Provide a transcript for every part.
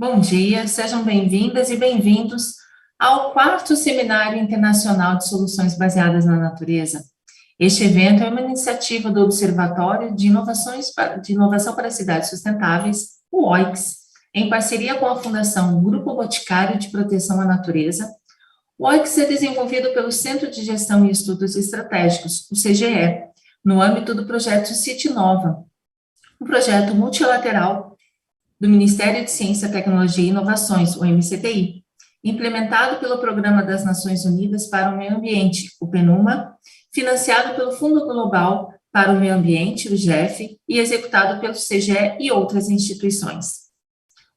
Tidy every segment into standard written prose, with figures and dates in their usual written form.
Bom dia, sejam bem-vindas e bem-vindos ao quarto Seminário Internacional de Soluções Baseadas na Natureza. Este evento é uma iniciativa do Observatório de Inovação para Cidades Sustentáveis, o OICS, em parceria com a Fundação Grupo Boticário de Proteção à Natureza. O OICS é desenvolvido pelo Centro de Gestão e Estudos Estratégicos, o CGE, no âmbito do projeto City Nova, um projeto multilateral do Ministério de Ciência, Tecnologia e Inovações, o MCTI, implementado pelo Programa das Nações Unidas para o Meio Ambiente, o PNUMA, financiado pelo Fundo Global para o Meio Ambiente, o GEF, e executado pelo CGE e outras instituições.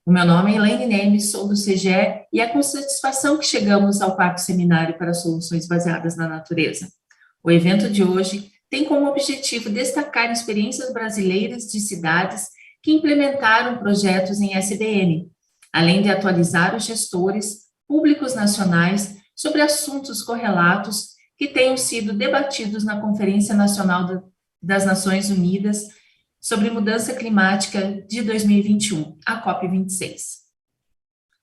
O meu nome é Elaine Nemes, sou do CGE e é com satisfação que chegamos ao quarto seminário para soluções baseadas na natureza. O evento de hoje tem como objetivo destacar experiências brasileiras de cidades que implementaram projetos em SBN, além de atualizar os gestores públicos nacionais sobre assuntos correlatos que tenham sido debatidos na Conferência Nacional das Nações Unidas sobre Mudança Climática de 2021, a COP26.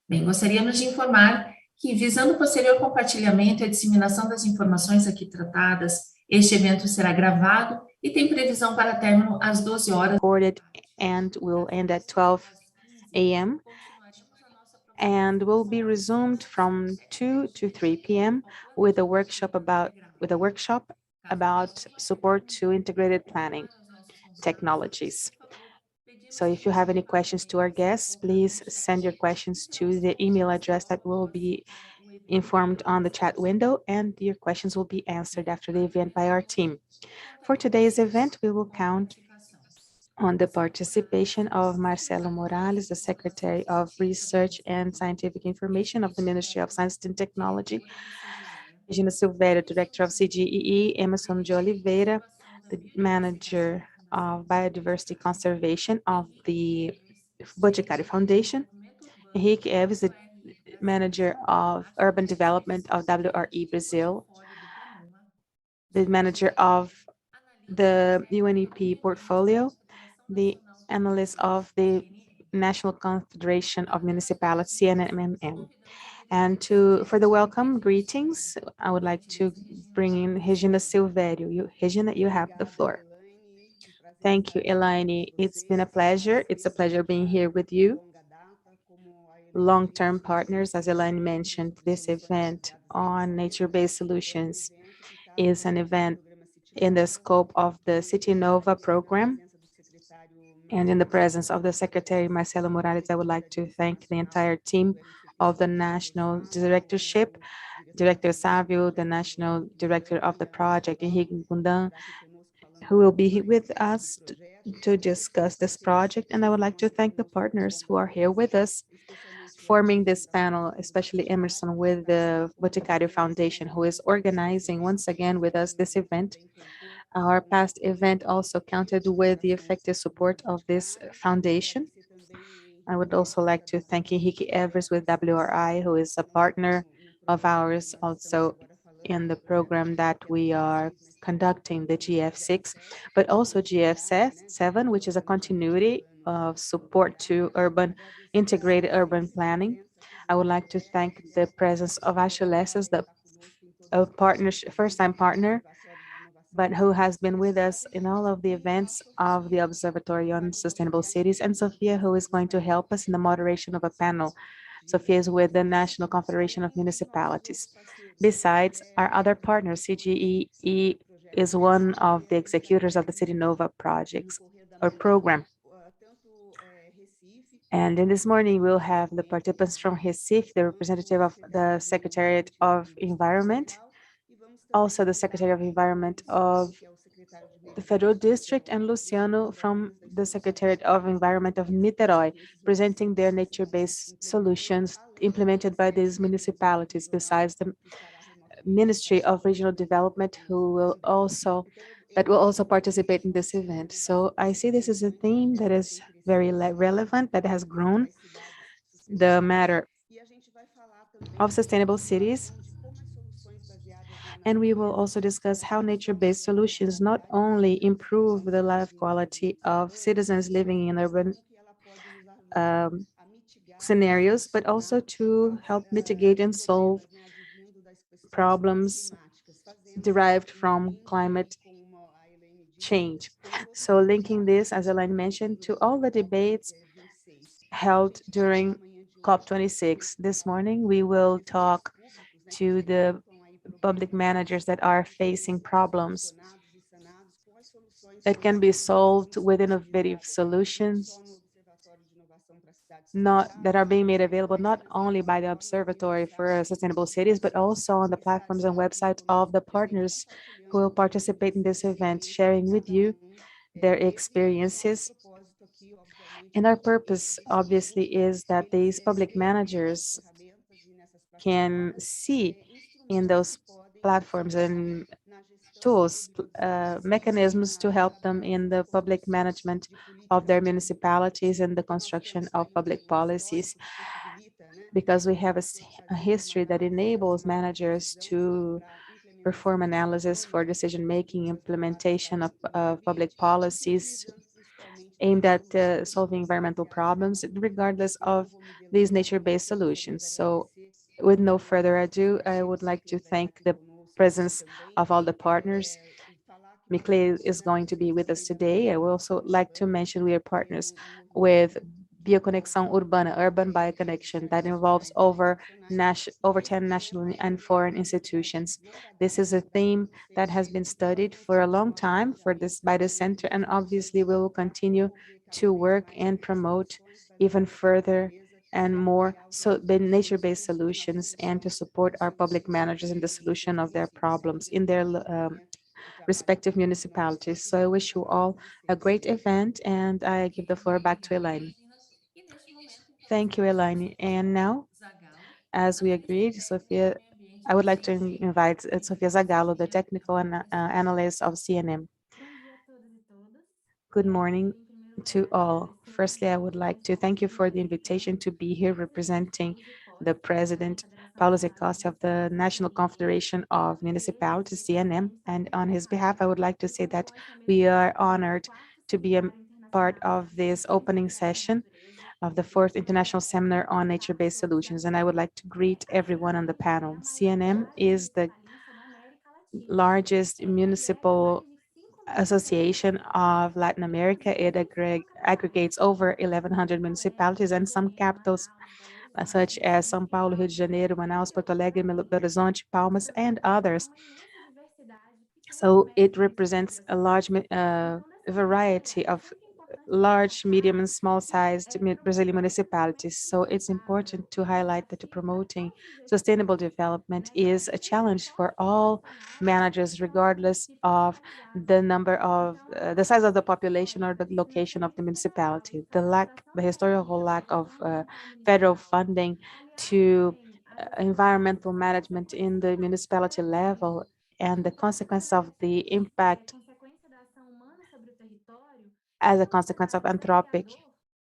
Bem, gostaríamos de informar que, visando o posterior compartilhamento e a disseminação das informações aqui tratadas, este evento será gravado e tem previsão para término às 12 horas. And will end at 12 a.m. and will be resumed from 2 to 3 p.m. with a workshop about support to integrated planning technologies. So if you have any questions to our guests, please send your questions to the email address that will be informed on the chat window, and your questions will be answered after the event by our team. For today's event, we will count on the participation of Marcelo Morales, the Secretary of Research and Scientific Information of the Ministry of Science and Technology, Regina Silveira, Director of CGEE, Emerson de Oliveira, the Manager of Biodiversity Conservation of the Boticário Foundation, Henrique Eves, the Manager of Urban Development of WRE Brazil, the Manager of the UNEP portfolio, the analyst of the National Confederation of Municipalities, CNMM. And for the welcome greetings, I would like to bring in Regina Silvério. Regina, you have the floor. Thank you, Elaine. It's been a pleasure. It's a pleasure being here with you. Long-term partners, as Elaine mentioned, this event on nature-based solutions is an event in the scope of the City Nova program. And in the presence of the Secretary, Marcelo Morales, I would like to thank the entire team of the National Directorship, Director Savio, the National Director of the project, Henrique Gundan, who will be with us to discuss this project. And I would like to thank the partners who are here with us, forming this panel, especially Emerson with the Boticário Foundation, who is organizing once again with us this event. Our past event also counted with the effective support of this foundation. I would also like to thank Henrique Evers with WRI, who is a partner of ours also in the program that we are conducting, the GF6, but also GF7, which is a continuity of support to integrated urban planning. I would like to thank the presence of Achilleses, the first-time partner, but who has been with us in all of the events of the Observatory on Sustainable Cities, and Sophia, who is going to help us in the moderation of a panel. Sophia is with the National Confederation of Municipalities. Besides, our other partner, CGEE, is one of the executors of the City Nova projects or program. And in this morning, we'll have the participants from Recife, the representative of the Secretariat of Environment, also the Secretary of Environment of the Federal District, and Luciano from the Secretariat of Environment of Niterói, presenting their nature-based solutions implemented by these municipalities, besides the Ministry of Regional Development, who will also participate in this event. So I see this as a theme that is very relevant, that has grown, the matter of sustainable cities. And we will also discuss how nature-based solutions not only improve the life quality of citizens living in urban scenarios, but also to help mitigate and solve problems derived from climate change. So linking this, as Elaine mentioned, to all the debates held during COP26. This morning, we will talk to the public managers that are facing problems that can be solved with innovative solutions, not that are being made available not only by the Observatory for Sustainable Cities, but also on the platforms and websites of the partners who will participate in this event, sharing with you their experiences. And our purpose, obviously, is that these public managers can see in those platforms and tools, mechanisms to help them in the public management of their municipalities and the construction of public policies, because we have a history that enables managers to perform analysis for decision-making, implementation of public policies aimed at solving environmental problems, regardless of these nature-based solutions. So with no further ado, I would like to thank the presence of all the partners. Micle is going to be with us today. I would also like to mention we are partners with Bioconexão Urbana, Urban Bioconnection, that involves over 10 national and foreign institutions. This is a theme that has been studied for a long time by the center, and obviously we will continue to work and promote even further and more the nature-based solutions, and to support our public managers in the solution of their problems in their respective municipalities. So I wish you all a great event, and I give the floor back to Elaine. Thank you, Elaine. And now, as we agreed, Sophia, I would like to invite Sofia Zagallo, the technical analyst of CNM. Good morning to all. Firstly, I would like to thank you for the invitation to be here representing the President, Paulo Zecosta of the National Confederation of Municipalities, CNM. And on his behalf, I would like to say that we are honored to be a part of this opening session of the 4th International Seminar on Nature-Based Solutions. And I would like to greet everyone on the panel. CNM is the largest municipal association of Latin America. It aggregates over 1,100 municipalities and some capitals such as São Paulo, Rio de Janeiro, Manaus, Porto Alegre, Belo Horizonte, Palmas, and others. So it represents a large variety of large, medium, and small-sized Brazilian municipalities. So it's important to highlight that promoting sustainable development is a challenge for all managers, regardless of the number of the size of the population or the location of the municipality. The historical lack of federal funding to environmental management in the municipality level, and the consequence of the impact as a consequence of anthropic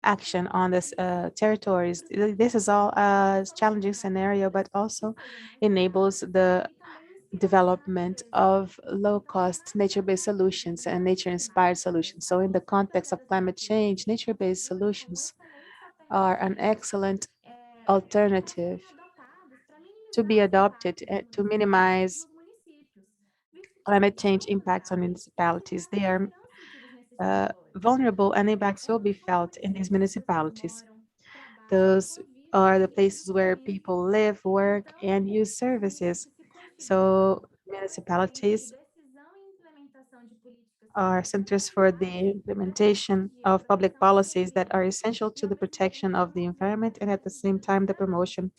action on this territories. This is all a challenging scenario, but also enables the development of low-cost nature-based solutions and nature-inspired solutions. So in the context of climate change, nature-based solutions are an excellent alternative to be adopted to minimize climate change impacts on municipalities. They are vulnerable, and impacts will be felt in these municipalities. Those are the places where people live, work, and use services. So municipalities are centers for the implementation of public policies that are essential to the protection of the environment and at the same time the promotion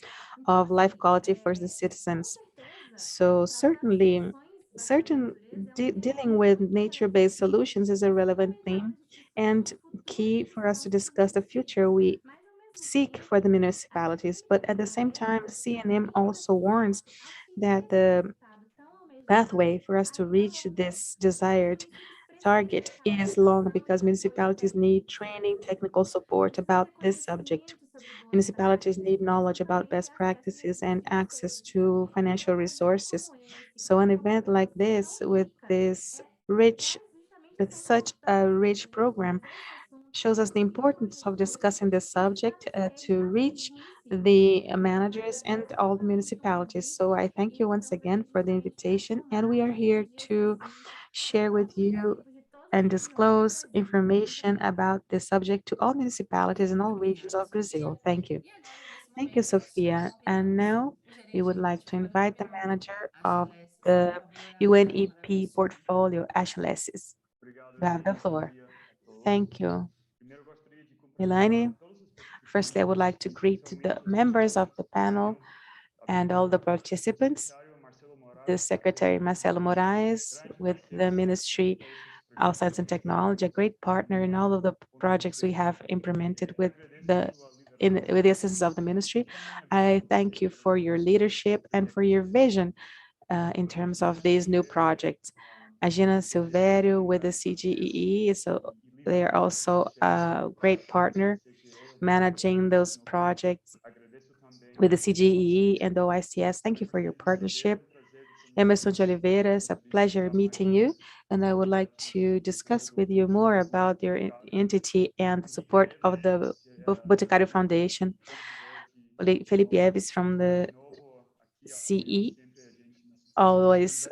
of life quality for the citizens. So certainly, dealing with nature-based solutions is a relevant theme and key for us to discuss the future we seek for the municipalities. But at the same time, CNM also warns that the pathway for us to reach this desired target is long, because municipalities need training, technical support about this subject. Municipalities need knowledge about best practices and access to financial resources. So an event like this, with such a rich program, shows us the importance of discussing this subject to reach the managers and all the municipalities. So I thank you once again for the invitation, and we are here to share with you and disclose information about this subject to all municipalities in all regions of Brazil. Thank you. Thank you, Sophia. And now we would like to invite the manager of the UNEP portfolio, Ashlesis. You have the floor. Thank you, Elaine. Firstly, I would like to greet the members of the panel and all the participants, the Secretary Marcelo Moraes with the Ministry of Science and Technology, a great partner in all of the projects we have implemented with with the assistance of the ministry. I thank you for your leadership and for your vision in terms of these new projects. Agina Silvério with the CGEE, so they are also a great partner managing those projects with the CGEE and the OICS. Thank you for your partnership. Emerson de Oliveira, it's a pleasure meeting you, and I would like to discuss with you more about your entity and the support of the Boticário Foundation. Felipe Eves from the CE, always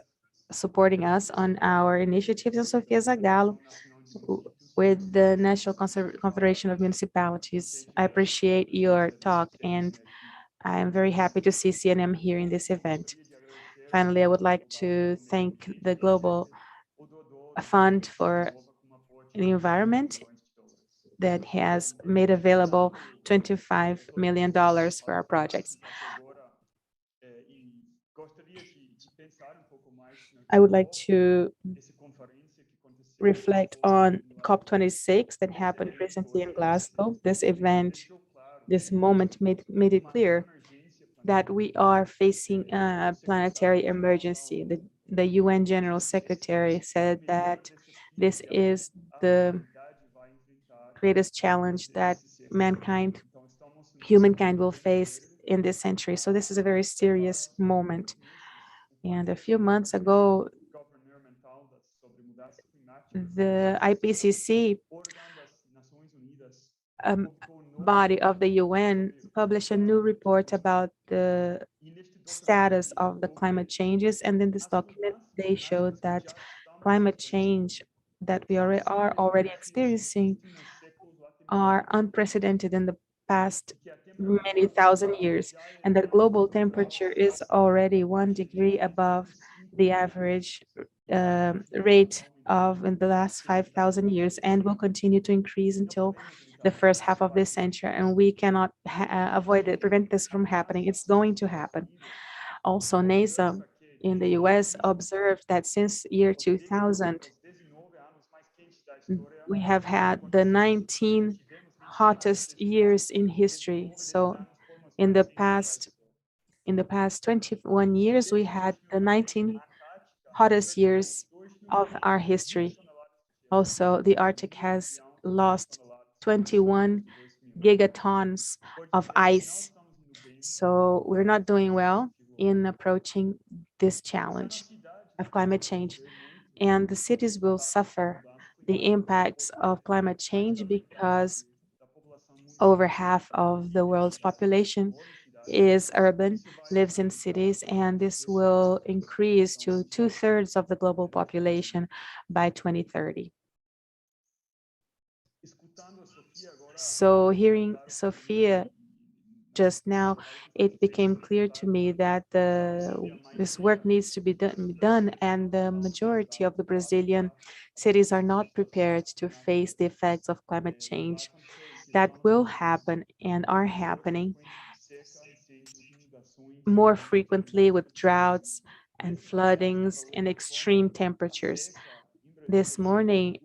supporting us on our initiatives, and Sofia Zagallo with the National Confederation of Municipalities. I appreciate your talk, and I am very happy to see CNM here in this event. Finally, I would like to thank the Global Fund for the Environment that has made available $25 million for our projects. I would like to reflect on COP26 that happened recently in Glasgow. This event, this moment made it clear that we are facing a planetary emergency. The UN General Secretary said that this is the greatest challenge that humankind will face in this century. So this is a very serious moment. And a few months ago, the IPCC body of the UN published a new report about the status of the climate changes. And in this document, they showed that climate change that we are already experiencing are unprecedented in the past many thousand years, and that global temperature is already 1 degree above the average rate of in the last 5,000 years, and will continue to increase until the first half of this century, and we cannot avoid it, prevent this from happening. It's going to happen. Also, NASA in the US observed that since year 2000, we have had the 19 hottest years in history. So in the past 21 years, we had the 19 hottest years of our history. Also, the Arctic has lost 21 gigatons of ice. So we're not doing well in approaching this challenge of climate change. And the cities will suffer the impacts of climate change because over half of the world's population is urban, lives in cities, and this will increase to 2/3 of the global population by 2030. So hearing Sophia just now, it became clear to me that this work needs to be done, and the majority of the Brazilian cities are not prepared to face the effects of climate change that will happen and are happening more frequently with droughts and floodings and extreme temperatures. This morning,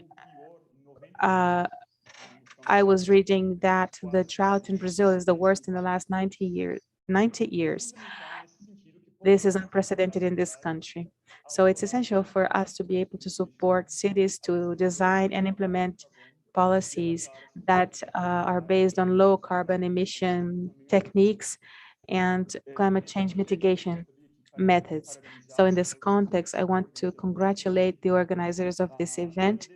I was reading that the drought in Brazil is the worst in the last 90 years. This is unprecedented in this country. So it's essential for us to be able to support cities to design and implement policies that are based on low carbon emission techniques and climate change mitigation methods. So in this context, I want to congratulate the organizers of this event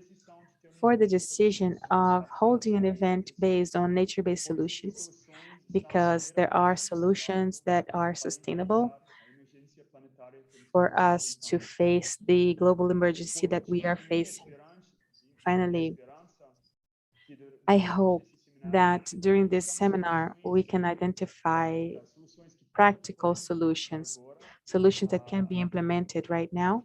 for the decision of holding an event based on nature-based solutions, because there are solutions that are sustainable for us to face the global emergency that we are facing. Finally, I hope that during this seminar, we can identify practical solutions, solutions that can be implemented right now,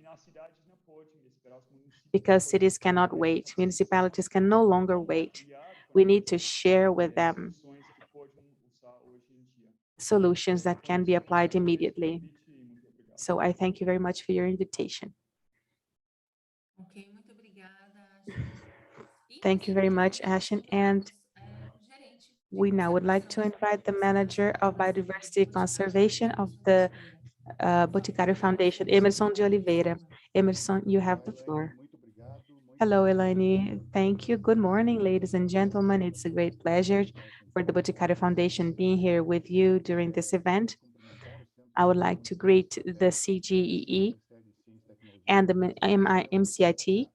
because cities cannot wait. Municipalities can no longer wait. We need to share with them solutions that can be applied immediately. So I thank you very much for your invitation. Ok, muito obrigada, Ashley. E Thank nós you very agora much, Ashen. And convidamos o gerente de we now would like conservação to de invite the biodiversidade manager of biodiversity conservation of the Boticário Foundation, Emerson de Oliveira. Emerson, you have the floor. Hello, Elaine. Thank you. Good morning, ladies and gentlemen. It's a great pleasure for the Boticário Foundation being here with you during this event. I would like to greet the CGEE and the MCIT,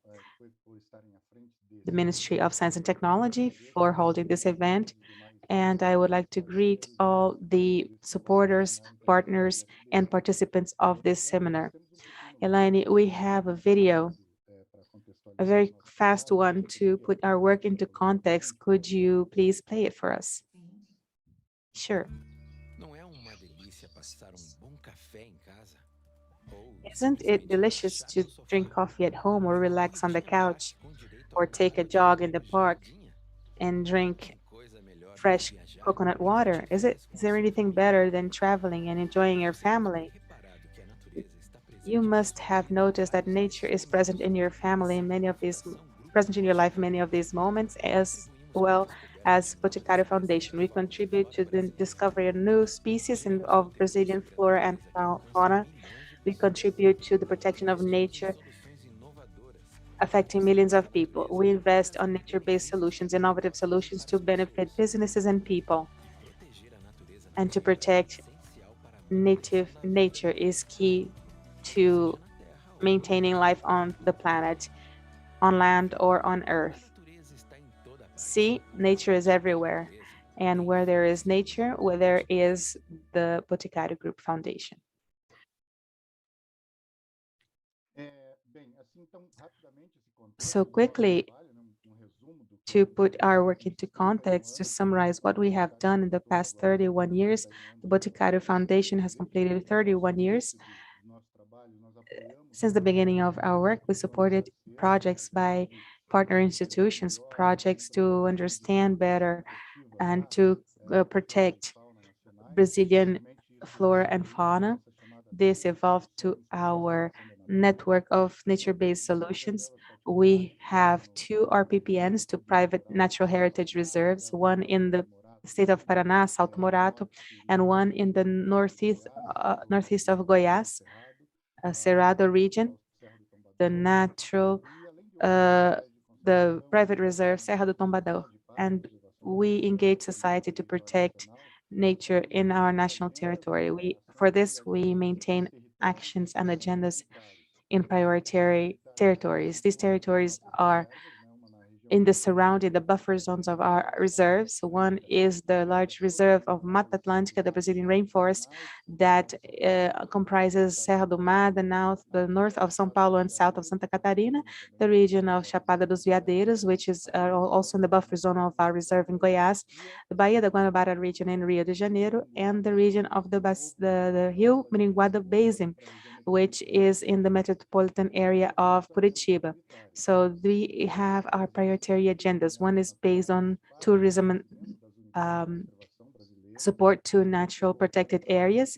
the Ministry of Science and Technology, for holding this event. And I would like to greet all the supporters, partners, and participants of this seminar. Elaine, we have a video, a very fast one to put our work into context. Could you please play it for us? Sure. Isn't it delicious to drink coffee at home or relax on the couch or take a jog in the park and drink fresh coconut water? Is there anything better than traveling and enjoying your family? You must have noticed that nature is present in your family in many of these, present in your life in many of these moments, as well as Boticário Foundation. We contribute to the discovery of new species of Brazilian flora and fauna. We contribute to the protection of nature affecting millions of people. We invest on nature-based solutions, innovative solutions to benefit businesses and people. And to protect nature is key to maintaining life on the planet, on land or on earth. See, nature is everywhere. And where there is nature, where there is the Boticário Group Foundation. So quickly, to put our work into context, to summarize what we have done in the past 31 years, the Boticário Foundation has completed 31 years. Since the beginning of our work, we supported projects by partner institutions, projects to understand better and to protect Brazilian flora and fauna. This evolved to our network of nature-based solutions. We have 2 RPPNs, 2 private natural heritage reserves, one in the state of Paraná, Salto Morato, and one in the northeast of Goiás, Cerrado region, the the private reserve, Serra do Tombador. And we engage society to protect nature in our national territory. For this, we maintain actions and agendas in priority territories. These territories are in the surrounding, the buffer zones of our reserves. One is the large reserve of Mata Atlântica, the Brazilian rainforest, that comprises Serra do Mar, the north of São Paulo and south of Santa Catarina, the region of Chapada dos Veadeiros, which is also in the buffer zone of our reserve in Goiás, the Baía da Guanabara region in Rio de Janeiro, and the region of the Rio Miringuada Basin, which is in the metropolitan area of Curitiba. So we have our priority agendas. One is based on tourism and support to natural protected areas.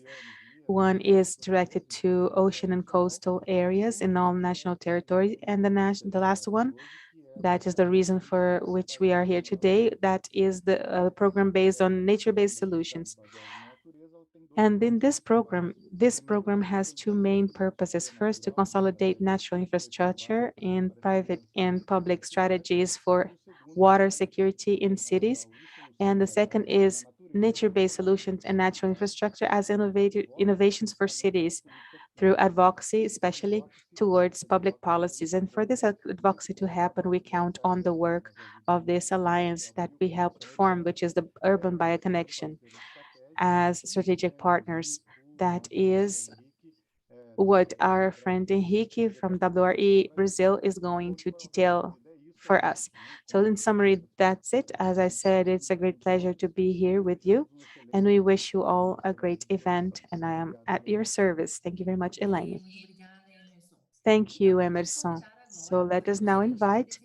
One is directed to ocean and coastal areas in all national territories. And the last one, that is the reason for which we are here today, that is the program based on nature-based solutions. And in this program has 2 main purposes. First, to consolidate natural infrastructure in private and public strategies for water security in cities. And the second is nature-based solutions and natural infrastructure as innovations for cities. through advocacy, especially towards public policies. And for this advocacy to happen, we count on the work of this alliance that we helped form, which is the Urban Bioconnection, as strategic partners. That is what our friend Henrique from WRE Brazil is going to detail for us. So in summary, that's it. As I said, it's a great pleasure to be here with you, and we wish you all a great event, and I am at your service. Thank you very much, Elaine. Thank you, Emerson. So let us now invite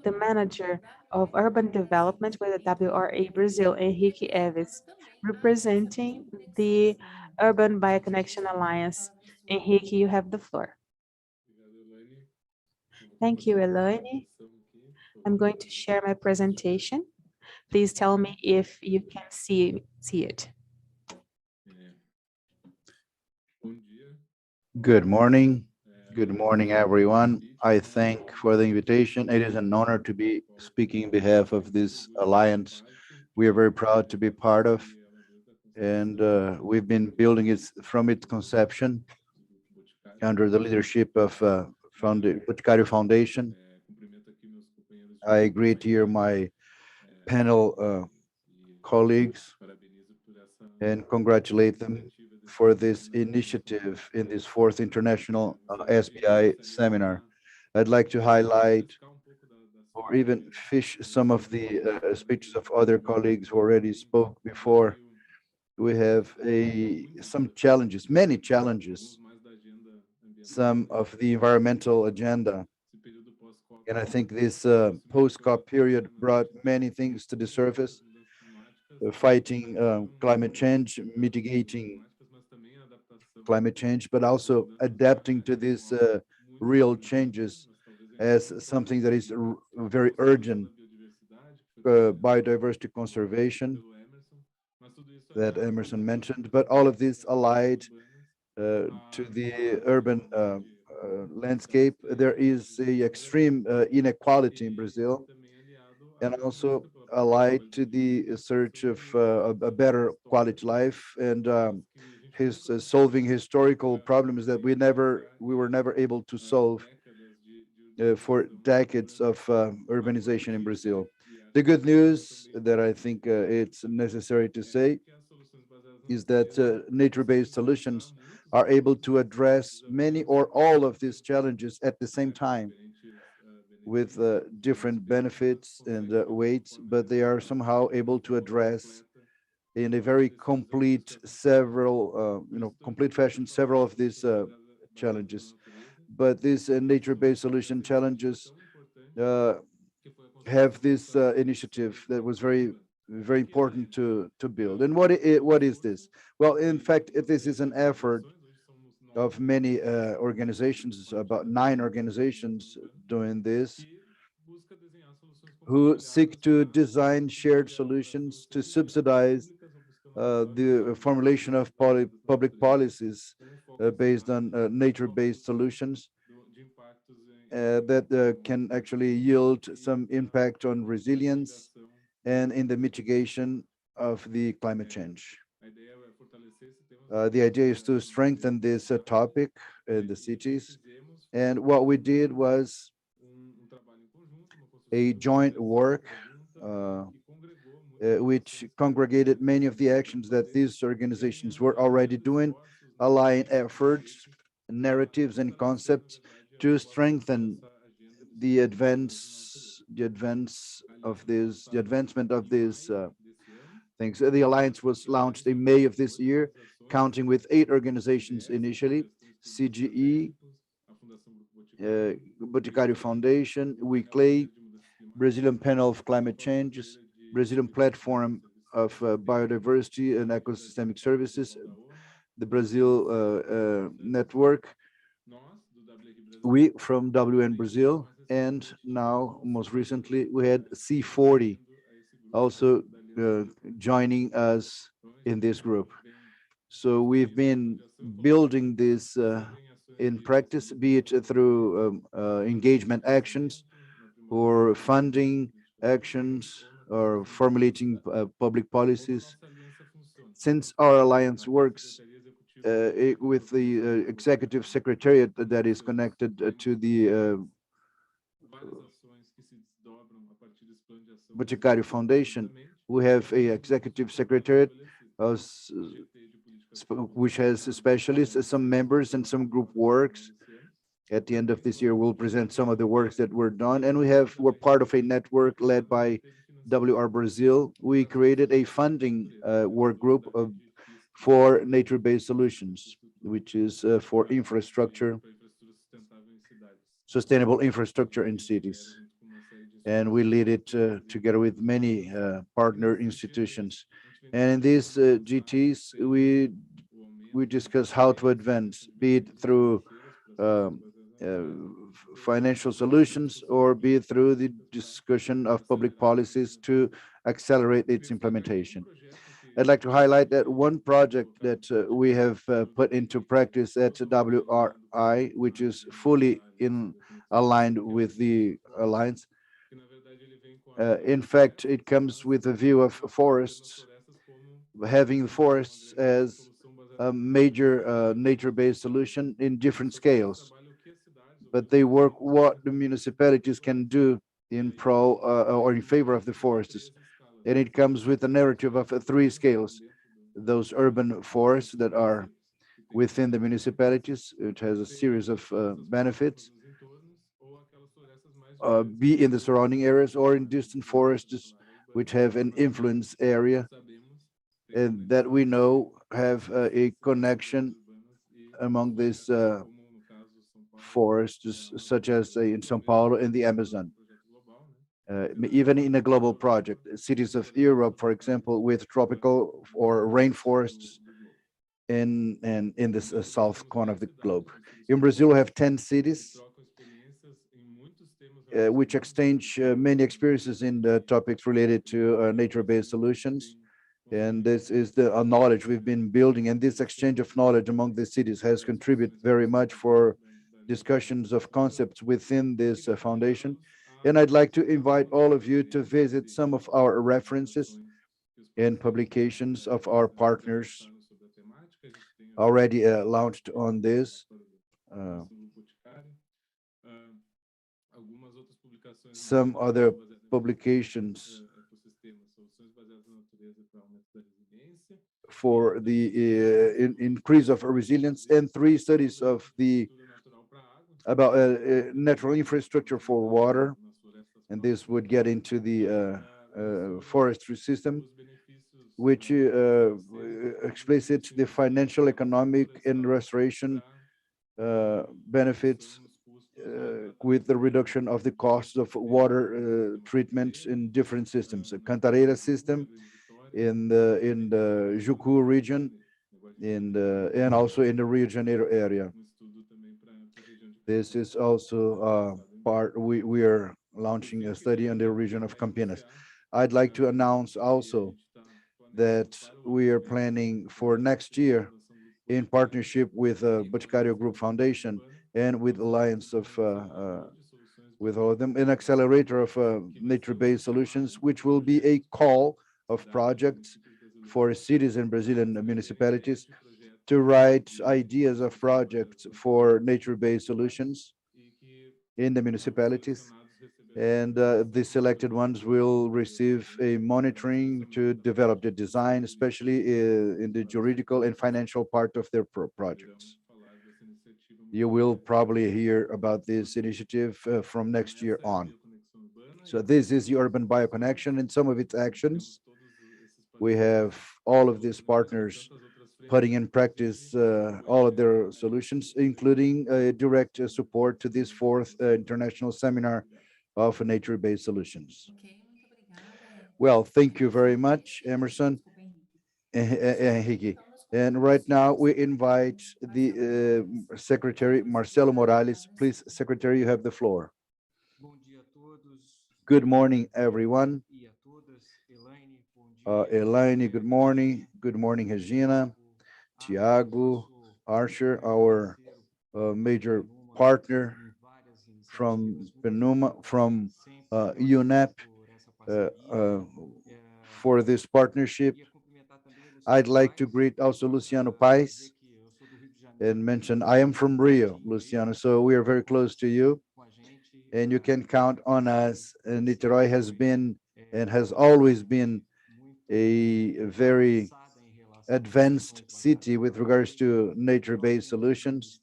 the manager of urban development with the WRA Brazil, Henrique Eves, representing the Urban Bioconnection Alliance. Henrique, you have the floor. Thank you, Elaine. I'm going to share my presentation. Please tell me if you can see it. Good morning. Good morning, everyone. I thank for the invitation. It is an honor to be speaking on behalf of this alliance. We are very proud to be part of, and we've been building it from its conception under the leadership of Boticário Foundation. I greet here my panel colleagues and congratulate them for this initiative in this fourth international SBI seminar. I'd like to highlight or even fish some of the speeches of other colleagues who already spoke before. We have some challenges, many challenges, some of the environmental agenda. And I think this post-COP period brought many things to the surface, fighting climate change, mitigating climate change, but also adapting to these real changes as something that is very urgent. Biodiversity conservation that Emerson mentioned, but all of this allied to the urban landscape. There is a extreme inequality in Brazil, and also allied to the search of a better quality life and solving historical problems that we were never able to solve for decades of urbanization in Brazil. The good news that I think it's necessary to say is that nature-based solutions are able to address many or all of these challenges at the same time with different benefits and weights, but they are somehow able to address in a very complete complete fashion several of these challenges. But these nature-based solution challenges have this initiative that was very important to build. And what is this? Well, in fact, this is an effort of many organizations, about 9 organizations doing this, who seek to design shared solutions to subsidize the formulation of public policies based on nature-based solutions that can actually yield some impact on resilience and in the mitigation of the climate change. The idea is to strengthen this topic in the cities. And what we did was a joint work which congregated many of the actions that these organizations were already doing, aligning efforts, narratives, and concepts to strengthen the advancement of these things. The alliance was launched in May of this year, counting with 8 organizations initially: CGE, Boticário Foundation, WeClay, Brazilian Panel of Climate Changes, Brazilian Platform of Biodiversity and Ecosystemic Services, the Brazil Network, we from WN Brazil, and now most recently we had C40 also joining us in this group. So we've been building this in practice, be it through engagement actions or funding actions or formulating public policies. Since our alliance works with the executive secretariat that is connected to the Boticário Foundation. We have a executive secretariat which has specialists, some members, and some group works. At the end of this year, we'll present some of the works that were done, and we're part of a network led by WR Brazil. We created a funding work group for nature-based solutions, which is for infrastructure, sustainable infrastructure in cities. And we lead it together with many partner institutions. And in these GTs, we discuss how to advance, be it through financial solutions or be it through the discussion of public policies to accelerate its implementation. I'd like to highlight that one project that we have put into practice at WRI, which is fully aligned with the Alliance. In fact, it comes with a view of forests, having forests as a major nature-based solution in different scales. But they work what the municipalities can do in pro or in favor of the forests. And it comes with a narrative of 3 scales. Those urban forests that are within the municipalities, it has a series of benefits, be in the surrounding areas or in distant forests, which have an influence area, and that we know have a connection among these forests, such as in São Paulo and the Amazon. Even in a global project, cities of Europe, for example, with tropical or rainforests in this south corner of the globe. In Brazil, we have 10 cities which exchange many experiences in the topics related to nature-based solutions. And this is the knowledge we've been building, and this exchange of knowledge among the cities has contributed very much for discussions of concepts within this foundation. And I'd like to invite all of you to visit some of our references and publications of our partners already launched on this. Some other publications for the increase of resilience, and 3 studies about natural infrastructure for water, and this would get into the forestry system, which explicit the financial, economic, and restoration benefits with the reduction of the costs of water treatment in different systems. A Cantareira system in the Jucu region, and also in the Rio de Janeiro area. This is also part, we are launching a study in the region of Campinas. I'd like to announce also that we are planning for next year, in partnership with Boticário Group Foundation and with Alliance of, with all of them, an accelerator of nature-based solutions, which will be a call of projects for cities and Brazilian municipalities to write ideas of projects for nature-based solutions in the municipalities. And the selected ones will receive a monitoring to develop the design, especially in the juridical and financial part of their projects. You will probably hear about this initiative from next year on. So this is the Urban Bioconnection and some of its actions. We have all of these partners putting in practice all of their solutions, including direct support to this 4th international seminar of nature-based solutions. Well, thank you very much, Emerson, Henrique. And right now we invite the Secretary Marcelo Morales. Please, Secretary, you have the floor. Good morning, everyone. Elaine, good morning. Good morning, Regina, Tiago, Archer, our major partner from PENUMA, from UNEP, for this partnership. I'd like to greet also Luciano Paes, and mention, I am from Rio, Luciano, so we are very close to you, and you can count on us. And Niterói has been and has always been a very advanced city with regards to nature-based solutions.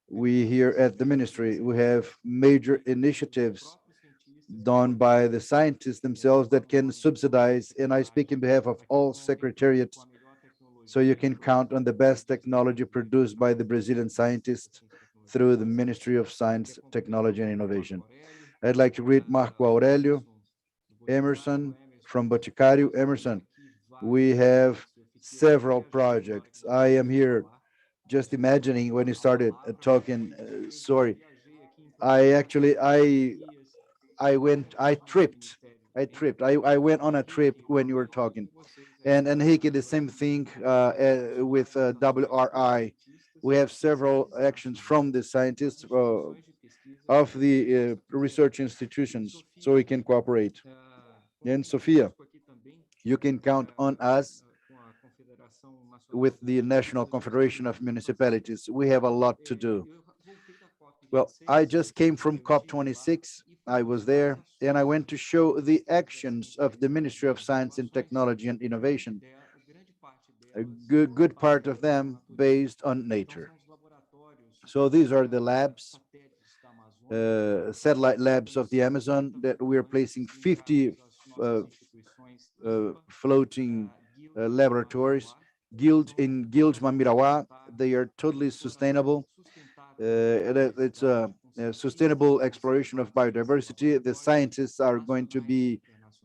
We here at the ministry, we have major initiatives done by the scientists themselves that can subsidize, and I speak in behalf of all secretariats, so you can count on the best technology produced by the Brazilian scientists through the Ministry of Science, Technology and Innovation. I'd like to greet Marco Aurelio Emerson from Boticário. Emerson, we have several projects. I am here just imagining when you started talking, sorry, I went on a trip when you were talking. And Henrique, the same thing with WRI. We have several actions from the scientists of the research institutions, so we can cooperate. And Sophia, you can count on us with the National Confederation of Municipalities. We have a lot to do. Well, I just came from COP26. I was there, and I went to show the actions of the Ministry of Science and Technology and Innovation. A good part of them based on nature. So these are the labs, satellite labs of the Amazon that we are placing 50 floating laboratories. Guild Mamirawa, they are totally sustainable. It's a sustainable exploration of biodiversity. The scientists are going to be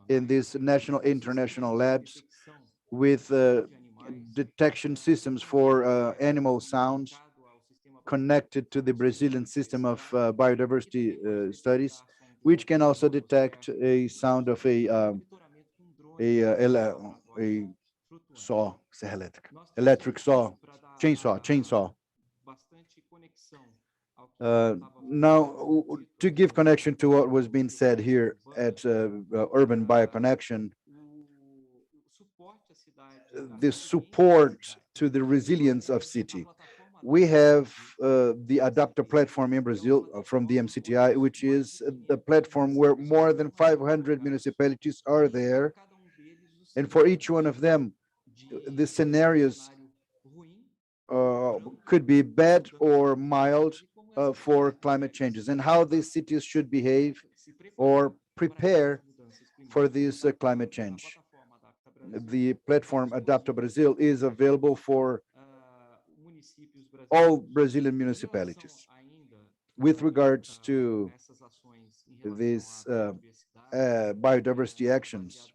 in these national, international labs with detection systems for animal sounds connected to the Brazilian system of biodiversity studies, which can also detect a sound of a saw, electric saw, chainsaw. Now, to give connection to what was being said here at Urban Bioconnection, the support to the resilience of city. We have the Adapter platform in Brazil from the MCTI, which is the platform where more than 500 municipalities are there. And for each one of them, the scenarios could be bad or mild for climate changes and how these cities should behave or prepare for this climate change. The platform Adapta Brazil is available for all Brazilian municipalities. With regards to these biodiversity actions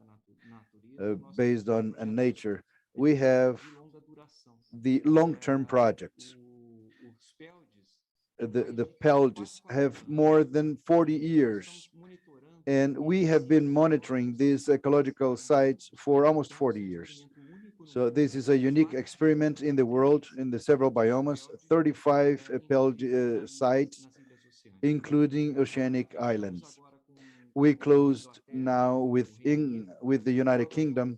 based on nature, we have the long-term projects. The PELDs have more than 40 years, and we have been monitoring these ecological sites for almost 40 years. So this is a unique experiment in the world, in the several biomes, 35 PELD sites, including oceanic islands. We closed now with the United Kingdom,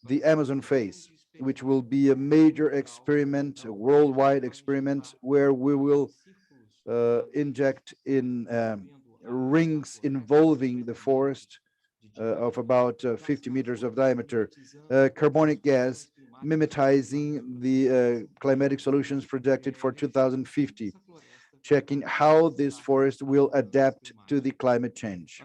the Amazon phase, which will be a major experiment, a worldwide experiment, where we will inject in rings involving the forest of about 50 meters of diameter, carbonic gas, mimetizing the climatic solutions projected for 2050, checking how this forest will adapt to the climate change.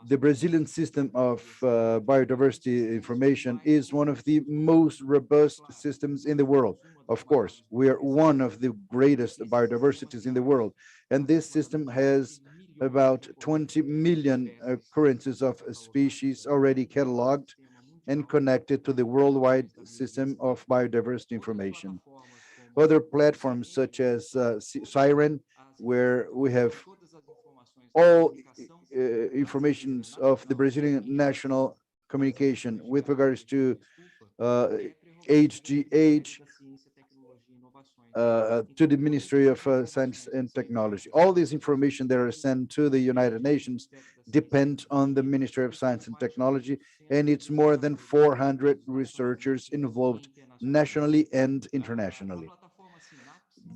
The Brazilian system of biodiversity information is one of the most robust systems in the world. Of course, we are one of the greatest biodiversities in the world, and this system has about 20 million occurrences of species already cataloged and connected to the worldwide system of biodiversity information. Other platforms such as Siren, where we have all informations of the Brazilian national communication with regards to HGH, to the Ministry of Science and Technology. All this information that are sent to the United Nations, depend on the Ministry of Science and Technology, and it's more than 400 researchers involved nationally and internationally.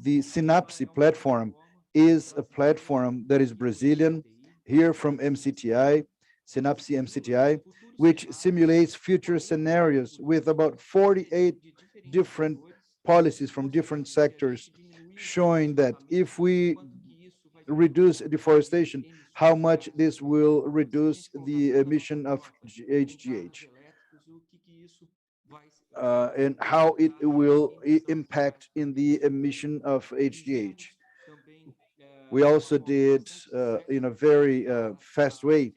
The Synapse platform is a platform that is Brazilian, here from MCTI, Synapse MCTI, which simulates future scenarios with about 48 different policies from different sectors, showing that if we reduce deforestation, how much this will reduce the emission of HGH, and how it will impact in the emission of HGH. We also did, in a very fast way,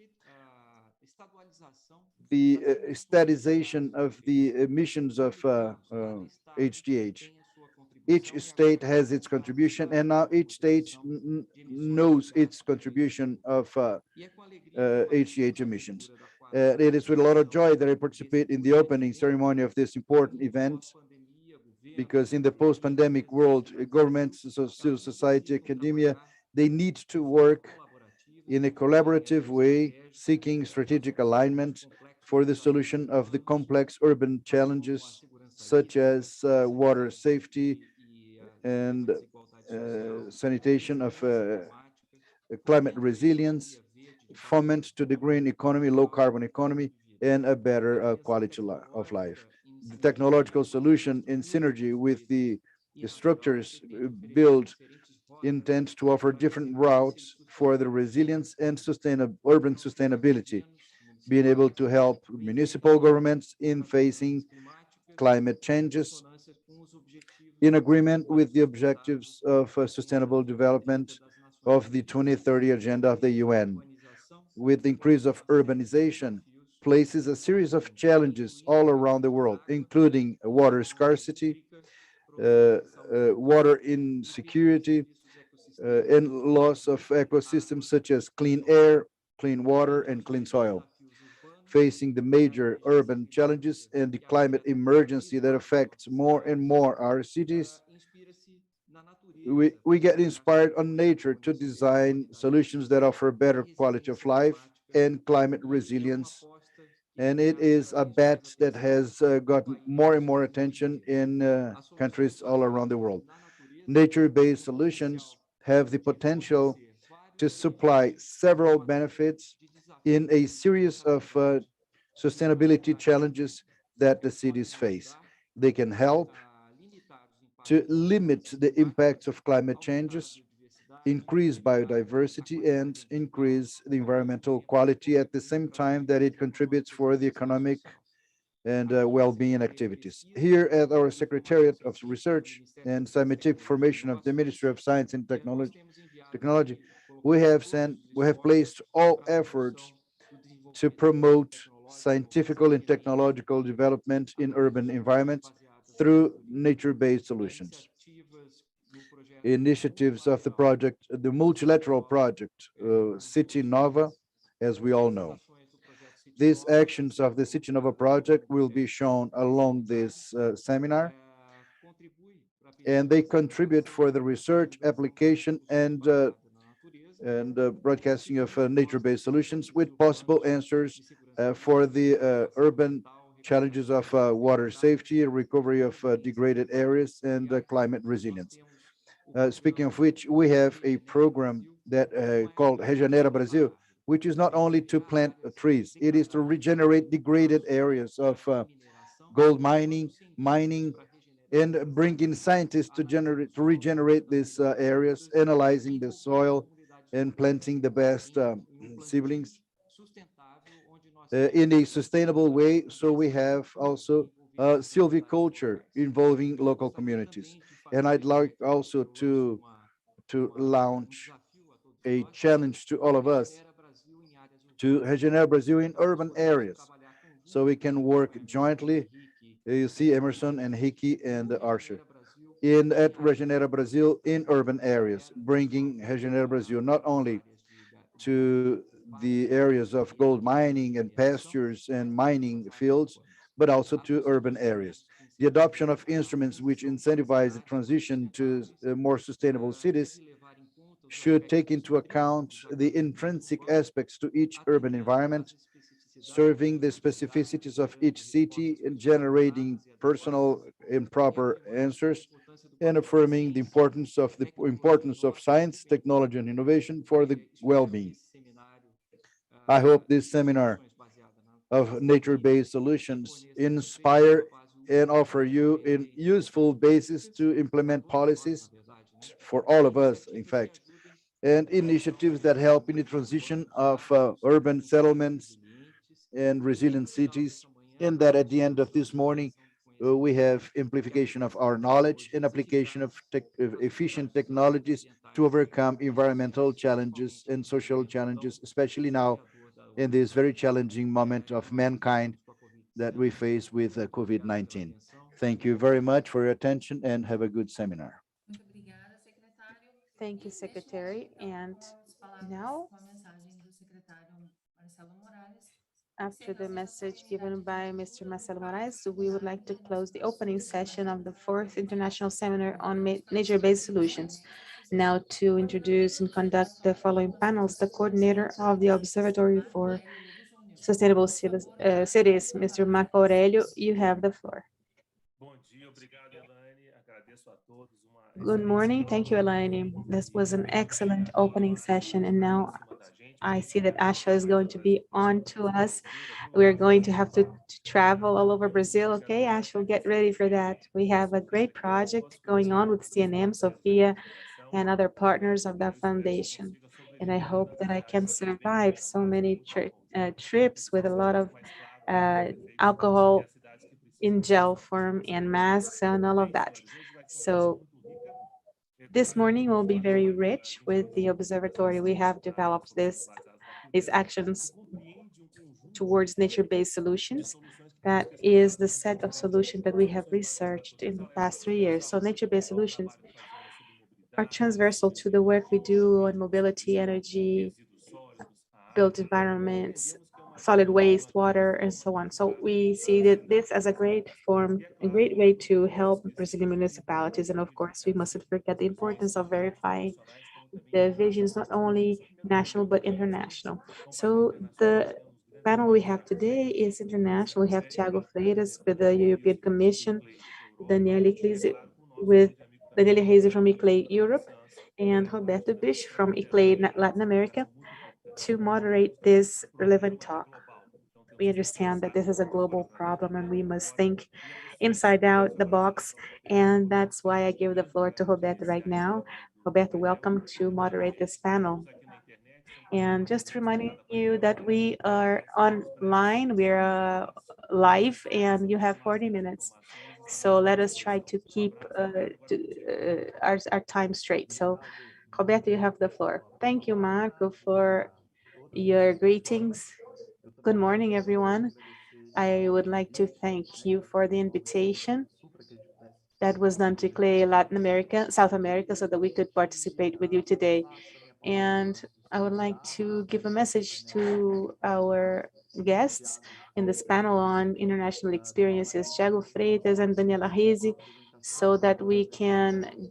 the statization of the emissions of HGH. Each state has its contribution, and now each state knows its contribution of HGH emissions. It is with a lot of joy that I participate in the opening ceremony of this important event, because in the post-pandemic world, governments, civil society, academia, they need to work in a collaborative way, seeking strategic alignment for the solution of the complex urban challenges, such as water safety and sanitation, of climate resilience, foment to the green economy, low carbon economy, and a better quality of life. The technological solution in synergy with the structures built intend to offer different routes for the resilience and urban sustainability, being able to help municipal governments in facing climate changes in agreement with the objectives of sustainable development of the 2030 agenda of the UN. With the increase of urbanization, places a series of challenges all around the world, including water scarcity, water insecurity, and loss of ecosystems such as clean air, clean water, and clean soil. Facing the major urban challenges and the climate emergency that affects more and more our cities, we get inspired on nature to design solutions that offer better quality of life and climate resilience. And it is a bet that has gotten more and more attention in countries all around the world. Nature-based solutions have the potential to supply several benefits in a series of sustainability challenges that the cities face. They can help to limit the impacts of climate changes, increase biodiversity, and increase the environmental quality at the same time that it contributes for the economic and well-being activities. Here at our Secretariat of Research and Scientific Formation of the Ministry of Science and Technology, we have placed all efforts to promote scientific and technological development in urban environments through nature-based solutions. Initiatives of the project, the multilateral project, City Nova, as we all know. These actions of the City Nova project will be shown along this seminar, and they contribute for the research, application, and broadcasting of nature-based solutions with possible answers for the urban challenges of water safety, recovery of degraded areas, and climate resilience. Speaking of which, we have a program that called Regenera Brasil, which is not only to plant trees, it is to regenerate degraded areas of gold mining, and bringing scientists to regenerate these areas, analyzing the soil and planting the best seedlings in a sustainable way. So we have also silviculture involving local communities. And I'd like also to launch a challenge to all of us to Regenera Brasil in urban areas, so we can work jointly. You see Emerson and Hickey and Archer at Regenera Brasil in urban areas, bringing Regenera Brasil not only to the areas of gold mining and pastures and mining fields, but also to urban areas. The adoption of instruments which incentivize the transition to more sustainable cities should take into account the intrinsic aspects to each urban environment, serving the specificities of each city and generating personal and proper answers, and affirming the importance of science, technology, and innovation for the well-being. I hope this seminar of nature-based solutions inspire and offer you a useful basis to implement policies for all of us, in fact, and initiatives that help in the transition of urban settlements and resilient cities, and that at the end of this morning, we have amplification of our knowledge and application of efficient technologies to overcome environmental challenges and social challenges, especially now in this very challenging moment of mankind that we face with COVID-19. Thank you very much for your attention and have a good seminar. Muito obrigada, secretário. Thank you, E neste Secretary. momento, And vamos falar now, com a mensagem do secretário Marcelo Moraes. after the message given by Mr. Marcelo Moraes, we would like to close the opening session of the 4th International Seminar on Nature-Based Solutions. Now to introduce and conduct the following panels, the coordinator of the Observatory for Sustainable Cities, Mr. Marco Aurelio, you have the floor. Good morning. Thank you, Elaine. This was an excellent opening session, and now I see that Asha is going to be on to us. We're going to have to travel all over Brazil. Okay, Asha, we'll get ready for that. We have a great project going on with CNM, Sophia, and other partners of that foundation. And I hope that I can survive so many trips with a lot of alcohol in gel form and masks and all of that. So this morning will be very rich with the observatory. We have developed these actions towards nature-based solutions. That is the set of solutions that we have researched in the past 3 years. So nature-based solutions are transversal to the work we do on mobility, energy, built environments, solid waste, water, and so on. So we see that this as a great way to help Brazilian municipalities. And of course, we mustn't forget the importance of verifying the visions, not only national, but international. So the panel we have today is international. We have Thiago Freitas with the European Commission, Daniele Reise from ICLEI Europe, and Roberto Bisch from ICLEI Latin America to moderate this relevant talk. We understand that this is a global problem and we must think inside out the box, and that's why I give the floor to Roberto right now. Roberto, welcome to moderate this panel. And just reminding you that we are online, we're live, and you have 40 minutes. So let us try to keep our time straight. So Roberto, you have the floor. Thank you, Marco, for your greetings. Good morning, everyone. I would like to thank you for the invitation that was done to ICLEI Latin America, South America, so that we could participate with you today. And I would like to give a message to our guests in this panel on international experiences, Thiago Freitas and Daniela Reise, so that we can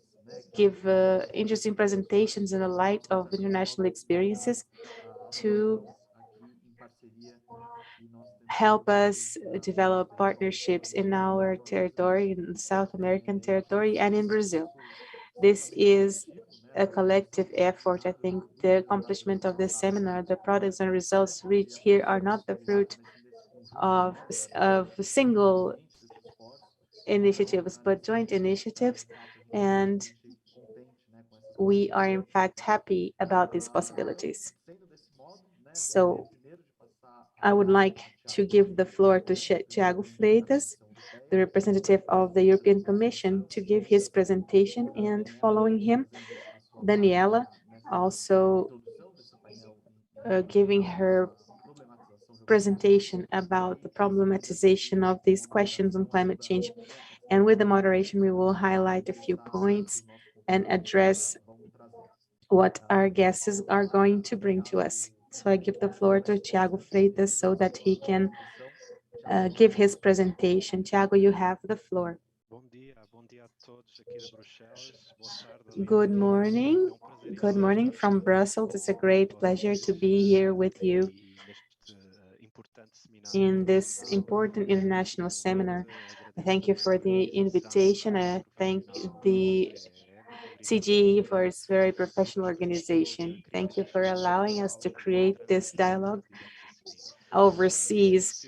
give interesting presentations in the light of international experiences to help us develop partnerships in our territory, in South American territory, and in Brazil. This is a collective effort. I think the accomplishment of this seminar, the products and results reached here are not the fruit of single initiatives, but joint initiatives. And we are in fact happy about these possibilities. So I would like to give the floor to Thiago Freitas, the representative of the European Commission, to give his presentation, and following him, Daniela, also giving her presentation about the problematization of these questions on climate change. And with the moderation, we will highlight a few points and address what our guests are going to bring to us. So I give the floor to Thiago Freitas so that he can give his presentation. Thiago, you have the floor. Good morning. Good morning from Brussels. It's a great pleasure to be here with you in this important international seminar. I thank you for the invitation. I thank the CGE for its very professional organization. Thank you for allowing us to create this dialogue overseas.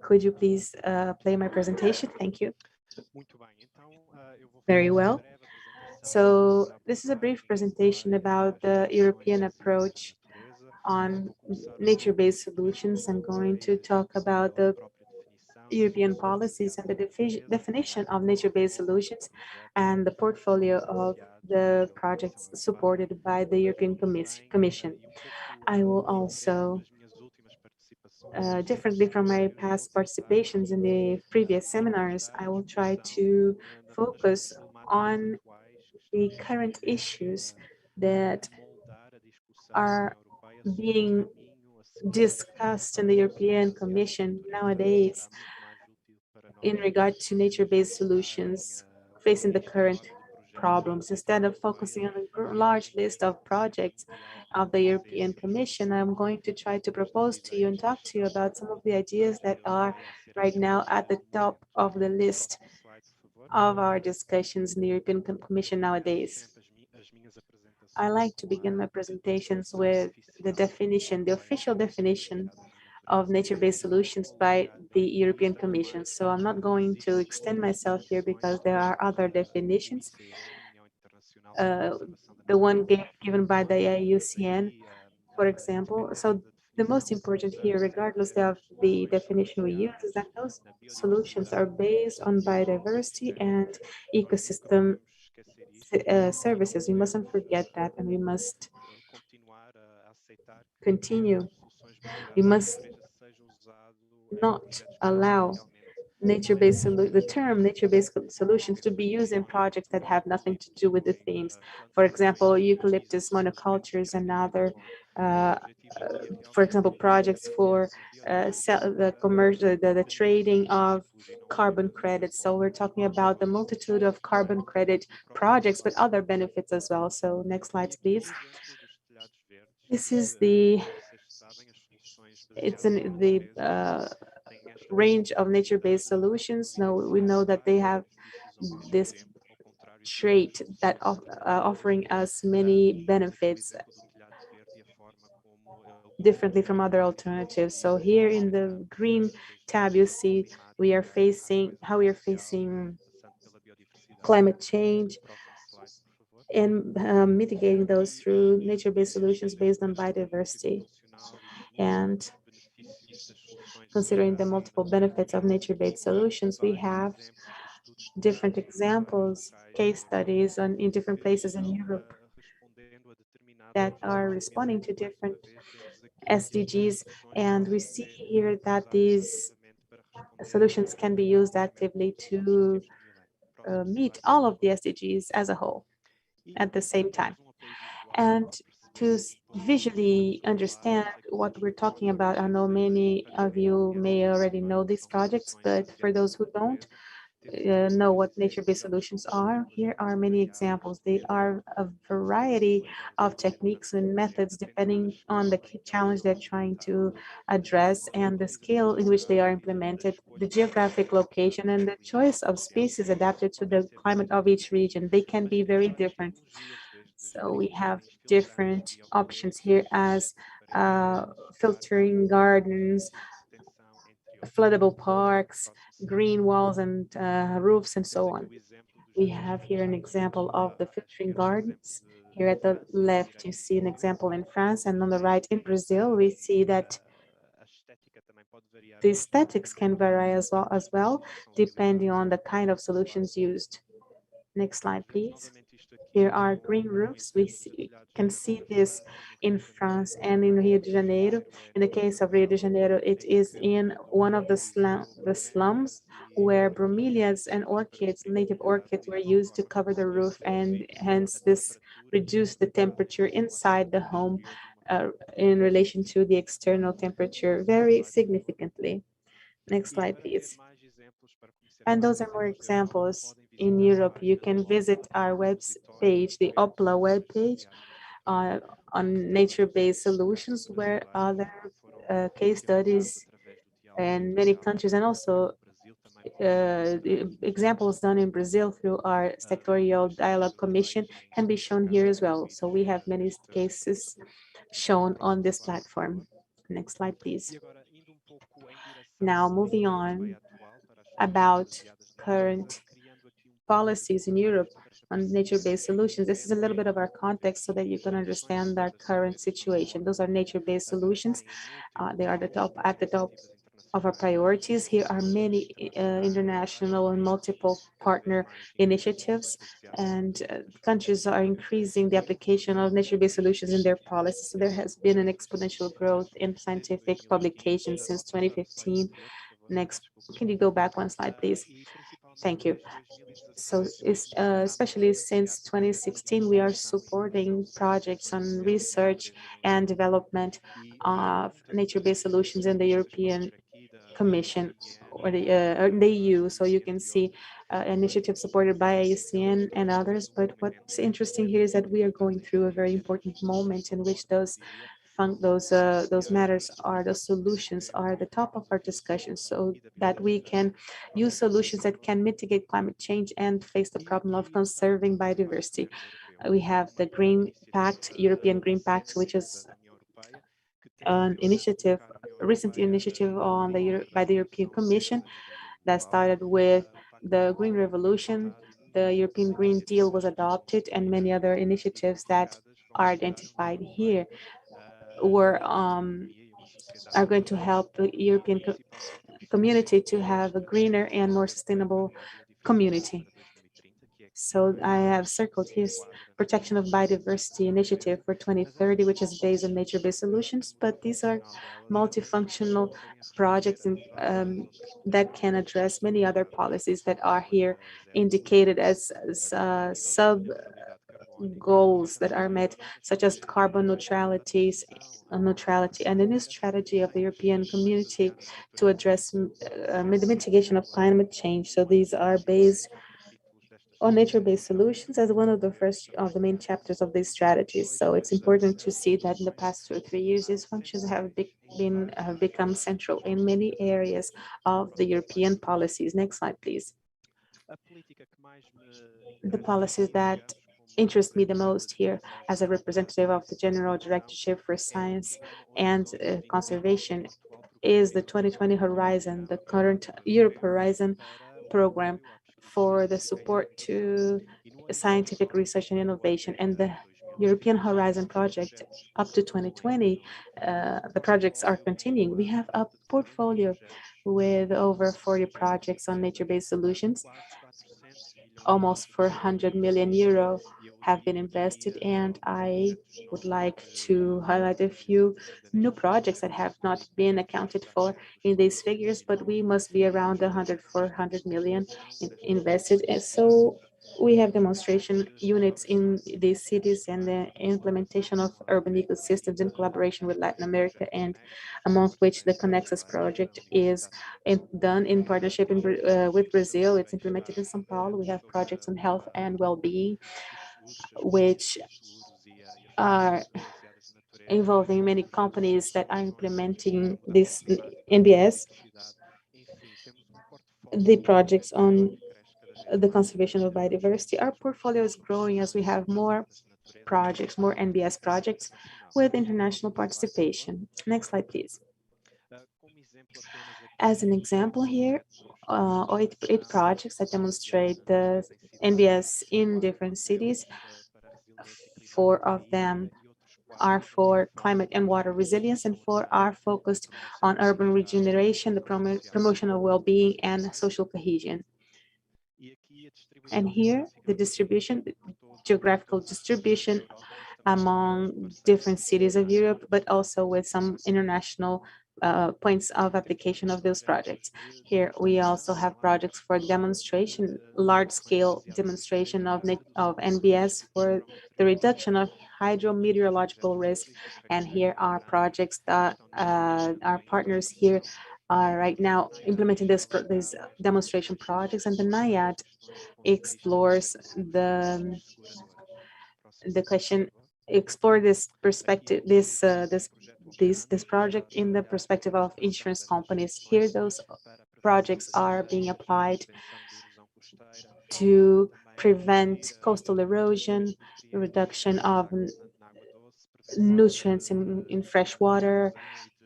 Could you please play my presentation? Thank you. Very well. So this is a brief presentation about the European approach on nature-based solutions. I'm going to talk about the European policies and the definition of nature-based solutions and the portfolio of the projects supported by the European Commission. I will also, differently from my past participations in the previous seminars, I will try to focus on the current issues that are being discussed in the European Commission nowadays in regard to nature-based solutions facing the current problems. Instead of focusing on a large list of projects of the European Commission, I'm going to try to propose to you and talk to you about some of the ideas that are right now at the top of the list of our discussions in the European Commission nowadays. I like to begin my presentations with the definition, the official definition of nature-based solutions by the European Commission. So I'm not going to extend myself here because there are other definitions. The one given by the IUCN, for example. So the most important here, regardless of the definition we use, is that those solutions are based on biodiversity and ecosystem services. We mustn't forget that, and we must continue. We must not allow the term nature-based solutions to be used in projects that have nothing to do with the themes. For example, eucalyptus monocultures and other, for example, projects for the trading of carbon credits. So we're talking about the multitude of carbon credit projects, but other benefits as well. So next slide, please. This is the range of nature-based solutions. Now we know that they have this trait that offering us many benefits differently from other alternatives. So here in the green tab, you see we are facing climate change and mitigating those through nature-based solutions based on biodiversity. And considering the multiple benefits of nature-based solutions, we have different examples, case studies in different places in Europe that are responding to different SDGs. And we see here that these solutions can be used actively to meet all of the SDGs as a whole at the same time. And to visually understand what we're talking about, I know many of you may already know these projects, but for those who don't know what nature-based solutions are, here are many examples. They are a variety of techniques and methods depending on the challenge they're trying to address and the scale in which they are implemented, the geographic location, and the choice of species adapted to the climate of each region. They can be very different. So we have different options here as filtering gardens, floodable parks, green walls and roofs, and so on. We have here an example of the filtering gardens. Here at the left, you see an example in France, and on the right in Brazil, we see that the aesthetics can vary as well, depending on the kind of solutions used. Next slide, please. Here are green roofs. We can see this in France and in Rio de Janeiro. In the case of Rio de Janeiro, it is in one of the slums where bromeliads and orchids, native orchids, were used to cover the roof, and hence this reduced the temperature inside the home in relation to the external temperature very significantly. Next slide, please. And those are more examples. In Europe, you can visit our web page, the OPLA web page, on nature-based solutions, where other case studies in many countries, and also examples done in Brazil through our sectorial dialogue commission, can be shown here as well. So we have many cases shown on this platform. Next slide, please. Now, moving on about current policies in Europe on nature-based solutions. This is a little bit of our context so that you can understand our current situation. Those are nature-based solutions. They are at the top of our priorities. Here are many international and multiple partner initiatives, and countries are increasing the application of nature-based solutions in their policies. So there has been an exponential growth in scientific publications since 2015. Next, can you go back one slide, please? Thank you. So especially since 2016, we are supporting projects on research and development of nature-based solutions in the European Commission or the EU. So you can see initiatives supported by AUCN and others. But what's interesting here is that we are going through a very important moment in which those matters are the solutions are the top of our discussion, so that we can use solutions that can mitigate climate change and face the problem of conserving biodiversity. We have the Green Pact, European Green Pact, which is an initiative, a recent initiative by the European Commission that started with the Green Revolution. The European Green Deal was adopted, and many other initiatives that are identified here are going to help the European community to have a greener and more sustainable community. So I have circled here protection of biodiversity initiative for 2030, which is based on nature-based solutions, but these are multifunctional projects that can address many other policies that are here indicated as sub goals that are met, such as carbon neutrality, and the new strategy of the European Community to address the mitigation of climate change. So these are based on nature-based solutions as one of the first of the main chapters of these strategies. So it's important to see that in the past 2 or 3 years, these functions have become central in many areas of the European policies. Next slide, please. The policies that interest me the most here as a representative of the General Directorship for Science and Conservation is the 2020 Horizon, the current Europe Horizon program for the support to scientific research and innovation, and the European Horizon project up to 2020. The projects are continuing. We have a portfolio with over 40 projects on nature-based solutions. Almost 400 million euro have been invested, and I would like to highlight a few new projects that have not been accounted for in these figures, but we must be around 400 million invested. And so we have demonstration units in these cities and the implementation of urban ecosystems in collaboration with Latin America, and among which the Connexus project is done in partnership with Brazil. It's implemented in São Paulo. We have projects on health and well-being, which are involving many companies that are implementing this NBS. The projects on the conservation of biodiversity. Our portfolio is growing as we have more projects, more NBS projects with international participation. Next slide, please. As an example here, eight projects that demonstrate the NBS in different cities. 4 of them are for climate and water resilience, and 4 are focused on urban regeneration, the promotion of well-being and social cohesion. And here, the geographical distribution among different cities of Europe, but also with some international points of application of those projects. Here, we also have projects for demonstration, large-scale demonstration of NBS for the reduction of hydrometeorological risk. And here are projects that our partners here are right now implementing these demonstration projects, and the NIAD explores the question, explore this perspective, this project in the perspective of insurance companies. Here, those projects are being applied to prevent coastal erosion, the reduction of nutrients in fresh water,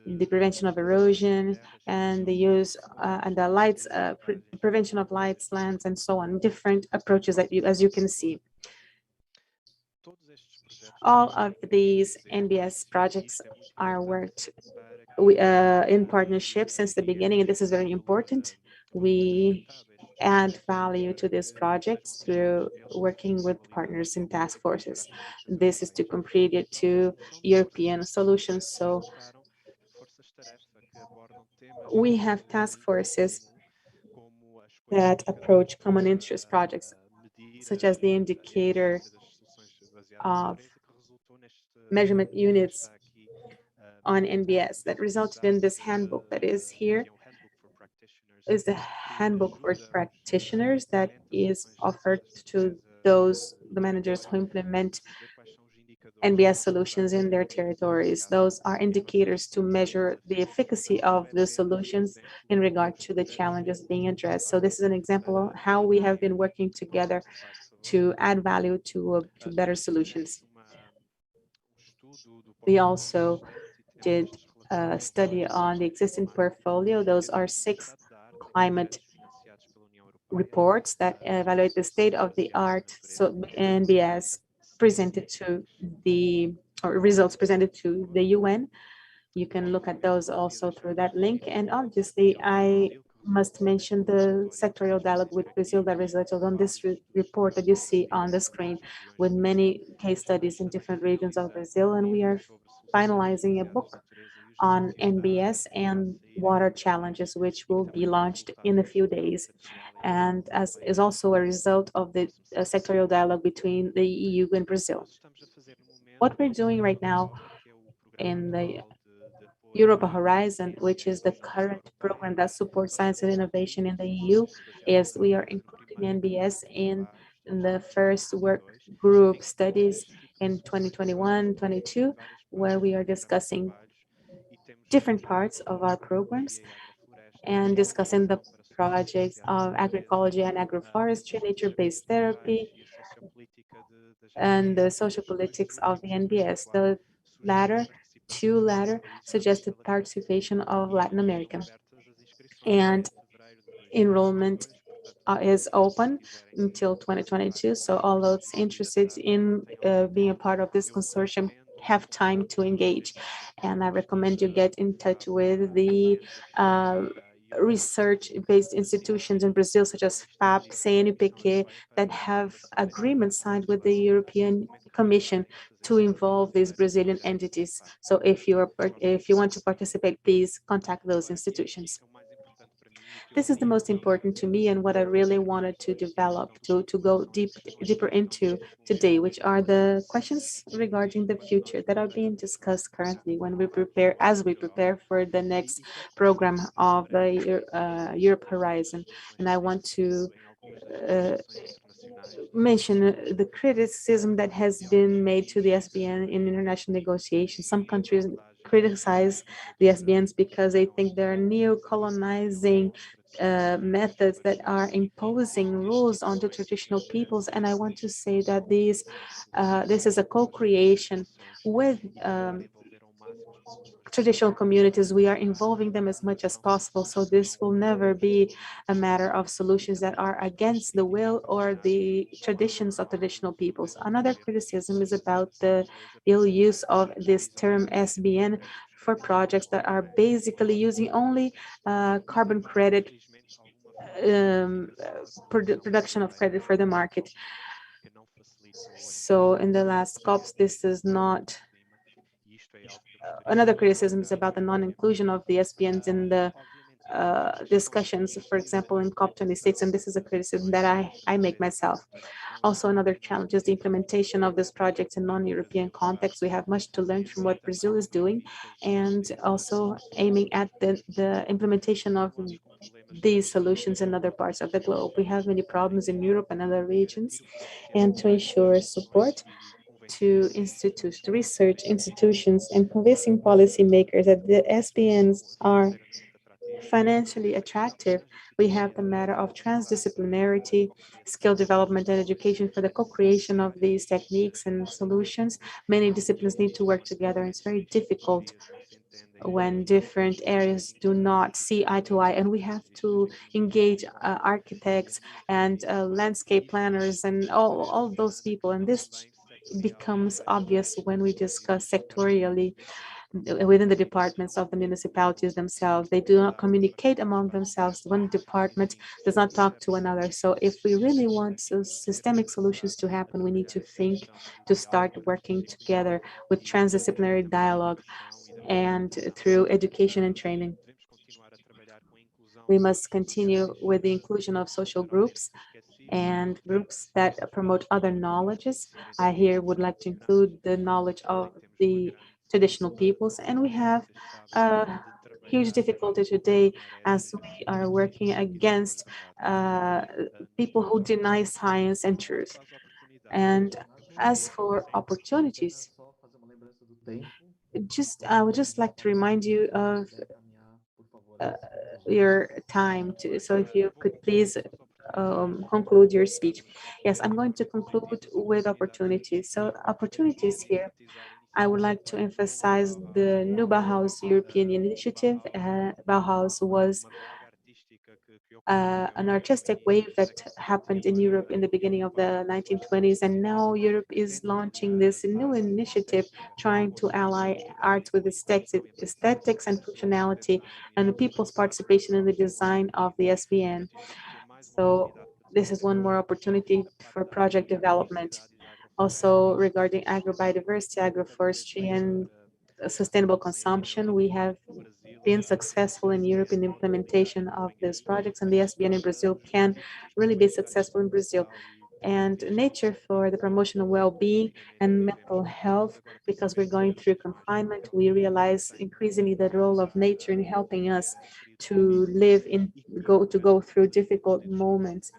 the prevention of erosion, and the use and the lights, prevention of lights, lands, and so on. Different approaches that as you can see. All of these NBS projects are worked in partnership since the beginning, and this is very important. We add value to these projects through working with partners in task forces. This is to contribute to European solutions. So we have task forces that approach common interest projects, such as the indicator of measurement units on NBS that resulted in this handbook that is here. Is the handbook for practitioners that is offered to the managers who implement NBS solutions in their territories. Those are indicators to measure the efficacy of the solutions in regard to the challenges being addressed. So this is an example of how we have been working together to add value to better solutions. We also did a study on the existing portfolio. Those are 6 climate reports that evaluate the state of the art. So NBS presented to results presented to the UN. You can look at those also through that link. And obviously, I must mention the sectorial dialogue with Brazil that resulted on this report that you see on the screen, with many case studies in different regions of Brazil. And we are finalizing a book on NBS and water challenges, which will be launched in a few days, and as is also a result of the sectorial dialogue between the EU and Brazil. What we're doing right now in the Europa Horizon, which is the current program that supports science and innovation in the EU, is we are including NBS in the first work group studies in 2021-22, where we are discussing different parts of our programs and discussing the projects of agroecology and agroforestry, nature-based therapy, and the social politics of the NBS. The two latter suggested participation of Latin America. And enrollment is open until 2022. So all those interested in being a part of this consortium have time to engage. And I recommend you get in touch with the research-based institutions in Brazil, such as FAP, CNPq, that have agreements signed with the European Commission to involve these Brazilian entities. So if you want to participate, please contact those institutions. This is the most important to me and what I really wanted to develop, to go deeper into today, which are the questions regarding the future that are being discussed currently as we prepare for the next program of the Europe Horizon. And I want to mention the criticism that has been made to the SBN in international negotiations. Some countries criticize the SBNs because they think they're neo-colonizing methods that are imposing rules on the traditional peoples. And I want to say that this is a co-creation with traditional communities. We are involving them as much as possible. So this will never be a matter of solutions that are against the will or the traditions of traditional peoples. Another criticism is about the ill use of this term SBN for projects that are basically using only carbon credit production of credit for the market. So in the last COPs, this is not. Another criticism is about the non-inclusion of the SBNs in the discussions, for example, in COP26, and this is a criticism that I make myself. Also, another challenge is the implementation of this project in non-European context. We have much to learn from what Brazil is doing, and also aiming at the implementation of these solutions in other parts of the globe. We have many problems in Europe and other regions, and to ensure support to institutes, to research institutions, and convincing policymakers that the SPNs are financially attractive, we have the matter of transdisciplinarity, skill development, and education for the co-creation of these techniques and solutions. Many disciplines need to work together, and it's very difficult when different areas do not see eye to eye, and we have to engage architects and landscape planners and all those people, and this becomes obvious when we discuss sectorially within the departments of the municipalities themselves. They do not communicate among themselves. One department does not talk to another. So if we really want systemic solutions to happen, we need to think to start working together with transdisciplinary dialogue and through education and training. We must continue with the inclusion of social groups and groups that promote other knowledges. I here would like to include the knowledge of the traditional peoples, and we have a huge difficulty today as we are working against people who deny science and truth. And as for opportunities, I would just like to remind you of your time so if you could please conclude your speech. Yes, I'm going to conclude with opportunities. So opportunities here, I would like to emphasize the new Bauhaus European Initiative. Bauhaus was an artistic wave that happened in Europe in the beginning of the 1920s, and now Europe is launching this new initiative trying to ally arts with aesthetics and functionality and people's participation in the design of the SBN. So this is one more opportunity for project development. Also regarding agrobiodiversity, agroforestry, and sustainable consumption, we have been successful in Europe in the implementation of these projects, and the SBN in Brazil can really be successful in Brazil. And nature for the promotion of well-being and mental health, because we're going through confinement, we realize increasingly the role of nature in helping us to go through difficult moments.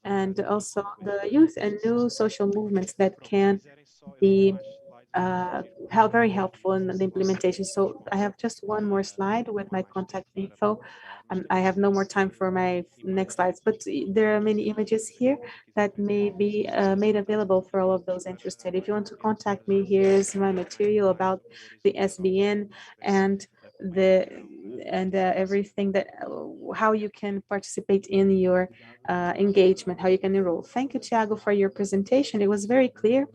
And also the youth and new social movements that can be very helpful in the implementation. So I have just one more slide with my contact info. I have no more time for my next slides, but there are many images here that may be made available for all of those interested. If you want to contact me, here's my material about the SBN and everything that how you can participate in your engagement, how you can enroll. Thank you, Thiago, for your presentation. It was very clear.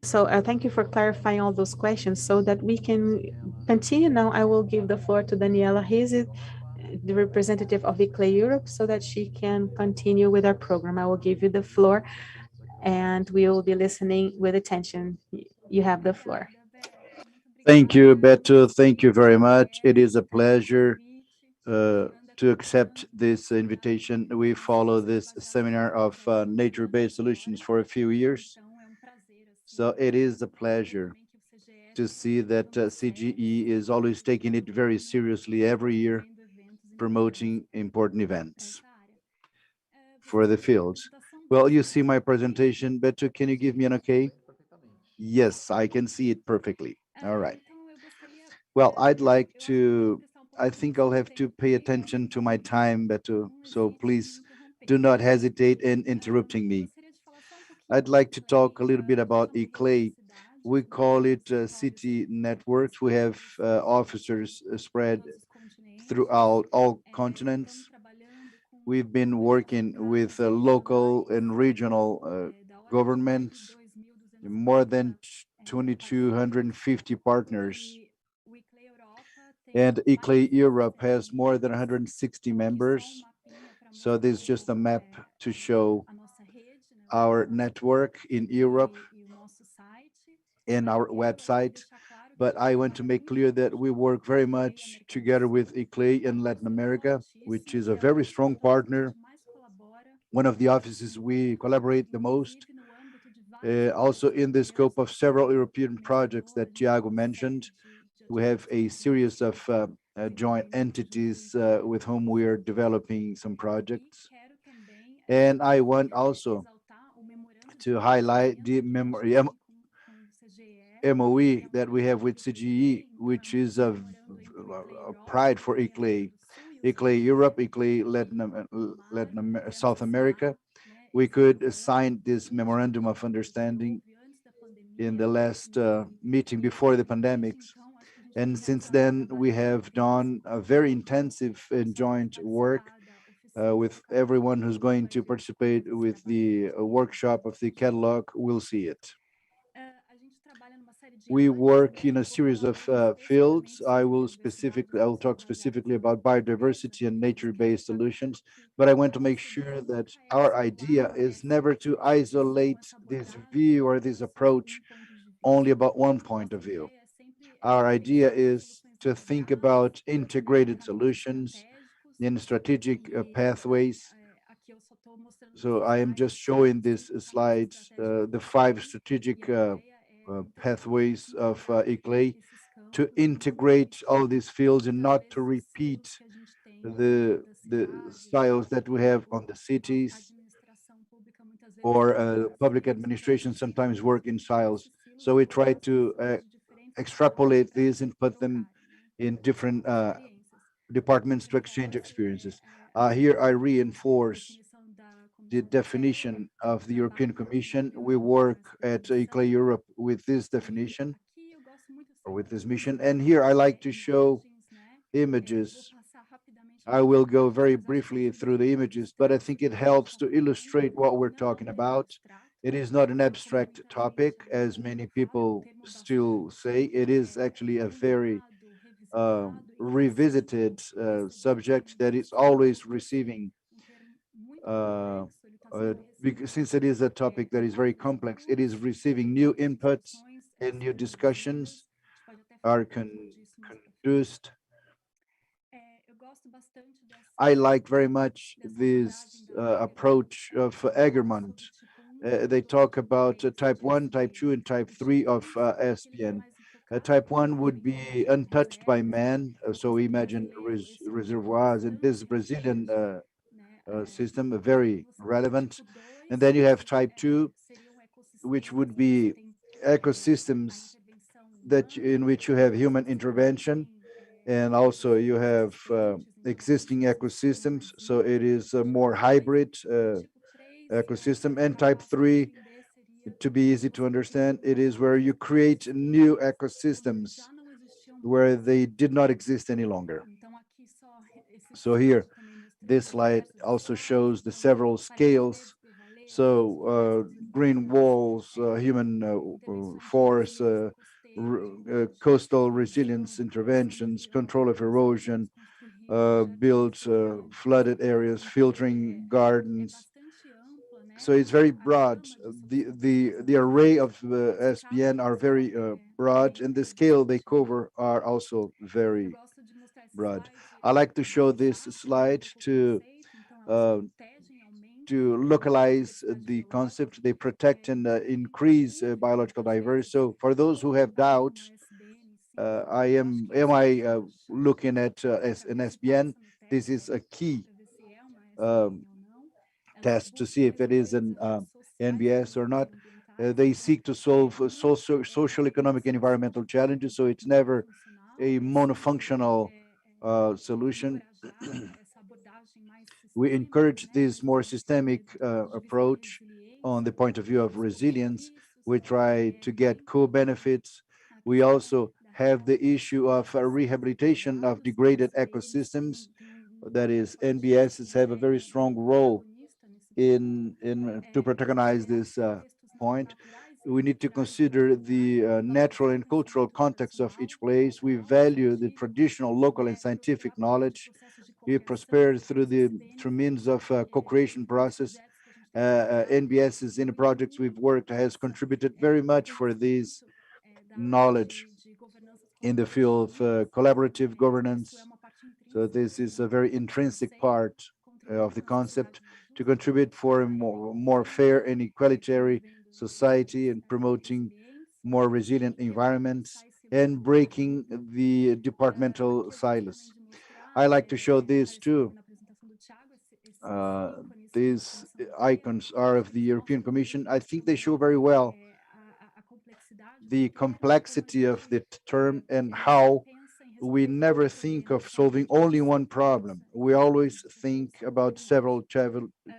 So thank you for clarifying all those questions so that we can continue. Now I will give the floor to Daniela Hayes, the representative of ICLEI Europe, so that she can continue with our program. I will give you the floor and we will be listening with attention. You have the floor. Thank you, Beto. Thank you very much. It is a pleasure to accept this invitation. We follow this seminar of nature-based solutions for a few years. So it is a pleasure to see that CGE is always taking it very seriously every year, promoting important events for the field. Well, you see my presentation, Beto, can you give me an okay? Yes, I can see it perfectly. All right. Well, I think I'll have to pay attention to my time, Beto, so please do not hesitate in interrupting me. I'd like to talk a little bit about ICLEI. We call it city networks. We have officers spread throughout all continents. We've been working with local and regional governments, more than 2,250 partners. And ICLEI Europe has more than 160 members. So this is just a map to show our network in Europe in our website. but I want to make clear that we work very much together with ICLEI in Latin America, which is a very strong partner, one of the offices we collaborate the most. Also in the scope of several European projects that Tiago mentioned, we have a series of joint entities with whom we are developing some projects. And I want also to highlight the MOE that we have with CGE, which is a pride for ICLEI. ICLEI Europe, ICLEI South America. We could sign this memorandum of understanding in the last meeting before the pandemics. And since then, we have done a very intensive and joint work with everyone who's going to participate with the workshop of the catalog will see it. We work in a series of fields. I'll talk specifically about biodiversity and nature-based solutions, but I want to make sure that our idea is never to isolate this view or this approach only about one point of view. Our idea is to think about integrated solutions in strategic pathways. So I am just showing this slide, the 5 strategic pathways of ICLEI to integrate all these fields and not to repeat the styles that we have on the cities or public administration sometimes work in styles. So we try to extrapolate these and put them in different departments to exchange experiences. Here I reinforce the definition of the European Commission. We work at ICLEI Europe with this definition or with this mission. And here I like to show images. I will go very briefly through the images, but I think it helps to illustrate what we're talking about. It is not an abstract topic, as many people still say. It is actually a very revisited subject that is always receiving, because since it is a topic that is very complex, it is receiving new inputs and new discussions are conduced. I like very much this approach of Egermont. They talk about type 1, type 2, and type 3 of SPN. Type 1 would be untouched by man, so we imagine reservoirs in this Brazilian system, very relevant. And then you have type 2, which would be ecosystems that in which you have human intervention, and also you have existing ecosystems, so it is a more hybrid ecosystem. And type 3, to be easy to understand, it is where you create new ecosystems where they did not exist any longer. So here, this slide also shows the several scales. So green walls, human forests, coastal resilience interventions, control of erosion, build flooded areas, filtering gardens. So it's very broad. The array of SPN are very broad, and the scale they cover are also very broad. I like to show this slide to localize the concept. They protect and increase biological diversity. So for those who have doubts, am I looking at an SPN? This is a key test to see if it is an NBS or not. They seek to solve social, economic, and environmental challenges, so it's never a monofunctional solution. We encourage this more systemic approach on the point of view of resilience. We try to get co-benefits. We also have the issue of rehabilitation of degraded ecosystems. That is, NBSs have a very strong role in to protagonize this point. We need to consider the natural and cultural context of each place. We value the traditional, local, and scientific knowledge. We prosper through means of co-creation process. NBSs in the projects we've worked has contributed very much for this knowledge in the field of collaborative governance. So this is a very intrinsic part of the concept to contribute for a more fair and equalitarian society and promoting more resilient environments and breaking the departmental silos. I like to show this too. These icons are of the European Commission. I think they show very well the complexity of the term and how we never think of solving only one problem. We always think about several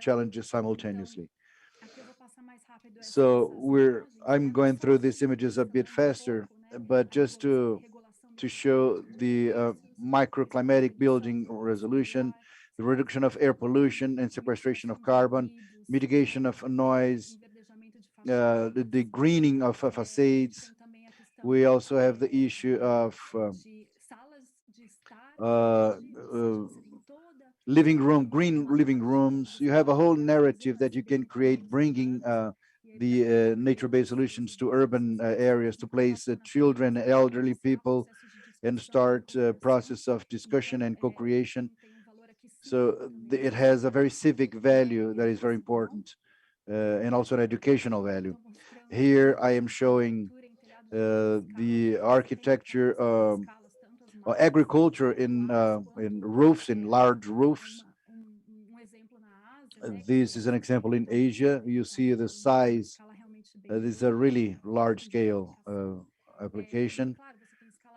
challenges simultaneously. So I'm going through these images a bit faster, but just to show the microclimatic building resolution, the reduction of air pollution and sequestration of carbon, mitigation of noise, the greening of facades. We also have the issue of living room, green living rooms. You have a whole narrative that you can create, bringing the nature-based solutions to urban areas, to place children, elderly people, and start a process of discussion and co-creation. So it has a very civic value that is very important, and also an educational value. Here I am showing the architecture, or agriculture in roofs, in large roofs. This is an example in Asia. You see the size. This is a really large scale application.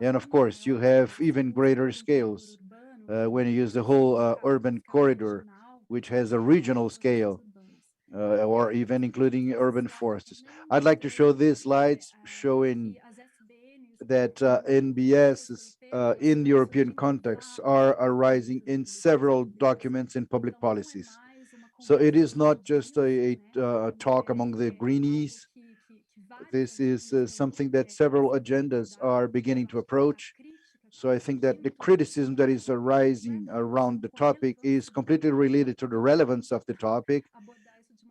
And of course, you have even greater scales when you use the whole urban corridor, which has a regional scale, or even including urban forests. I'd like to show these slides showing that NBSs in European contexts are arising in several documents and public policies. So it is not just a talk among the greenies. This is something that several agendas are beginning to approach. So I think that the criticism that is arising around the topic is completely related to the relevance of the topic.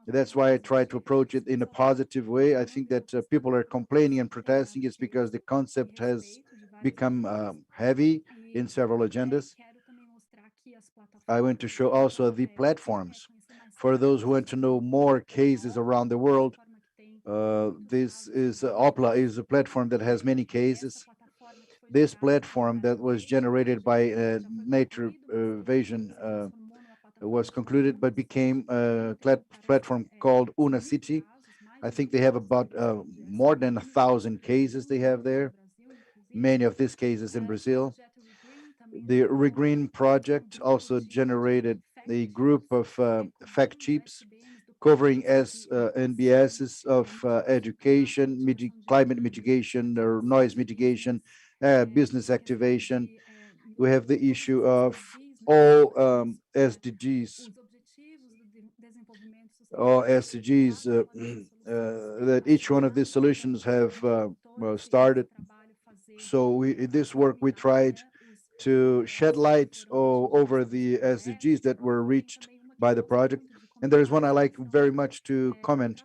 That's why I try to approach it in a positive way. I think that people are complaining and protesting is because the concept has become heavy in several agendas. I want to show also the platforms. For those who want to know more cases around the world, this is OPLA is a platform that has many cases. This platform that was generated by Nature Vision was concluded, but became a platform called Una City. I think they have about more than 1,000 cases they have there, many of these cases in Brazil. The Regreen project also generated a group of fact sheets covering NBSs of education, climate mitigation or noise mitigation, business activation. We have the issue of all SDGs, or SDGs, that each one of these solutions have started. So in this work, we tried to shed light over the SDGs that were reached by the project. And there's one I like very much to comment,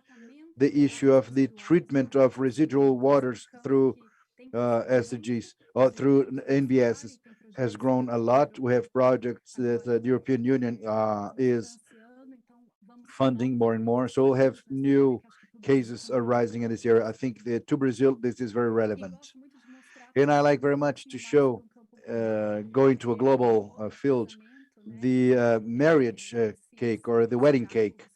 the issue of the treatment of residual waters through SDGs or through NBSs has grown a lot. We have projects that the European Union is funding more and more. So we'll have new cases arising in this area. I think that to Brazil, this is very relevant. And I like very much to show, going to a global field, the marriage cake or the wedding cake.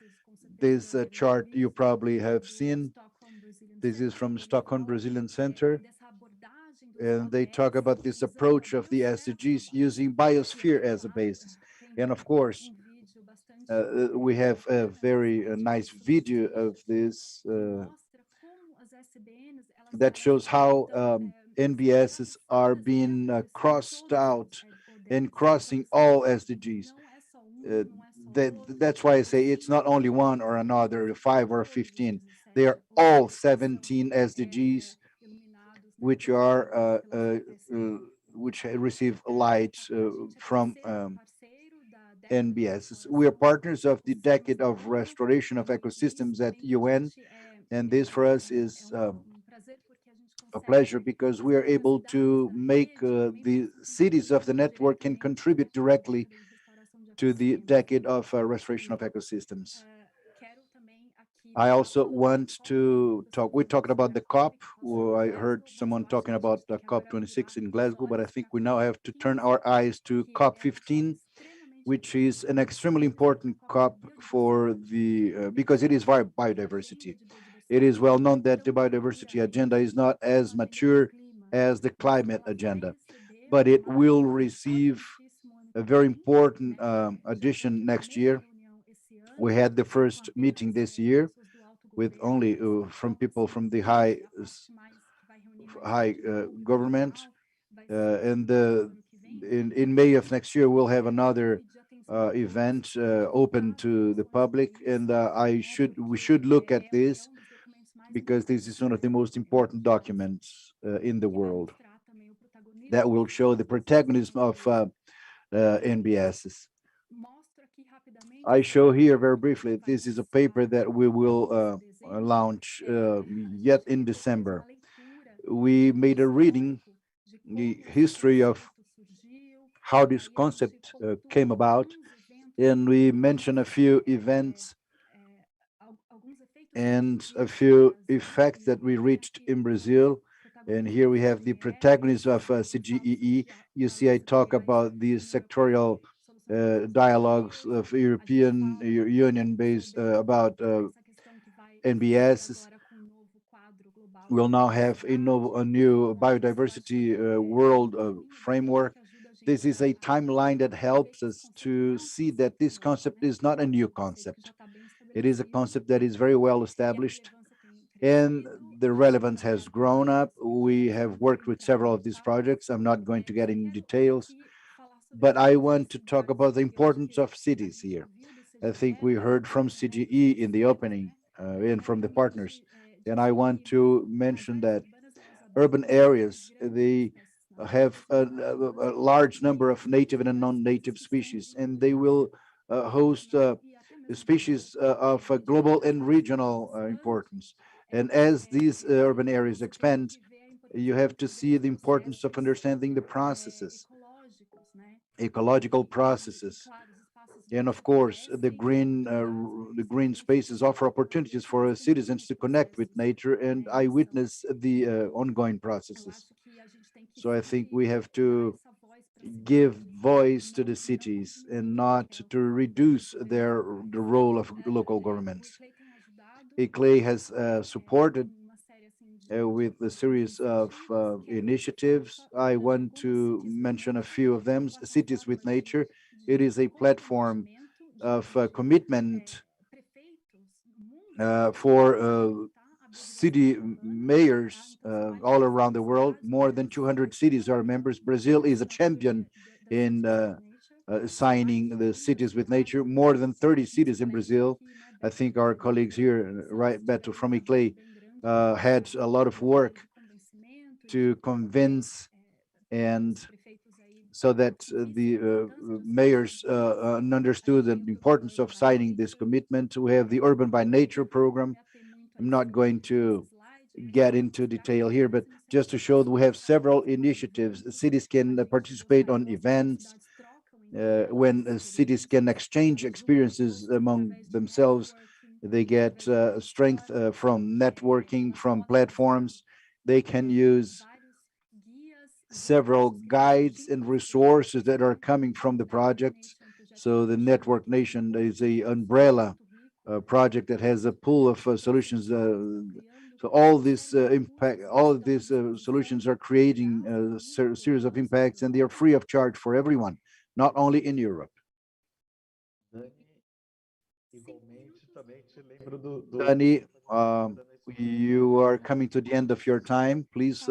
This chart you probably have seen. This is from Stockholm Brazilian Center. And they talk about this approach of the SDGs using biosphere as a basis. And of course, we have a very nice video of this that shows how NBSs are being crossed out and crossing all SDGs. That's why I say it's not only one or another, 5 or 15. They are all 17 SDGs, which are which receive light from NBS. We are partners of the Decade of Restoration of Ecosystems at UN, and this for us is a pleasure because we are able to make the cities of the network can contribute directly to the decade of restoration of ecosystems. I also want to talk, we talked about the COP. I heard someone talking about the COP26 in Glasgow, but I think we now have to turn our eyes to COP15, which is an extremely important COP for the, because it is biodiversity. It is well known that the biodiversity agenda is not as mature as the climate agenda, but it will receive a very important addition next year. We had the first meeting this year with only from people from the high government, and in May of next year we'll have another event open to the public, and we should look at this because this is one of the most important documents in the world that will show the protagonism of NBSs. I show here very briefly, this is a paper that we will launch yet in December. We made a reading, the history of how this concept came about, and we mention a few events and a few effects that we reached in Brazil. And here we have the protagonism of CGEE. You see, I talk about these sectorial dialogues of European Union based about NBS. We'll now have a new biodiversity world framework. This is a timeline that helps us to see that this concept is not a new concept. It is a concept that is very well established, and the relevance has grown up. We have worked with several of these projects. I'm not going to get in details, but I want to talk about the importance of cities here. I think we heard from CGE in the opening and from the partners, and I want to mention that urban areas, they have a large number of native and non-native species, and they will host species of global and regional importance. And as these urban areas expand, you have to see the importance of understanding the processes, ecological processes. And of course, the green spaces offer opportunities for citizens to connect with nature, and I witness the ongoing processes. So I think we have to give voice to the cities and not to reduce the role of local governments. ICLEI has supported with a series of initiatives. I want to mention a few of them. Cities with Nature. It is a platform of commitment for city mayors all around the world. More than 200 cities are members. Brazil is a champion in signing the Cities with Nature. More than 30 cities in Brazil. I think our colleagues here, right, Beto from ICLEI, had a lot of work to convince, and so that the mayors understood the importance of signing this commitment. We have the Urban by Nature program. I'm not going to get into detail here, but just to show that we have several initiatives. Cities can participate on events, when cities can exchange experiences among themselves. They get strength from networking, from platforms. They can use several guides and resources that are coming from the projects. So the Network Nation is a umbrella project that has a pool of solutions. So all this impact, all of these solutions are creating a series of impacts, and they are free of charge for everyone, not only in Europe. Dani, you are coming to the end of your time. Please.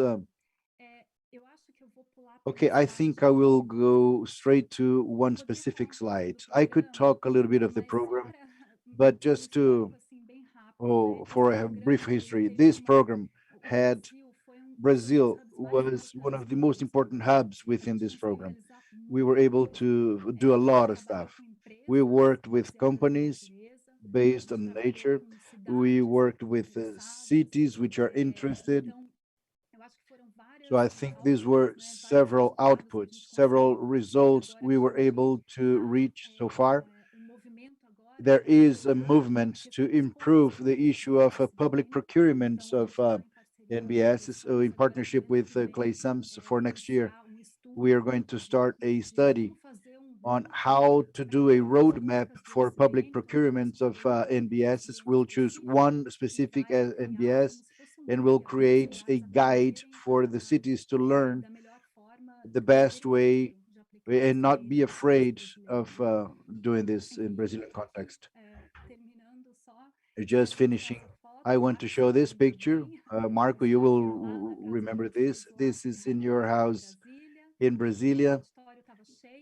Okay, I think I will go straight to one specific slide. I could talk a little bit of the program, but just to, for a brief history, this program had, Brazil was one of the most important hubs within this program. We were able to do a lot of stuff. We worked with companies based on nature. We worked with cities which are interested. So I think these were several outputs, several results we were able to reach so far. There is a movement to improve the issue of public procurements of NBS in partnership with Clay Sums for next year. We are going to start a study on how to do a roadmap for public procurements of NBSs. We'll choose one specific NBS and we'll create a guide for the cities to learn the best way and not be afraid of doing this in Brazilian context. Just finishing, I want to show this picture. Marco, you will remember this. This is in your house in Brasilia,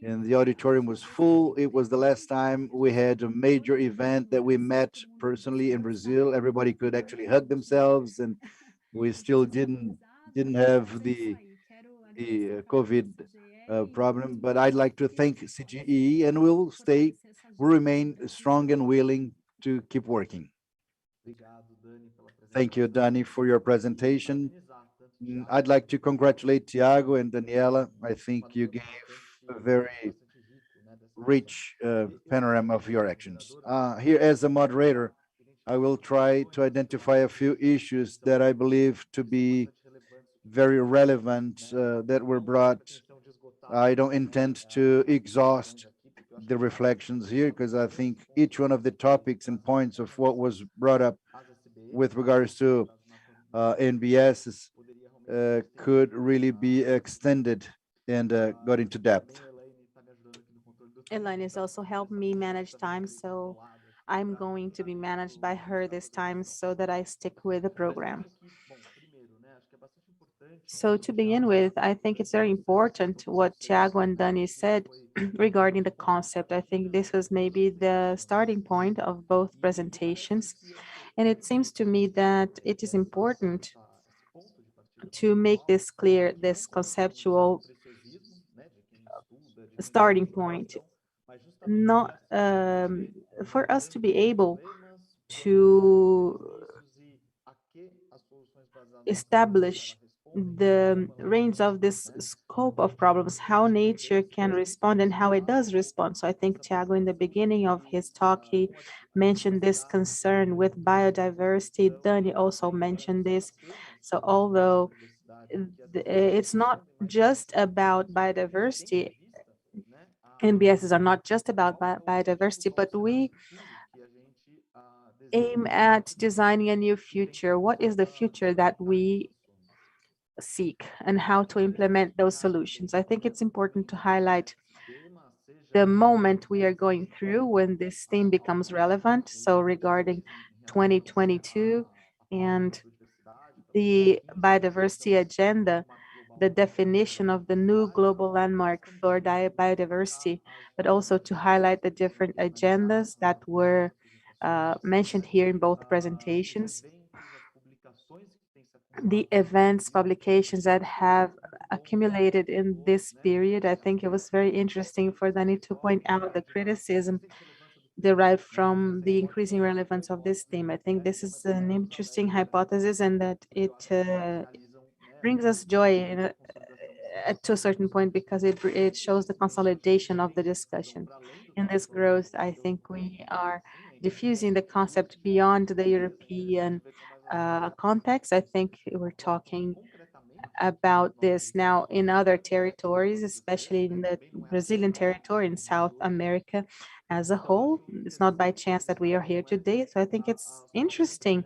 and the auditorium was full. It was the last time we had a major event that we met personally in Brazil. Everybody could actually hug themselves, and we still didn't have the COVID problem. But I'd like to thank CGE, and we'll remain strong and willing to keep working. Thank you, Dani, for your presentation. I'd like to congratulate Tiago and Daniela. I think you gave a very rich panorama of your actions. Here, as a moderator, I will try to identify a few issues that I believe to be very relevant that were brought. I don't intend to exhaust the reflections here because I think each one of the topics and points of what was brought up with regards to NBS could really be extended and got into depth. Elaine has also helped me manage time, so I'm going to be managed by her this time so that I stick with the program. So to begin with, I think it's very important what Tiago and Dani said regarding the concept. I think this was maybe the starting point of both presentations. And it seems to me that it is important to make this clear, this conceptual starting point, not for us to be able to establish the range of this scope of problems, how nature can respond and how it does respond. So I think Tiago, in the beginning of his talk, he mentioned this concern with biodiversity. Dani also mentioned this. So although it's not just about biodiversity, NBSs are not just about biodiversity, but we aim at designing a new future. What is the future that we seek and how to implement those solutions? I think it's important to highlight the moment we are going through when this theme becomes relevant. So regarding 2022 and the biodiversity agenda, the definition of the new global landmark for biodiversity, but also to highlight the different agendas that were mentioned here in both presentations. The events, publications that have accumulated in this period. I think it was very interesting for Dani to point out the criticism derived from the increasing relevance of this theme. I think this is an interesting hypothesis and that it brings us joy to a certain point because it shows the consolidation of the discussion. In this growth, I think we are diffusing the concept beyond the European context. I think we're talking about this now in other territories, especially in the Brazilian territory in South America as a whole. It's not by chance that we are here today. So I think it's interesting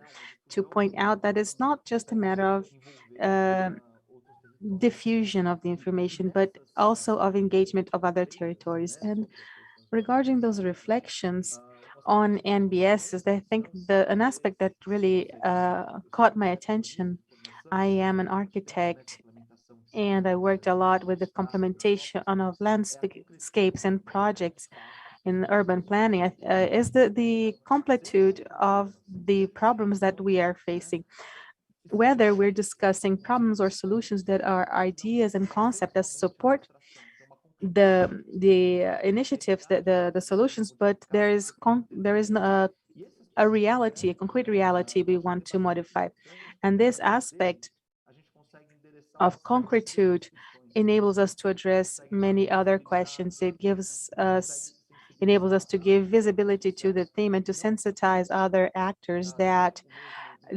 to point out that it's not just a matter of diffusion of the information, but also of engagement of other territories. And regarding those reflections on NBSs, I think an aspect that really caught my attention. I am an architect and I worked a lot with the complementation of landscapes and projects in urban planning, is the completude of the problems that we are facing. Whether we're discussing problems or solutions that are ideas and concepts that support the initiatives, the solutions, but there is a reality, a concrete reality we want to modify. And this aspect of concretude enables us to address many other questions. It enables us to give visibility to the theme and to sensitize other actors that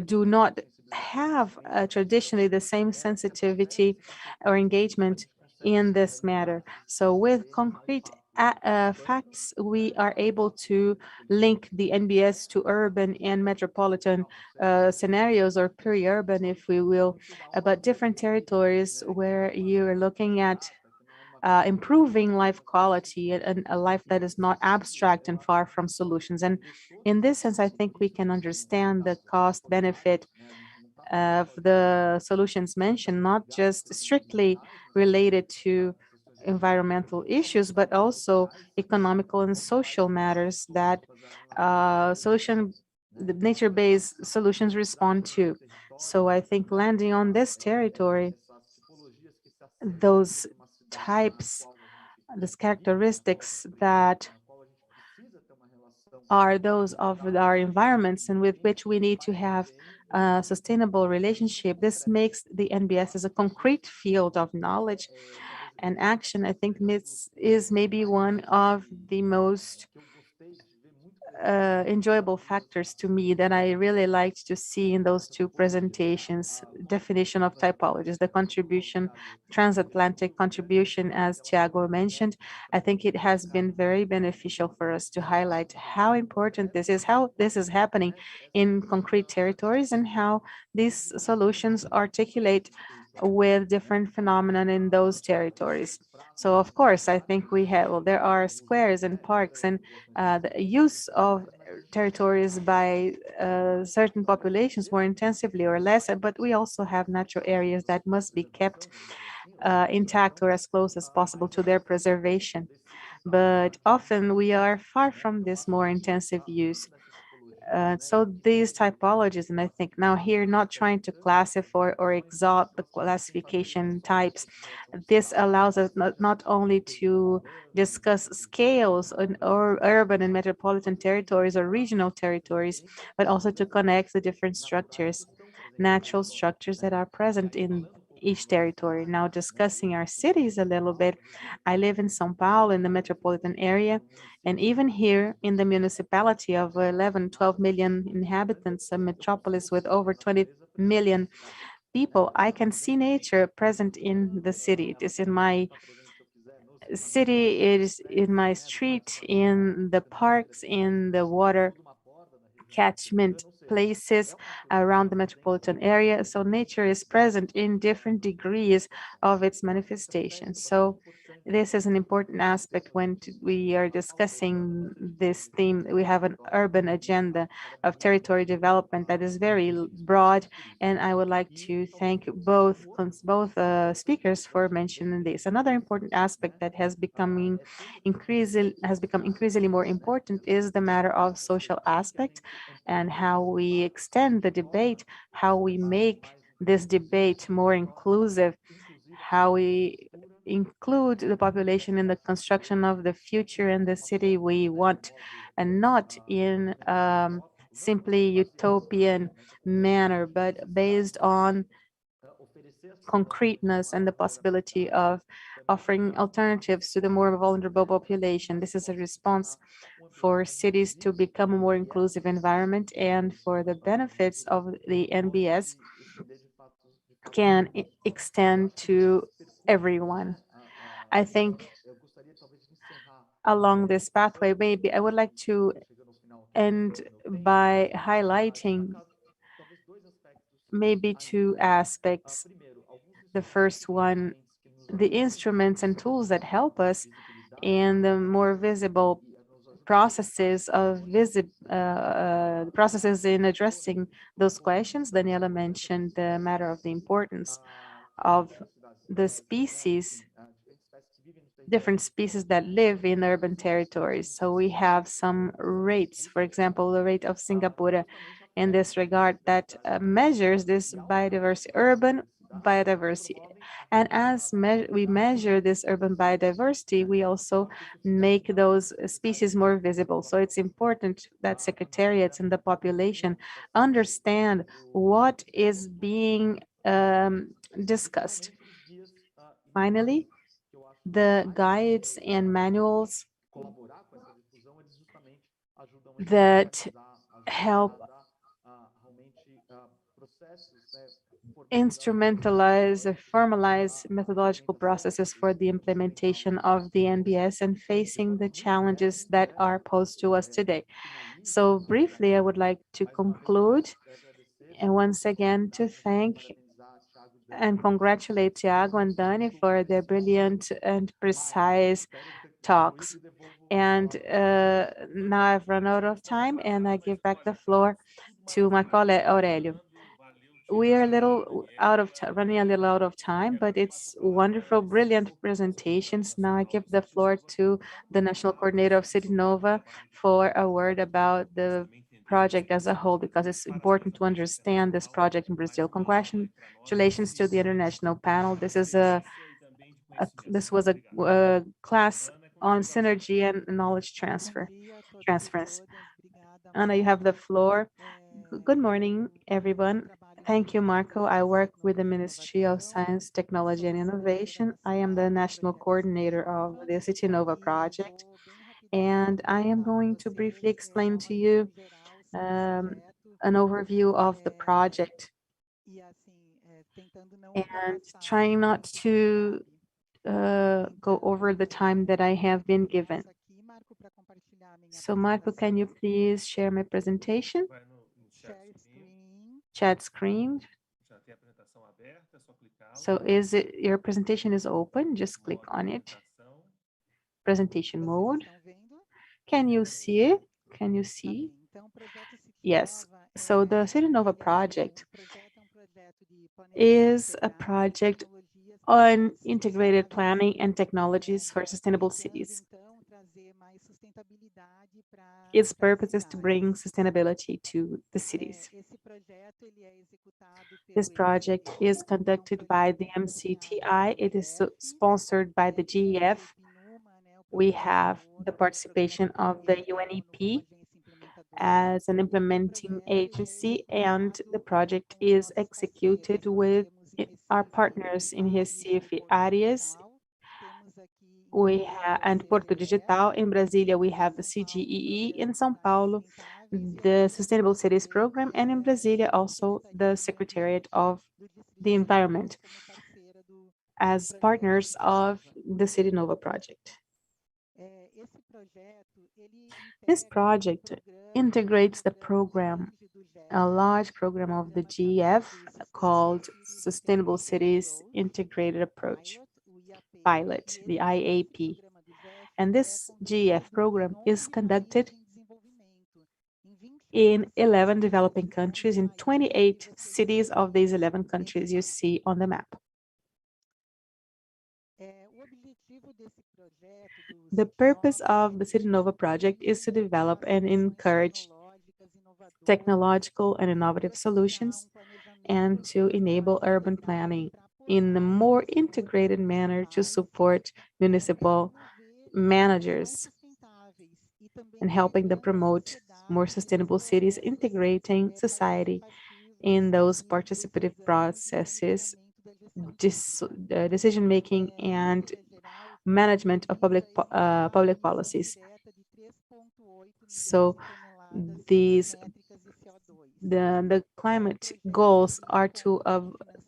do not have traditionally the same sensitivity or engagement in this matter. So with concrete facts, we are able to link the NBS to urban and metropolitan scenarios, or peri-urban, if we will, about different territories where you're looking at improving life quality and a life that is not abstract and far from solutions. And in this sense, I think we can understand the cost benefit of the solutions mentioned, not just strictly related to environmental issues, but also economical and social matters that the nature-based solutions respond to. So I think landing on this territory, those types, these characteristics that are those of our environments and with which we need to have a sustainable relationship. This makes the NBS as a concrete field of knowledge and action. I think this is maybe one of the most enjoyable factors to me that I really liked to see in those two presentations. Definition of typologies, the contribution, transatlantic contribution, as Tiago mentioned. I think it has been very beneficial for us to highlight how important this is, how this is happening in concrete territories, and how these solutions articulate with different phenomena in those territories. So of course, I think there are squares and parks, and the use of territories by certain populations more intensively or less, but we also have natural areas that must be kept intact or as close as possible to their preservation. But often we are far from this more intensive use. So these typologies, and I think now here, not trying to classify or exalt the classification types, this allows us not only to discuss scales or urban and metropolitan territories or regional territories, but also to connect the different structures, natural structures that are present in each territory. Now discussing our cities a little bit, I live in São Paulo in the metropolitan area, and even here in the municipality of 11, 12 million inhabitants, a metropolis with over 20 million people, I can see nature present in the city. It is in my city, it is in my street, in the parks, in the water catchment places around the metropolitan area. So nature is present in different degrees of its manifestation. So this is an important aspect when we are discussing this theme. We have an urban agenda of territory development that is very broad, and I would like to thank both speakers for mentioning this. Another important aspect that has become increasingly more important is the matter of social aspect and how we extend the debate, how we make this debate more inclusive, how we include the population in the construction of the future and the city we want, and not in simply utopian manner, but based on concreteness and the possibility of offering alternatives to the more vulnerable population. This is a response for cities to become a more inclusive environment, and for the benefits of the NBS can extend to everyone. I think along this pathway, maybe I would like to end by highlighting maybe two aspects. The first one, the instruments and tools that help us in the more visible processes processes in addressing those questions. Daniela mentioned the matter of the importance of the species, different species that live in urban territories. So we have some rates, for example, the rate of Singapore in this regard that measures this biodiversity, urban biodiversity. And as we measure this urban biodiversity, we also make those species more visible. So it's important that secretariats and the population understand what is being discussed. Finally, the guides and manuals that help instrumentalize or formalize methodological processes for the implementation of the NBS and facing the challenges that are posed to us today. So briefly, I would like to conclude and once again to thank and congratulate Tiago and Dani for their brilliant and precise talks. And now I've run out of time and I give back the floor to my colleague Aurelio. We are a little out of running a little out of time, but it's wonderful, brilliant presentations. Now I give the floor to the National Coordinator of City Nova for a word about the project as a whole, because it's important to understand this project in Brazil. Congratulations to the international panel. This is this was a class on synergy and knowledge transference. Anna, you have the floor. Good morning, everyone. Thank you, Marco. I work with the Ministry of Science, Technology, and Innovation. I am the national coordinator of the City Nova project, and I am going to briefly explain to you an overview of the project and trying not to go over the time that I have been given. So Marco, can you please share my presentation? Chat screen. So is it, your presentation is open, just click on it. Presentation mode. Can you see it? Can you see? Yes. So the City Nova project is a project on integrated planning and technologies for sustainable cities. Its purpose is to bring sustainability to the cities. This project is conducted by the MCTI. It is sponsored by the GEF. We have the participation of the UNEP as an implementing agency, and the project is executed with our partners in Recife, Arias, and Porto Digital. In Brasilia, we have the CGEE. In São Paulo, the Sustainable Cities Program, and in Brasilia, also the Secretariat of the Environment as partners of the City Nova project. This project integrates the program, a large program of the GF called Sustainable Cities Integrated Approach Pilot, the IAP. And this GF program is conducted in 11 developing countries, in 28 cities of these 11 countries you see on the map. The purpose of the City Nova project is to develop and encourage technological and innovative solutions and to enable urban planning in a more integrated manner to support municipal managers and helping them promote more sustainable cities, integrating society in those participative processes, decision-making and management of public policies. So the climate goals are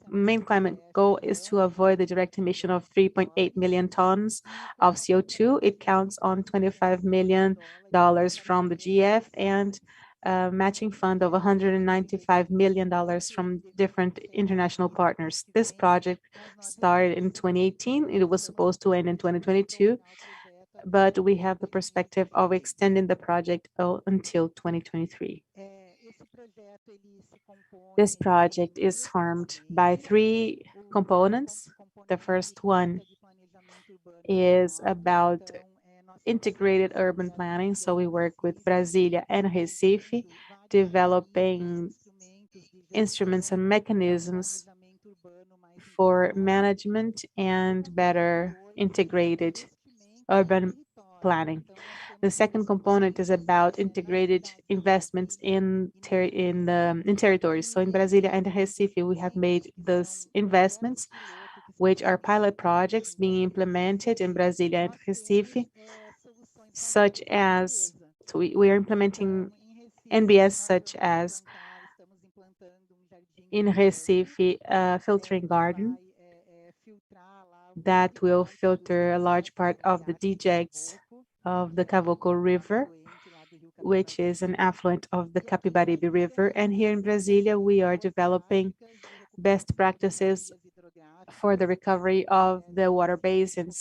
main climate goal is to avoid the direct emission of 3.8 million tons of CO2. It counts on $25 million from the GF and a matching fund of $195 million from different international partners. This project started in 2018. It was supposed to end in 2022, but we have the perspective of extending the project until 2023. This project is formed by 3 components. The first one is about integrated urban planning. So we work with Brasilia and Recife, developing instruments and mechanisms for management and better integrated urban planning. The second component is about integrated investments in territories. So in Brasilia and Recife, we have made those investments, which are pilot projects being implemented in Brasilia and Recife, such as we are implementing NBS, such as in Recife, a filtering garden that will filter a large part of the dejects of the Cavoco River, which is an affluent of the Capibaribe River. And here in Brasilia, we are developing best practices for the recovery of the water basins,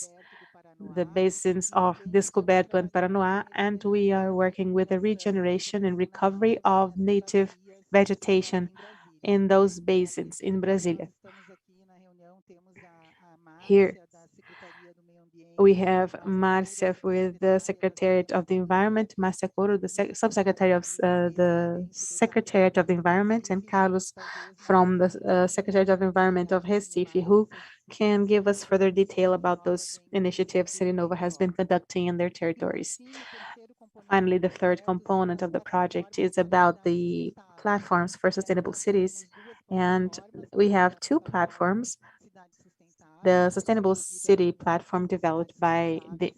the basins of Descoberto and Paranoá, and we are working with the regeneration and recovery of native vegetation in those basins in Brasilia. Here we have Marcia with the Secretariat of the Environment, Marcia Coro, the Subsecretary of the Secretariat of the Environment, and Carlos from the Secretariat of Environment of Recife, who can give us further detail about those initiatives Citinova has been conducting in their territories. Finally, the third component of the project is about the platforms for sustainable cities. And we have two platforms: the Sustainable City platform developed by the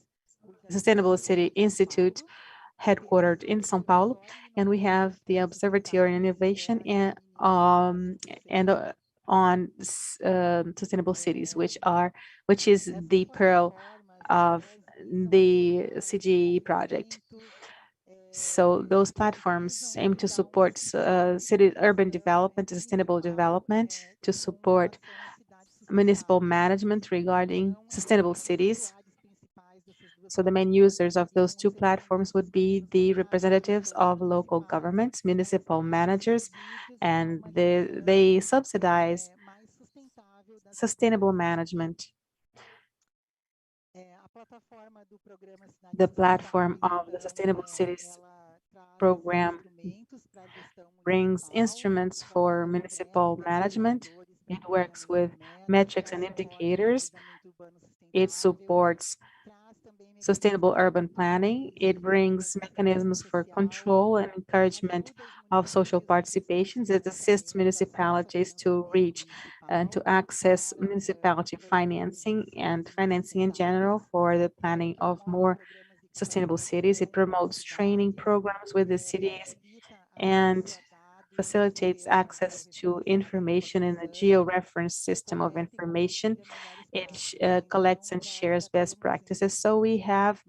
Sustainable City Institute, headquartered in São Paulo, and we have the Observatory on Innovation and on sustainable cities, which is the pearl of the CGE project. So those platforms aim to support city urban development, sustainable development, to support municipal management regarding sustainable cities. So the main users of those two platforms would be the representatives of local governments, municipal managers, and they subsidize sustainable management. The platform of the Sustainable Cities program brings instruments for municipal management. It works with metrics and indicators. It supports sustainable urban planning. It brings mechanisms for control and encouragement of social participations. It assists municipalities to reach and to access municipality financing and financing in general for the planning of more sustainable cities. It promotes training programs with the cities and facilitates access to information in the georeference system of information. It collects and shares best practices. So we have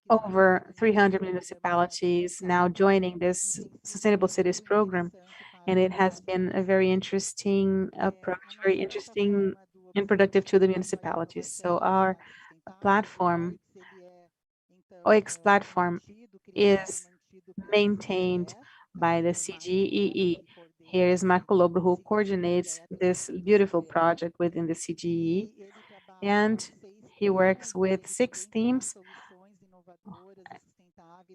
over 300 municipalities now joining this Sustainable Cities program, and it has been a very interesting approach, very interesting and productive to the municipalities. So our platform, OX platform, is maintained by the CGEE. Here is Marco Lobo, who coordinates this beautiful project within the CGEE, and he works with 6 teams,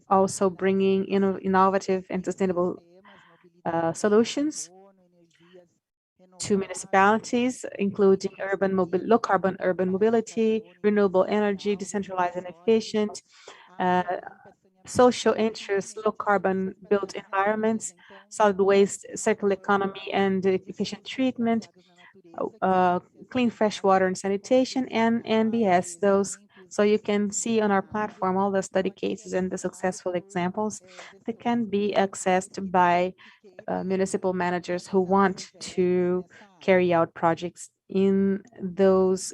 also bringing innovative and sustainable solutions to municipalities, including low carbon urban mobility, renewable energy, decentralized and efficient, social interest, low carbon built environments, solid waste, circular economy and efficient treatment, clean fresh water and sanitation, and NBS. Those, so you can see on our platform all the study cases and the successful examples that can be accessed by municipal managers who want to carry out projects in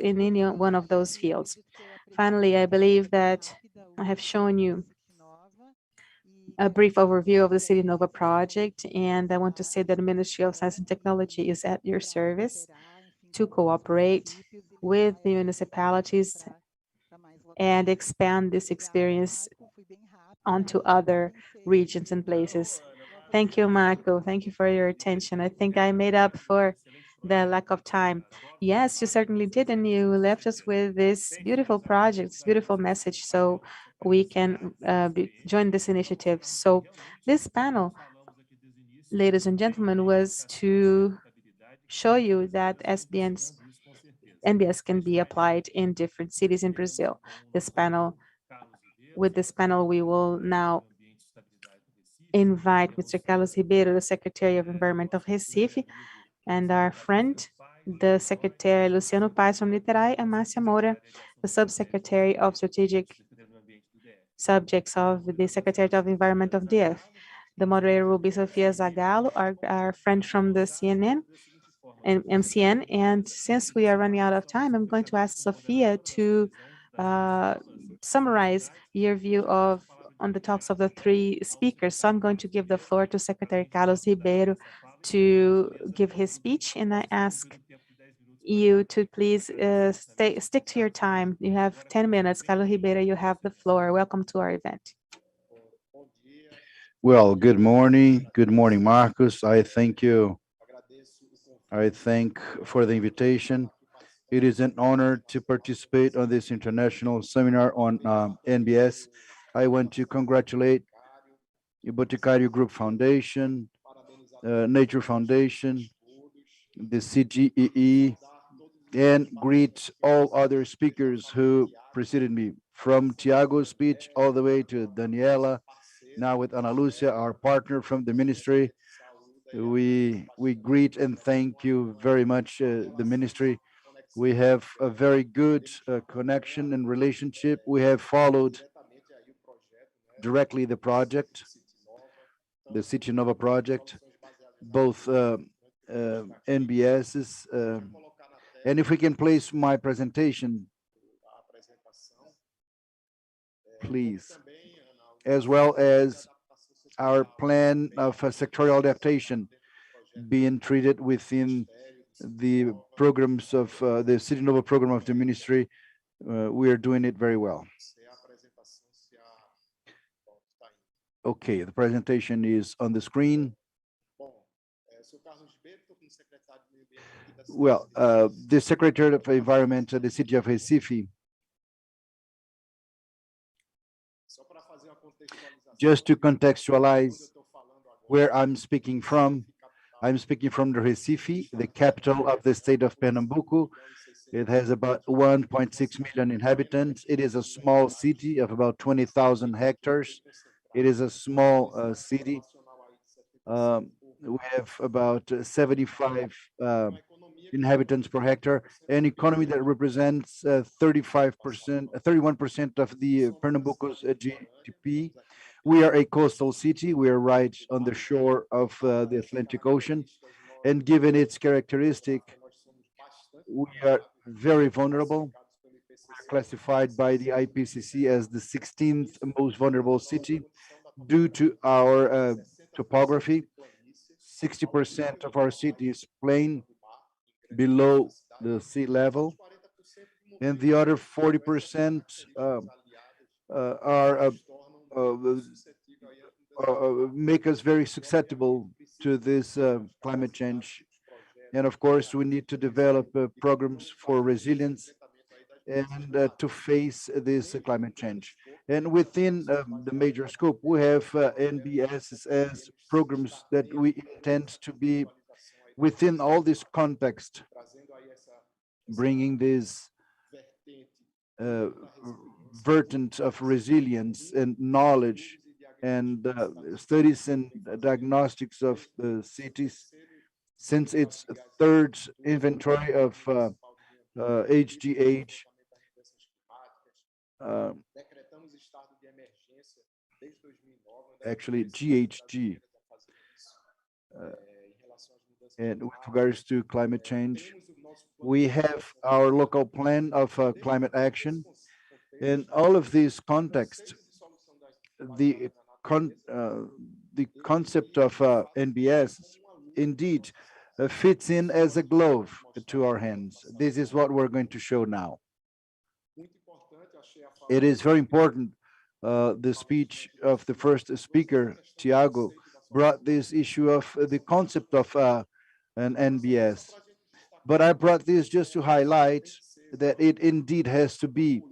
any one of those fields. Finally, I believe that I have shown you a brief overview of the Citinova project, and I want to say that the Ministry of Science and Technology is at your service to cooperate with the municipalities and expand this experience onto other regions and places. Thank you, Marco. Thank you for your attention. I think I made up for the lack of time. Yes, you certainly did, and you left us with this beautiful project, this beautiful message, so we can join this initiative. So this panel, ladies and gentlemen, was to show you that SBN's NBS can be applied in different cities in Brazil. With this panel, we will now invite Mr. Carlos Ribeiro, the Secretary of Environment of Recife, and our friend, the Secretary Luciano Paz from Niterói, and Márcia Moura, the Subsecretary of Strategic Subjects of the Secretary of Environment of DF. The moderator will be Sofia Zagallo, our friend from the CNN and MCN. And since we are running out of time, I'm going to ask Sofia to summarize your view on the talks of the three speakers. So I'm going to give the floor to Secretary Carlos Ribeiro to give his speech, and I ask you to please stick to your time. You have 10 minutes. Carlos Ribeiro, you have the floor. Welcome to our event. Well, good morning. Good morning, Marcos. I thank you. I thank for the invitation. It is an honor to participate on this international seminar on NBS. I want to congratulate the Boticário Group Foundation, Nature Foundation, the CGEE, and greet all other speakers who preceded me, from Tiago's speech all the way to Daniela, now with Ana Lucia, our partner from the ministry. We greet and thank you very much, the ministry. We have a very good connection and relationship. We have followed directly the project, the City Nova project, both NBSs. And if we can place my presentation, please, as well as our plan of sectorial adaptation being treated within the programs of the City Nova program of the ministry. We are doing it very well. Okay, the presentation is on the screen. Well, the Secretary of Environment at the City of Recife, just to contextualize where I'm speaking from the Recife, the capital of the state of Pernambuco. It has about 1.6 million inhabitants. It is a small city of about 20,000 hectares. It is a small city. We have about 75 inhabitants per hectare, an economy that represents 31% of the Pernambuco's GDP. We are a coastal city. We are right on the shore of the Atlantic Ocean. And given its characteristic, we are very vulnerable. We are classified by the IPCC as the 16th most vulnerable city due to our topography. 60% of our city is plain below the sea level, and the other 40% make us very susceptible to this climate change. And of course, we need to develop programs for resilience and to face this climate change. And within the major scope, we have NBS as programs that we intend to be within all this context, bringing this vertent of resilience and knowledge and studies and diagnostics of the cities. Since its third inventory of HGH, actually GHG, and with regards to climate change, we have our local plan of climate action. In all of these contexts, the concept of NBS indeed fits in as a glove to our hands. This is what we're going to show now. It is very important. The speech of the first speaker, Tiago, brought this issue of the concept of an NBS. But I brought this just to highlight that it indeed has to be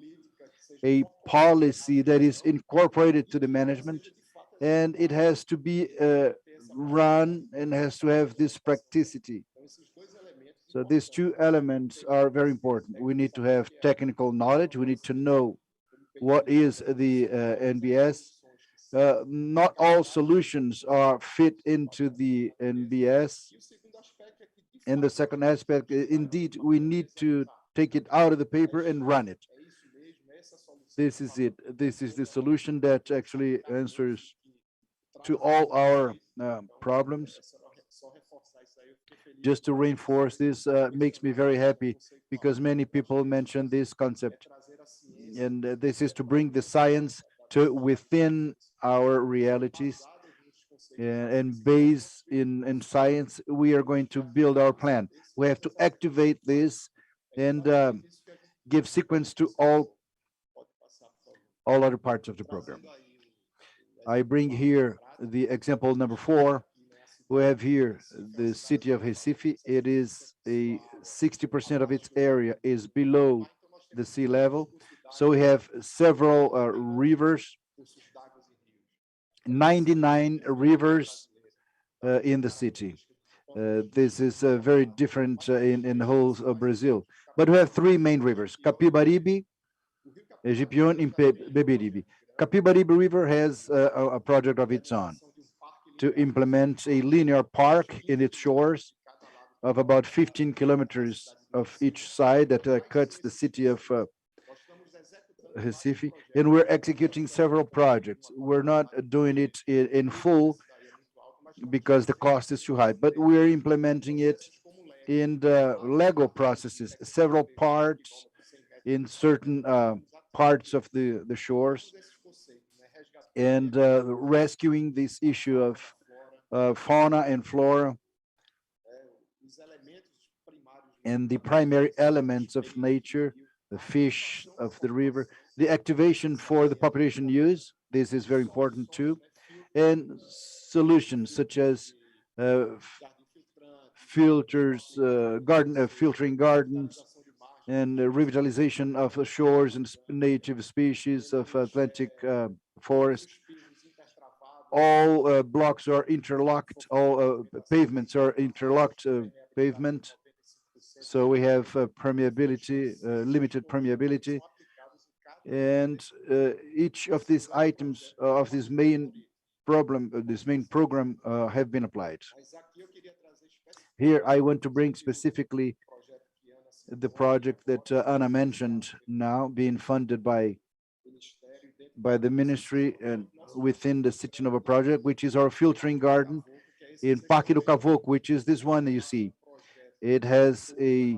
a policy that is incorporated to the management, and it has to be run and has to have this practicity. So these two elements are very important. We need to have technical knowledge. We need to know what is the NBS. Not all solutions are fit into the NBS. And the second aspect, indeed, we need to take it out of the paper and run it. This is it. This is the solution that actually answers to all our problems. Just to reinforce this, makes me very happy because many people mention this concept. And this is to bring the science to within our realities. And based in science, we are going to build our plan. We have to activate this and give sequence to all other parts of the program. I bring here the example number 4. We have here the city of Recife. It is 60% of its area is below the sea level. So we have several rivers, 99 rivers in the city. This is very different in the whole of Brazil. But we have 3 main rivers, Capibaribe, Jequitinhonha, and Beberibe. Capibaribe River has a project of its own to implement a linear park in its shores of about 15 kilometers of each side that cuts the city of Recife. And we're executing several projects. We're not doing it in full because the cost is too high, but we're implementing it in the Lego processes, several parts in certain parts of the shores, and rescuing this issue of fauna and flora and the primary elements of nature, the fish of the river, the activation for the population use. This is very important too. And solutions such as filters, filtering gardens, and revitalization of the shores and native species of Atlantic forest. All blocks are interlocked, all pavements are interlocked pavement. So we have permeability, limited permeability. And each of these items of this main program have been applied. Here I want to bring specifically the project that Ana mentioned now, being funded by the ministry and within the City Nova project, which is our filtering garden in Parque do Cavoco, which is this one that you see. It has a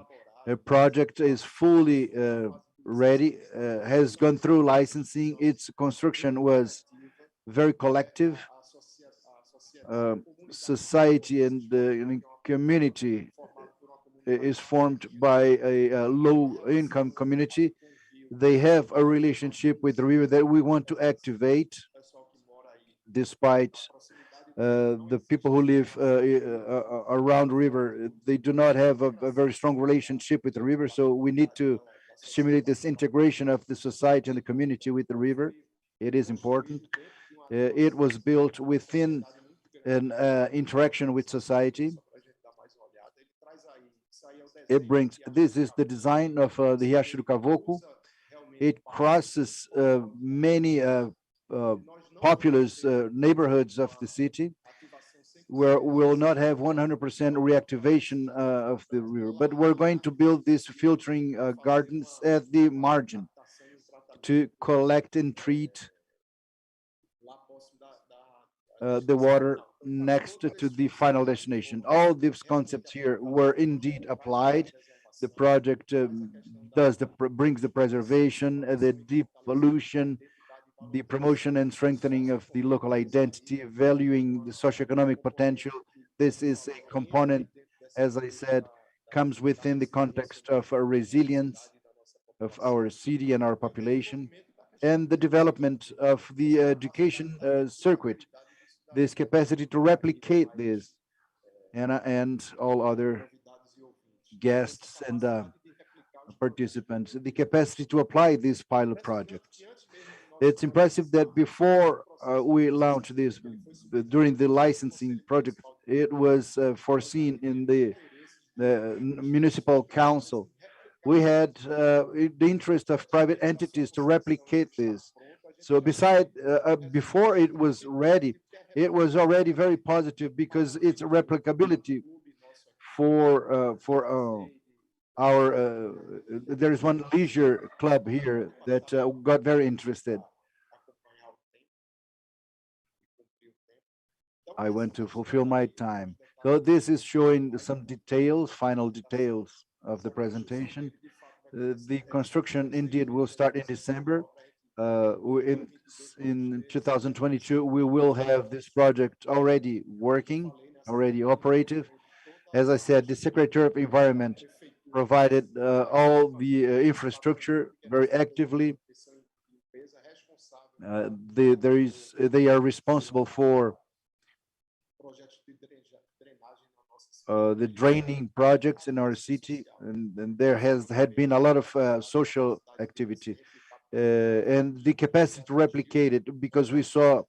project is fully ready, has gone through licensing. Its construction was very collective. Society and the community is formed by a low-income community. They have a relationship with the river that we want to activate, despite the people who live around the river. They do not have a very strong relationship with the river, so we need to stimulate this integration of the society and the community with the river. It is important. It was built within an interaction with society. It brings, this is the design of the Riacho do Cavoco. It crosses many populous neighborhoods of the city, where we'll not have 100% reactivation of the river, but we're going to build these filtering gardens at the margin to collect and treat the water next to the final destination. All these concepts here were indeed applied. The project brings the preservation, the deep pollution, the promotion and strengthening of the local identity, valuing the socioeconomic potential. This is a component, as I said, comes within the context of a resilience of our city and our population, and the development of the education circuit, this capacity to replicate this, and all other guests and participants, the capacity to apply these pilot projects. It's impressive that before we launched this, during the licensing project, it was foreseen in the the municipal council. We had the interest of private entities to replicate this. So before it was ready, it was already very positive because its replicability for our there is one leisure club here that got very interested. I want to fulfill my time. So this is showing some details, final details of the presentation. The construction indeed will start in December. In 2022, we will have this project already working, already operative. As I said, the Secretary of Environment provided all the infrastructure very actively. They are responsible for the draining projects in our city, and there has had been a lot of social activity and the capacity to replicate it, because we saw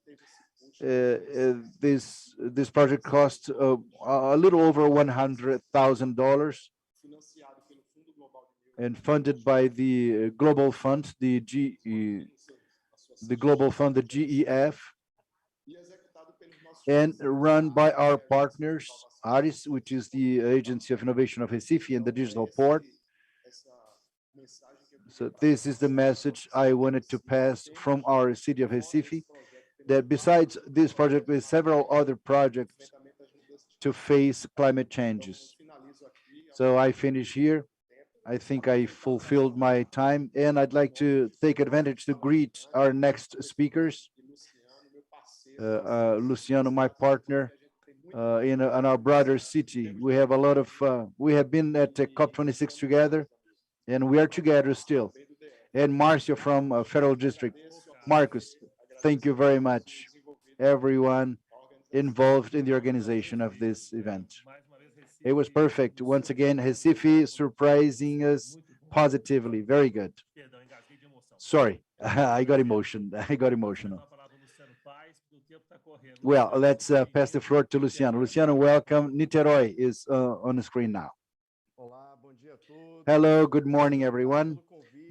this project cost a little over $100,000 and funded by the Global Fund, the Global Fund, the GEF, and run by our partners, ARIS, which is the Agency of Innovation of Recife, and the Digital Port. So this is the message I wanted to pass from our city of Recife, that besides this project, with several other projects to face climate changes. So I finish here. I think I fulfilled my time, and I'd like to take advantage to greet our next speakers. Luciano, my partner in our brother city. We have a lot of, we have been at COP26 together, and we are together still. And Marcio from Federal District. Marcus, thank you very much, everyone involved in the organization of this event. It was perfect. Once again, Recife surprising us positively. Very good. Sorry, I got emotional. Well, let's pass the floor to Luciano. Luciano, welcome. Niterói is on the screen now. Hello, good morning, everyone.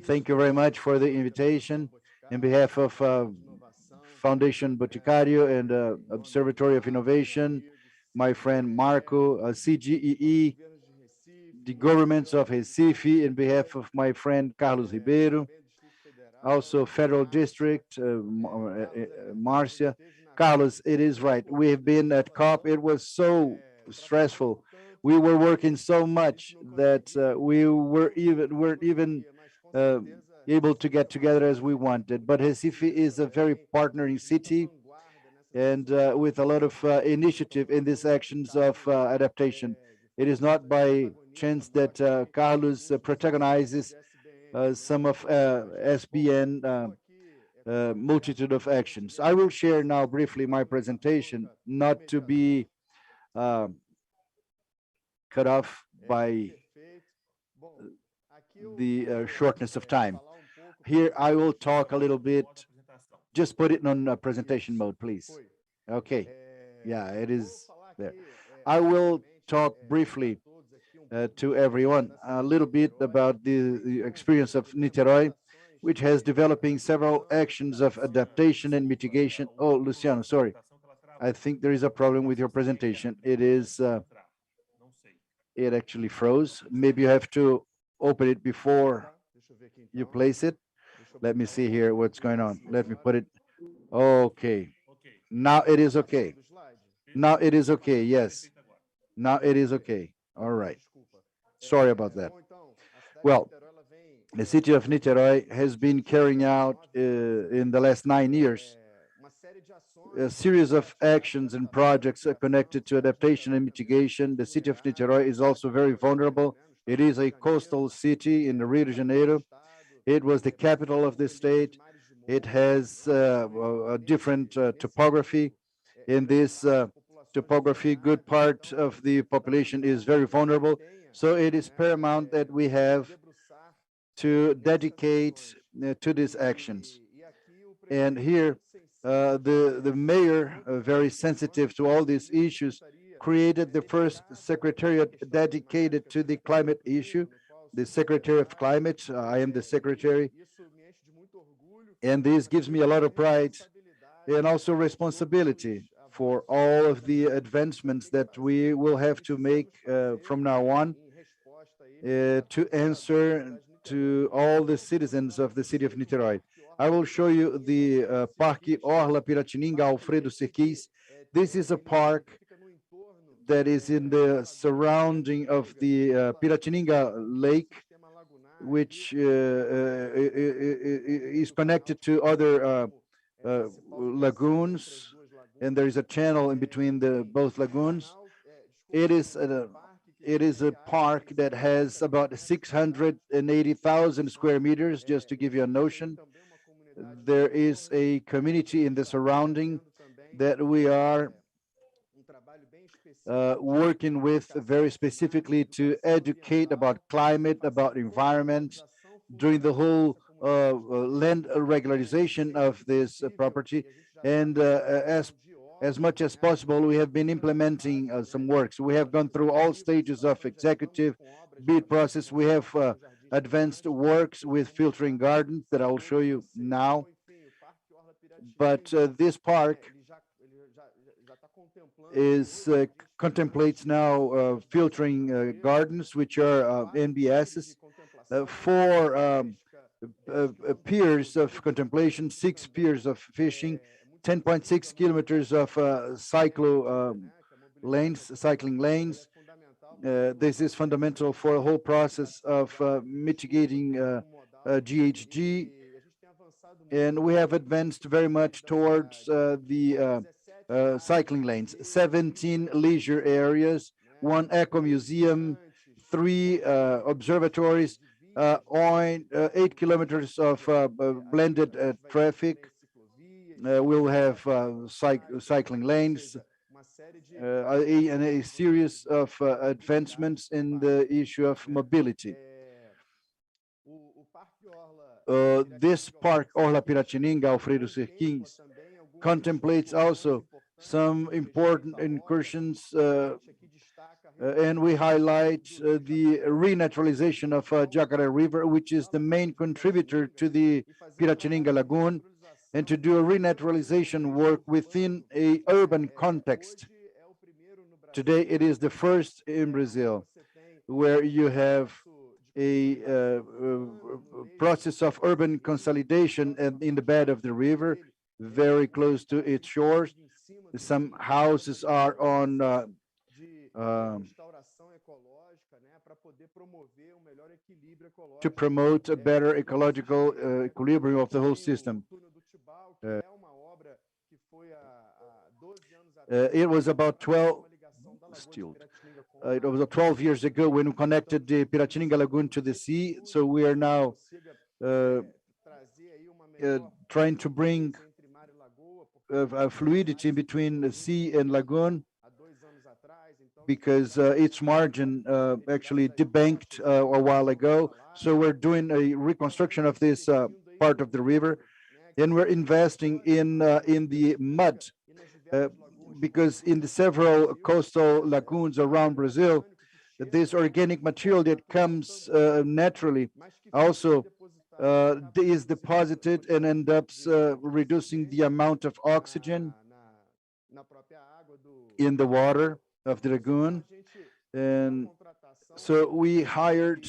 Thank you very much for the invitation. In behalf of Foundation Boticário and Observatory of Innovation, my friend Marco, CGEE, the governments of Recife, in behalf of my friend Carlos Ribeiro, also Federal District, Marcia. Carlos, it is right. We have been at COP. It was so stressful. We were working so much that we weren't even able to get together as we wanted. But Recife is a very partnering city, and with a lot of initiative in these actions of adaptation. It is not by chance that Carlos protagonizes some of SBN multitude of actions. I will share now briefly my presentation, not to be cut off by the shortness of time. Here, I will talk a little bit, just put it on presentation mode, please. Okay, yeah, it is there. I will talk briefly to everyone a little bit about the experience of Niterói, which has developing several actions of adaptation and mitigation. Oh, Luciano, sorry. I think there is a problem with your presentation. It is, it actually froze. Maybe you have to open it before you place it. Let me see here what's going on. Let me put it. Okay. Now it is okay. Now it is okay. Yes. Now it is okay. All right. Sorry about that. Well, the city of Niterói has been carrying out in the last 9 years a series of actions and projects connected to adaptation and mitigation. The city of Niterói is also very vulnerable. It is a coastal city in Rio de Janeiro. It was the capital of the state. It has a different topography. In this topography, good part of the population is very vulnerable. So it is paramount that we have to dedicate to these actions. And here, the mayor, very sensitive to all these issues, created the first secretariat dedicated to the climate issue, the Secretary of Climate. I am the secretary, and this gives me a lot of pride and also responsibility for all of the advancements that we will have to make from now on to answer to all the citizens of the city of Niterói. I will show you the Parque Orla Piratininga Alfredo Serquis. This is a park that is in the surrounding of the Piratininga Lake, which is connected to other lagoons, and there is a channel in between the both lagoons. It is a park that has about 680,000 square meters, just to give you a notion. There is a community in the surrounding that we are working with very specifically to educate about climate, about environment, during the whole land regularization of this property. And as much as possible, we have been implementing some works. We have gone through all stages of executive bid process. We have advanced works with filtering gardens that I will show you now. But this park is contemplates now filtering gardens, which are NBSs, 4 piers of contemplation, 6 piers of fishing, 10.6 kilometers of cycling lanes. This is fundamental for the whole process of mitigating GHG, and we have advanced very much towards the cycling lanes, 17 leisure areas, 1 eco museum, 3 observatories, 8 kilometers of blended traffic. We'll have cycling lanes, and a series of advancements in the issue of mobility. This park, Orla Piratininga Alfredo Serquins, contemplates also some important incursions, and we highlight the renaturalization of Jacaré River, which is the main contributor to the Piratininga Lagoon, and to do a renaturalization work within a urban context. Today, it is the first in Brazil where you have a process of urban consolidation in the bed of the river, very close to its shores. Some houses are on to promote a better ecological equilibrium of the whole system. It was about 12 years ago when we connected the Piratininga Lagoon to the sea. So we are now trying to bring fluidity between the sea and lagoon, because its margin actually debanked a while ago. So we're doing a reconstruction of this part of the river, and we're investing in the mud, because in the several coastal lagoons around Brazil, this organic material that comes naturally also is deposited and ends up reducing the amount of oxygen in the water of the lagoon. And so we hired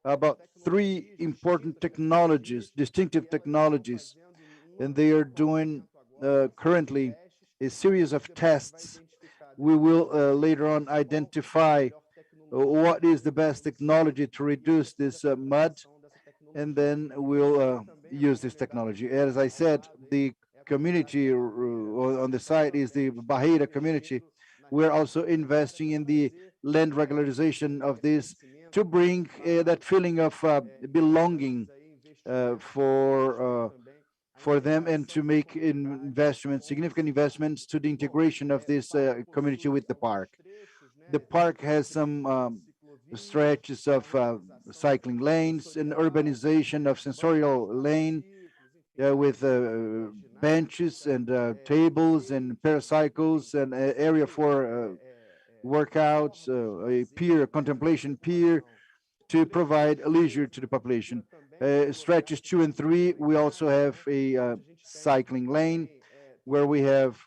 about 3 important technologies, distinctive technologies, and they are doing currently a series of tests. We will later on identify what is the best technology to reduce this mud, and then we'll use this technology. As I said, the community on the site is the Barreira community. We're also investing in the land regularization of this to bring that feeling of belonging for them, and to make investments, significant investments, to the integration of this community with the park. The park has some stretches of cycling lanes, and urbanization of sensorial lane, with benches and tables and paracycles and area for workouts, a pier, a contemplation pier, to provide leisure to the population. Stretches 2 and 3, we also have a cycling lane where we have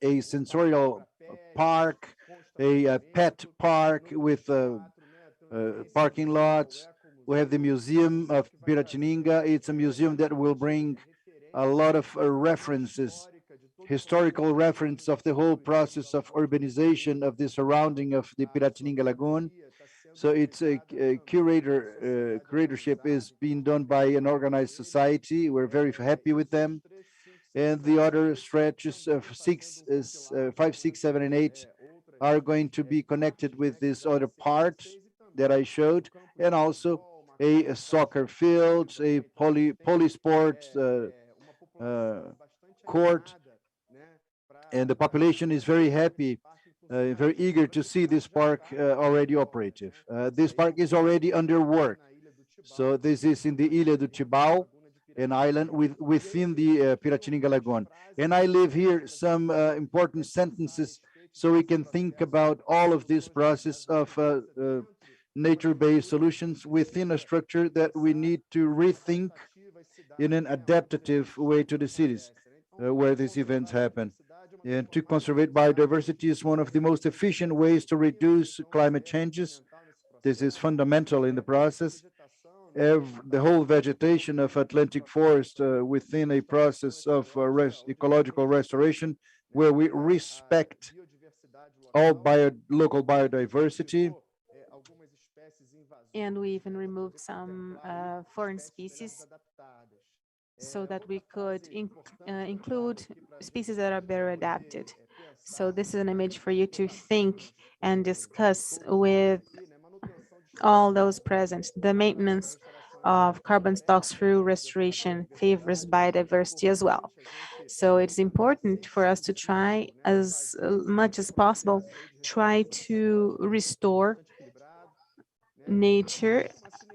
a sensorial park, a pet park with parking lots. We have the Museum of Piratininga. It's a museum that will bring a lot of references, historical reference of the whole process of urbanization of the surrounding of the Piratininga Lagoon. So it's a curatorship is being done by an organized society. We're very happy with them. And the other stretches of 5, 6, 7, and 8 are going to be connected with this other part that I showed, and also a soccer field, a polysport court, and the population is very happy, very eager to see this park already operative. This park is already under work. So this is in the Ilha do Tibau, an island within the Piratininga Lagoon. And I leave here some important sentences so we can think about all of this process of nature-based solutions within a structure that we need to rethink in an adaptive way to the cities where these events happen. And to conserve biodiversity is one of the most efficient ways to reduce climate changes. This is fundamental in the process. The whole vegetation of Atlantic forest within a process of ecological restoration, where we respect all local biodiversity. And we even removed some foreign species so that we could include species that are better adapted. So this is an image for you to think and discuss with all those present. The maintenance of carbon stocks through restoration favors biodiversity as well. So it's important for us to try as much as possible, try to restore nature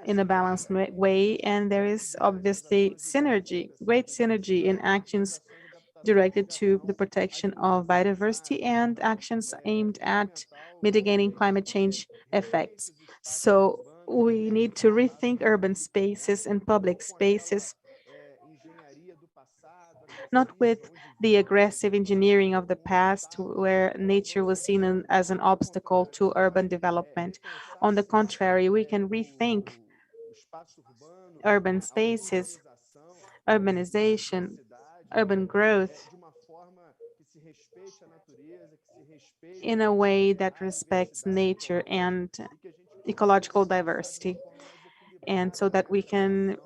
in a balanced way. And there is obviously synergy, great synergy in actions directed to the protection of biodiversity and actions aimed at mitigating climate change effects. So we need to rethink urban spaces and public spaces, not with the aggressive engineering of the past, where nature was seen as an obstacle to urban development. On the contrary, we can rethink urban spaces, urbanization, urban growth in a way that respects nature and ecological diversity, and so that we can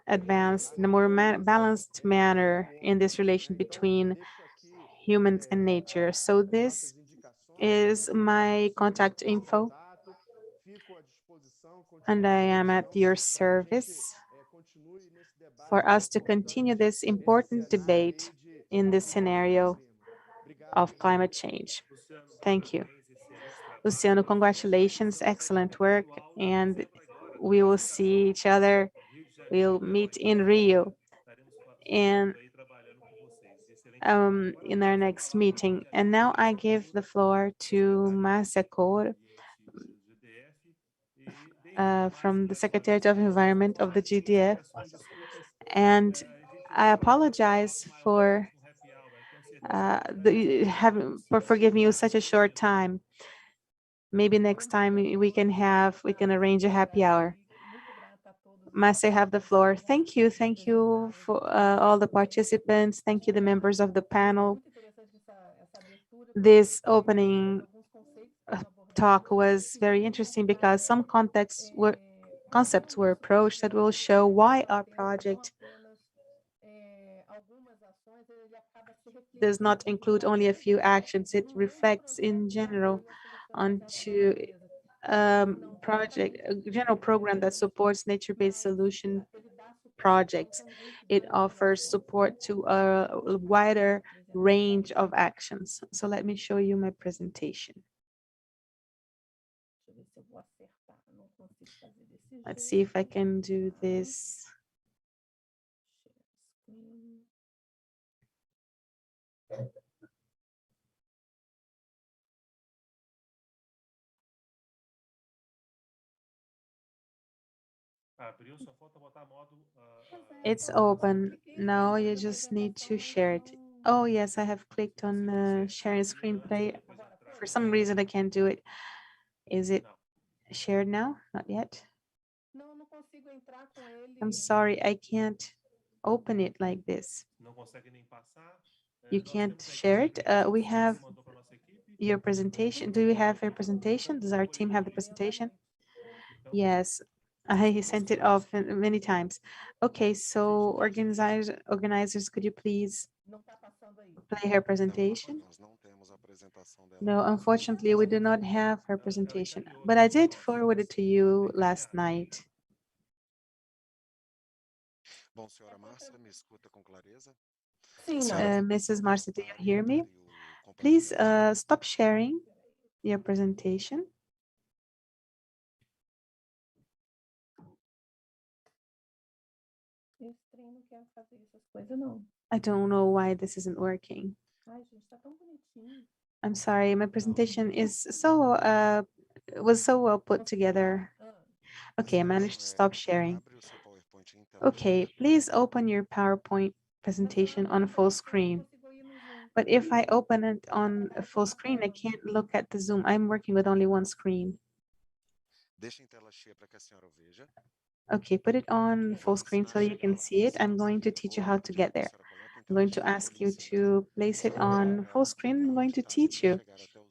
advance in a more balanced manner in this relation between humans and nature. So this is my contact info, and I am at your service for us to continue this important debate in this scenario of climate change. Thank you. Luciano, congratulations, excellent work, and we will see each other. We'll meet in Rio and in our next meeting. And now I give the floor to Marcia Cor from the Secretariat of Environment of the GDF. And I apologize for for giving you such a short time. Maybe next time we can arrange a happy hour. Marcia, have the floor. Thank you for all the participants. Thank you, the members of the panel. This opening talk was very interesting because some concepts were approached that will show why our project does not include only a few actions. It reflects in general onto a general program that supports nature-based solution projects. It offers support to a wider range of actions. So let me show you my presentation. Let's see if I can do this. It's open. Now you just need to share it. Oh, yes, I have clicked on sharing screen, but for some reason, I can't do it. Is it shared now? Not yet. I'm sorry, I can't open it like this. You can't share it. We have your presentation. Do you have a presentation? Does our team have the presentation? Yes, I sent it off many times. Okay, so organizers, could you please play her presentation? No, unfortunately, we do not have her presentation, but I did forward it to you last night. Mrs. Marcia, do you hear me? Please stop sharing your presentation. I don't know why this isn't working. I'm sorry, my presentation is so was so well put together. Okay, I managed to stop sharing. Okay, please open your PowerPoint presentation on full screen. But if I open it on a full screen, I can't look at the Zoom. I'm working with only one screen. Okay, put it on full screen so you can see it. I'm going to teach you how to get there. I'm going to ask you to place it on full screen. I'm going to teach you.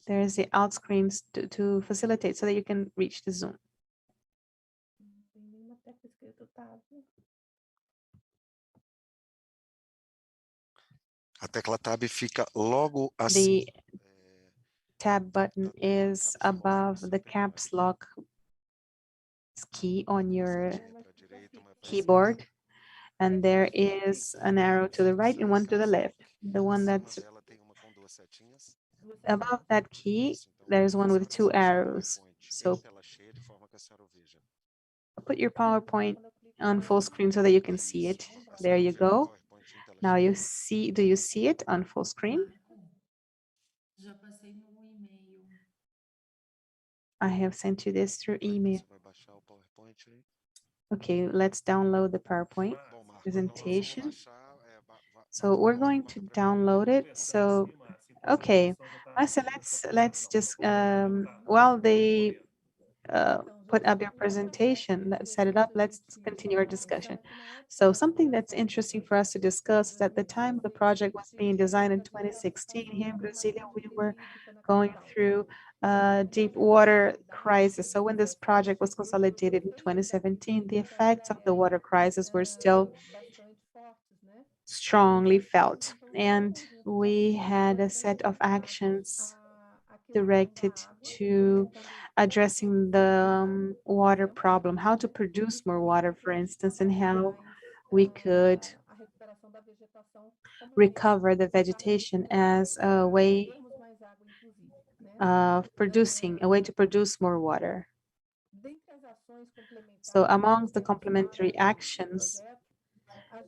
There's the out screens to facilitate so that you can reach the Zoom. The tab button is above the caps lock key on your keyboard, and there is an arrow to the right and one to the left. The one that's above that key, there's one with two arrows. So put your PowerPoint on full screen so that you can see it. There you go. Now you see, do you see it on full screen? I have sent you this through email. Okay, let's download the PowerPoint presentation. So we're going to download it. So, okay, Marcia, let's just, while they put up your presentation, let's set it up, let's continue our discussion. So something that's interesting for us to discuss is at the time the project was being designed in 2016 here in Brasilia, we were going through a deep water crisis. So when this project was consolidated in 2017, the effects of the water crisis were still strongly felt. And we had a set of actions directed to addressing the water problem, how to produce more water, for instance, and how we could recover the vegetation as a way of producing, a way to produce more water. So amongst the complementary actions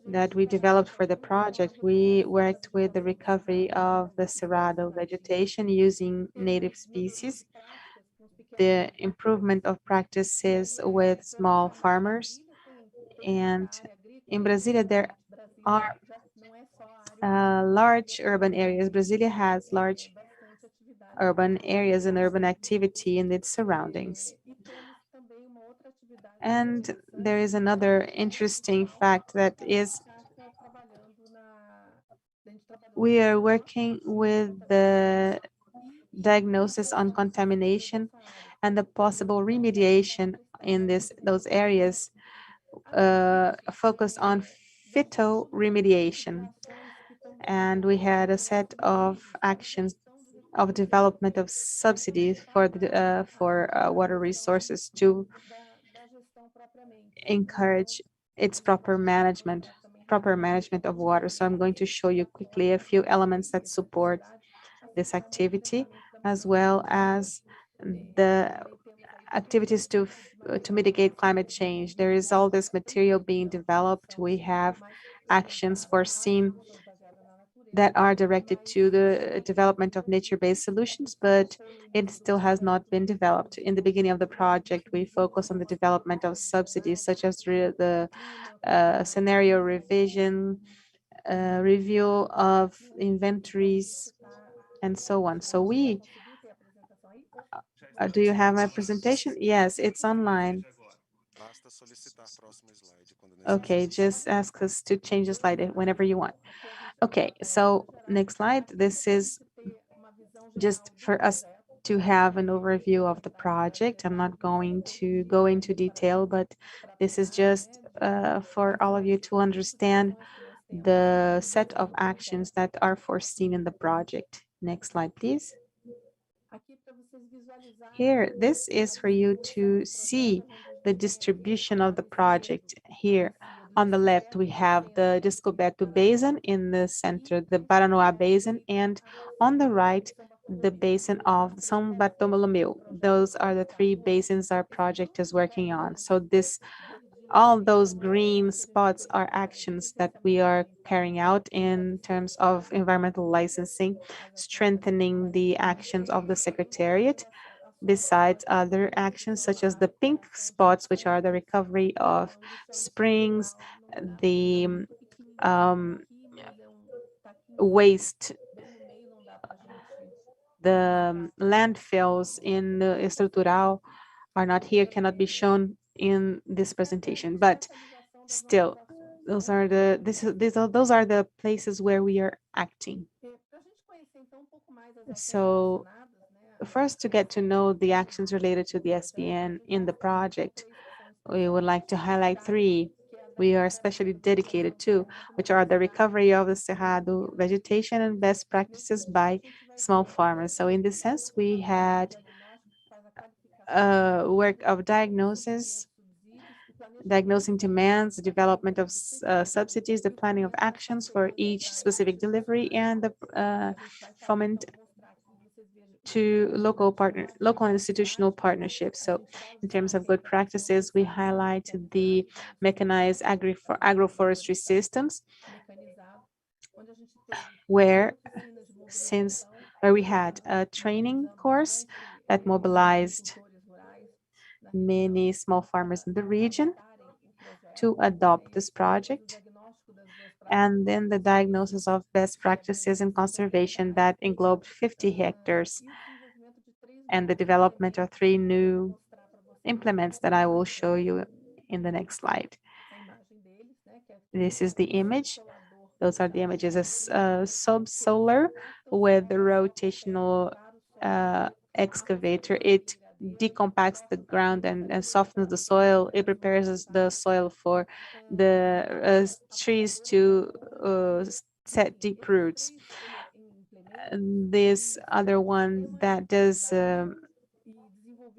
that we developed for the project, we worked with the recovery of the Cerrado vegetation using native species, the improvement of practices with small farmers. And in Brasilia, there are large urban areas. Brasilia has large urban areas and urban activity in its surroundings. And there is another interesting fact that is we are working with the diagnosis on contamination and the possible remediation in those areas focused on phytoremediation. And we had a set of actions of development of subsidies for the water resources to encourage its proper management of water. So I'm going to show you quickly a few elements that support this activity, as well as the activities to mitigate climate change. There is all this material being developed. We have actions foreseen that are directed to the development of nature-based solutions, but it still has not been developed. In the beginning of the project, we focus on the development of subsidies such as the scenario revision, review of inventories, and so on. So do you have my presentation? Yes, it's online. Okay, just ask us to change the slide whenever you want. Okay, so next slide. This is just for us to have an overview of the project. I'm not going to go into detail, but this is just for all of you to understand the set of actions that are foreseen in the project. Next slide, please. Here, this is for you to see the distribution of the project. Here on the left, we have the Descoberto Basin, in the center, the Paranoá Basin, and on the right, the basin of São Bartolomeu. Those are the three basins our project is working on. So all those green spots are actions that we are carrying out in terms of environmental licensing, strengthening the actions of the Secretariat, besides other actions such as the pink spots, which are the recovery of springs, the waste, the landfills in the Estrutural are not here, cannot be shown in this presentation, but still, those are the places where we are acting. So first, to get to know the actions related to the SBN in the project, we would like to highlight three we are especially dedicated to, which are the recovery of the Cerrado vegetation and best practices by small farmers. So in this sense, we had work of diagnosing demands, the development of subsidies, the planning of actions for each specific delivery, and the foment to local and institutional partnerships. So in terms of good practices, we highlight the mechanized agroforestry systems, where we had a training course that mobilized many small farmers in the region to adopt this project, and then the diagnosis of best practices in conservation that englobed 50 hectares, and the development of 3 new implements that I will show you in the next slide. This is the image. Those are the images. A subsolar with the rotational excavator. It decompacts the ground and softens the soil. It prepares the soil for the trees to set deep roots. This other one that does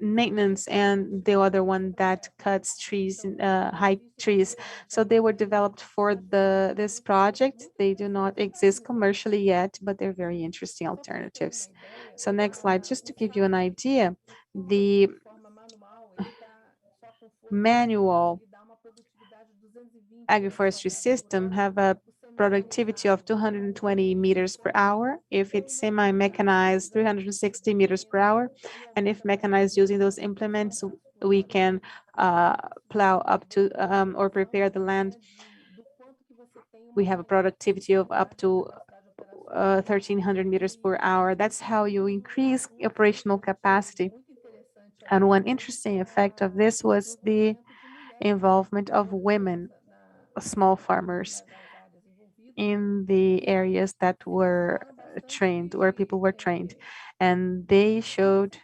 maintenance, and the other one that cuts trees, high trees. So they were developed for this project. They do not exist commercially yet, but they're very interesting alternatives. So next slide, just to give you an idea, the manual agroforestry system have a productivity of 220 meters per hour. If it's semi-mechanized, 360 meters per hour. And if mechanized using those implements, we can plow up to or prepare the land. We have a productivity of up to 1,300 meters per hour. That's how you increase operational capacity. And one interesting effect of this was the involvement of women, small farmers, in the areas that were trained, where people were trained, and they showed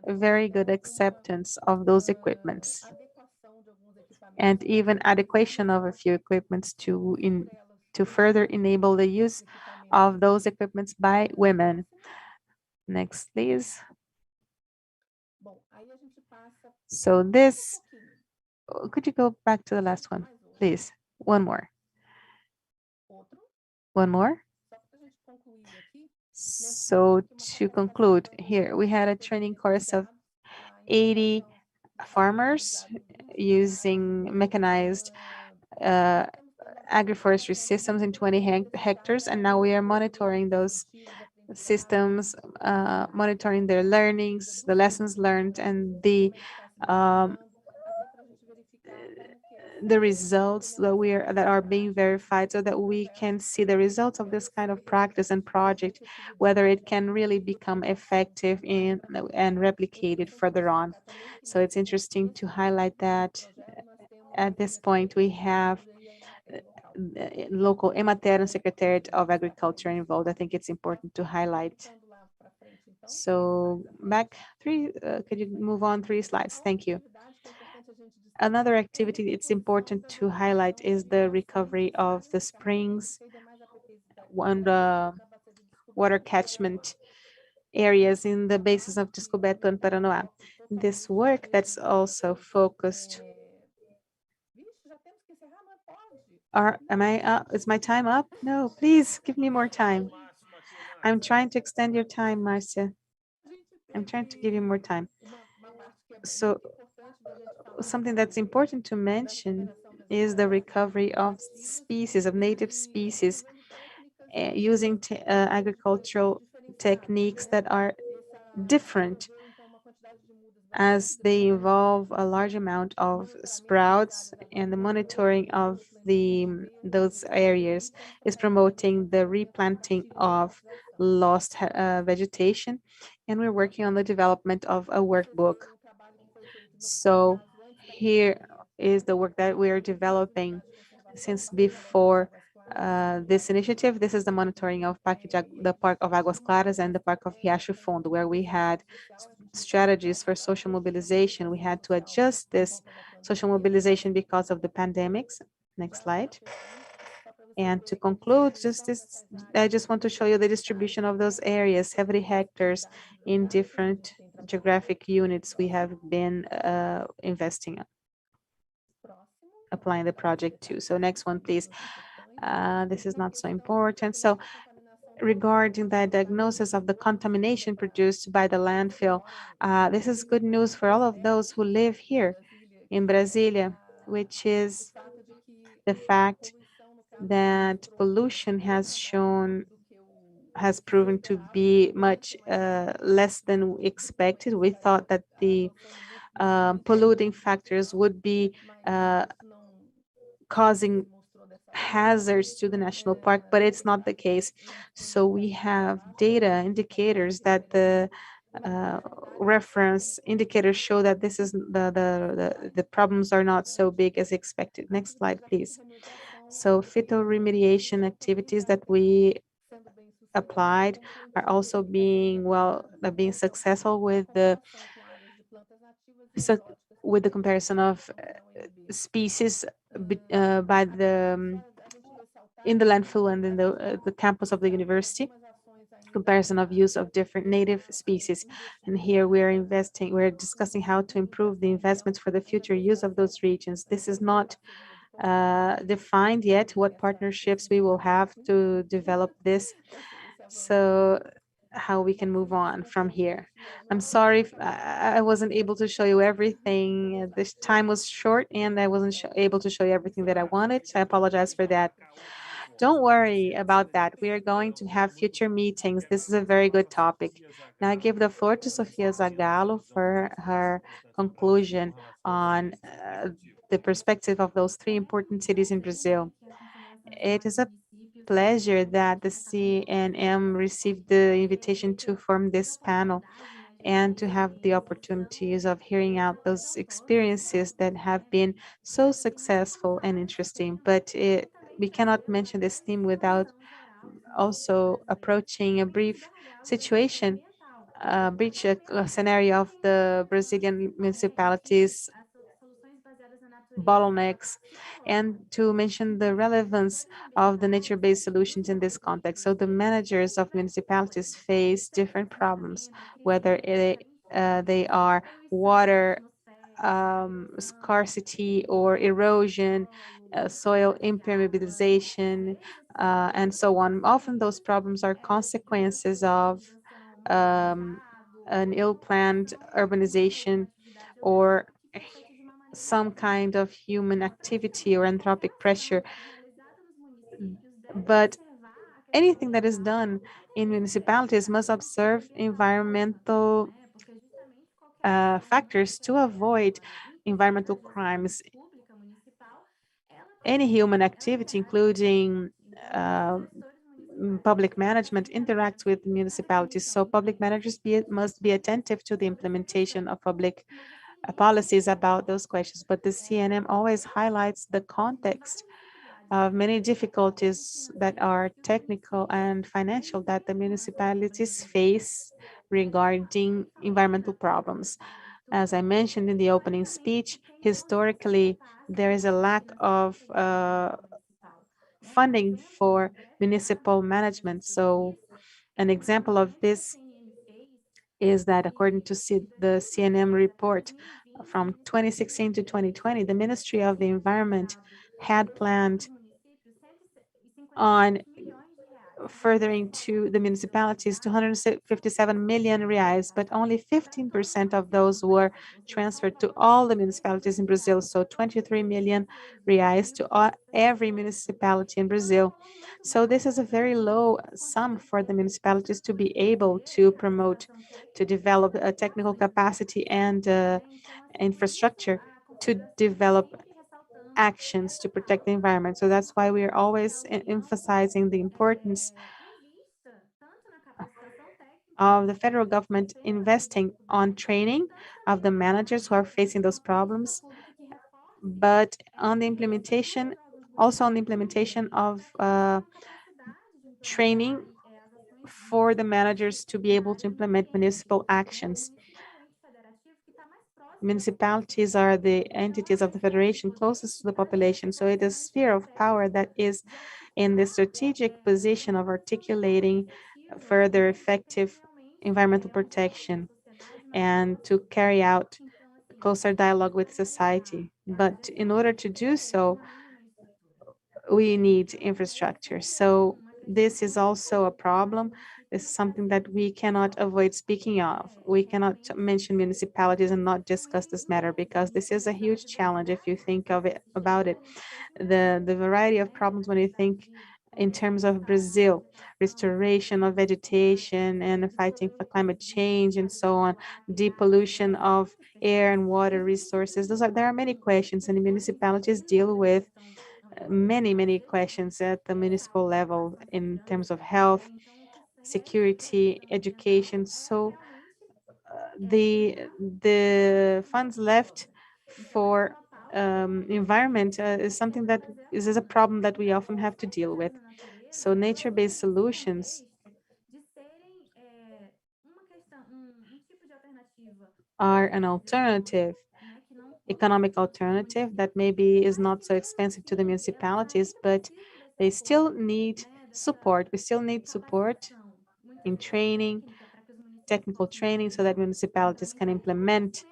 a very good acceptance of those equipments, and even adequation of a few equipments to further enable the use of those equipments by women. Next, please. So this, could you go back to the last one, please? One more. One more. So to conclude, here we had a training course of 80 farmers using mechanized agroforestry systems in 20 hectares, and now we are monitoring those systems, monitoring their learnings, the lessons learned, and um, the results that are being verified, so that we can see the results of this kind of practice and project, whether it can really become effective and replicated further on. So it's interesting to highlight that at this point we have local Emater and Secretariat of Agriculture involved. I think it's important to highlight. So back could you move on 3 slides? Thank you. Another activity it's important to highlight is the recovery of the springs and the water catchment areas in the bases of Descoberto and Paranoá. This work that's also focused. Is my time up? No, please give me more time. I'm trying to extend your time, Marcia. I'm trying to give you more time. So something that's important to mention is the recovery of species, of native species, using agricultural techniques that are different, as they involve a large amount of sprouts, and the monitoring of those areas is promoting the replanting of lost vegetation, and we're working on the development of a workbook. So here is the work that we are developing since before this initiative. This is the monitoring of the Park of Águas Claras and the Park of Riacho Fundo, where we had strategies for social mobilization. We had to adjust this social mobilization because of the pandemics. Next slide. And to conclude, I just want to show you the distribution of those areas, 70 hectares in different geographic units we have been investing in, applying the project to. So next one, please. This is not so important. So regarding the diagnosis of the contamination produced by the landfill, this is good news for all of those who live here in Brasilia, which is the fact that pollution has proven to be much less than expected. We thought that the polluting factors would be causing hazards to the national park, but it's not the case. So we have data indicators that the reference indicators show that this is the problems are not so big as expected. Next slide, please. So phytoremediation activities that we applied are also being successful with the comparison of species by in the landfill and in the campus of the university, comparison of use of different native species. And here we're discussing how to improve the investments for the future use of those regions. This is not defined yet, what partnerships we will have to develop this, so how we can move on from here. I'm sorry if I wasn't able to show you everything. This time was short and I wasn't able to show you everything that I wanted. So I apologize for that. Don't worry about that. We are going to have future meetings. This is a very good topic. Now I give the floor to Sofia Zagallo for her conclusion on the perspective of those 3 important cities in Brazil. It is a pleasure that the CNM received the invitation to form this panel and to have the opportunities of hearing out those experiences that have been so successful and interesting. But we cannot mention this theme without also approaching a brief situation, a scenario of the Brazilian municipalities bottlenecks, and to mention the relevance of the nature-based solutions in this context. So the managers of municipalities face different problems, whether they are water scarcity or erosion, soil impermeabilization, and so on. Often those problems are consequences of an ill-planned urbanization or some kind of human activity or anthropic pressure But anything that is done in municipalities must observe environmental factors to avoid environmental crimes. Any human activity, including public management, interacts with municipalities. So public managers must be attentive to the implementation of public policies about those questions. But the CNM always highlights the context of many difficulties that are technical and financial that the municipalities face regarding environmental problems. As I mentioned in the opening speech, historically, there is a lack of funding for municipal management. So an example of this is that according to the CNM report from 2016 to 2020, the Ministry of the Environment had planned on furthering to the municipalities 257 million reais, but only 15% of those were transferred to all the municipalities in Brazil. So 23 million reais to every municipality in Brazil. So this is a very low sum for the municipalities to be able to promote, to develop a technical capacity and infrastructure to develop actions to protect the environment. So that's why we are always emphasizing the importance of the federal government investing on training of the managers who are facing those problems, but on the implementation, also on the implementation of training for the managers to be able to implement municipal actions. Municipalities are the entities of the federation closest to the population, so it is a sphere of power that is in the strategic position of articulating further effective environmental protection and to carry out closer dialogue with society. But in order to do so, we need infrastructure. So this is also a problem. It's something that we cannot avoid speaking of. We cannot mention municipalities and not discuss this matter because this is a huge challenge if you think of it about it. The variety of problems when you think in terms of Brazil, restoration of vegetation and fighting for climate change and so on, depollution of air and water resources. There are many questions, and the municipalities deal with many questions at the municipal level in terms of health, security, education. So the funds left for environment is something that is a problem that we often have to deal with. So nature-based solutions are an alternative, economic alternative that maybe is not so expensive to the municipalities, but they still need support. We still need support in training, technical training, so that municipalities can implement,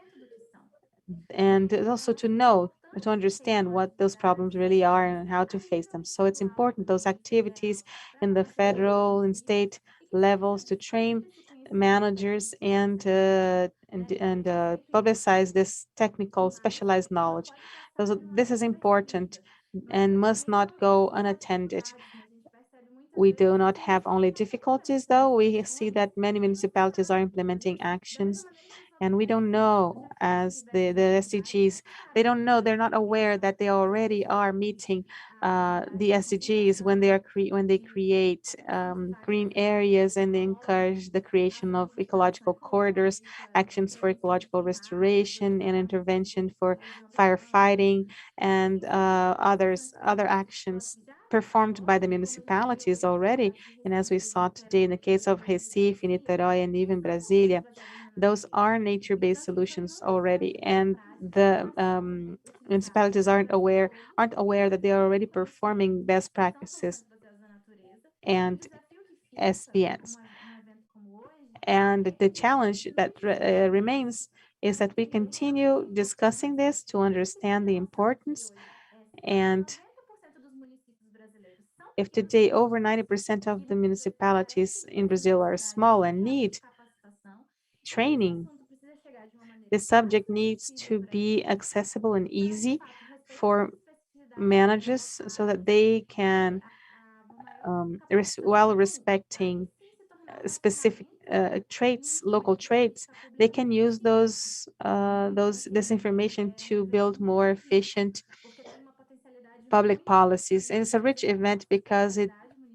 and also to know, to understand what those problems really are and how to face them. So it's important, those activities in the federal and state levels, to train managers and publicize this technical specialized knowledge. This is important and must not go unattended. We do not have only difficulties, though. We see that many municipalities are implementing actions, and we don't know, as the SDGs, they don't know, they're not aware that they already are meeting the SDGs when they create green areas and they encourage the creation of ecological corridors, actions for ecological restoration and intervention for firefighting, and other actions performed by the municipalities already. And as we saw today in the case of Recife, Niterói, and even Brasilia, those are nature-based solutions already. And the municipalities aren't aware that they are already performing best practices and SPNs. And the challenge that remains is that we continue discussing this to understand the importance. And if today over 90% of the municipalities in Brazil are small and need training, the subject needs to be accessible and easy for managers so that they can while respecting specific traits, local traits, they can use this information to build more efficient public policies. And it's a rich event because it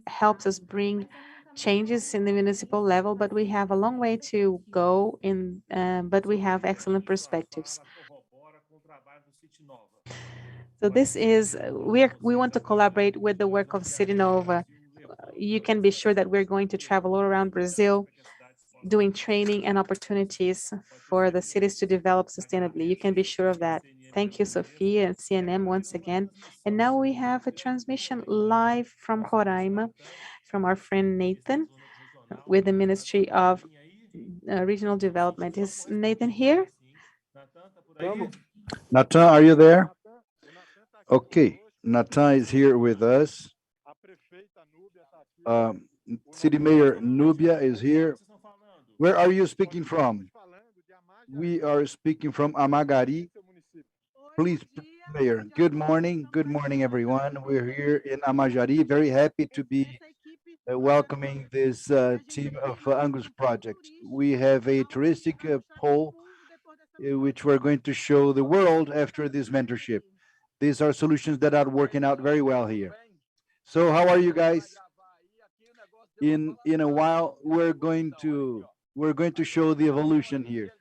helps us bring changes in the municipal level, but we have a long way to go but we have excellent perspectives. So this is, we want to collaborate with the work of City Nova. You can be sure that we're going to travel all around Brazil, doing training and opportunities for the cities to develop sustainably. You can be sure of that. Thank you, Sophia and CNM once again. And now we have a transmission live from Roraima, from our friend Nathan, with the Ministry of Regional Development. Is Nathan here? Nathan, are you there? Okay, Nathan is here with us. City Mayor Nubia is here. Where are you speaking from? We are speaking from Amagari. Please, Mayor. Good morning. Good morning, everyone. We're here in Amagari. Very happy to be welcoming this team of Angus Project. We have a touristic poll which we're going to show the world after this mentorship. These are solutions that are working out very well here. So how are you guys? In a while, we're going to show the evolution here.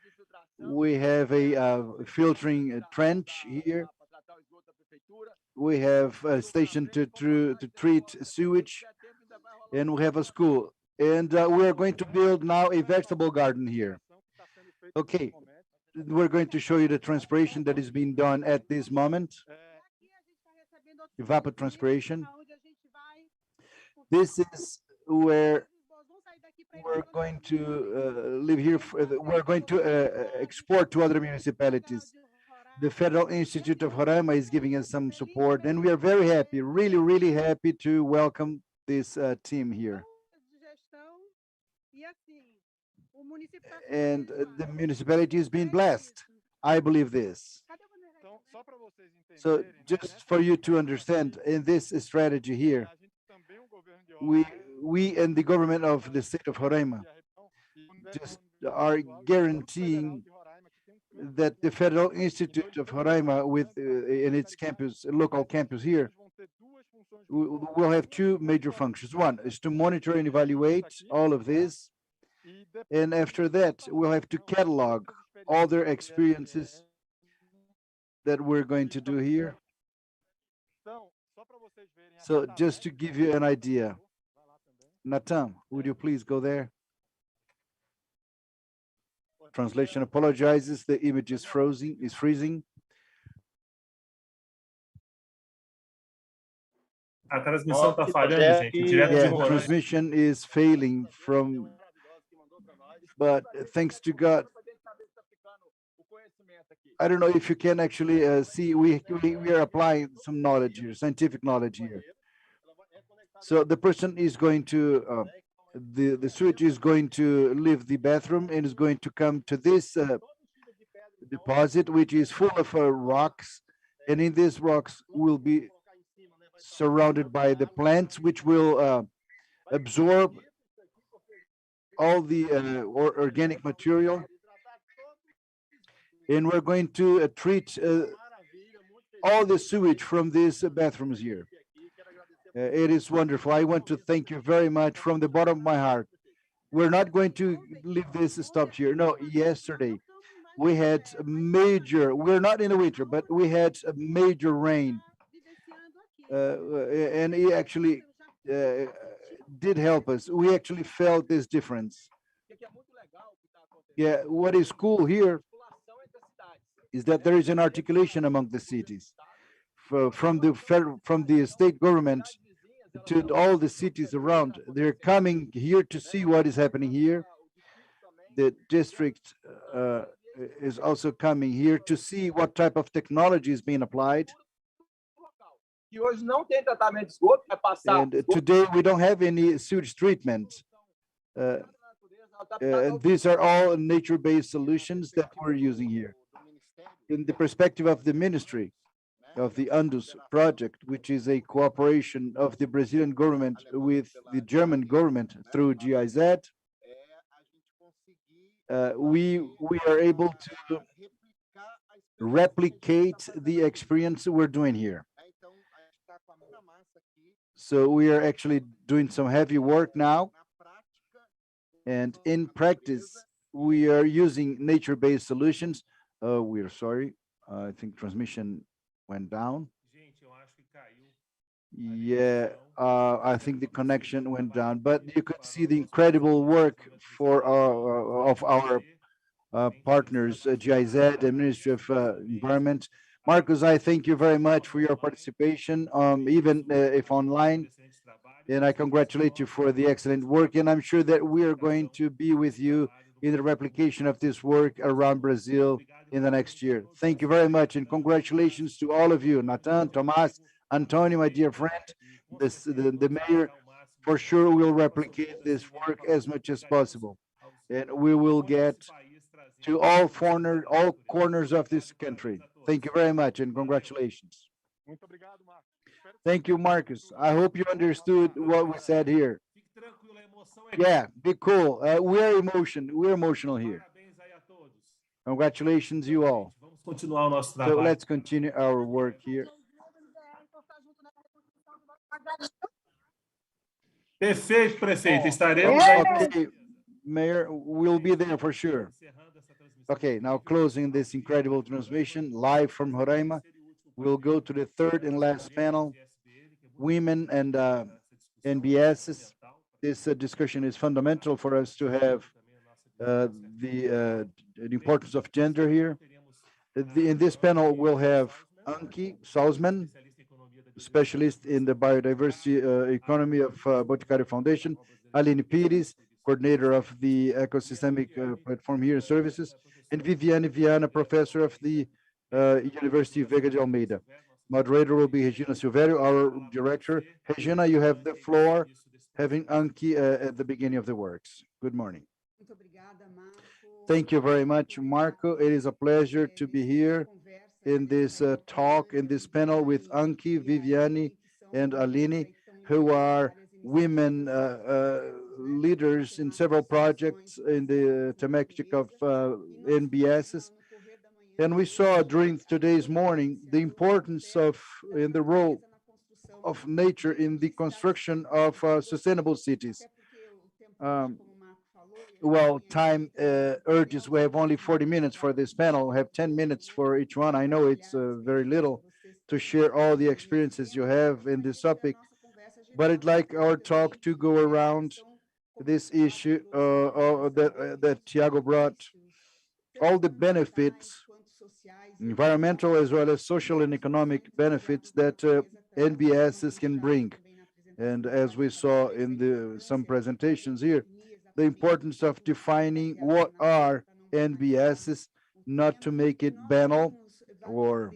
We have a filtering trench here. We have a station to treat sewage, and we have a school. And we are going to build now a vegetable garden here. Okay, we're going to show you the transpiration that is being done at this moment. Evapotranspiration. This is where we're going to live here. We're going to export to other municipalities. The Federal Institute of Roraima is giving us some support, and we are very happy, really, really happy to welcome this team here. And the municipality is being blessed. I believe this. So just for you to understand, in this strategy here, we and the government of the state of Roraima just are guaranteeing that the Federal Institute of Roraima in its campus, local campus here, will have two major functions. One is to monitor and evaluate all of this. And after that, we'll have to catalog all their experiences that we're going to do here. So just to give you an idea, Nathan, would you please go there? Translation apologizes, the image is freezing. A transmissão está falhando, gente, direto de Yeah, Roraima. transmission is failing from, but thanks to God, I don't know if you can actually see, we are applying some knowledge here, scientific knowledge here. So the person is going to, the switch is going to leave the bathroom and is going to come to this deposit, which is full of rocks. And in these rocks will be surrounded by the plants, which will absorb all the organic material. And we're going to treat all the sewage from these bathrooms here. It is wonderful. I want to thank you very much from the bottom of my heart. We're not going to leave this stopped here. No, yesterday we had a major, we're not in the winter, but we had a major rain. And it actually did help us. We actually felt this difference. Yeah, what is cool here is that there is an articulation among the cities, from the state government to all the cities around. They're coming here to see what is happening here. The district is also coming here to see what type of technology is being applied. And today we don't have any sewage treatment. And these are all nature-based solutions that we're using here. In the perspective of the ministry, of the Andus project, which is a cooperation of the Brazilian government with the German government through GIZ, we are able to replicate the experience we're doing here. So we are actually doing some heavy work now, and in practice, we are using nature-based solutions. We are sorry, I think transmission went down. Yeah, I think the connection went down, but you could see the incredible work for of our partners, GIZ and Ministry of Environment. Marcos, I thank you very much for your participation, even if online, and I congratulate you for the excellent work, and I'm sure that we are going to be with you in the replication of this work around Brazil in the next year. Thank you very much, and congratulations to all of you, Nathan, Tomas, Antonio, my dear friend, the mayor. For sure will replicate this work as much as possible, and we will get to all corners of this country. Thank you very much, and congratulations. Thank you, Marcus. I hope you understood what we said here. Yeah, be cool. We're emotional here. Congratulations, you all. So let's continue our work here. Perfeito, prefeito. Estaremos aí. Okay, Mayor, we'll be there for sure. Okay, now closing this incredible transmission live from Roraima, we'll go to the third and last panel, women and NBSs. This discussion is fundamental for us to have the importance of gender here. In this panel, we'll have Anki Salzman, specialist in the biodiversity economy of Boticário Foundation, Aline Pires, coordinator of the ecosystemic platform here in services, and Viviane Viana, professor of the University of Vega de Almeida. Moderator will be Regina Silvério, our director. Regina, you have the floor, having Anki at the beginning of the works. Good morning. Thank you very much, Marco. It is a pleasure to be here in this talk, in this panel with Anki, Viviane, and Aline, who are women leaders in several projects in the thematic of NBSs. And we saw during today's morning the importance of, in the role of nature in the construction of sustainable cities. Well, time urges, we have only 40 minutes for this panel. We have 10 minutes for each one. I know it's very little to share all the experiences you have in this topic, but I'd like our talk to go around this issue that Tiago brought, all the benefits, environmental as well as social and economic benefits that NBSs can bring. And as we saw in some presentations here, the importance of defining what are NBSs, not to make it banal or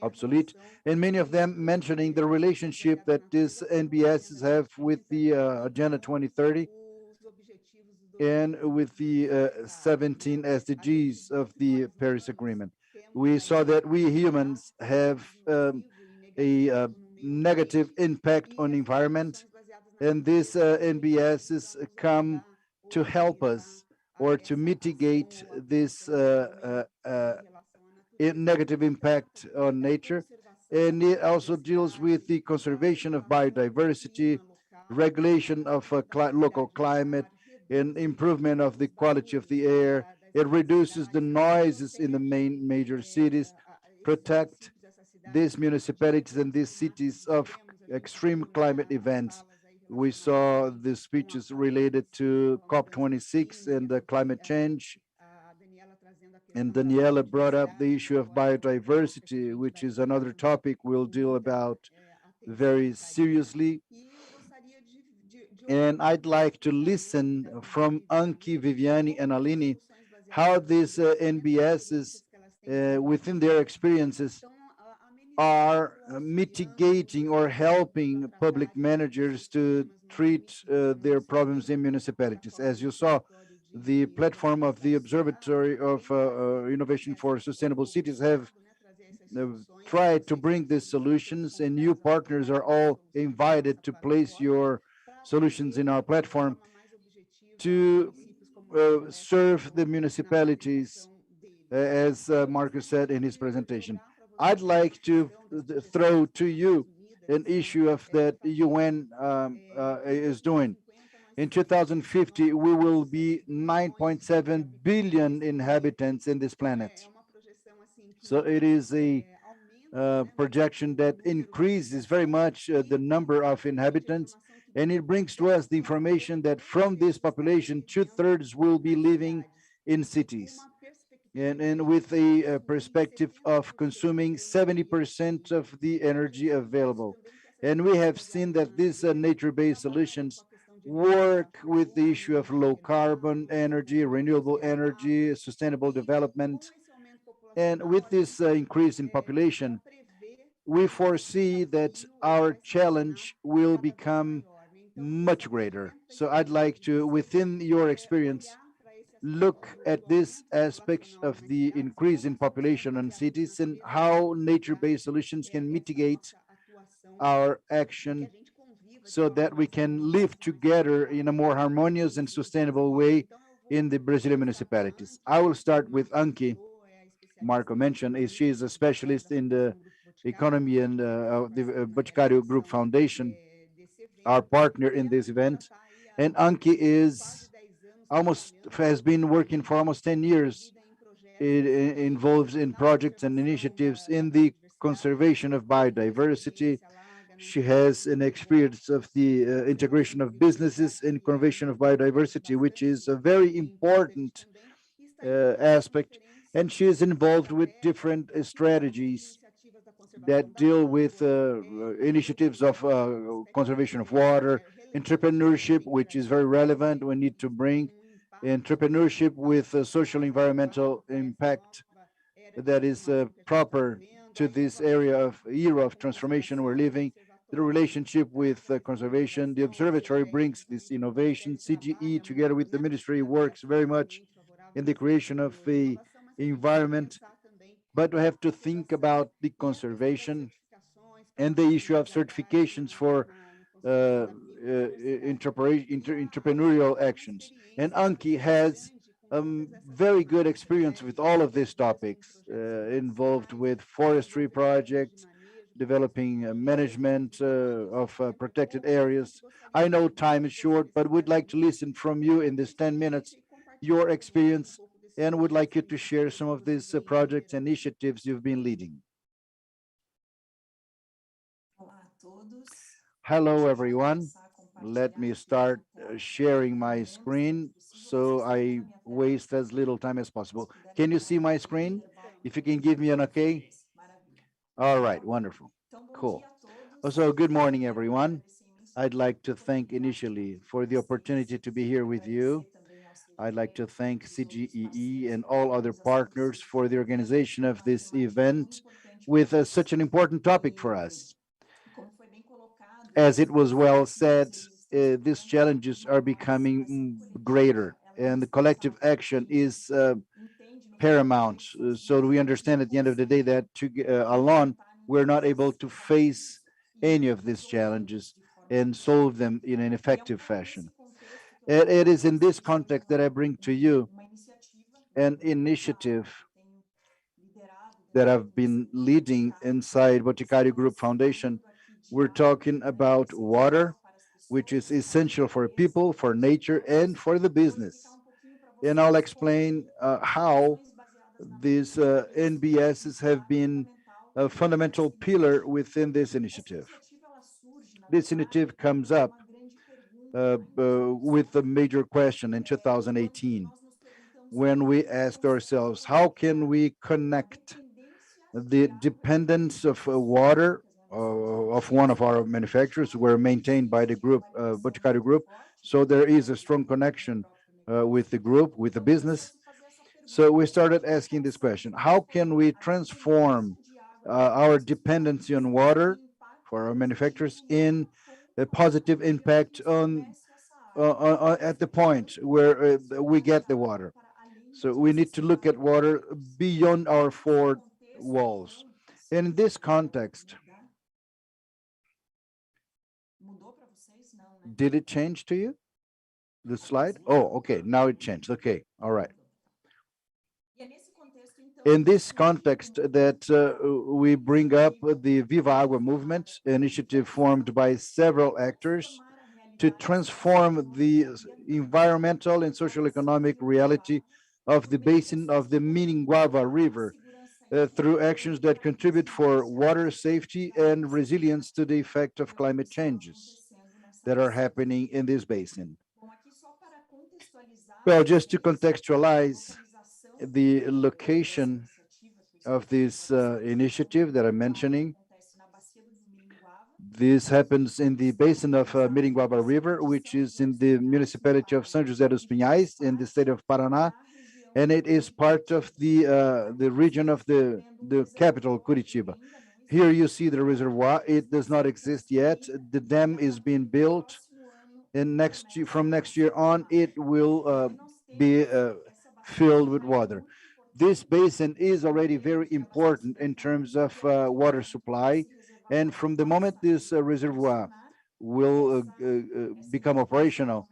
obsolete, and many of them mentioning the relationship that these NBSs have with the Agenda 2030 and with the 17 SDGs of the Paris Agreement. We saw that we humans have a negative impact on environment, and these NBSs come to help us or to mitigate this negative impact on nature. And it also deals with the conservation of biodiversity, regulation of local climate, and improvement of the quality of the air. It reduces the noises in the major cities, protect these municipalities and these cities of extreme climate events. We saw the speeches related to COP26 and the climate change. And Daniela brought up the issue of biodiversity, which is another topic we'll deal about very seriously. And I'd like to listen from Anki, Viviane, and Aline, how these NBSs, within their experiences, are mitigating or helping public managers to treat their problems in municipalities. As you saw, the platform of the Observatory of Innovation for Sustainable Cities have try to bring these solutions, and you partners are all invited to place your solutions in our platform to serve the municipalities, as Marcus said in his presentation. I'd like to throw to you an issue of that UN is doing. In 2050, we will be 9.7 billion inhabitants in this planet. So it is a projection that increases very much the number of inhabitants, and it brings to us the information that from this population, 2/3 will be living in cities, and with a perspective of consuming 70% of the energy available. And we have seen that these nature-based solutions work with the issue of low carbon energy, renewable energy, sustainable development. And with this increase in population, we foresee that our challenge will become much greater. So I'd like to, within your experience, look at this aspect of the increase in population in cities and how nature-based solutions can mitigate our action so that we can live together in a more harmonious and sustainable way in the Brazilian municipalities. I will start with Anki. Marco mentioned she is a specialist in the economy and the Boticário Group Foundation, our partner in this event. And Anki has been working for almost 10 years. It involves in projects and initiatives in the conservation of biodiversity. She has an experience of the integration of businesses in conservation of biodiversity, which is a very important aspect. And she is involved with different strategies that deal with initiatives of conservation of water, entrepreneurship, which is very relevant. We need to bring entrepreneurship with social environmental impact that is proper to this era of transformation we're living. The relationship with conservation, the observatory brings this innovation. CGE, together with the ministry, works very much in the creation of a environment, but we have to think about the conservation and the issue of certifications for entrepreneurial actions. And Anki has very good experience with all of these topics, involved with forestry projects, developing management of protected areas. I know time is short, but would like to listen from you in this 10 minutes, your experience, and would like you to share some of these projects and initiatives you've been leading. Hello, everyone. Let me start sharing my screen so I waste as little time as possible. Can you see my screen? If you can give me an okay. All right, wonderful, cool. Also, good morning, everyone. I'd like to thank initially for the opportunity to be here with you. I'd like to thank CGEE and all other partners for the organization of this event with such an important topic for us. As it was well said, these challenges are becoming greater, and the collective action is paramount. So we understand at the end of the day that alone, we're not able to face any of these challenges and solve them in an effective fashion. It is in this context that I bring to you an initiative that I've been leading inside Boticário Group Foundation. We're talking about water, which is essential for people, for nature, and for the business. And I'll explain how these NBSs have been a fundamental pillar within this initiative. This initiative comes up with a major question in 2018, when we asked ourselves, how can we connect the dependence of water of one of our manufacturers were maintained by the group, Boticário Group. So there is a strong connection with the group, with the business. So we started asking this question, how can we transform our dependency on water for our manufacturers in a positive impact on at the point where we get the water. So we need to look at water beyond our four walls. In this context, did it change to you? The slide? Oh, okay, now it changed. Okay, all right. In this context that we bring up the Viva Agua movement, initiative formed by several actors to transform the environmental and social economic reality of the basin of the Miringuava River through actions that contribute for water safety and resilience to the effect of climate changes that are happening in this basin. Well, just to contextualize the location of this initiative that I'm mentioning, this happens in the basin of Miringuava River, which is in the municipality of São José dos Pinhais in the state of Paraná, and it is part of the region of the capital, Curitiba. Here you see the reservoir. It does not exist yet. The dam is being built, and from next year on, it will be filled with water. This basin is already very important in terms of water supply, and from the moment this reservoir will become operational,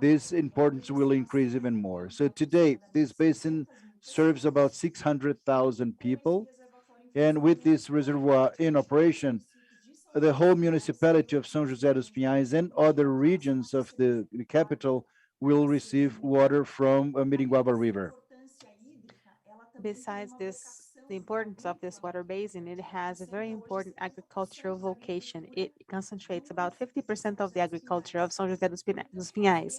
this importance will increase even more. So today, this basin serves about 600,000 people, and with this reservoir in operation, the whole municipality of São José dos Pinhais and other regions of the capital will receive water from Miringuava River. Besides this, the importance of this water basin, it has a very important agricultural vocation. It concentrates about 50% of the agriculture of São José dos Pinhais.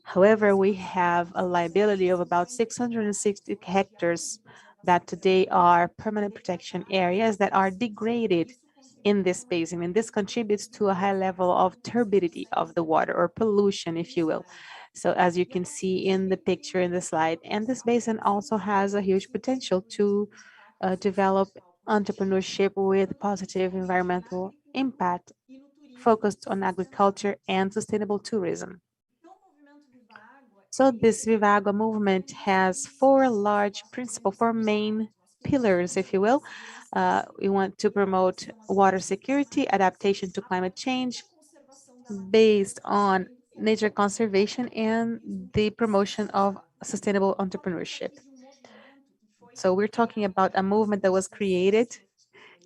However, we have a liability of about 660 hectares that today are permanent protection areas that are degraded in this basin, and this contributes to a high level of turbidity of the water, or pollution, if you will. So as you can see in the picture in the slide, and this basin also has a huge potential to develop entrepreneurship with positive environmental impact focused on agriculture and sustainable tourism. So this Viva Agua movement has four main pillars, if you will. We want to promote water security, adaptation to climate change, based on nature conservation and the promotion of sustainable entrepreneurship. So we're talking about a movement that was created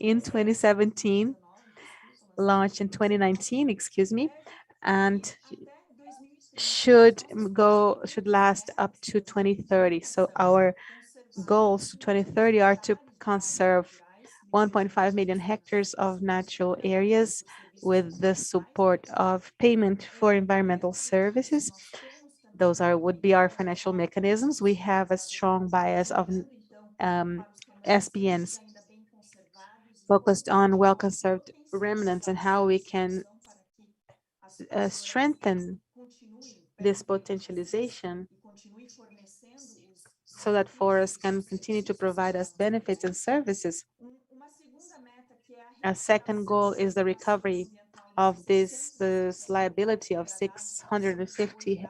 in 2017, launched in 2019, excuse me, and should last up to 2030. So our goals to 2030 are to conserve 1.5 million hectares of natural areas with the support of payment for environmental services. Those would be our financial mechanisms. We have a strong bias of SBNs focused on well-conserved remnants and how we can strengthen this potentialization so that forests can continue to provide us benefits and services. A second goal is the recovery of this liability of 650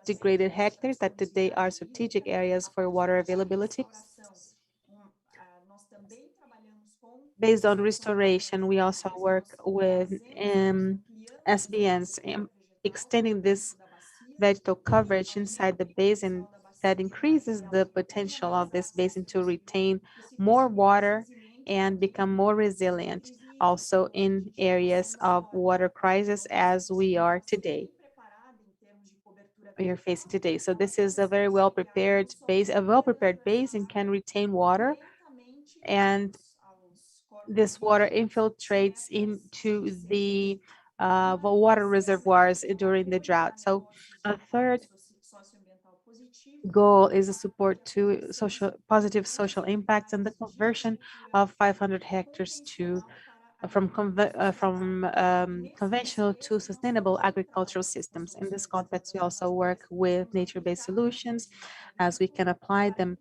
degraded hectares that today are strategic areas for water availability. Based on restoration, we also work with SBNs, extending this vegetal coverage inside the basin that increases the potential of this basin to retain more water and become more resilient, also in areas of water crisis as we are facing today. So this is a very well-prepared base. A well-prepared basin can retain water, and this water infiltrates into the water reservoirs during the drought. So a third goal is a support to positive social impacts and the conversion of 500 hectares from conventional to sustainable agricultural systems. In this context, we also work with nature-based solutions as we can apply them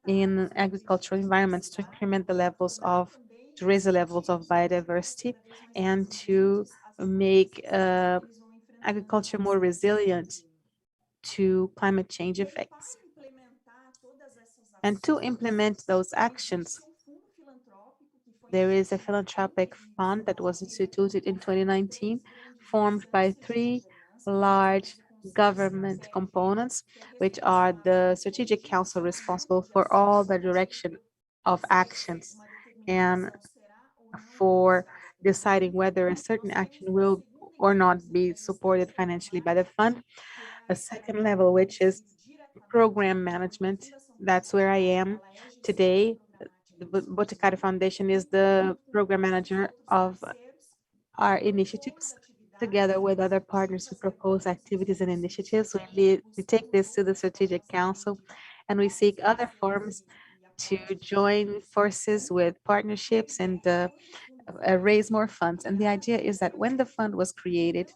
in agricultural environments to increment to raise the levels of biodiversity and to make agriculture more resilient to climate change effects. And to implement those actions, there is a philanthropic fund that was instituted in 2019, formed by three large government components, which are the Strategic Council responsible for all the direction of actions and for deciding whether a certain action will or not be supported financially by the fund. A second level, which is program management. That's where I am today. The Boticário Foundation is the program manager of our initiatives. Together with other partners, we propose activities and initiatives. We take this to the Strategic Council and we seek other forms to join forces with partnerships and raise more funds. And the idea is that when the fund was created,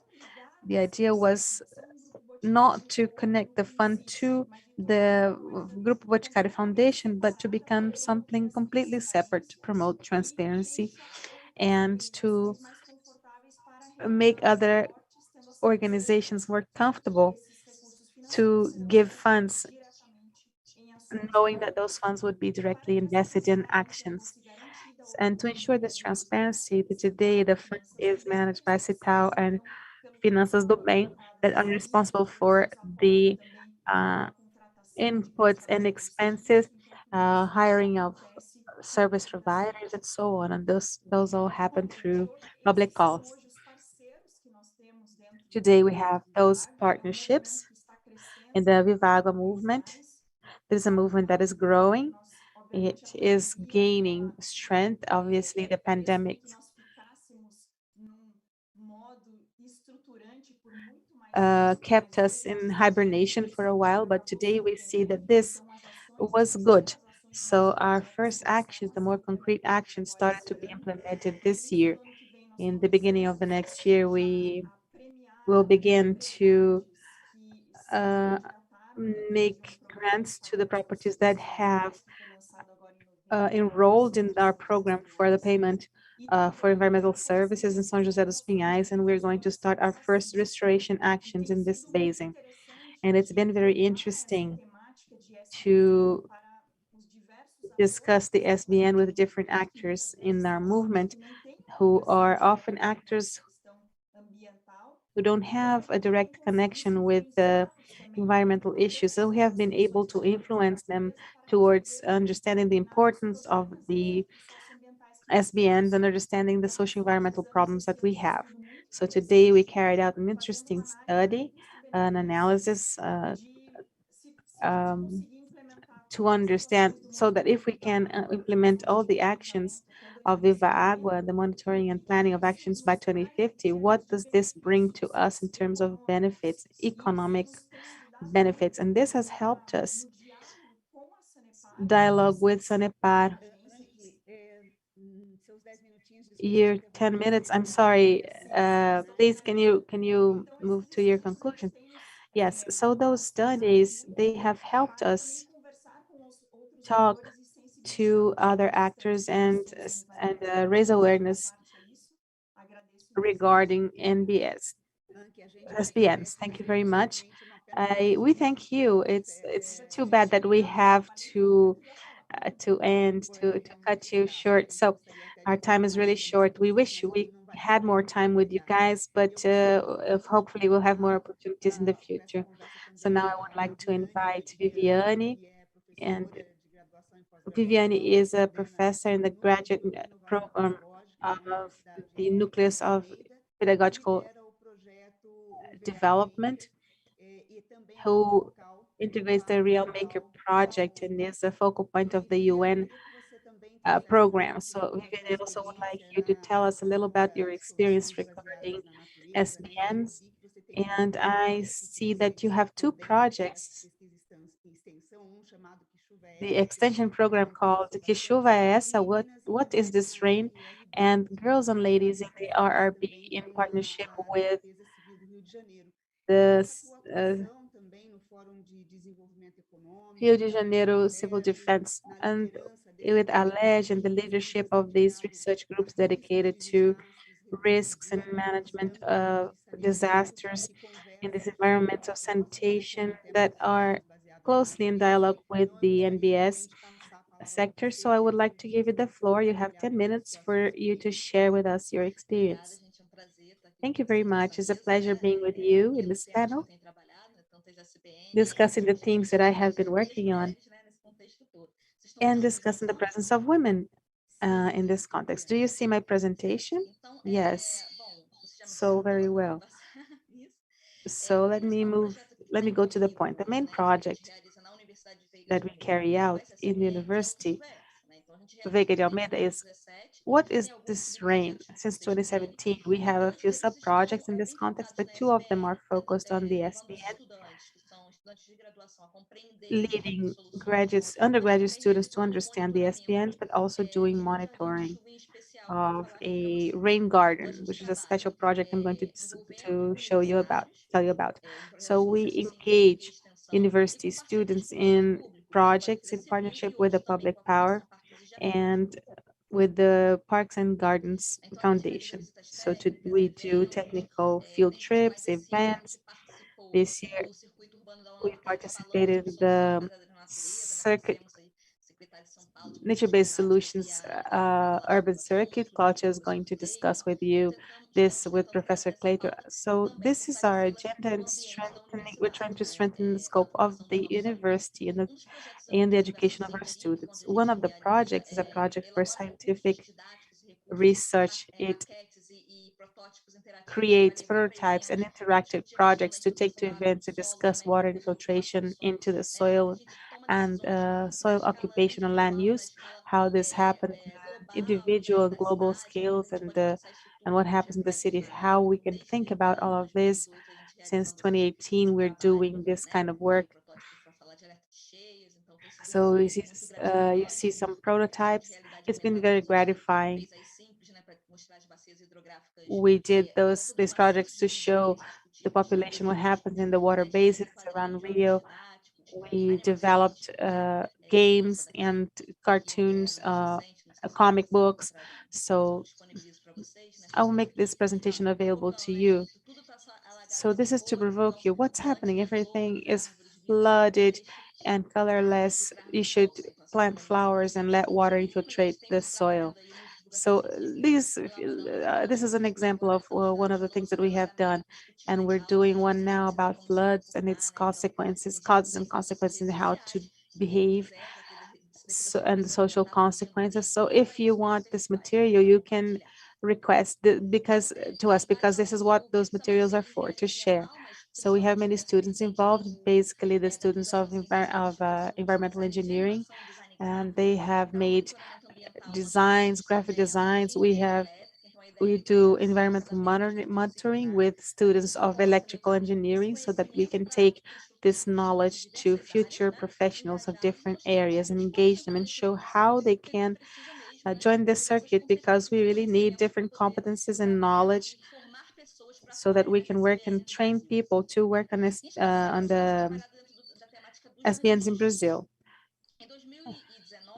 the idea was not to connect the fund to the Grupo Boticário Foundation, but to become something completely separate to promote transparency and to make other organizations more comfortable to give funds, knowing that those funds would be directly invested in actions. And to ensure this transparency, today the fund is managed by Cital and Finanças do Bem that are responsible for the inputs and expenses, hiring of service providers and so on. And those all happen through public calls. Today we have those partnerships in the Viva Água movement. There's a movement that is growing. It is gaining strength. Obviously, the pandemic kept us in hibernation for a while, but today we see that this was good. So our first actions, the more concrete actions, started to be implemented this year. In the beginning of the next year, we will begin to make grants to the properties that have enrolled in our program for the payment for environmental services in São José dos Pinhais, and we're going to start our first restoration actions in this basin. And it's been very interesting to discuss the SBN with different actors in our movement who are often actors who don't have a direct connection with the environmental issues. So we have been able to influence them towards understanding the importance of the SBNs and understanding the social environmental problems that we have. So today we carried out an interesting study, an analysis to understand so that if we can implement all the actions of Viva Agua, the monitoring and planning of actions by 2050, what does this bring to us in terms of benefits, economic benefits? And this has helped us dialogue with Sanepar. Your 10 minutes, I'm sorry, please can you move to your conclusion? Yes, so those studies, they have helped us talk to other actors and raise awareness regarding SBNs. Thank you very much. We thank you. It's too bad that we have to cut you short. So our time is really short. We wish we had more time with you guys, but hopefully we'll have more opportunities in the future. So now I would like to invite Viviane, and Viviane is a professor in the graduate program of the Nucleus of Pedagogical Development, who integrates the Real Maker project and is a focal point of the UN program. So Viviane also would like you to tell us a little about your experience regarding SBNs. And I see that you have two projects, the extension program called Que Chuva é Essa? What is this rain? And Girls and Ladies in the RRB in partnership with the Rio de Janeiro Civil Defense and with ALEG and the leadership of these research groups dedicated to risks and management of disasters in this environmental sanitation that are closely in dialogue with the NBS. sector. So I would like to give you the floor. You have 10 minutes for you to share with us your experience. Thank you very much. It's a pleasure being with you in this panel, discussing the themes that I have been working on and discussing the presence of women in this context. Do you see my presentation? Yes. So very well. So let me go to the point. The main project that we carry out in the university, Veiga de Almeida, is what is this rain? Since 2017, we have a few sub-projects in this context, but two of them are focused on the SBN, leading undergraduate students to understand the SPNs, but also doing monitoring of a rain garden, which is a special project I'm going to tell you about. So we engage university students in projects in partnership with the public power and with the Parks and Gardens Foundation. So we do technical field trips, events. This year, we participated in the circuit nature-based solutions urban circuit. Claudia is going to discuss with you this with Professor Clayton. So this is our agenda and strengthening. We're trying to strengthen the scope of the university and the education of our students. One of the projects is a project for scientific research. It creates prototypes and interactive projects to take to events to discuss water infiltration into the soil and soil occupation and land use, how this happens individual and global scales, and what happens in the cities, how we can think about all of this. Since 2018, we're doing this kind of work. So you see some prototypes. It's been very gratifying. We did these projects to show the population what happens in the water basins around Rio. We developed games and cartoons, comic books. So I will make this presentation available to you. So this is to provoke you. What's happening? Everything is flooded and colorless. You should plant flowers and let water infiltrate the soil. So this is an example of one of the things that we have done, and we're doing one now about floods and its consequences, causes and consequences, and how to behave, and the social consequences. So if you want this material, you can request to us, because this is what those materials are for, to share. So we have many students involved, basically the students of environmental engineering, and they have made designs, graphic designs. We do environmental monitoring with students of electrical engineering, so that we can take this knowledge to future professionals of different areas and engage them and show how they can join this circuit, because we really need different competencies and knowledge so that we can work and train people to work on the SBNs in Brazil.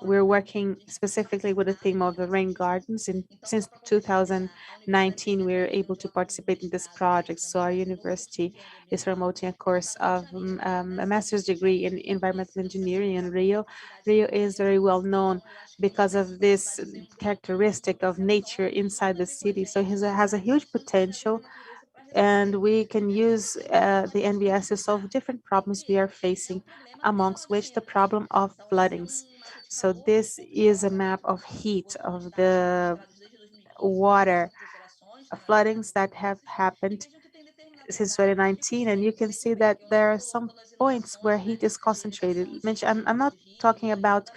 We're working specifically with the theme of the rain gardens. Since 2019, we're able to participate in this project. So our university is promoting a course of a master's degree in environmental engineering in Rio. Rio is very well known because of this characteristic of nature inside the city. So it has a huge potential, and we can use the NBS to solve different problems we are facing, amongst which the problem of floodings. So this is a map of heat of the water floodings that have happened since 2019, and you can see that there are some points where heat is concentrated. I'm not talking about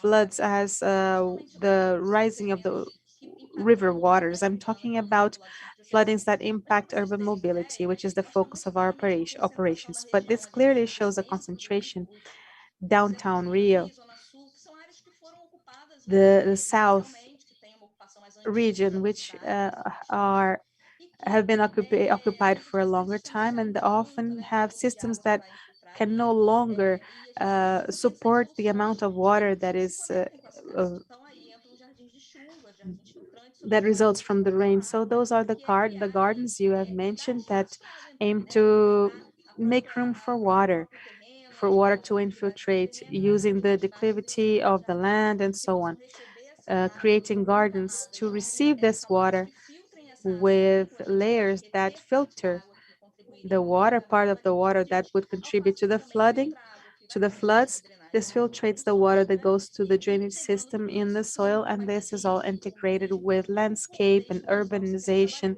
floods as the rising of the river waters. I'm talking about floodings that impact urban mobility, which is the focus of our operations. But this clearly shows a concentration downtown Rio. The south region, which have been occupied for a longer time, and often have systems that can no longer support the amount of water that results from the rain. So those are the gardens you have mentioned that aim to make room for water for water to infiltrate using the declivity of the land and so on, creating gardens to receive this water with layers that filter the water, part of the water that would contribute to the flooding, to the floods. This filtrates the water that goes to the drainage system in the soil, and this is all integrated with landscape and urbanization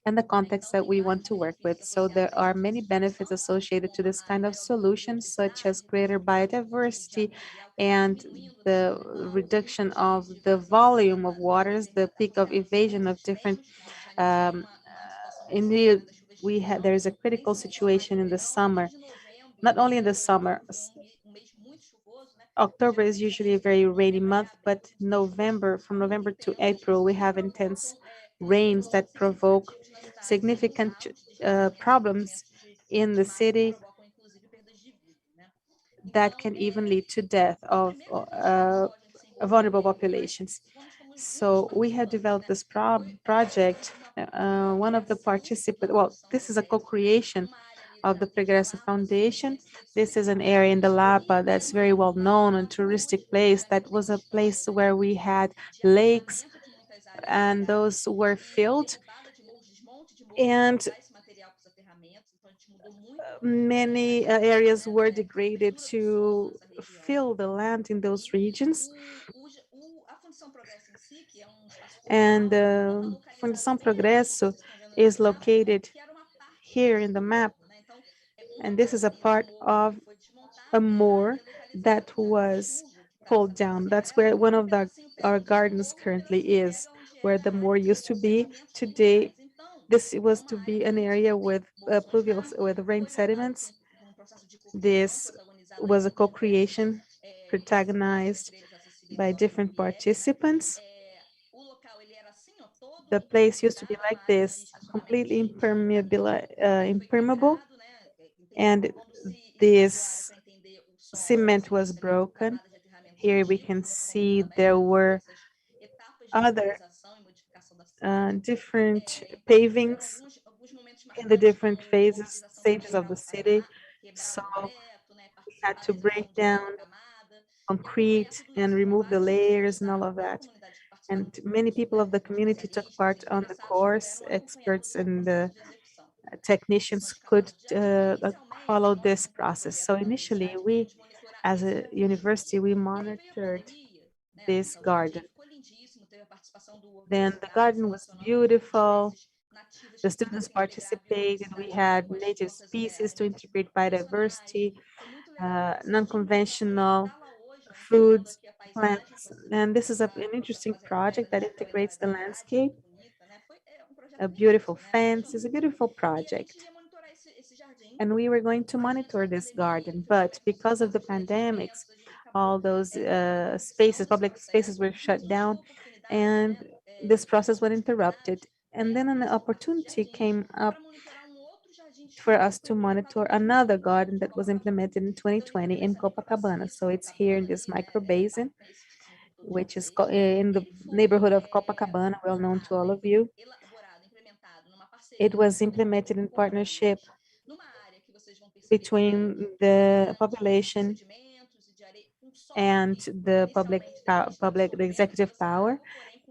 and the context that we want to work with. So there are many benefits associated to this kind of solution, such as greater biodiversity and the reduction of the volume of waters, the peak of evasion of different um, in the there is a critical situation in the summer, not only in the summer. October is usually a very rainy month, but from November to April, we have intense rains that provoke significant problems in the city that can even lead to death of vulnerable populations. So we have developed this project. One of the participants, well, this is a co-creation of the Progresso Foundation. This is an area in the Lapa that's very well known, a touristic place. That was a place where we had lakes, and those were filled. And many areas were degraded to fill the land in those regions. And Fundação Progresso is located here in the map. And this is a part of a moor that was pulled down. That's where one of our gardens currently is, where the moor used to be. Today, this was to be an area with pluvial, with rain sediments. This was a co-creation protagonized by different participants. The place used to be like this, completely impermeable, and this cement was broken. Here we can see there were other different pavings in the different stages of the city. So we had to break down concrete and remove the layers and all of that. And many people of the community took part on the course. Experts and the technicians could follow this process. So initially, we, as a university, we monitored this garden. Then the garden was beautiful. The students participated. We had native species to integrate biodiversity, non-conventional foods, plants. And this is an interesting project that integrates the landscape. A beautiful fence is a beautiful project. And we were going to monitor this garden, but because of the pandemics, all those spaces, public spaces were shut down, and this process was interrupted. And then an opportunity came up for us to monitor another garden that was implemented in 2020 in Copacabana. So it's here in this micro basin, which is in the neighborhood of Copacabana, well known to all of you. It was implemented in partnership between the population and the the executive power.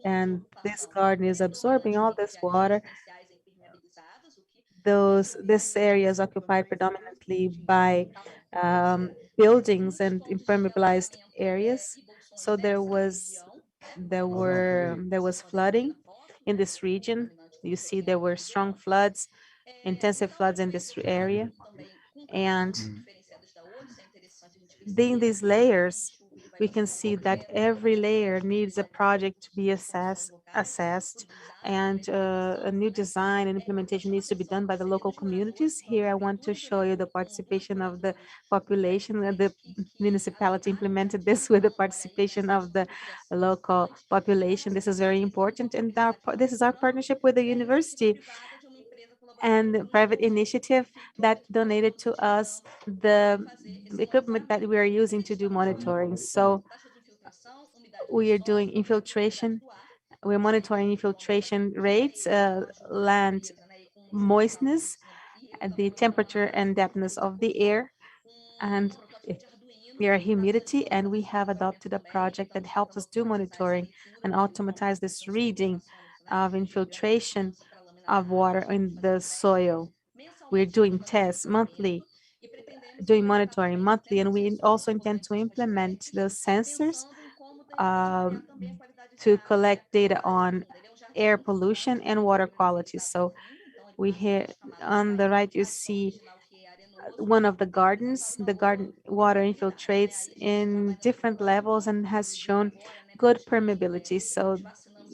And this garden is absorbing all this water. This area is occupied predominantly by buildings and impermeabilized areas. So there was flooding in this region. You see there were strong floods, intensive floods in this area. And in these layers, we can see that every layer needs a project to be assessed, and a new design and implementation needs to be done by the local communities. Here, I want to show you the participation of the population. The municipality implemented this with the participation of the local population. This is very important, and this is our partnership with the university and the private initiative that donated to us the equipment that we are using to do monitoring. So we are doing infiltration. We're monitoring infiltration rates, land moistness, the temperature and depthness of the air. And We are humidity, and we have adopted a project that helps us do monitoring and automatize this reading of infiltration of water in the soil. We're doing tests monthly, doing monitoring monthly, and we also intend to implement the sensors um, to collect data on air pollution and water quality. So we here on the right, you see one of the gardens. The garden water infiltrates in different levels and has shown good permeability. So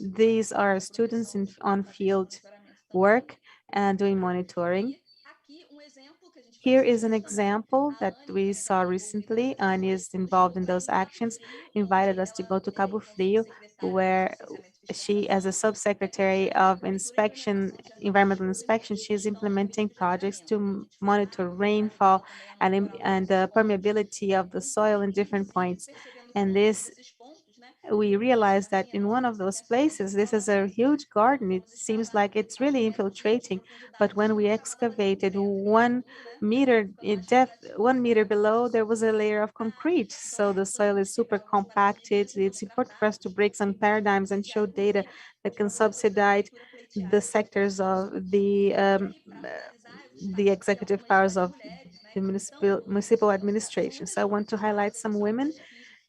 these are students on field work and doing monitoring. Here is an example that we saw recently, and is involved in those actions, invited us to go to Cabo Frio, where she, as a subsecretary of inspection, environmental inspection, she is implementing projects to monitor rainfall and the permeability of the soil in different points. And this, we realized that in one of those places, this is a huge garden. It seems like it's really infiltrating, but when we excavated 1 meter in depth, 1 meter below, there was a layer of concrete. So the soil is super compacted. It's important for us to break some paradigms and show data that can subsidize the sectors of the executive powers of the municipal administration. So I want to highlight some women,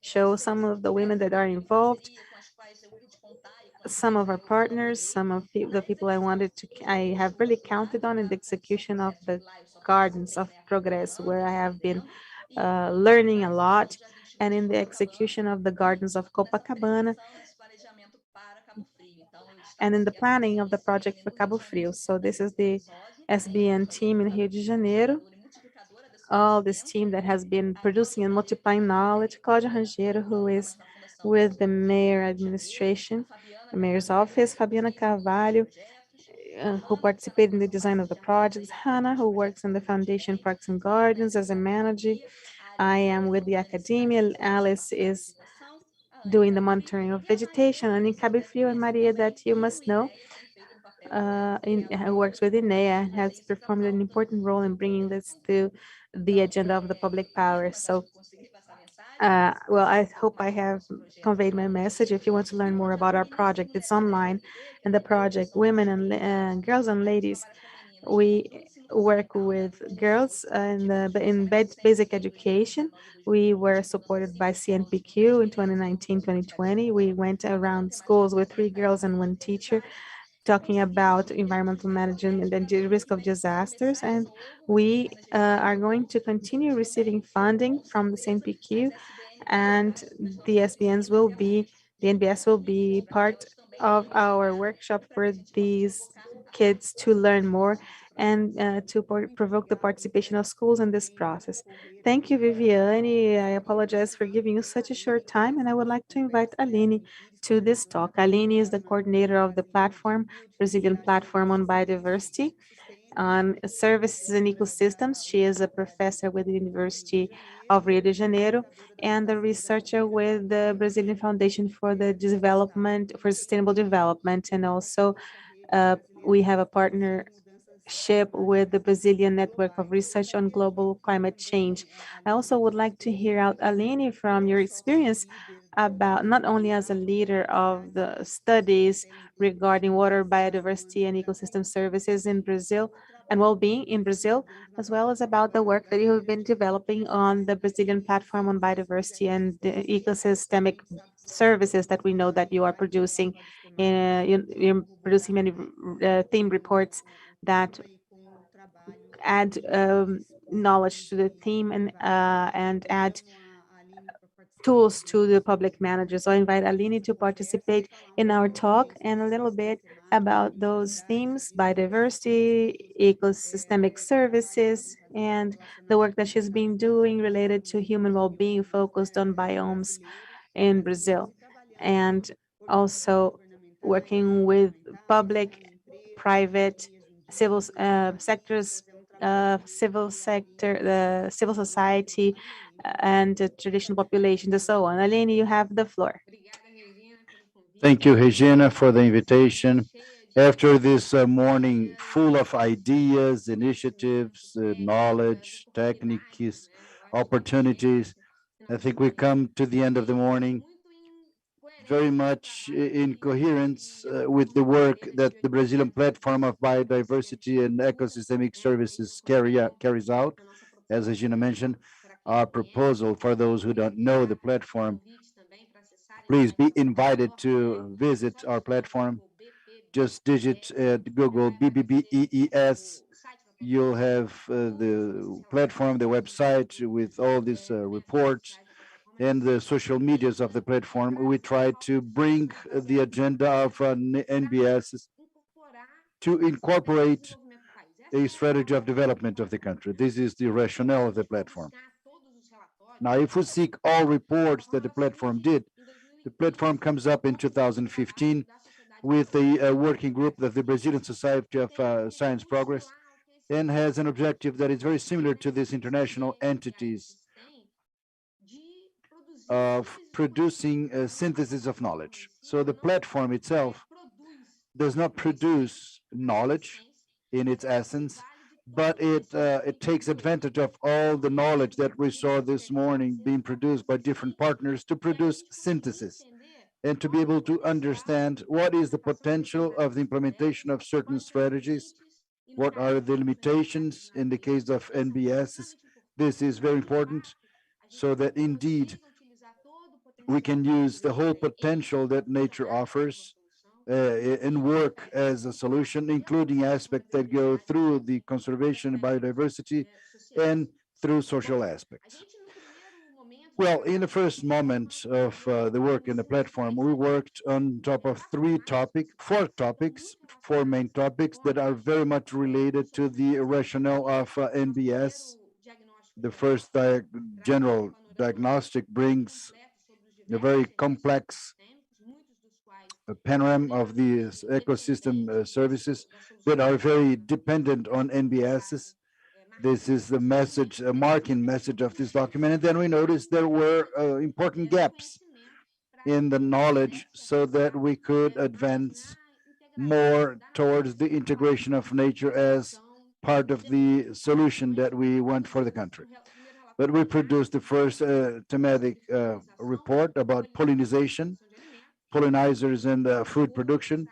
show some of the women that are involved, some of our partners, some of the people I have really counted on in the execution of the Gardens of Progress, where I have been learning a lot, and in the execution of the Gardens of Copacabana, and in the planning of the project for Cabo Frio. So this is the SBN team in Rio de Janeiro, all this team that has been producing and multiplying knowledge. Claudia Rangel, who is with the mayor administration, the mayor's office, Fabiana Carvalho, who participated in the design of the projects, Hannah, who works in the Foundation Parks and Gardens as a manager. I am with the academia. Alice is doing the monitoring of vegetation, and in Cabo Frio, and Maria, that you must know, who works with INEA, has performed an important role in bringing this to the agenda of the public power. So, well, I hope I have conveyed my message. If you want to learn more about our project, it's online, and the project Women and Girls and Ladies, we work with girls in basic education. We were supported by CNPq in 2019, 2020. We went around schools with 3 girls and 1 teacher, talking about environmental management and the risk of disasters. And we are going to continue receiving funding from the CNPq, and the NBS will be part of our workshop for these kids to learn more and to provoke the participation of schools in this process. Thank you, Viviane. I apologize for giving you such a short time, and I would like to invite Aline to this talk. Aline is the coordinator of the platform, Brazilian Platform on Biodiversity, on services and ecosystems. She is a professor with the University of Rio de Janeiro and a researcher with the Brazilian Foundation for the Development, for Sustainable Development. And also we have a partnership with the Brazilian Network of Research on Global Climate Change. I also would like to hear out, Aline, from your experience about not only as a leader of the studies regarding water, biodiversity, and ecosystem services in Brazil and well-being in Brazil, as well as about the work that you have been developing on the Brazilian platform on biodiversity and the ecosystemic services that we know that you are producing. You're producing many theme reports that add knowledge to the theme and add tools to the public managers. So I invite Aline to participate in our talk and a little bit about those themes: biodiversity, ecosystemic services, and the work that she's been doing related to human well-being focused on biomes in Brazil, and also working with public, private, civil sectors, civil sector, the civil society, and the traditional populations and so on. Aline, you have the floor. Thank you, Regina, for the invitation. After this morning full of ideas, initiatives, knowledge, techniques, opportunities, I think we come to the end of the morning very much in coherence with the work that the Brazilian Platform of Biodiversity and Ecosystemic Services carries out. As Regina mentioned, our proposal for those who don't know the platform, please be invited to visit our platform. Just digit at Google BBBEES. You'll have the platform, the website with all these reports and the social medias of the platform. We try to bring the agenda of NBS to incorporate a strategy of development of the country. This is the rationale of the platform. Now, if we seek all reports that the platform did, the platform comes up in 2015 with a working group of the Brazilian Society of Science Progress, and has an objective that is very similar to these international entities of producing a synthesis of knowledge. So the platform itself does not produce knowledge in its essence, but it takes advantage of all the knowledge that we saw this morning being produced by different partners to produce synthesis and to be able to understand what is the potential of the implementation of certain strategies, what are the limitations in the case of NBS. This is very important so that indeed we can use the whole potential that nature offers and work as a solution, including aspects that go through the conservation and biodiversity and through social aspects. Well, in the first moment of the work in the platform, we worked on top of four main topics that are very much related to the rationale of NBS. The first general diagnostic brings a very complex panorama of these ecosystem services that are very dependent on NBSs. This is the message, a marking message of this document. And then we noticed there were important gaps in the knowledge so that we could advance more towards the integration of nature as part of the solution that we want for the country. But we produced the first thematic report about pollinization, pollinizers and food production,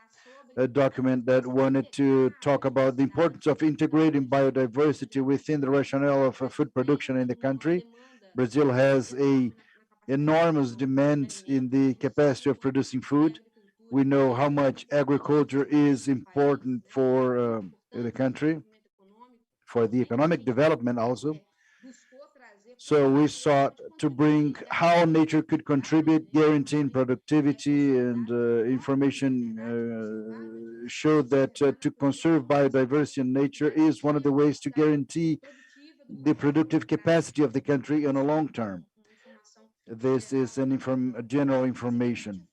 a document that wanted to talk about the importance of integrating biodiversity within the rationale of food production in the country. Brazil has an enormous demand in the capacity of producing food. We know how much agriculture is important for the country, for the economic development also. So we sought to bring how nature could contribute, guaranteeing productivity, and information showed that to conserve biodiversity in nature is one of the ways to guarantee the productive capacity of the country in a long term. This is a general information.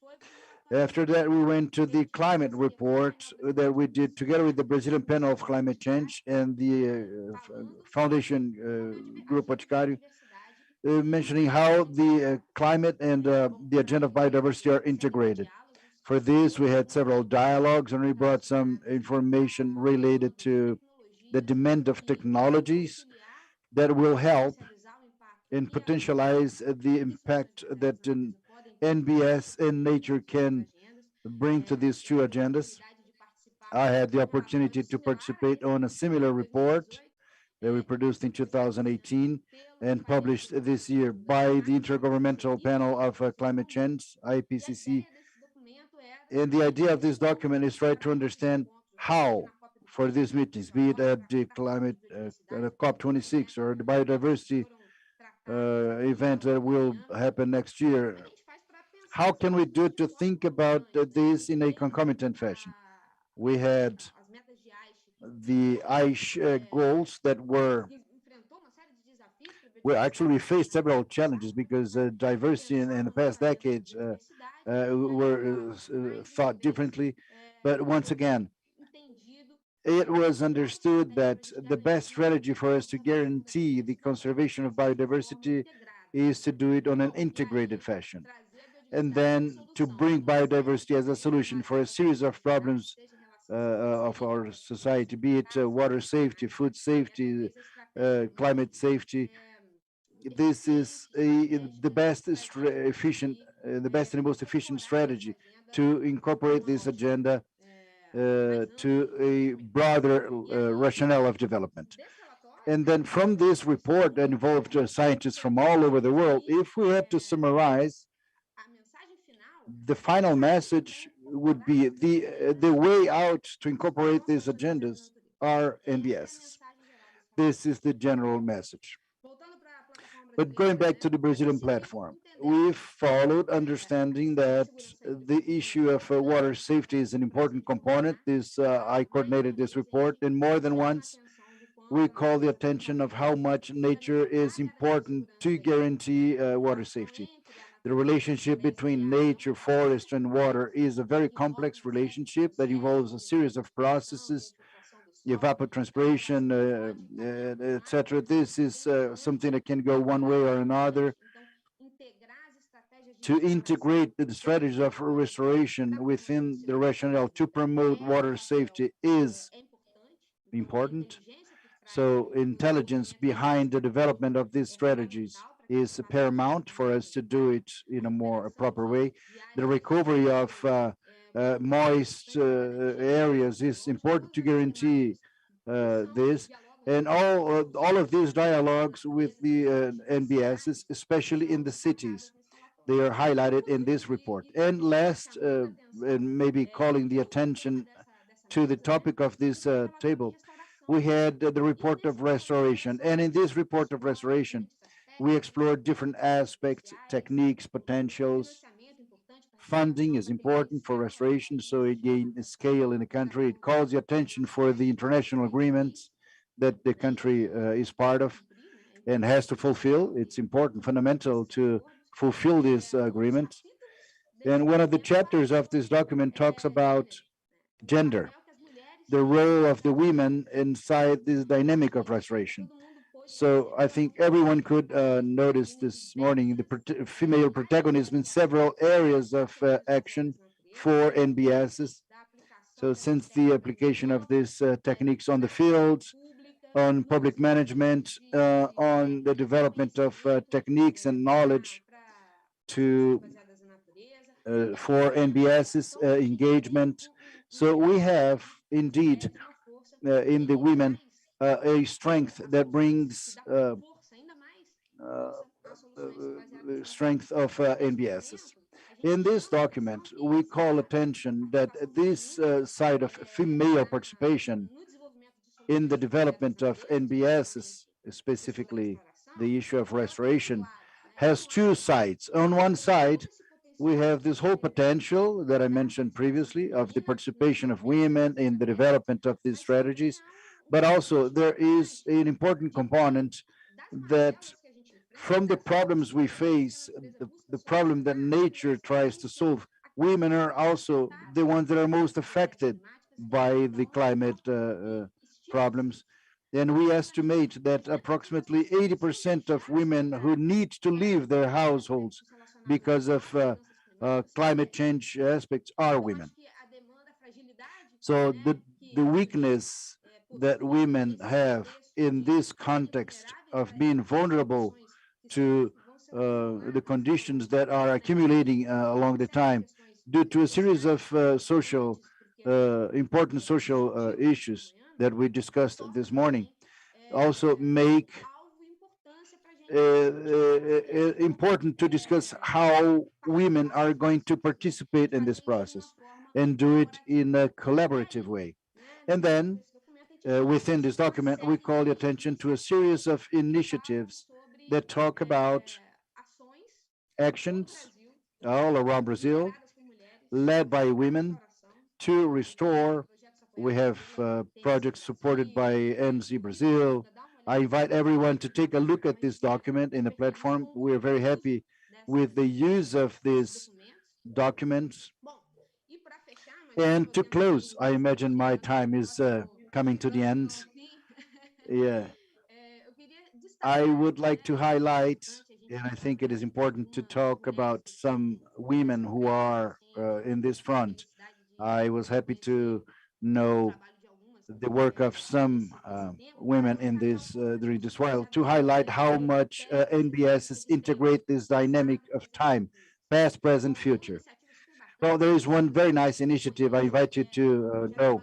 After that, we went to the climate report that we did together with the Brazilian Panel of Climate Change and the Foundation Group Boticário, mentioning how the climate and the agenda of biodiversity are integrated. For this, we had several dialogues and we brought some information related to the demand of technologies that will help and potentialize the impact that NBS and nature can bring to these two agendas. I had the opportunity to participate on a similar report that we produced in 2018 and published this year by the Intergovernmental Panel of Climate Change, IPCC. And the idea of this document is try to understand how, for these meetings, be it at the climate COP26 or the biodiversity event that will happen next year, how can we do to think about this in a concomitant fashion? We had the Aichi goals that were, well, actually we faced several challenges because diversity in the past decades were thought differently. But once again, it was understood that the best strategy for us to guarantee the conservation of biodiversity is to do it on an integrated fashion. And then to bring biodiversity as a solution for a series of problems of our society, be it water safety, food safety, climate safety, this is the best the best and most efficient strategy to incorporate this agenda to a broader rationale of development. And then from this report that involved scientists from all over the world, if we had to summarize, the final message would be the way out to incorporate these agendas are NBSs. This is the general message. But going back to the Brazilian platform, we've followed understanding that the issue of water safety is an important component. I coordinated this report, and more than once, we call the attention of how much nature is important to guarantee water safety. The relationship between nature, forest, and water is a very complex relationship that involves a series of processes, evapotranspiration, etc. This is something that can go one way or another. To integrate the strategies of restoration within the rationale to promote water safety is important. So intelligence behind the development of these strategies is paramount for us to do it in a more proper way. The recovery of moist areas is important to guarantee this. And all of these dialogues with the NBSs, especially in the cities, they are highlighted in this report. And last, and maybe calling the attention to the topic of this table, we had the report of restoration. And in this report of restoration, we explored different aspects, techniques, potentials. Funding is important for restoration, so it gained scale in the country. It calls the attention for the international agreements that the country is part of and has to fulfill. It's important, fundamental to fulfill this agreement. And one of the chapters of this document talks about gender, the role of the women inside this dynamic of restoration. So I think everyone could notice this morning the female protagonism in several areas of action for NBSs. So since the application of these techniques on the field, on public management, on the development of techniques and knowledge to for NBS's engagement. So we have indeed in the women a strength that brings strength of NBSs. In this document, we call attention that this side of female participation in the development of NBSs, specifically the issue of restoration, has two sides. On one side, we have this whole potential that I mentioned previously of the participation of women in the development of these strategies, but also there is an important component that from the problems we face, the problem that nature tries to solve, women are also the ones that are most affected by the climate problems. And we estimate that approximately 80% of women who need to leave their households because of climate change aspects are women. So the weakness that women have in this context of being vulnerable to the conditions that are accumulating along the time due to a series of important social issues that we discussed this morning, also make important to discuss how women are going to participate in this process and do it in a collaborative way. And then within this document, we call the attention to a series of initiatives that talk about actions all around Brazil, led by women to restore. We have projects supported by NZ Brazil. I invite everyone to take a look at this document in the platform. We're very happy with the use of these documents. And to close, I imagine my time is coming to the end. Yeah. I would like to highlight, and I think it is important to talk about some women who are in this front. I was happy to know the work of some women in this during this while to highlight how much NBSs integrate this dynamic of time, past, present, future. Well, there is one very nice initiative I invite you to know,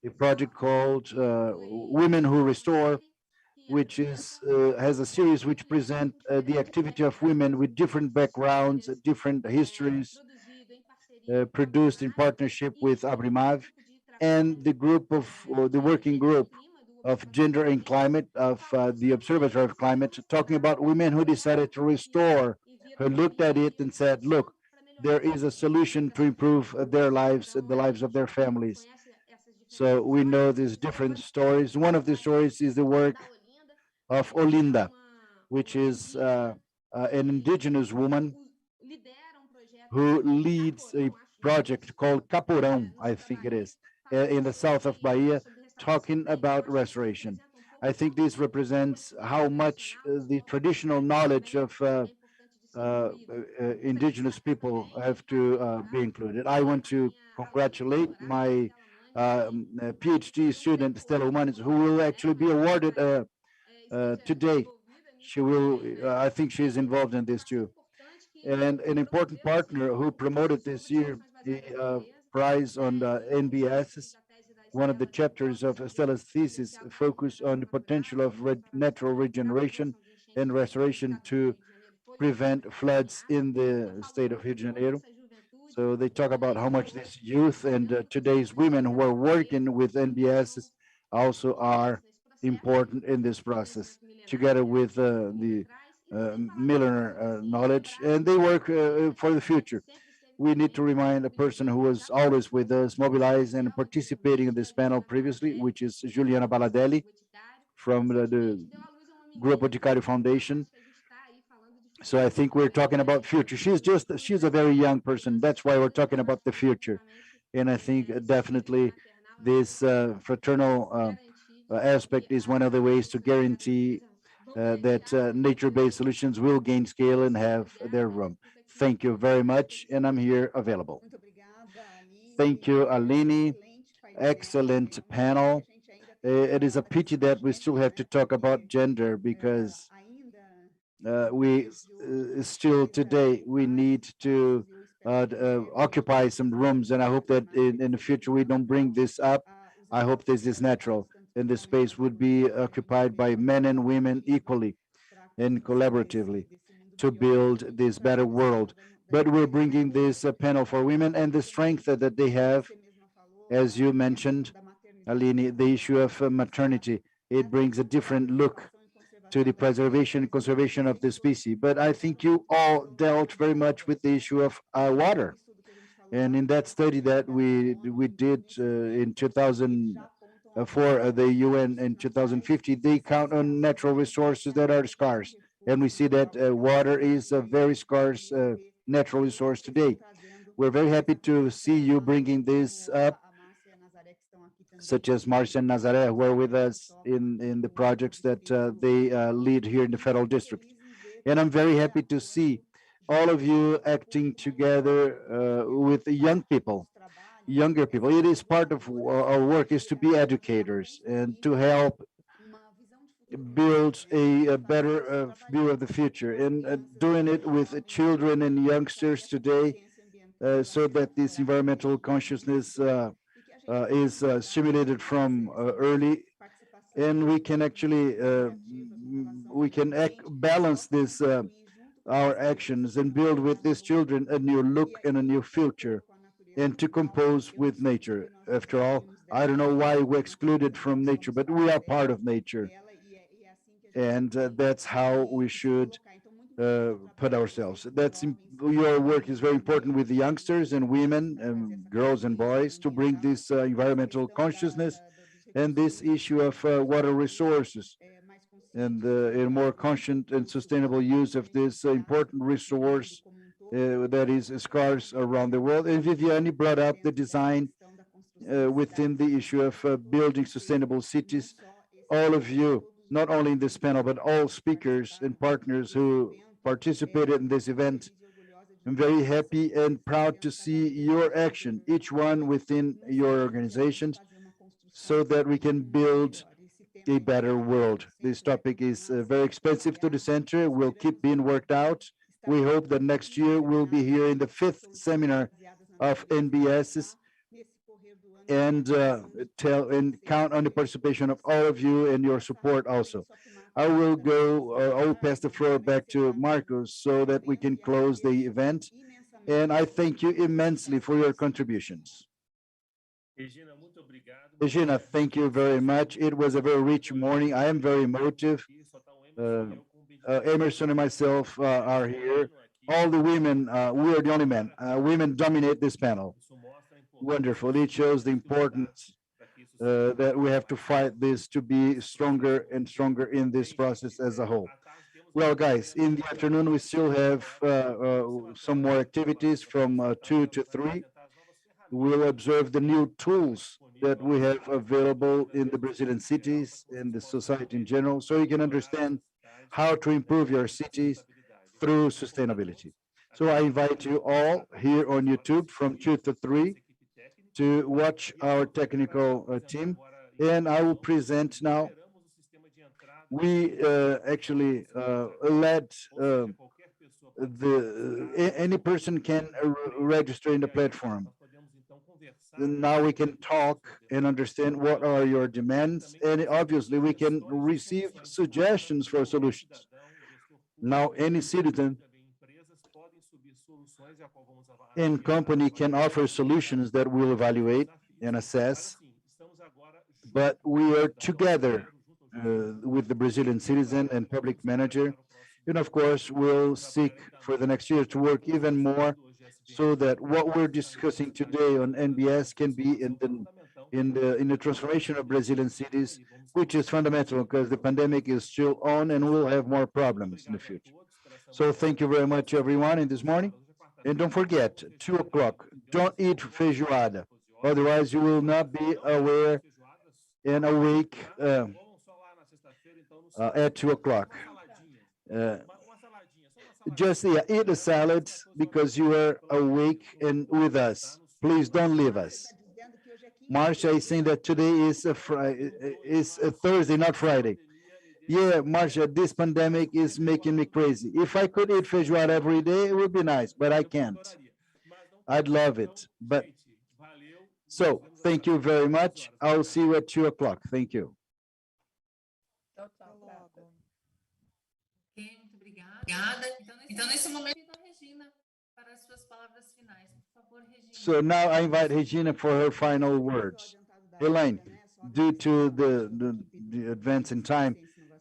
a project called Women Who Restore, which is has a series which present the activity of women with different backgrounds, different histories, produced in partnership with Abrimav and the group of or the working group of gender and climate of the Observatory of Climate, talking about women who decided to restore, who looked at it and said, look, there is a solution to improve their lives and the lives of their families. So we know these different stories. One of the stories is the work of Olinda, which is an indigenous woman who leads a project called Capurão, I think it is, in the south of Bahia, talking about restoration. I think this represents how much the traditional knowledge of indigenous people have to be included. I want to congratulate my PhD student, Stella Humanis, who will actually be awarded today. She will, I think she is involved in this too. And an important partner who promoted this year the prize on the NBS. One of the chapters of Stella's thesis focused on the potential of natural regeneration and restoration to prevent floods in the state of Rio de Janeiro. So they talk about how much this youth and today's women who are working with NBS also are important in this process, together with the Miller knowledge, and they work for the future. We need to remind a person who was always with us, mobilized and participating in this panel previously, which is Juliana Baladelli from the Grupo Boticário Foundation. So I think we're talking about future. She's a very young person. That's why we're talking about the future. And I think definitely this fraternal aspect is one of the ways to guarantee that nature-based solutions will gain scale and have their room. Thank you very much, and I'm here available. Thank you, Aline. Excellent panel. It is a pity that we still have to talk about gender because we still today we need to occupy some rooms, and I hope that in the future we don't bring this up. I hope this is natural and the space would be occupied by men and women equally and collaboratively to build this better world. But we're bringing this panel for women and the strength that they have, as you mentioned, Aline, the issue of maternity. It brings a different look to the preservation and conservation of the species. But I think you all dealt very much with the issue of water. And in that study that we did in 2000, for the UN in 2050, they count on natural resources that are scarce. And we see that water is a very scarce natural resource today. We're very happy to see you bringing this up, such as Marcia and Nazaré, who are with us in the projects that they lead here in the Federal District. And I'm very happy to see all of you acting together with young people, younger people. It is part of our work is to be educators and to help build a better view of the future, and doing it with children and youngsters today so that this environmental consciousness is stimulated from early, and we can actually balance this our actions and build with these children a new look and a new future, and to compose with nature. After all, I don't know why we're excluded from nature, but we are part of nature, and that's how we should put ourselves. Your work is very important with the youngsters and women and girls and boys to bring this environmental consciousness and this issue of water resources and a more conscient and sustainable use of this important resource that is scarce around the world. And Viviane brought up the design within the issue of building sustainable cities. All of you, not only in this panel, but all speakers and partners who participated in this event, I'm very happy and proud to see your action, each one within your organizations, so that we can build a better world. This topic is very expensive to the center, will keep being worked out. We hope that next year we'll be here in the 5th seminar of NBSs and count on the participation of all of you and your support also. I will pass the floor back to Marcos so that we can close the event. And I thank you immensely for your contributions. Regina, thank you very much. It was a very rich morning. I am very emotive. Emerson and myself are here. All the women, we are the only men. Women dominate this panel. Wonderful. It shows the importance that we have to fight this to be stronger and stronger in this process as a whole. Well, guys, in the afternoon, we still have some more activities from 2 to 3. We'll observe the new tools that we have available in the Brazilian cities and the society in general, so you can understand how to improve your cities through sustainability. So I invite you all here on YouTube from 2 to 3 to watch our technical team, and I will present now. We actually let any person can register in the platform. Now we can talk and understand what are your demands, and obviously we can receive suggestions for solutions. Now any citizen and company can offer solutions that we'll evaluate and assess, but we are together with the Brazilian citizen and public manager, and of course we'll seek for the next year to work even more so that what we're discussing today on NBS can be in the transformation of Brazilian cities, which is fundamental because the pandemic is still on and we'll have more problems in the future. So thank you very much, everyone, in this morning. And don't forget, 2 o'clock, don't eat feijoada, otherwise you will not be aware and awake at 2 o'clock. Just eat a salad because you are awake and with us. Please don't leave us. Marcia is saying that today is a Thursday, not Friday. Yeah, Marcia, this pandemic is making me crazy. If I could eat feijoada every day, it would be nice, but I can't. I'd love it. But so, thank you very much. I'll see you at 2 o'clock. Thank you. Então, nesse momento, a Regina para as suas palavras finais. Por favor, Regina. So now I invite Regina for her final words. Elaine, due to the advance in time,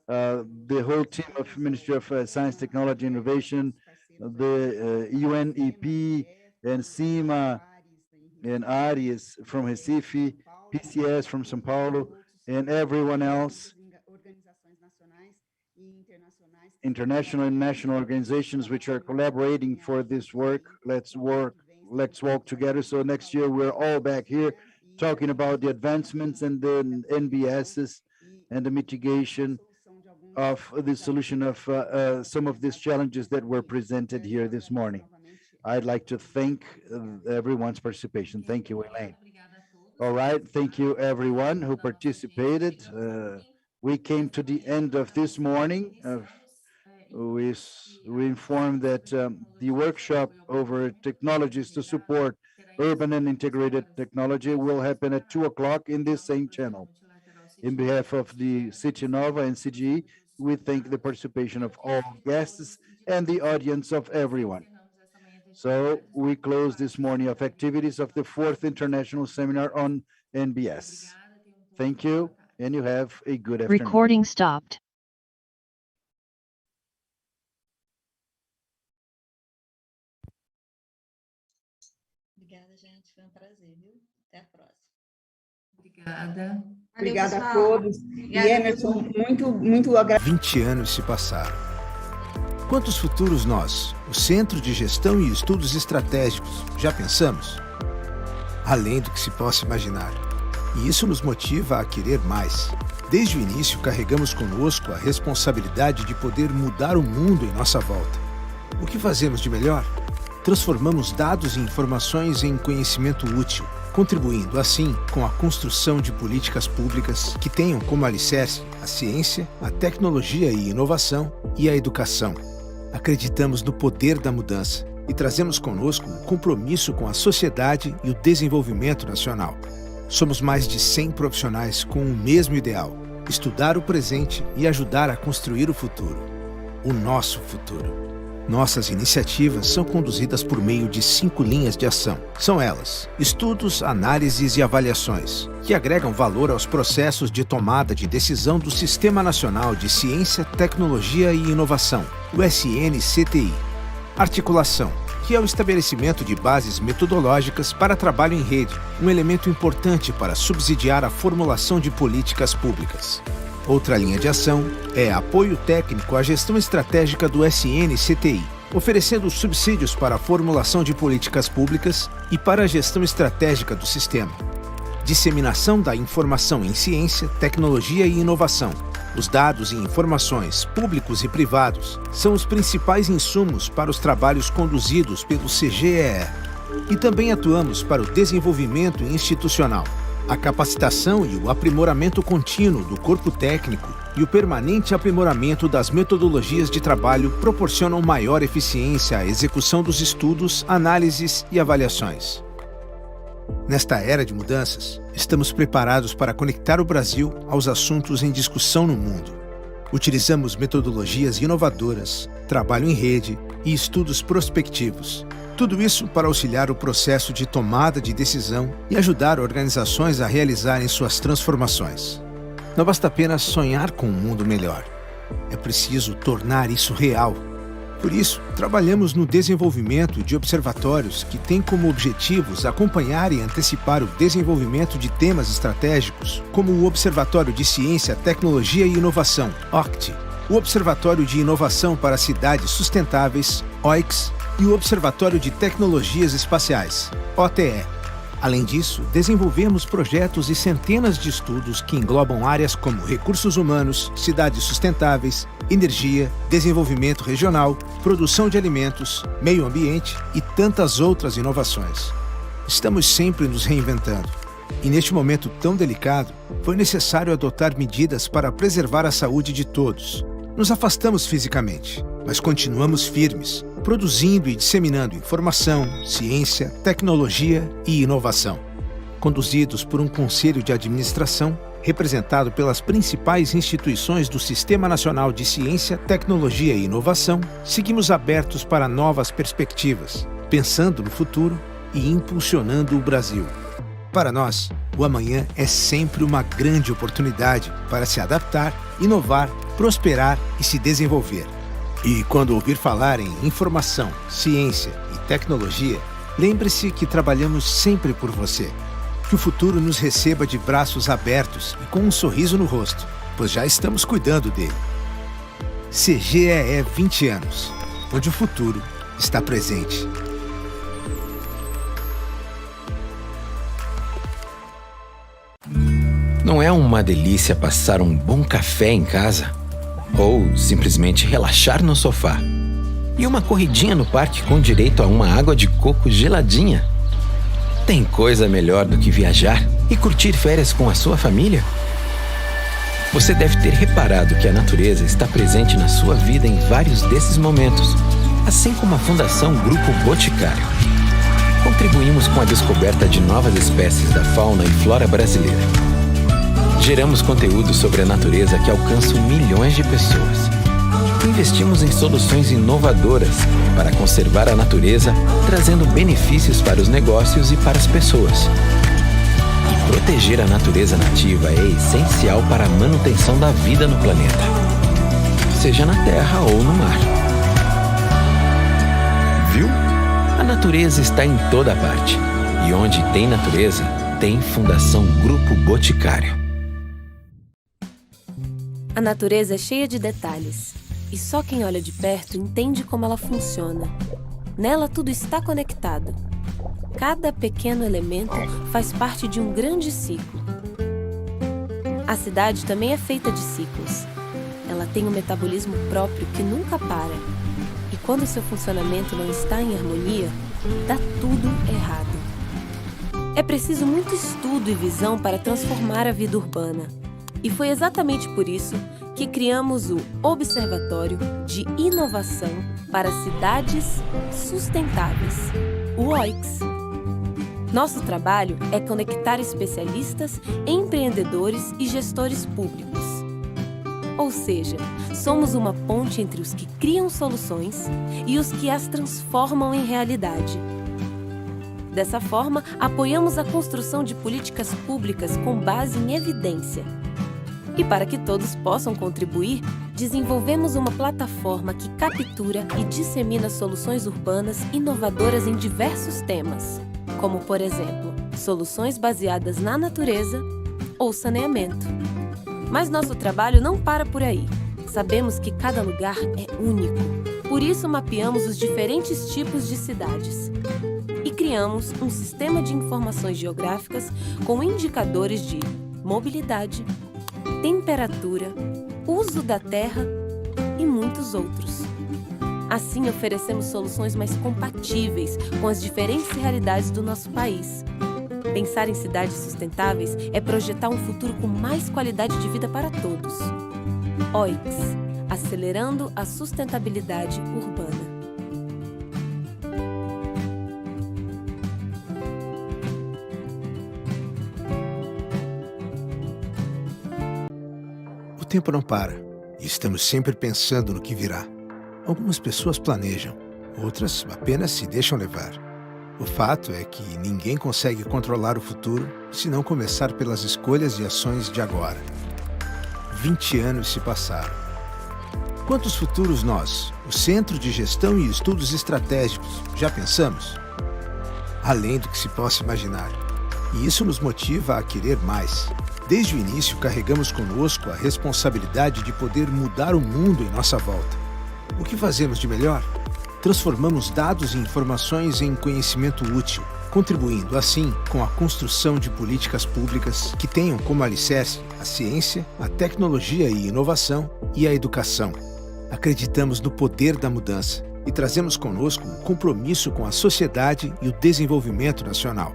the whole team of Ministry of Science, Technology, Innovation, the UNEP, and CIMA, and ARIES from Recife, PCS from São Paulo, and everyone else, international and national organizations which are collaborating for this work. Let's walk together. So next year we're all back here talking about the advancements and the NBSs and the mitigation of the solution of some of these challenges that were presented here this morning. I'd like to thank everyone's participation. Thank you, Elaine. All right, thank you everyone who participated. We came to the end of this morning. We informed that the workshop over technologies to support urban and integrated technology will happen at 2 o'clock in this same channel. In behalf of the City Nova and CGE, we thank the participation of all guests and the audience of everyone. So we close this morning of activities of the 4th International Seminar on NBS. Thank you, and you have a good afternoon. Recording stopped. Obrigada, gente. Foi prazer, viu? Até a próxima. Obrigada. Obrigada a todos. E Emerson, muito agradável. 20 anos se passaram. Quantos futuros nós, o Centro de Gestão e Estudos Estratégicos, já pensamos? Além do que se possa imaginar. E isso nos motiva a querer mais. Desde o início, carregamos conosco a responsabilidade de poder mudar o mundo em nossa volta. O que fazemos de melhor? Transformamos dados e informações em conhecimento útil. contribuindo assim com a construção de políticas públicas que tenham como alicerce a ciência, a tecnologia e inovação e a educação. Acreditamos no poder da mudança e trazemos conosco um compromisso com a sociedade e o desenvolvimento nacional. Somos mais de 100 profissionais com o mesmo ideal: estudar o presente e ajudar a construir o futuro. O nosso futuro. Nossas iniciativas são conduzidas por meio de 5 linhas de ação. São elas: estudos, análises e avaliações, que agregam valor aos processos de tomada de decisão do Sistema Nacional de Ciência, Tecnologia e Inovação, o SNCTI. Articulação, que é o estabelecimento de bases metodológicas para trabalho em rede, um elemento importante para subsidiar a formulação de políticas públicas. Outra linha de ação é apoio técnico à gestão estratégica do SNCTI, oferecendo subsídios para a formulação de políticas públicas e para a gestão estratégica do sistema. Disseminação da informação em ciência, tecnologia e inovação. Os dados e informações, públicos e privados, são os principais insumos para os trabalhos conduzidos pelo CGEE. E também atuamos para o desenvolvimento institucional, a capacitação e o aprimoramento contínuo do corpo técnico e o permanente aprimoramento das metodologias de trabalho proporcionam maior eficiência à execução dos estudos, análises e avaliações. Nesta era de mudanças, estamos preparados para conectar o Brasil aos assuntos em discussão no mundo. Utilizamos metodologias inovadoras, trabalho em rede e estudos prospectivos. Tudo isso para auxiliar o processo de tomada de decisão e ajudar organizações a realizarem suas transformações. Não basta apenas sonhar com um mundo melhor. É preciso tornar isso real. Por isso, trabalhamos no desenvolvimento de observatórios que têm como objetivos acompanhar e antecipar o desenvolvimento de temas estratégicos, como o Observatório de Ciência, Tecnologia e Inovação, OCTI, o Observatório de Inovação para Cidades Sustentáveis, OICS, e o Observatório de Tecnologias Espaciais, OTE. Além disso, desenvolvemos projetos e centenas de estudos que englobam áreas como recursos humanos, cidades sustentáveis, energia, desenvolvimento regional, produção de alimentos, meio ambiente e tantas outras inovações. Estamos sempre nos reinventando. E neste momento tão delicado, foi necessário adotar medidas para preservar a saúde de todos. Nos afastamos fisicamente, mas continuamos firmes, produzindo e disseminando informação, ciência, tecnologia e inovação. Conduzidos por um conselho de administração, representado pelas principais instituições do Sistema Nacional de Ciência, Tecnologia e Inovação, seguimos abertos para novas perspectivas, pensando no futuro e impulsionando o Brasil. Para nós, o amanhã é sempre uma grande oportunidade para se adaptar, inovar, prosperar e se desenvolver. E quando ouvir falar em informação, ciência e tecnologia, lembre-se que trabalhamos sempre por você. Que o futuro nos receba de braços abertos e com um sorriso no rosto, pois já estamos cuidando dele. CGEE 20 anos, onde o futuro está presente. Não é uma delícia passar um bom café em casa? Ou simplesmente relaxar no sofá? E uma corridinha no parque com direito a uma água de coco geladinha? Tem coisa melhor do que viajar e curtir férias com a sua família? Você deve ter reparado que a natureza está presente na sua vida em vários desses momentos, assim como a Fundação Grupo Boticário. Contribuímos com a descoberta de novas espécies da fauna e flora brasileira. Geramos conteúdo sobre a natureza que alcança milhões de pessoas. Investimos em soluções inovadoras para conservar a natureza, trazendo benefícios para os negócios e para as pessoas. E proteger a natureza nativa é essencial para a manutenção da vida no planeta, seja na terra ou no mar. Viu? A natureza está em toda parte. E onde tem natureza, tem Fundação Grupo Boticário. A natureza é cheia de detalhes, e só quem olha de perto entende como ela funciona. Nela tudo está conectado. Cada pequeno elemento faz parte de um grande ciclo. A cidade também é feita de ciclos. Ela tem um metabolismo próprio que nunca para. E quando seu funcionamento não está em harmonia, dá tudo errado. É preciso muito estudo e visão para transformar a vida urbana. E foi exatamente por isso que criamos o Observatório de Inovação para Cidades Sustentáveis, o OICS. Nosso trabalho é conectar especialistas, empreendedores e gestores públicos. Ou seja, somos uma ponte entre os que criam soluções e os que as transformam em realidade. Dessa forma, apoiamos a construção de políticas públicas com base em evidência. E para que todos possam contribuir, desenvolvemos uma plataforma que captura e dissemina soluções urbanas inovadoras em diversos temas, como, por exemplo, soluções baseadas na natureza ou saneamento. Mas nosso trabalho não para por aí. Sabemos que cada lugar é único. Por isso, mapeamos os diferentes tipos de cidades e criamos um sistema de informações geográficas com indicadores de mobilidade, temperatura, uso da terra e muitos outros. Assim, oferecemos soluções mais compatíveis com as diferentes realidades do nosso país. Pensar em cidades sustentáveis é projetar um futuro com mais qualidade de vida para todos. OICS, acelerando a sustentabilidade urbana. O tempo não para e estamos sempre pensando no que virá. Algumas pessoas planejam, outras apenas se deixam levar. O fato é que ninguém consegue controlar o futuro se não começar pelas escolhas e ações de agora. 20 anos se passaram. Quantos futuros nós, o Centro de Gestão e Estudos Estratégicos, já pensamos? Além do que se possa imaginar. E isso nos motiva a querer mais. Desde o início, carregamos conosco a responsabilidade de poder mudar o mundo em nossa volta. O que fazemos de melhor? Transformamos dados e informações em conhecimento útil, contribuindo, assim, com a construção de políticas públicas que tenham como alicerce a ciência, a tecnologia e inovação e a educação. Acreditamos no poder da mudança e trazemos conosco um compromisso com a sociedade e o desenvolvimento nacional.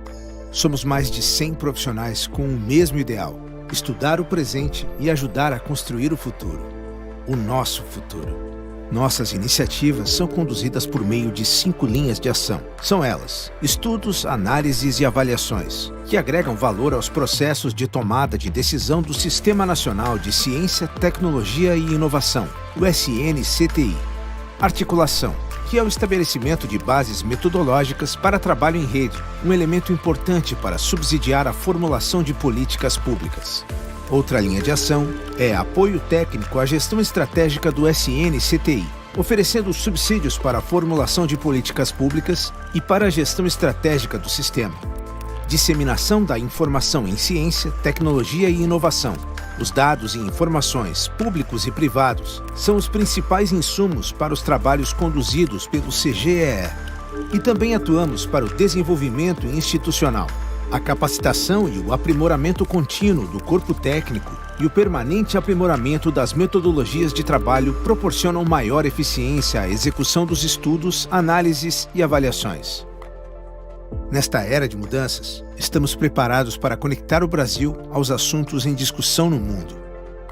Somos mais de 100 profissionais com o mesmo ideal: estudar o presente e ajudar a construir o futuro. O nosso futuro. Nossas iniciativas são conduzidas por meio de 5 linhas de ação. São elas: estudos, análises e avaliações, que agregam valor aos processos de tomada de decisão do Sistema Nacional de Ciência, Tecnologia e Inovação, o SNCTI. Articulação, que é o estabelecimento de bases metodológicas para trabalho em rede, um elemento importante para subsidiar a formulação de políticas públicas. Outra linha de ação é apoio técnico à gestão estratégica do SNCTI, oferecendo subsídios para a formulação de políticas públicas e para a gestão estratégica do sistema. Disseminação da informação em ciência, tecnologia e inovação. Os dados e informações, públicos e privados, são os principais insumos para os trabalhos conduzidos pelo CGEE. E também atuamos para o desenvolvimento institucional, a capacitação e o aprimoramento contínuo do corpo técnico e o permanente aprimoramento das metodologias de trabalho proporcionam maior eficiência à execução dos estudos, análises e avaliações. Nesta era de mudanças, estamos preparados para conectar o Brasil aos assuntos em discussão no mundo.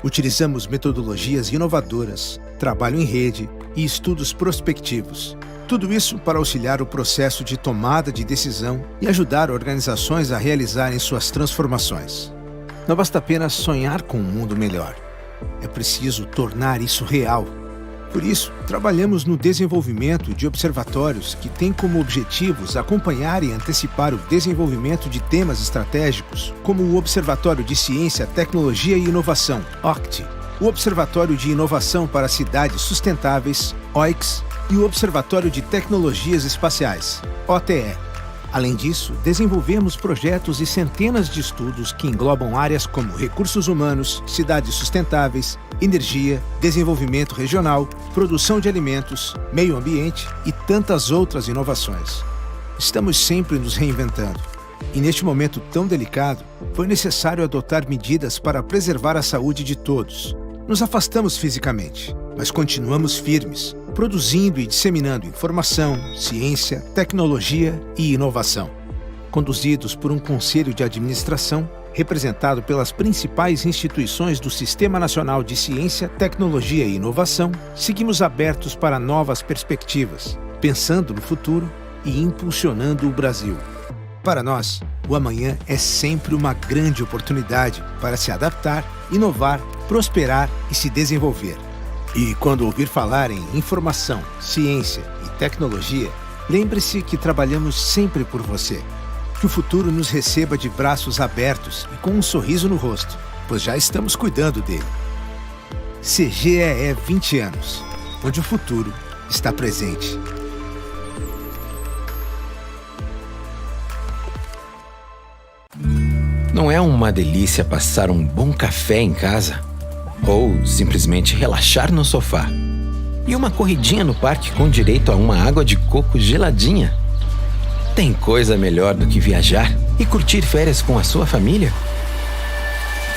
Utilizamos metodologias inovadoras, trabalho em rede e estudos prospectivos. Tudo isso para auxiliar o processo de tomada de decisão e ajudar organizações a realizarem suas transformações. Não basta apenas sonhar com um mundo melhor. É preciso tornar isso real. Por isso, trabalhamos no desenvolvimento de observatórios que têm como objetivos acompanhar e antecipar o desenvolvimento de temas estratégicos, como o Observatório de Ciência, Tecnologia e Inovação, OCTI, o Observatório de Inovação para Cidades Sustentáveis, OICS, e o Observatório de Tecnologias Espaciais, OTE. Além disso, desenvolvemos projetos e centenas de estudos que englobam áreas como recursos humanos, cidades sustentáveis, energia, desenvolvimento regional, produção de alimentos, meio ambiente e tantas outras inovações. Estamos sempre nos reinventando. E neste momento tão delicado, foi necessário adotar medidas para preservar a saúde de todos. Nos afastamos fisicamente, mas continuamos firmes, produzindo e disseminando informação, ciência, tecnologia e inovação. conduzidos por um conselho de administração representado pelas principais instituições do Sistema Nacional de Ciência, Tecnologia e Inovação, seguimos abertos para novas perspectivas, pensando no futuro e impulsionando o Brasil. Para nós, o amanhã é sempre uma grande oportunidade para se adaptar, inovar, prosperar e se desenvolver. E quando ouvir falar em informação, ciência e tecnologia, lembre-se que trabalhamos sempre por você. Que o futuro nos receba de braços abertos e com um sorriso no rosto, pois já estamos cuidando dele. CGEE 20 anos, onde o futuro está presente. Não é uma delícia passar um bom café em casa? Ou simplesmente relaxar no sofá? E uma corridinha no parque com direito a uma água de coco geladinha? Tem coisa melhor do que viajar e curtir férias com a sua família?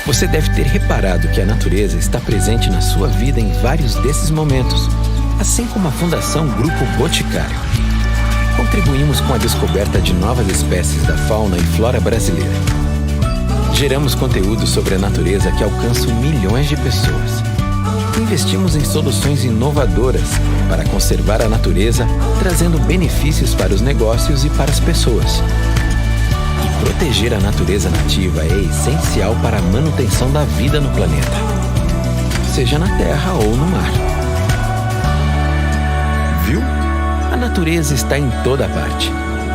Você deve ter reparado que a natureza está presente na sua vida em vários desses momentos, assim como a Fundação Grupo Boticário. Contribuímos com a descoberta de novas espécies da fauna e flora brasileira. Geramos conteúdo sobre a natureza que alcança milhões de pessoas. Investimos em soluções inovadoras para conservar a natureza, trazendo benefícios para os negócios e para as pessoas. E proteger a natureza nativa é essencial para a manutenção da vida no planeta, seja na terra ou no mar. Viu? A natureza está em toda parte.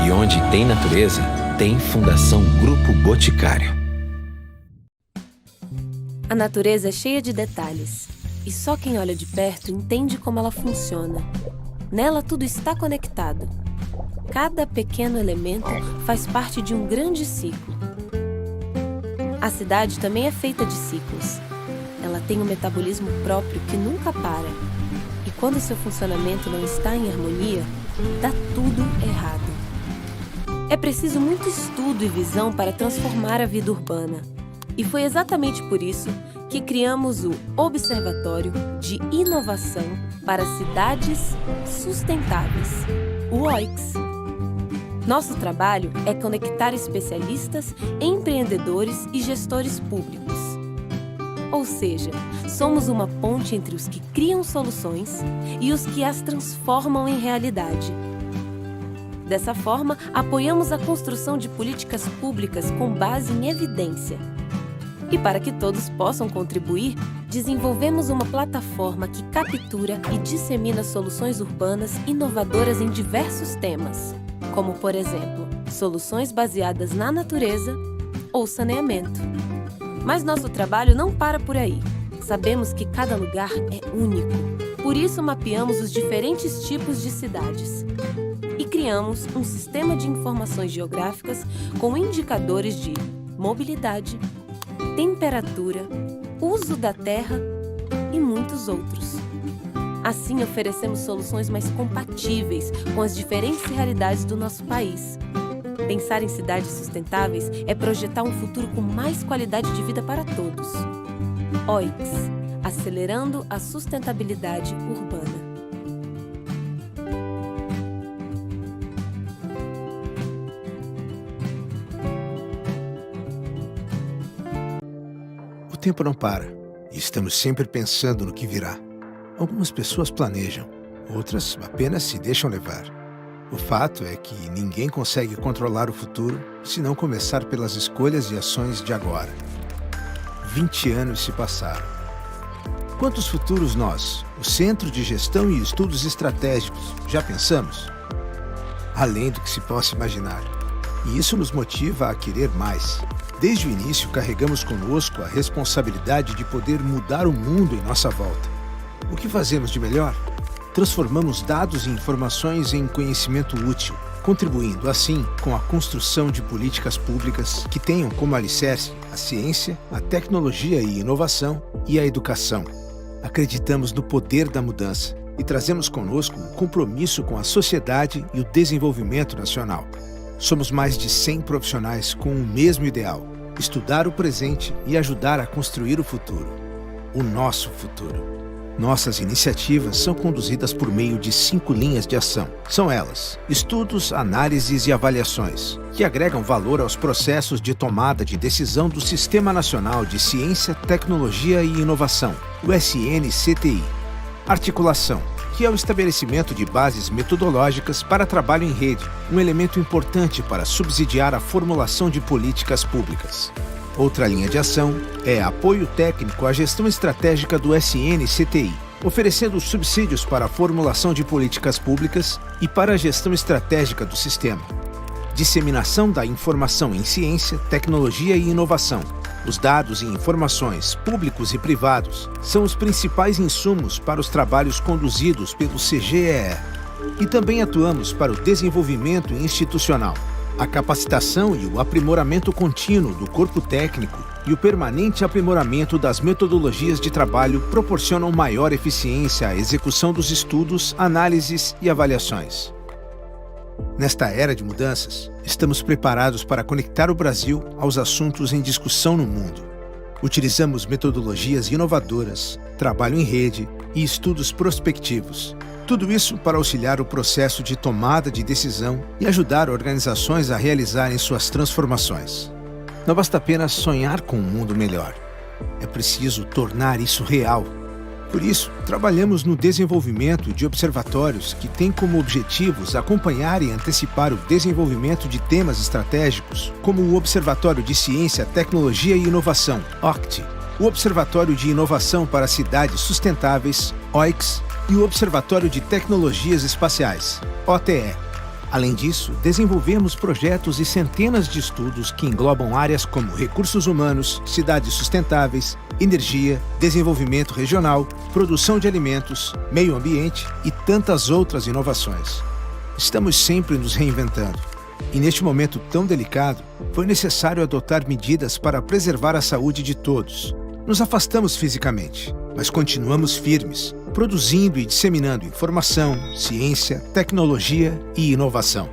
E onde tem natureza, tem Fundação Grupo Boticário. A natureza é cheia de detalhes, e só quem olha de perto entende como ela funciona. Nela tudo está conectado. Cada pequeno elemento faz parte de um grande ciclo. A cidade também é feita de ciclos. Ela tem um metabolismo próprio que nunca para. E quando seu funcionamento não está em harmonia, dá tudo errado. É preciso muito estudo e visão para transformar a vida urbana. E foi exatamente por isso que criamos o Observatório de Inovação para Cidades Sustentáveis, o OICS. Nosso trabalho é conectar especialistas, empreendedores e gestores públicos. Ou seja, somos uma ponte entre os que criam soluções e os que as transformam em realidade. Dessa forma, apoiamos a construção de políticas públicas com base em evidência. E para que todos possam contribuir, desenvolvemos uma plataforma que captura e dissemina soluções urbanas inovadoras em diversos temas, como, por exemplo, soluções baseadas na natureza ou saneamento. Mas nosso trabalho não para por aí. Sabemos que cada lugar é único. Por isso, mapeamos os diferentes tipos de cidades e criamos um sistema de informações geográficas com indicadores de mobilidade, temperatura, uso da terra e muitos outros. Assim, oferecemos soluções mais compatíveis com as diferentes realidades do nosso país. Pensar em cidades sustentáveis é projetar um futuro com mais qualidade de vida para todos. OICS, acelerando a sustentabilidade urbana. O tempo não para e estamos sempre pensando no que virá. Algumas pessoas planejam, outras apenas se deixam levar. O fato é que ninguém consegue controlar o futuro se não começar pelas escolhas e ações de agora. 20 anos se passaram. Quantos futuros nós, o Centro de Gestão e Estudos Estratégicos, já pensamos? Além do que se possa imaginar. E isso nos motiva a querer mais. Desde o início, carregamos conosco a responsabilidade de poder mudar o mundo em nossa volta. O que fazemos de melhor? Transformamos dados e informações em conhecimento útil, contribuindo, assim, com a construção de políticas públicas que tenham como alicerce a ciência, a tecnologia e inovação e a educação. Acreditamos no poder da mudança e trazemos conosco um compromisso com a sociedade e o desenvolvimento nacional. Somos mais de 100 profissionais com o mesmo ideal: estudar o presente e ajudar a construir o futuro. O nosso futuro. Nossas iniciativas são conduzidas por meio de 5 linhas de ação. São elas: estudos, análises e avaliações, que agregam valor aos processos de tomada de decisão do Sistema Nacional de Ciência, Tecnologia e Inovação, o SNCTI. Articulação, que é o estabelecimento de bases metodológicas para trabalho em rede, um elemento importante para subsidiar a formulação de políticas públicas. Outra linha de ação é apoio técnico à gestão estratégica do SNCTI, oferecendo subsídios para a formulação de políticas públicas e para a gestão estratégica do sistema. Disseminação da informação em ciência, tecnologia e inovação. Os dados e informações, públicos e privados, são os principais insumos para os trabalhos conduzidos pelo CGEE. E também atuamos para o desenvolvimento institucional, a capacitação e o aprimoramento contínuo do corpo técnico e o permanente aprimoramento das metodologias de trabalho proporcionam maior eficiência à execução dos estudos, análises e avaliações. Nesta era de mudanças, estamos preparados para conectar o Brasil aos assuntos em discussão no mundo. Utilizamos metodologias inovadoras, trabalho em rede e estudos prospectivos. Tudo isso para auxiliar o processo de tomada de decisão e ajudar organizações a realizarem suas transformações. Não basta apenas sonhar com um mundo melhor. É preciso tornar isso real. Por isso, trabalhamos no desenvolvimento de observatórios que têm como objetivos acompanhar e antecipar o desenvolvimento de temas estratégicos, como o Observatório de Ciência, Tecnologia e Inovação, OCTI, o Observatório de Inovação para Cidades Sustentáveis, OICS, e o Observatório de Tecnologias Espaciais, OTE. Além disso, desenvolvemos projetos e centenas de estudos que englobam áreas como recursos humanos, cidades sustentáveis, energia, desenvolvimento regional, produção de alimentos, meio ambiente e tantas outras inovações. Estamos sempre nos reinventando. E neste momento tão delicado, foi necessário adotar medidas para preservar a saúde de todos. Nos afastamos fisicamente, mas continuamos firmes, produzindo e disseminando informação, ciência, tecnologia e inovação.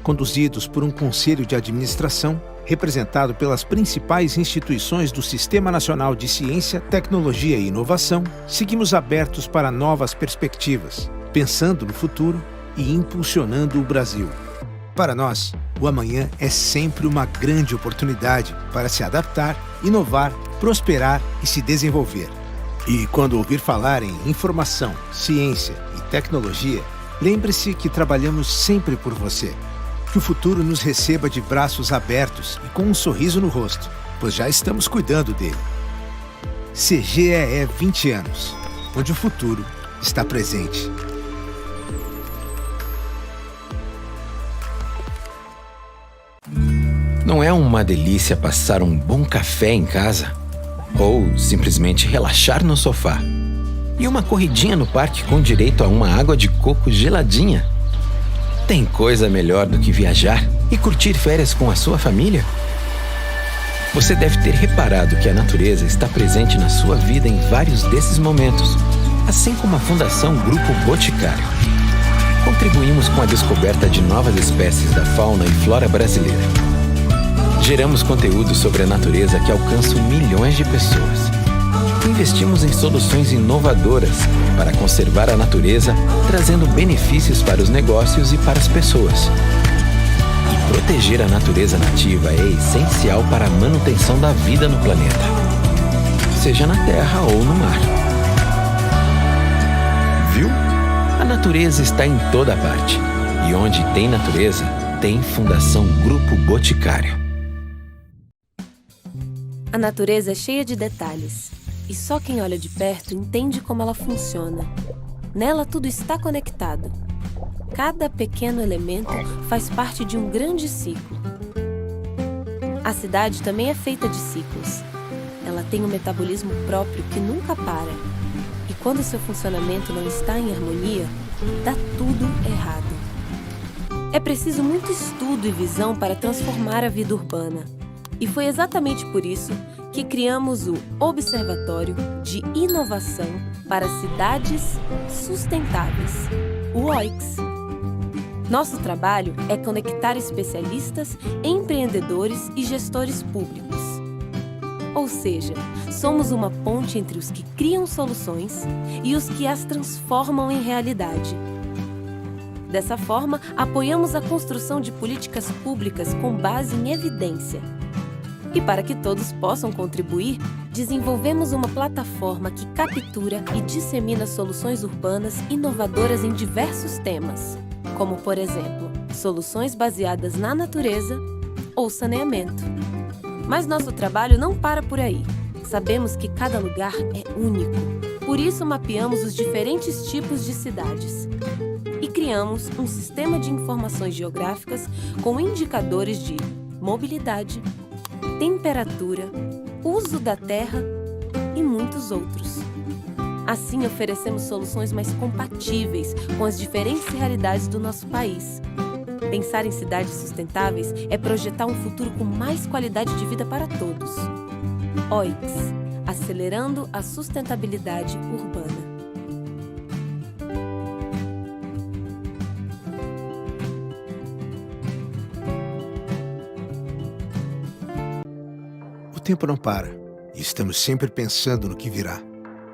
Conduzidos por um conselho de administração, representado pelas principais instituições do Sistema Nacional de Ciência, Tecnologia e Inovação, seguimos abertos para novas perspectivas, pensando no futuro e impulsionando o Brasil. Para nós, o amanhã é sempre uma grande oportunidade para se adaptar, inovar, prosperar e se desenvolver. E quando ouvir falar em informação, ciência e tecnologia, lembre-se que trabalhamos sempre por você. Que o futuro nos receba de braços abertos e com um sorriso no rosto, pois já estamos cuidando dele. CGEE 20 anos, onde o futuro está presente. Não é uma delícia passar um bom café em casa? Ou simplesmente relaxar no sofá? E uma corridinha no parque com direito a uma água de coco geladinha? Tem coisa melhor do que viajar e curtir férias com a sua família? Você deve ter reparado que a natureza está presente na sua vida em vários desses momentos, assim como a Fundação Grupo Boticário. Contribuímos com a descoberta de novas espécies da fauna e flora brasileira. Geramos conteúdo sobre a natureza que alcança milhões de pessoas. Investimos em soluções inovadoras para conservar a natureza, trazendo benefícios para os negócios e para as pessoas. E proteger a natureza nativa é essencial para a manutenção da vida no planeta, seja na terra ou no mar. Viu? A natureza está em toda parte. E onde tem natureza, tem Fundação Grupo Boticário. A natureza é cheia de detalhes, e só quem olha de perto entende como ela funciona. Nela tudo está conectado. Cada pequeno elemento faz parte de um grande ciclo. A cidade também é feita de ciclos. Ela tem um metabolismo próprio que nunca para. E quando seu funcionamento não está em harmonia, dá tudo errado. É preciso muito estudo e visão para transformar a vida urbana. E foi exatamente por isso que criamos o Observatório de Inovação para Cidades Sustentáveis, o OICS. Nosso trabalho é conectar especialistas, empreendedores e gestores públicos. Ou seja, somos uma ponte entre os que criam soluções e os que as transformam em realidade. Dessa forma, apoiamos a construção de políticas públicas com base em evidência. E para que todos possam contribuir, desenvolvemos uma plataforma que captura e dissemina soluções urbanas inovadoras em diversos temas, como, por exemplo, soluções baseadas na natureza ou saneamento. Mas nosso trabalho não para por aí. Sabemos que cada lugar é único. Por isso, mapeamos os diferentes tipos de cidades e criamos um sistema de informações geográficas com indicadores de mobilidade, temperatura, uso da terra e muitos outros. Assim, oferecemos soluções mais compatíveis com as diferentes realidades do nosso país. Pensar em cidades sustentáveis é projetar um futuro com mais qualidade de vida para todos. OICS, acelerando a sustentabilidade urbana. O tempo não para e estamos sempre pensando no que virá.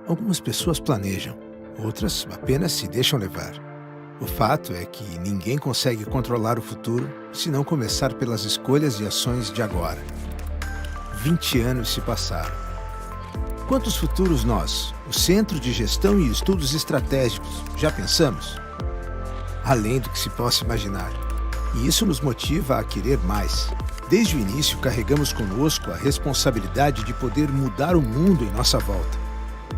Algumas pessoas planejam, outras apenas se deixam levar. O fato é que ninguém consegue controlar o futuro se não começar pelas escolhas e ações de agora. 20 anos se passaram. Quantos futuros nós, o Centro de Gestão e Estudos Estratégicos, já pensamos? Além do que se possa imaginar. E isso nos motiva a querer mais. Desde o início, carregamos conosco a responsabilidade de poder mudar o mundo em nossa volta.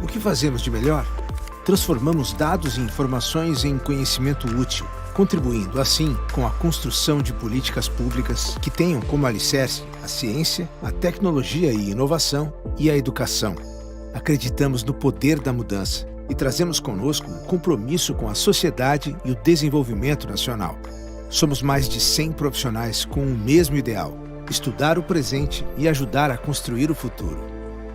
O que fazemos de melhor? Transformamos dados e informações em conhecimento útil, contribuindo, assim, com a construção de políticas públicas que tenham como alicerce a ciência, a tecnologia e inovação e a educação. Acreditamos no poder da mudança e trazemos conosco um compromisso com a sociedade e o desenvolvimento nacional. Somos mais de 100 profissionais com o mesmo ideal: estudar o presente e ajudar a construir o futuro.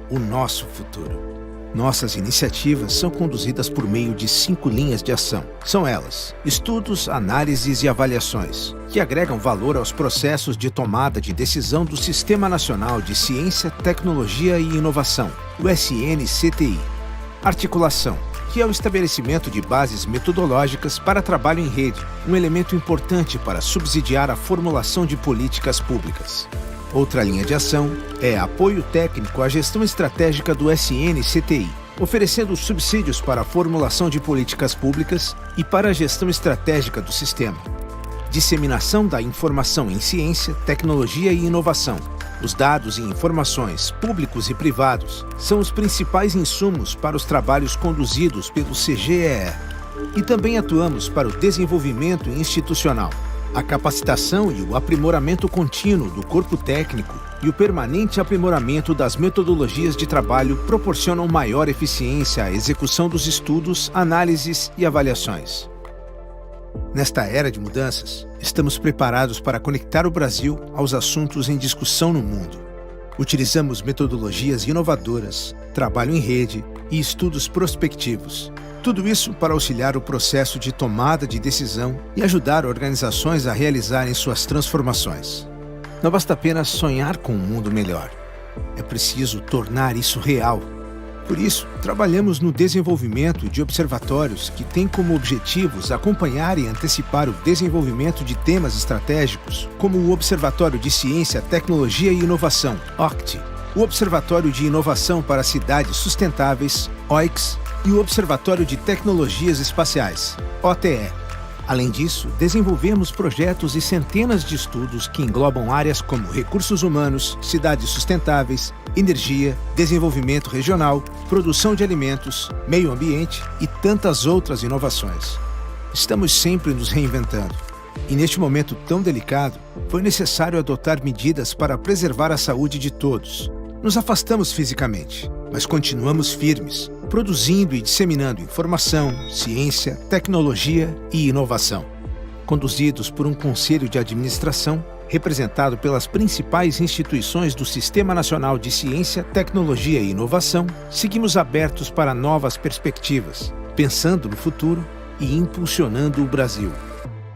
O nosso futuro. Nossas iniciativas são conduzidas por meio de 5 linhas de ação. São elas: estudos, análises e avaliações, que agregam valor aos processos de tomada de decisão do Sistema Nacional de Ciência, Tecnologia e Inovação, o SNCTI. Articulação, que é o estabelecimento de bases metodológicas para trabalho em rede, um elemento importante para subsidiar a formulação de políticas públicas. Outra linha de ação é apoio técnico à gestão estratégica do SNCTI, oferecendo subsídios para a formulação de políticas públicas e para a gestão estratégica do sistema. Disseminação da informação em ciência, tecnologia e inovação. Os dados e informações, públicos e privados, são os principais insumos para os trabalhos conduzidos pelo CGEE. E também atuamos para o desenvolvimento institucional, a capacitação e o aprimoramento contínuo do corpo técnico e o permanente aprimoramento das metodologias de trabalho proporcionam maior eficiência à execução dos estudos, análises e avaliações. Nesta era de mudanças, estamos preparados para conectar o Brasil aos assuntos em discussão no mundo. Utilizamos metodologias inovadoras, trabalho em rede e estudos prospectivos. Tudo isso para auxiliar o processo de tomada de decisão e ajudar organizações a realizarem suas transformações. Não basta apenas sonhar com um mundo melhor. É preciso tornar isso real. Por isso, trabalhamos no desenvolvimento de observatórios que têm como objetivos acompanhar e antecipar o desenvolvimento de temas estratégicos, como o Observatório de Ciência, Tecnologia e Inovação, OCTI, o Observatório de Inovação para Cidades Sustentáveis, OICS, e o Observatório de Tecnologias Espaciais, OTE. Além disso, desenvolvemos projetos e centenas de estudos que englobam áreas como recursos humanos, cidades sustentáveis, energia, desenvolvimento regional, produção de alimentos, meio ambiente e tantas outras inovações. Estamos sempre nos reinventando. E neste momento tão delicado, foi necessário adotar medidas para preservar a saúde de todos. Nos afastamos fisicamente, mas continuamos firmes, produzindo e disseminando informação, ciência, tecnologia e inovação. Conduzidos por um conselho de administração, representado pelas principais instituições do Sistema Nacional de Ciência, Tecnologia e Inovação, seguimos abertos para novas perspectivas, pensando no futuro e impulsionando o Brasil.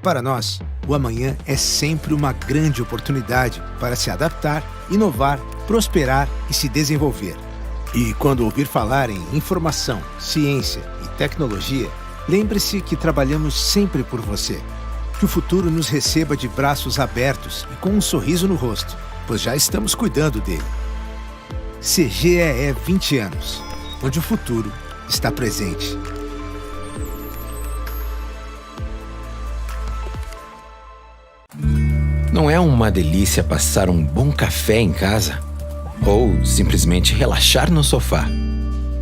Para nós, o amanhã é sempre uma grande oportunidade para se adaptar inovar, prosperar e se desenvolver. E quando ouvir falar em informação, ciência e tecnologia, lembre-se que trabalhamos sempre por você. Que o futuro nos receba de braços abertos e com um sorriso no rosto, pois já estamos cuidando dele. CGEE 20 anos, onde o futuro está presente. Não é uma delícia passar um bom café em casa? Ou simplesmente relaxar no sofá?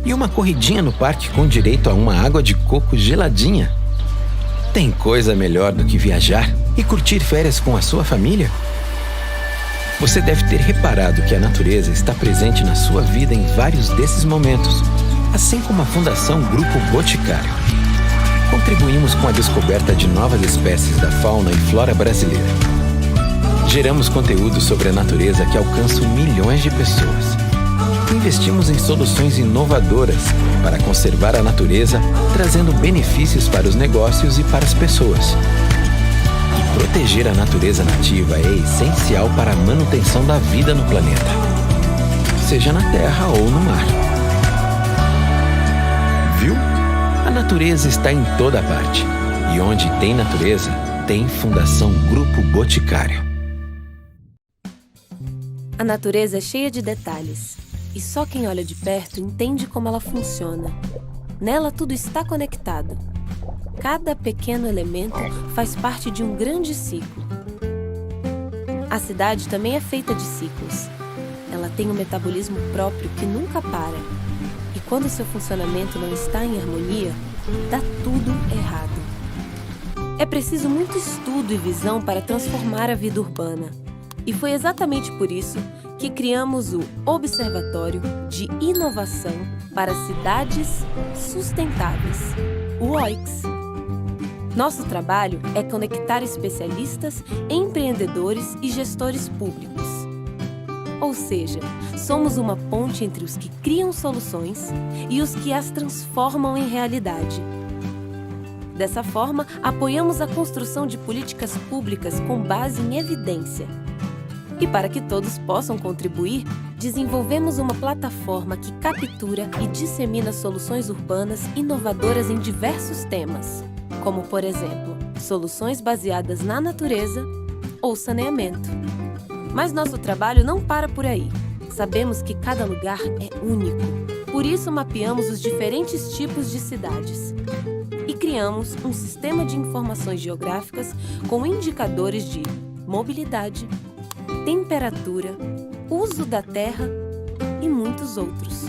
E uma corridinha no parque com direito a uma água de coco geladinha? Tem coisa melhor do que viajar e curtir férias com a sua família? Você deve ter reparado que a natureza está presente na sua vida em vários desses momentos, assim como a Fundação Grupo Boticário. Contribuímos com a descoberta de novas espécies da fauna e flora brasileira. Geramos conteúdo sobre a natureza que alcançam milhões de pessoas. Investimos em soluções inovadoras para conservar a natureza, trazendo benefícios para os negócios e para as pessoas. E proteger a natureza nativa é essencial para a manutenção da vida no planeta, seja na terra ou no mar. Viu? A natureza está em toda parte. E onde tem natureza, tem Fundação Grupo Boticário. A natureza é cheia de detalhes, e só quem olha de perto entende como ela funciona. Nela tudo está conectado. Cada pequeno elemento faz parte de um grande ciclo. A cidade também é feita de ciclos. Ela tem um metabolismo próprio que nunca para. E quando seu funcionamento não está em harmonia, dá tudo errado. É preciso muito estudo e visão para transformar a vida urbana. E foi exatamente por isso que criamos o Observatório de Inovação para Cidades Sustentáveis, o OICS. Nosso trabalho é conectar especialistas, empreendedores e gestores públicos. Ou seja, somos uma ponte entre os que criam soluções e os que as transformam em realidade. Dessa forma, apoiamos a construção de políticas públicas com base em evidência. E para que todos possam contribuir, desenvolvemos uma plataforma que captura e dissemina soluções urbanas inovadoras em diversos temas, como, por exemplo, soluções baseadas na natureza ou saneamento. Mas nosso trabalho não para por aí. Sabemos que cada lugar é único. Por isso, mapeamos os diferentes tipos de cidades e criamos um sistema de informações geográficas com indicadores de mobilidade, temperatura, uso da terra e muitos outros.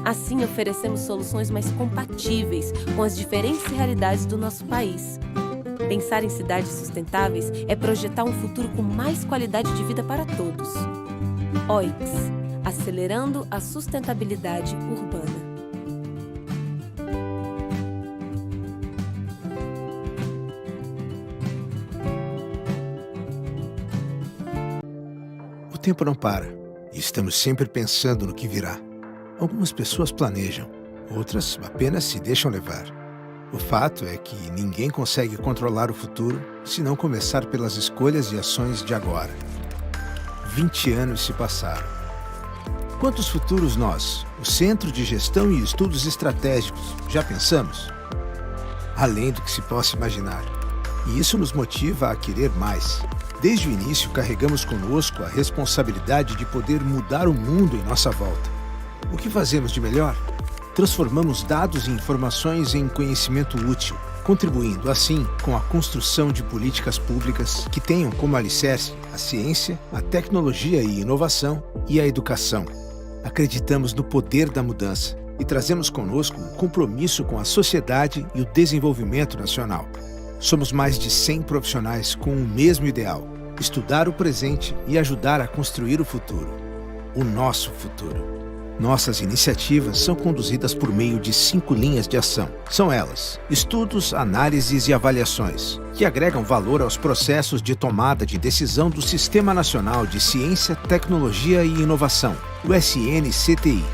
Assim, oferecemos soluções mais compatíveis com as diferentes realidades do nosso país. Pensar em cidades sustentáveis é projetar um futuro com mais qualidade de vida para todos. OICS, acelerando a sustentabilidade urbana. O tempo não para e estamos sempre pensando no que virá. Algumas pessoas planejam, outras apenas se deixam levar. O fato é que ninguém consegue controlar o futuro se não começar pelas escolhas e ações de agora. 20 anos se passaram. Quantos futuros nós, o Centro de Gestão e Estudos Estratégicos, já pensamos? Além do que se possa imaginar. E isso nos motiva a querer mais. Desde o início, carregamos conosco a responsabilidade de poder mudar o mundo em nossa volta. O que fazemos de melhor? Transformamos dados e informações em conhecimento útil, contribuindo, assim, com a construção de políticas públicas que tenham como alicerce a ciência, a tecnologia e inovação e a educação. Acreditamos no poder da mudança e trazemos conosco um compromisso com a sociedade e o desenvolvimento nacional. Somos mais de 100 profissionais com o mesmo ideal: estudar o presente e ajudar a construir o futuro. O nosso futuro. Nossas iniciativas são conduzidas por meio de 5 linhas de ação. São elas: estudos, análises e avaliações, que agregam valor aos processos de tomada de decisão do Sistema Nacional de Ciência, Tecnologia e Inovação, o SNCTI.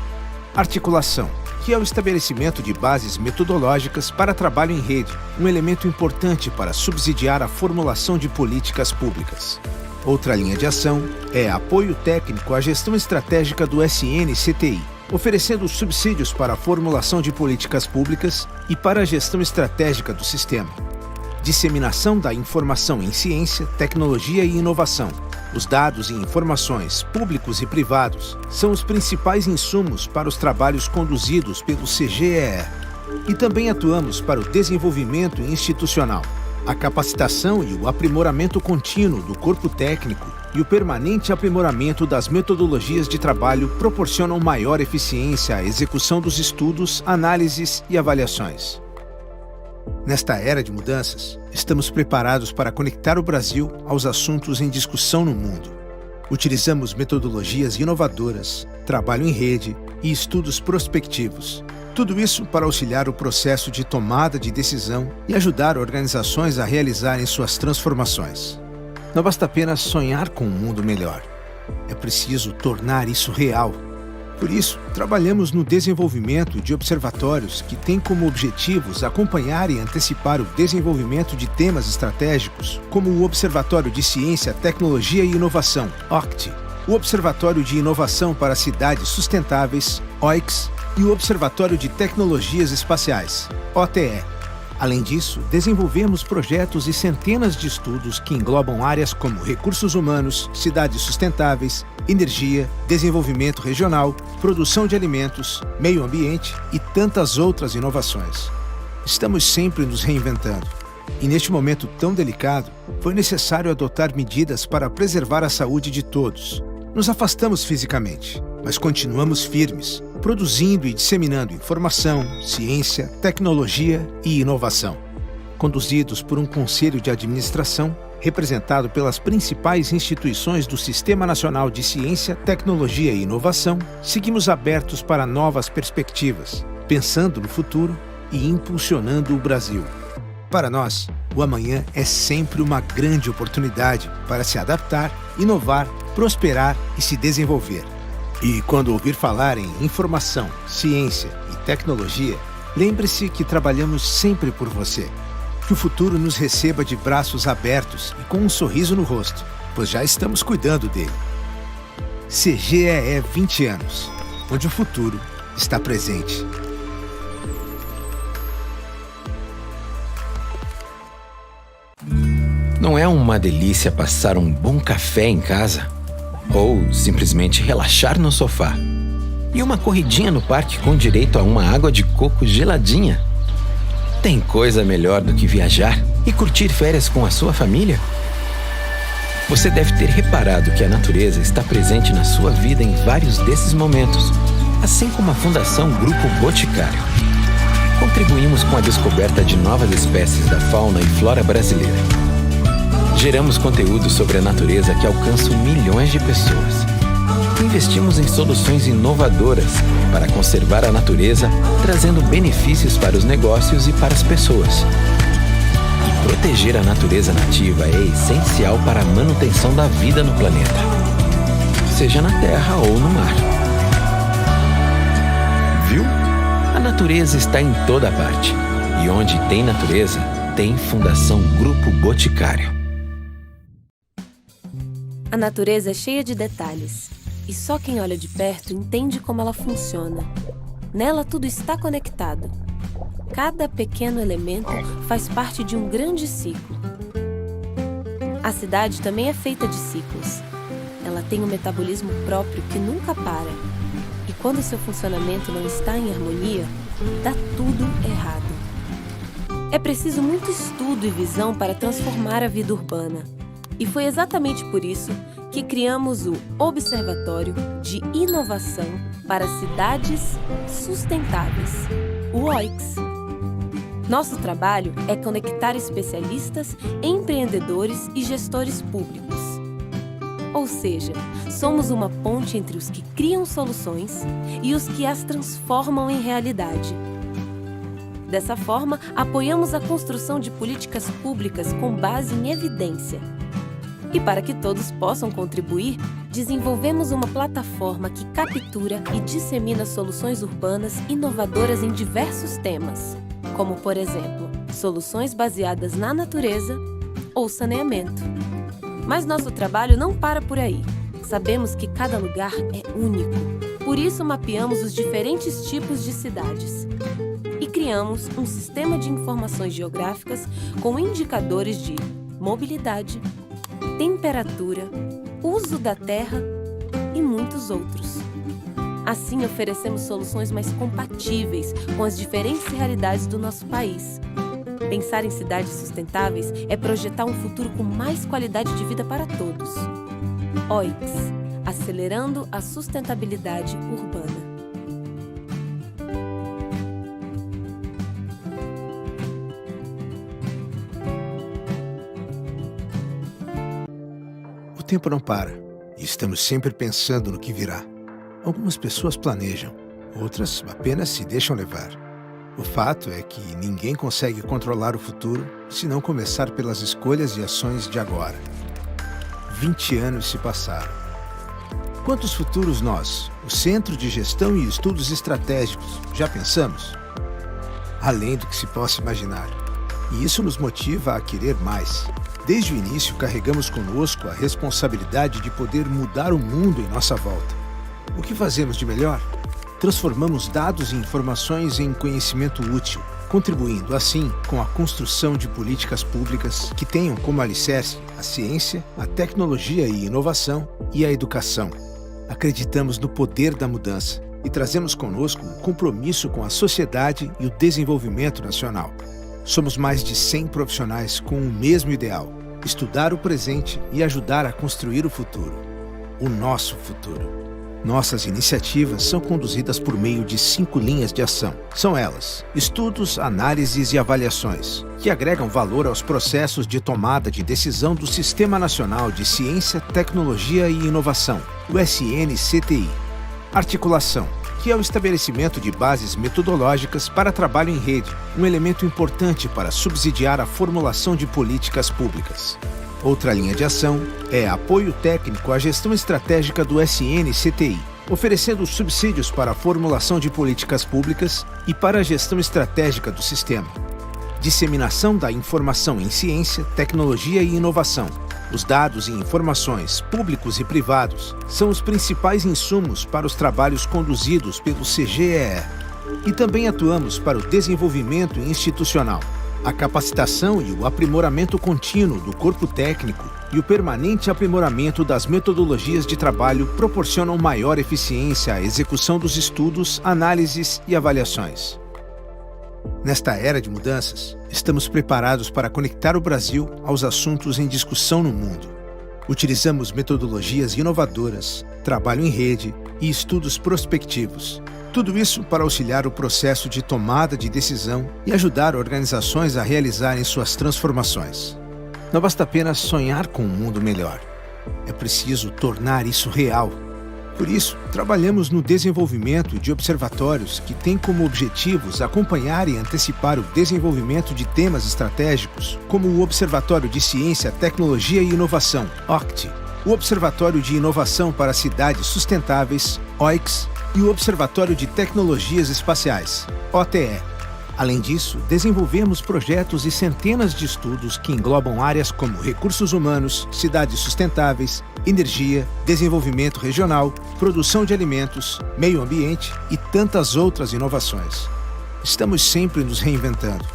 Articulação, que é o estabelecimento de bases metodológicas para trabalho em rede, um elemento importante para subsidiar a formulação de políticas públicas. Outra linha de ação é apoio técnico à gestão estratégica do SNCTI, oferecendo subsídios para a formulação de políticas públicas e para a gestão estratégica do sistema. Disseminação da informação em ciência, tecnologia e inovação. Os dados e informações, públicos e privados, são os principais insumos para os trabalhos conduzidos pelo CGEE. E também atuamos para o desenvolvimento institucional, a capacitação e o aprimoramento contínuo do corpo técnico e o permanente aprimoramento das metodologias de trabalho proporcionam maior eficiência à execução dos estudos, análises e avaliações. Nesta era de mudanças, estamos preparados para conectar o Brasil aos assuntos em discussão no mundo. Utilizamos metodologias inovadoras, trabalho em rede e estudos prospectivos. Tudo isso para auxiliar o processo de tomada de decisão e ajudar organizações a realizarem suas transformações. Não basta apenas sonhar com um mundo melhor. É preciso tornar isso real. Por isso, trabalhamos no desenvolvimento de observatórios que têm como objetivos acompanhar e antecipar o desenvolvimento de temas estratégicos, como o Observatório de Ciência, Tecnologia e Inovação, OCTI, o Observatório de Inovação para Cidades Sustentáveis, OICS, e o Observatório de Tecnologias Espaciais, OTE. Além disso, desenvolvemos projetos e centenas de estudos que englobam áreas como recursos humanos, cidades sustentáveis, energia, desenvolvimento regional, produção de alimentos, meio ambiente e tantas outras inovações. Estamos sempre nos reinventando. E neste momento tão delicado, foi necessário adotar medidas para preservar a saúde de todos. Nos afastamos fisicamente, mas continuamos firmes, produzindo e disseminando informação, ciência, tecnologia e inovação. Conduzidos por um conselho de administração, representado pelas principais instituições do Sistema Nacional de Ciência, Tecnologia e Inovação, seguimos abertos para novas perspectivas, pensando no futuro e impulsionando o Brasil. Para nós, o amanhã é sempre uma grande oportunidade para se adaptar, inovar, prosperar e se desenvolver. E quando ouvir falar em informação, ciência e tecnologia, lembre-se que trabalhamos sempre por você. Que o futuro nos receba de braços abertos e com um sorriso no rosto, pois já estamos cuidando dele. CGEE 20 anos, onde o futuro está presente. Não é uma delícia passar um bom café em casa? Ou simplesmente relaxar no sofá? E uma corridinha no parque com direito a uma água de coco geladinha? Tem coisa melhor do que viajar e curtir férias com a sua família? Você deve ter reparado que a natureza está presente na sua vida em vários desses momentos, assim como a Fundação Grupo Boticário. Contribuímos com a descoberta de novas espécies da fauna e flora brasileira. Geramos conteúdo sobre a natureza que alcançam milhões de pessoas. Investimos em soluções inovadoras para conservar a natureza, trazendo benefícios para os negócios e para as pessoas. E proteger a natureza nativa é essencial para a manutenção da vida no planeta, seja na terra ou no mar. Viu? A natureza está em toda parte. E onde tem natureza, tem Fundação Grupo Boticário. A natureza é cheia de detalhes, e só quem olha de perto entende como ela funciona. Nela tudo está conectado. Cada pequeno elemento faz parte de um grande ciclo. A cidade também é feita de ciclos. Ela tem um metabolismo próprio que nunca para. E quando seu funcionamento não está em harmonia, dá tudo errado. É preciso muito estudo e visão para transformar a vida urbana. E foi exatamente por isso que criamos o Observatório de Inovação para Cidades Sustentáveis, o OICS. Nosso trabalho é conectar especialistas, empreendedores e gestores públicos. Ou seja, somos uma ponte entre os que criam soluções e os que as transformam em realidade. Dessa forma, apoiamos a construção de políticas públicas com base em evidência. E para que todos possam contribuir, desenvolvemos uma plataforma que captura e dissemina soluções urbanas inovadoras em diversos temas, como, por exemplo, soluções baseadas na natureza ou saneamento. Mas nosso trabalho não para por aí. Sabemos que cada lugar é único. Por isso, mapeamos os diferentes tipos de cidades e criamos um sistema de informações geográficas com indicadores de mobilidade, temperatura, uso da terra e muitos outros. Assim, oferecemos soluções mais compatíveis com as diferentes realidades do nosso país. Pensar em cidades sustentáveis é projetar um futuro com mais qualidade de vida para todos. OICS, acelerando a sustentabilidade urbana. O tempo não para e estamos sempre pensando no que virá. Algumas pessoas planejam, outras apenas se deixam levar. O fato é que ninguém consegue controlar o futuro se não começar pelas escolhas e ações de agora. 20 anos se passaram. Quantos futuros nós, o Centro de Gestão e Estudos Estratégicos, já pensamos? Além do que se possa imaginar. E isso nos motiva a querer mais. Desde o início, carregamos conosco a responsabilidade de poder mudar o mundo em nossa volta. O que fazemos de melhor? Transformamos dados e informações em conhecimento útil, contribuindo assim com a construção de políticas públicas que tenham como alicerce a ciência, a tecnologia e inovação e a educação. Acreditamos no poder da mudança e trazemos conosco um compromisso com a sociedade e o desenvolvimento nacional. Somos mais de 100 profissionais com o mesmo ideal: estudar o presente e ajudar a construir o futuro. O nosso futuro. Nossas iniciativas são conduzidas por meio de 5 linhas de ação. São elas: estudos, análises e avaliações, que agregam valor aos processos de tomada de decisão do Sistema Nacional de Ciência, Tecnologia e Inovação, o SNCTI. Articulação, que é o estabelecimento de bases metodológicas para trabalho em rede, um elemento importante para subsidiar a formulação de políticas públicas. Outra linha de ação é apoio técnico à gestão estratégica do SNCTI, oferecendo subsídios para a formulação de políticas públicas e para a gestão estratégica do sistema. Disseminação da informação em ciência, tecnologia e inovação. Os dados e informações, públicos e privados, são os principais insumos para os trabalhos conduzidos pelo CGEE. E também atuamos para o desenvolvimento institucional, a capacitação e o aprimoramento contínuo do corpo técnico e o permanente aprimoramento das metodologias de trabalho proporcionam maior eficiência à execução dos estudos, análises e avaliações. Nesta era de mudanças, estamos preparados para conectar o Brasil aos assuntos em discussão no mundo. Utilizamos metodologias inovadoras, trabalho em rede e estudos prospectivos. Tudo isso para auxiliar o processo de tomada de decisão e ajudar organizações a realizarem suas transformações. Não basta apenas sonhar com um mundo melhor. É preciso tornar isso real. Por isso, trabalhamos no desenvolvimento de observatórios que têm como objetivos acompanhar e antecipar o desenvolvimento de temas estratégicos, como o Observatório de Ciência, Tecnologia e Inovação, OCTI, o Observatório de Inovação para Cidades Sustentáveis, OICS, e o Observatório de Tecnologias Espaciais, OTE. Além disso, desenvolvemos projetos e centenas de estudos que englobam áreas como recursos humanos, cidades sustentáveis, energia, desenvolvimento regional, produção de alimentos, meio ambiente e tantas outras inovações. Estamos sempre nos reinventando.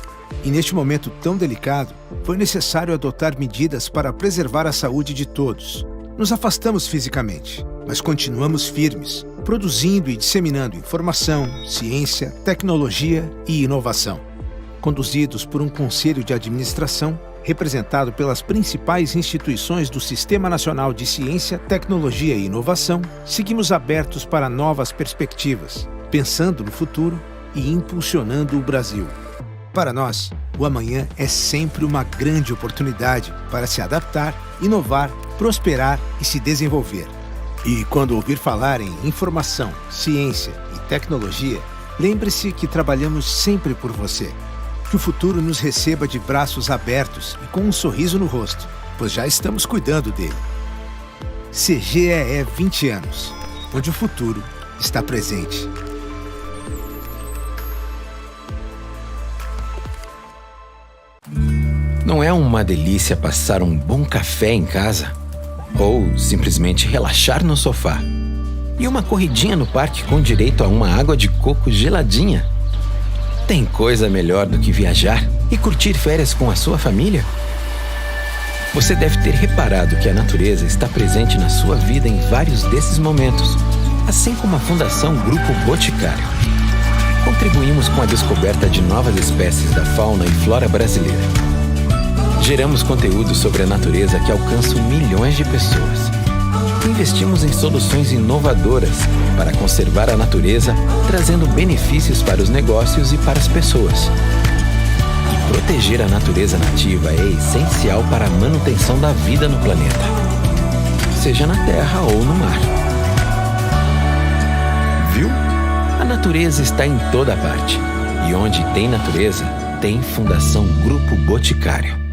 E neste momento tão delicado, foi necessário adotar medidas para preservar a saúde de todos. Nos afastamos fisicamente, mas continuamos firmes, produzindo e disseminando informação, ciência, tecnologia e inovação. Conduzidos por um conselho de administração, representado pelas principais instituições do Sistema Nacional de Ciência, Tecnologia e Inovação, seguimos abertos para novas perspectivas, pensando no futuro e impulsionando o Brasil. Para nós, o amanhã é sempre uma grande oportunidade para se adaptar, inovar, prosperar e se desenvolver. E quando ouvir falar em informação, ciência e tecnologia, lembre-se que trabalhamos sempre por você. Que o futuro nos receba de braços abertos e com um sorriso no rosto, pois já estamos cuidando dele. CGEE 20 anos, onde o futuro está presente. Não é uma delícia passar um bom café em casa? Ou simplesmente relaxar no sofá? E uma corridinha no parque com direito a uma água de coco geladinha? Tem coisa melhor do que viajar e curtir férias com a sua família? Você deve ter reparado que a natureza está presente na sua vida em vários desses momentos, assim como a Fundação Grupo Boticário. Contribuímos com a descoberta de novas espécies da fauna e flora brasileira. Geramos conteúdo sobre a natureza que alcançam milhões de pessoas. Investimos em soluções inovadoras para conservar a natureza, trazendo benefícios para os negócios e para as pessoas. E proteger a natureza nativa é essencial para a manutenção da vida no planeta, seja na terra ou no mar. Viu? A natureza está em toda parte. E onde tem natureza, tem Fundação Grupo Boticário.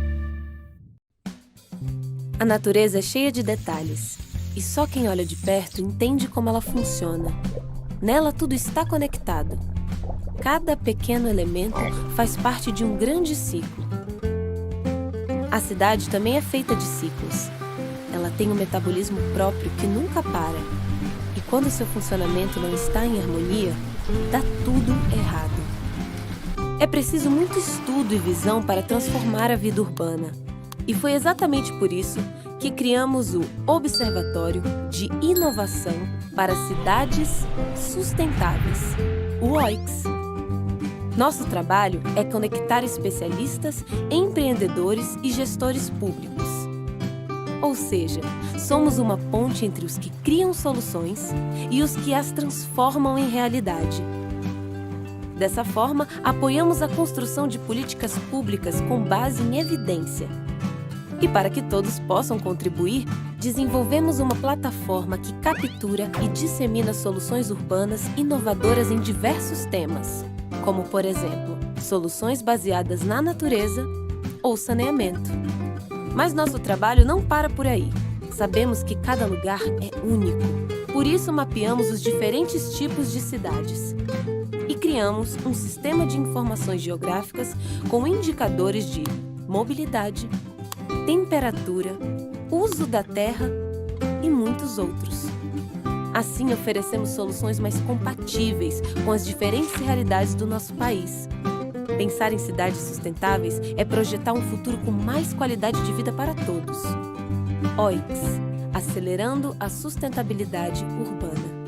A natureza é cheia de detalhes, e só quem olha de perto entende como ela funciona. Nela tudo está conectado. Cada pequeno elemento faz parte de um grande ciclo. A cidade também é feita de ciclos. Ela tem um metabolismo próprio que nunca para. E quando seu funcionamento não está em harmonia, dá tudo errado. É preciso muito estudo e visão para transformar a vida urbana. E foi exatamente por isso que criamos o Observatório de Inovação para Cidades Sustentáveis, o OICS. Nosso trabalho é conectar especialistas, empreendedores e gestores públicos. Ou seja, somos uma ponte entre os que criam soluções e os que as transformam em realidade. Dessa forma, apoiamos a construção de políticas públicas com base em evidência. E para que todos possam contribuir, desenvolvemos uma plataforma que captura e dissemina soluções urbanas inovadoras em diversos temas, como, por exemplo, soluções baseadas na natureza ou saneamento. Mas nosso trabalho não para por aí. Sabemos que cada lugar é único. Por isso, mapeamos os diferentes tipos de cidades e criamos um sistema de informações geográficas com indicadores de mobilidade, temperatura, uso da terra e muitos outros. Assim, oferecemos soluções mais compatíveis com as diferentes realidades do nosso país. Pensar em cidades sustentáveis é projetar um futuro com mais qualidade de vida para todos. OICS, acelerando a sustentabilidade urbana.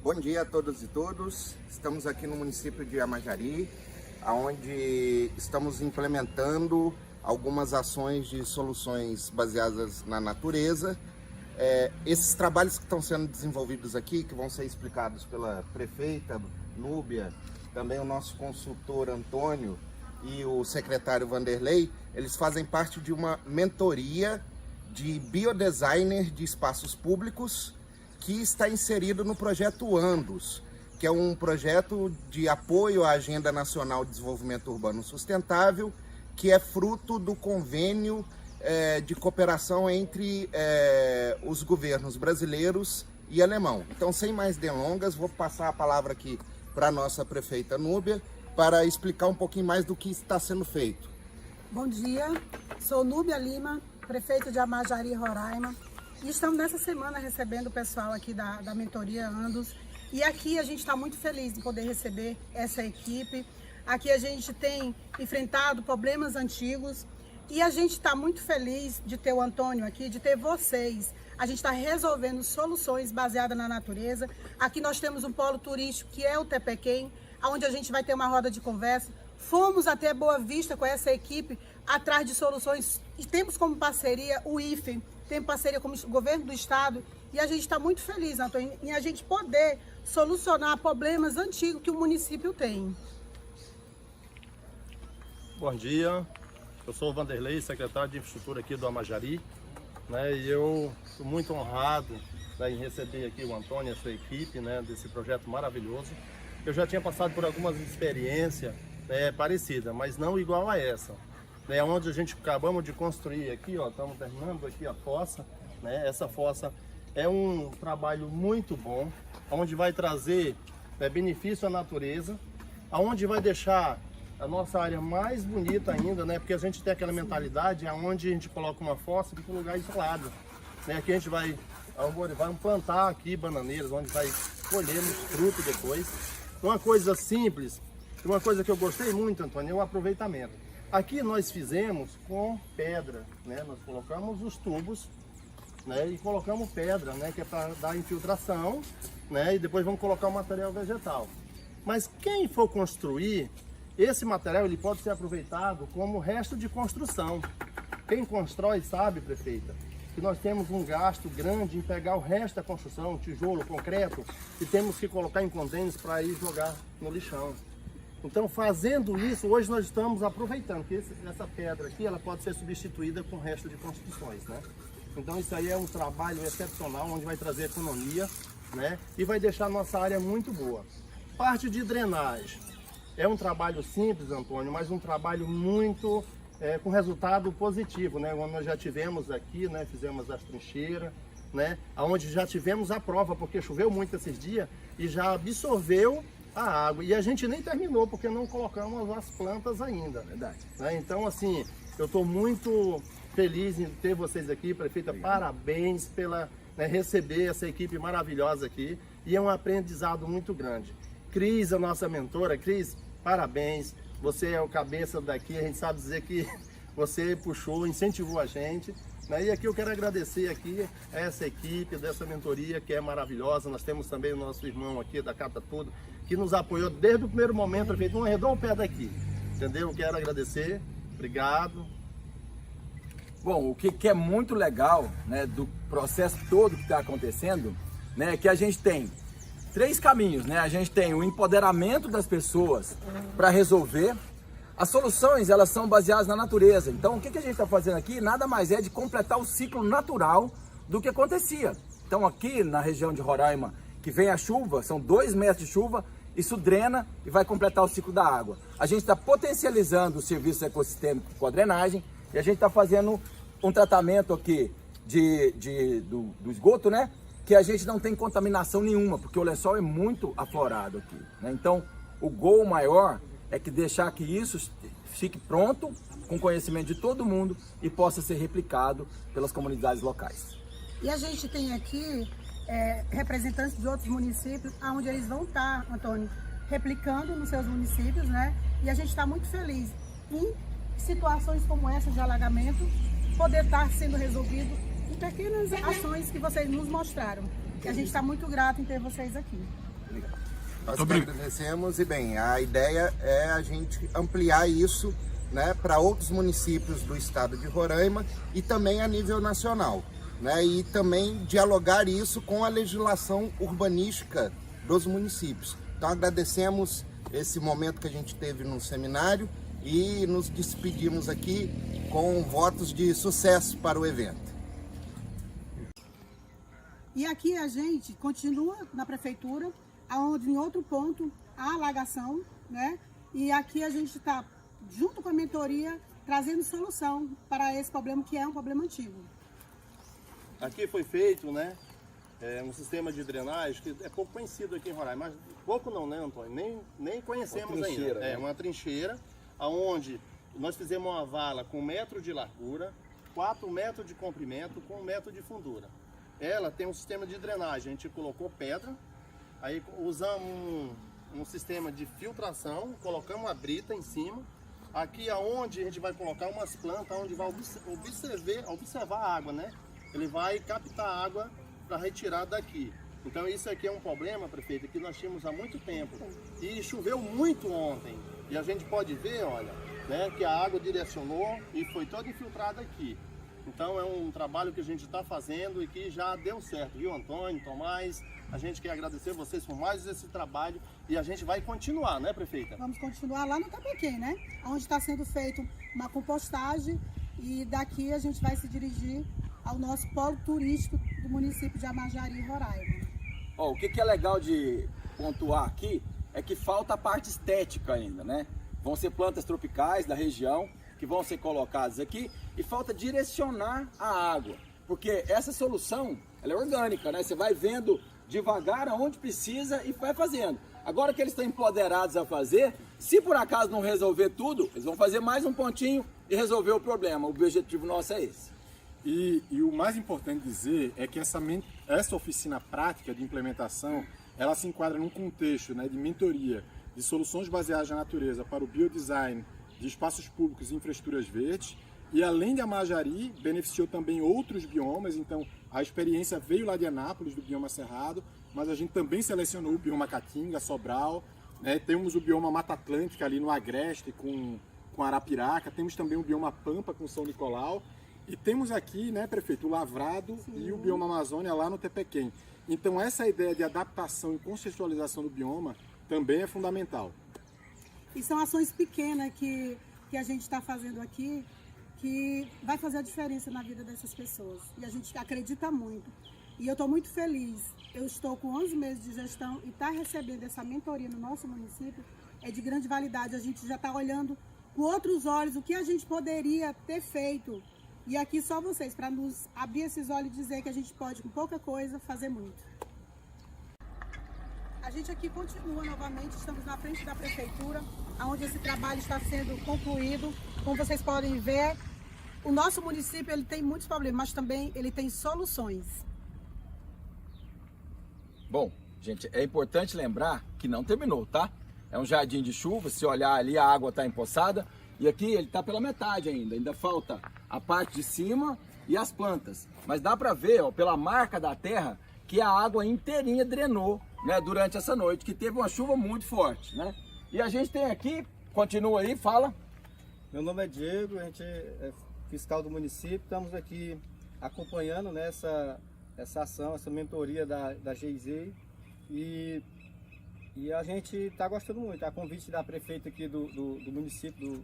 Bom dia a todas e todos. Estamos aqui no município de Amajari, onde estamos implementando algumas ações de soluções baseadas na natureza. Esses trabalhos que estão sendo desenvolvidos aqui, que vão ser explicados pela prefeita Núbia, também o nosso consultor Antônio e o secretário Vanderlei, eles fazem parte de uma mentoria de biodesigner de espaços públicos que está inserido no projeto Andos, que é um projeto de apoio à Agenda Nacional de Desenvolvimento Urbano Sustentável, que é fruto do convênio de cooperação entre os governos brasileiros e alemão. Então, sem mais delongas, vou passar a palavra aqui para a nossa prefeita Núbia, para explicar um pouquinho mais do que está sendo feito. Bom dia, sou Núbia Lima, prefeita de Amajari, Roraima, e estamos nessa semana recebendo o pessoal aqui da mentoria Andos, e aqui a gente está muito feliz de poder receber essa equipe. Aqui a gente tem enfrentado problemas antigos e a gente está muito feliz de ter o Antônio aqui, de ter vocês. A gente está resolvendo soluções baseadas na natureza. Aqui nós temos um polo turístico que é o Tepequém, onde a gente vai ter uma roda de conversa. Fomos até Boa Vista com essa equipe atrás de soluções e temos como parceria o IFE, tem parceria com o governo do estado e a gente está muito feliz, Antônio, em a gente poder solucionar problemas antigos que o município tem. Bom dia, eu sou o Vanderlei, secretário de Infraestrutura aqui do Amajari, e eu estou muito honrado em receber aqui o Antônio e a sua equipe desse projeto maravilhoso. Eu já tinha passado por algumas experiências parecidas, mas não igual a essa. Onde a gente acabamos de construir aqui, estamos terminando aqui a fossa, né? Essa fossa é um trabalho muito bom, onde vai trazer benefício à natureza, onde vai deixar a nossa área mais bonita ainda, né? Porque a gente tem aquela mentalidade onde a gente coloca uma fossa em um lugar isolado, né? Aqui a gente vai plantar aqui bananeiras, onde vai colher os frutos depois. Uma coisa simples, uma coisa que eu gostei muito, Antônio, é o aproveitamento. Aqui nós fizemos com pedra, né? Nós colocamos os tubos, né? E colocamos pedra, né? Que é para dar infiltração, né? E depois vamos colocar o material vegetal. Mas quem for construir, esse material ele pode ser aproveitado como resto de construção. Quem constrói sabe, prefeita, que nós temos um gasto grande em pegar o resto da construção, tijolo, concreto, e temos que colocar em contêineres para ir jogar no lixão. Então, fazendo isso, hoje nós estamos aproveitando que essa pedra aqui, ela pode ser substituída com o resto de construções, né? Então, isso aí é um trabalho excepcional, onde vai trazer economia, né? E vai deixar a nossa área muito boa. Parte de drenagem. É um trabalho simples, Antônio, mas um trabalho muito com resultado positivo, né? Nós já tivemos aqui, né? Fizemos as trincheiras, né? Onde já tivemos a prova, porque choveu muito esses dias e já absorveu a água. E a gente nem terminou, porque não colocamos as plantas ainda. Verdade. Né? Então, assim, eu estou muito feliz em ter vocês aqui, prefeita. Obrigado. Parabéns pela receber essa equipe maravilhosa aqui. E é um aprendizado muito grande. Cris, a nossa mentora, Cris, parabéns, você é o cabeça daqui, a gente sabe dizer que você puxou, incentivou a gente, né? E aqui eu quero agradecer aqui a essa equipe dessa mentoria que é maravilhosa. Nós temos também o nosso irmão aqui da Cata Tudo, que nos apoiou desde o primeiro momento, prefeito, não arredou o pé daqui, entendeu? Quero agradecer, obrigado. Bom, o que é muito legal, né, do processo todo que está acontecendo, né, é que a gente tem 3 caminhos, né? A gente tem o empoderamento das pessoas para resolver. As soluções, elas são baseadas na natureza. Então, o que a gente está fazendo aqui nada mais é de completar o ciclo natural do que acontecia. Então, aqui na região de Roraima, que vem a chuva, são 2 metros de chuva, isso drena e vai completar o ciclo da água. A gente está potencializando o serviço ecossistêmico com a drenagem e a gente está fazendo um tratamento aqui do esgoto, né? Que a gente não tem contaminação nenhuma, porque o lençol é muito aflorado aqui, né? Então, o gol maior é que deixar que isso fique pronto, com conhecimento de todo mundo e possa ser replicado pelas comunidades locais. E a gente tem aqui representantes de outros municípios, onde eles vão estar, Antônio, replicando nos seus municípios, né? E a gente está muito feliz em situações como essa de alagamento, poder estar sendo resolvido em pequenas ações que vocês nos mostraram. E a gente está muito grato em ter vocês aqui. Nós agradecemos e bem, a ideia é a gente ampliar isso, né, para outros municípios do estado de Roraima e também a nível nacional, né, e também dialogar isso com a legislação urbanística dos municípios. Então agradecemos esse momento que a gente teve no seminário e nos despedimos aqui com votos de sucesso para o evento. E aqui a gente continua na prefeitura, onde em outro ponto há alagação, né? E aqui a gente está, junto com a mentoria, trazendo solução para esse problema que é um problema antigo. Aqui foi feito, né, um sistema de drenagem que é pouco conhecido aqui em Roraima, mas pouco não, né, Antônio? Nem conhecemos ainda. É uma trincheira, onde nós fizemos uma vala com 1 metro de largura, 4 metros de comprimento, com 1 metro de fundura. Ela tem um sistema de drenagem, a gente colocou pedra, aí usamos um sistema de filtração, colocamos a brita em cima. Aqui aonde a gente vai colocar umas plantas, onde vai observar a água, né? Ele vai captar a água para retirar daqui. Então isso aqui é um problema, prefeito, que nós tínhamos há muito tempo. E choveu muito ontem. E a gente pode ver, olha, né, que a água direcionou e foi toda infiltrada aqui. Então é um trabalho que a gente está fazendo e que já deu certo, viu, Antônio, Tomás? A gente quer agradecer vocês por mais esse trabalho e a gente vai continuar, né, prefeita? Vamos continuar lá no Tapequém, né? Onde está sendo feito uma compostagem e daqui a gente vai se dirigir ao nosso polo turístico do município de Amajari, Roraima. O que é legal de pontuar aqui é que falta a parte estética ainda, né? Vão ser plantas tropicais da região que vão ser colocadas aqui e falta direcionar a água. Porque essa solução, ela é orgânica, né? Você vai vendo devagar aonde precisa e vai fazendo. Agora que eles estão empoderados a fazer, se por acaso não resolver tudo, eles vão fazer mais um pontinho e resolver o problema. O objetivo nosso é esse. E o mais importante dizer é que essa oficina prática de implementação, ela se enquadra num contexto, né, de mentoria de soluções baseadas na natureza para o biodesign de espaços públicos e infraestruturas verdes. E além de Amajari, beneficiou também outros biomas. Então a experiência veio lá de Anápolis, do bioma Cerrado, mas a gente também selecionou o bioma Caatinga, Sobral, né? Temos o bioma Mata Atlântica ali no Agreste com Arapiraca, temos também o bioma Pampa com São Nicolau, e temos aqui, né, prefeito, o Lavrado e o bioma Amazônia lá no Tepequém. Então essa ideia de adaptação e conceitualização do bioma também é fundamental. E são ações pequenas que a gente está fazendo aqui, que vai fazer a diferença na vida dessas pessoas. E a gente acredita muito. E eu estou muito feliz. Eu estou com 11 meses de gestão e estar recebendo essa mentoria no nosso município é de grande validade. A gente já está olhando com outros olhos o que a gente poderia ter feito. E aqui só vocês, para nos abrir esses olhos e dizer que a gente pode, com pouca coisa, fazer muito. A gente aqui continua novamente, estamos na frente da prefeitura, onde esse trabalho está sendo concluído. Como vocês podem ver, o nosso município ele tem muitos problemas, mas também ele tem soluções. Bom, gente, é importante lembrar que não terminou, tá? É um jardim de chuva, se olhar ali a água está empoçada e aqui ele está pela metade ainda falta a parte de cima e as plantas. Mas dá para ver, ó, pela marca da terra, que a água inteirinha drenou, né, durante essa noite, que teve uma chuva muito forte, né? E a gente tem aqui, continua aí, fala. Meu nome é Diego, a gente é fiscal do município, estamos aqui acompanhando, né, essa ação, essa mentoria da GIZ e a gente está gostando muito. A convite da prefeita aqui do município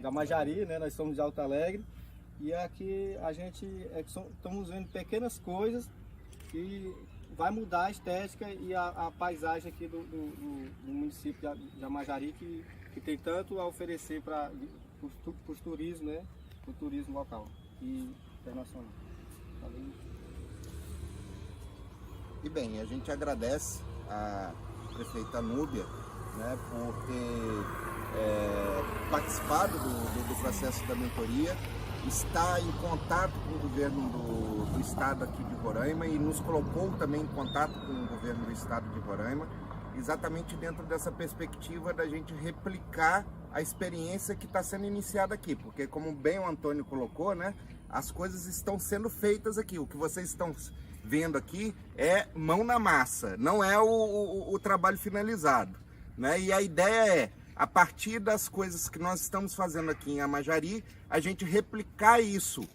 da Amajari, né, nós somos de Alto Alegre, e aqui a gente estamos vendo pequenas coisas que vai mudar a estética e a paisagem aqui do município de Amajari, que tem tanto a oferecer para os turismo, né, o turismo local e internacional. Valeu. E bem, a gente agradece a prefeita Núbia, né, por ter participado do processo da mentoria, está em contato com o governo do estado aqui de Roraima e nos colocou também em contato com o governo do estado de Roraima, exatamente dentro dessa perspectiva da gente replicar a experiência que está sendo iniciada aqui, porque como bem o Antônio colocou, né, as coisas estão sendo feitas aqui. O que vocês estão vendo aqui é mão na massa, não é o trabalho finalizado, né? E a ideia é, a partir das coisas que nós estamos fazendo aqui em Amajari, a gente replicar isso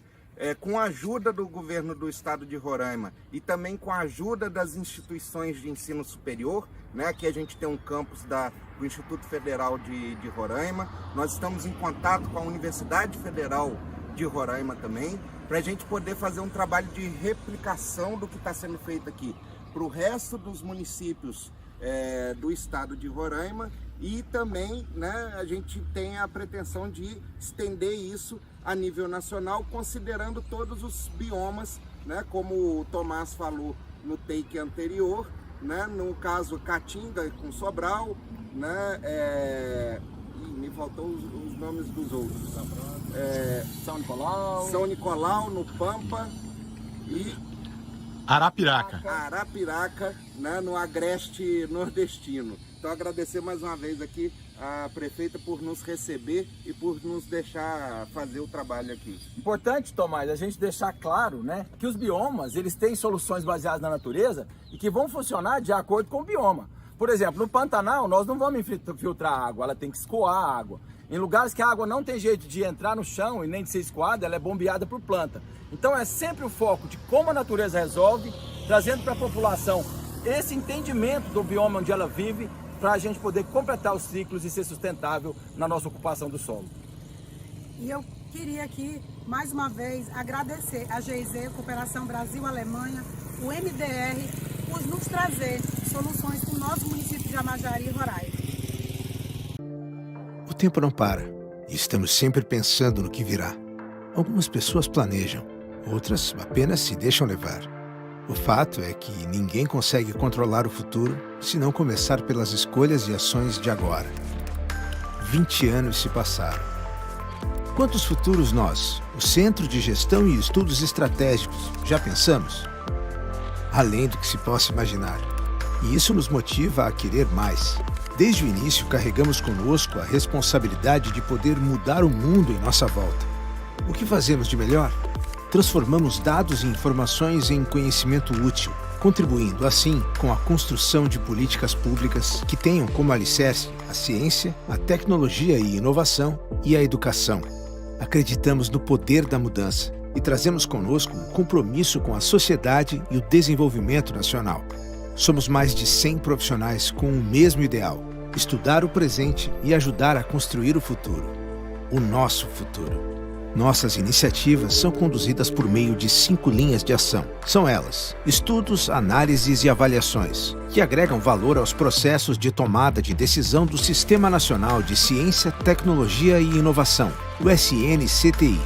com a ajuda do governo do estado de Roraima e também com a ajuda das instituições de ensino superior, né? Aqui a gente tem um campus do Instituto Federal de Roraima, nós estamos em contato com a Universidade Federal de Roraima também, para a gente poder fazer um trabalho de replicação do que está sendo feito aqui para o resto dos municípios do estado de Roraima e também, né, a gente tem a pretensão de estender isso a nível nacional, considerando todos os biomas, né, como o Tomás falou no take anterior, né, no caso Caatinga com Sobral, né, me faltou os nomes dos outros. São Nicolau no Pampa e Arapiraca, né, no Agreste nordestino. Então agradecer mais uma vez aqui a prefeita por nos receber e por nos deixar fazer o trabalho aqui. Importante, Tomás, a gente deixar claro, né, que os biomas, eles têm soluções baseadas na natureza e que vão funcionar de acordo com o bioma. Por exemplo, no Pantanal, nós não vamos filtrar a água, ela tem que escoar a água. Em lugares que a água não tem jeito de entrar no chão e nem de ser escoada, ela é bombeada por planta. Então é sempre o foco de como a natureza resolve, trazendo para a população esse entendimento do bioma onde ela vive, para a gente poder completar os ciclos e ser sustentável na nossa ocupação do solo. E eu queria aqui, mais uma vez, agradecer a GIZ, Cooperação Brasil-Alemanha, o MDR, por nos trazer soluções para o nosso município de Amajari e Roraima. O tempo não para e estamos sempre pensando no que virá. Algumas pessoas planejam, outras apenas se deixam levar. O fato é que ninguém consegue controlar o futuro se não começar pelas escolhas e ações de agora. 20 anos se passaram. Quantos futuros nós, o Centro de Gestão e Estudos Estratégicos, já pensamos? Além do que se possa imaginar. E isso nos motiva a querer mais. Desde o início, carregamos conosco a responsabilidade de poder mudar o mundo em nossa volta. O que fazemos de melhor? Transformamos dados e informações em conhecimento útil, contribuindo assim com a construção de políticas públicas que tenham como alicerce a ciência, a tecnologia e inovação e a educação. Acreditamos no poder da mudança e trazemos conosco um compromisso com a sociedade e o desenvolvimento nacional. Somos mais de 100 profissionais com o mesmo ideal: estudar o presente e ajudar a construir o futuro. O nosso futuro. Nossas iniciativas são conduzidas por meio de 5 linhas de ação. São elas: estudos, análises e avaliações, que agregam valor aos processos de tomada de decisão do Sistema Nacional de Ciência, Tecnologia e Inovação, o SNCTI.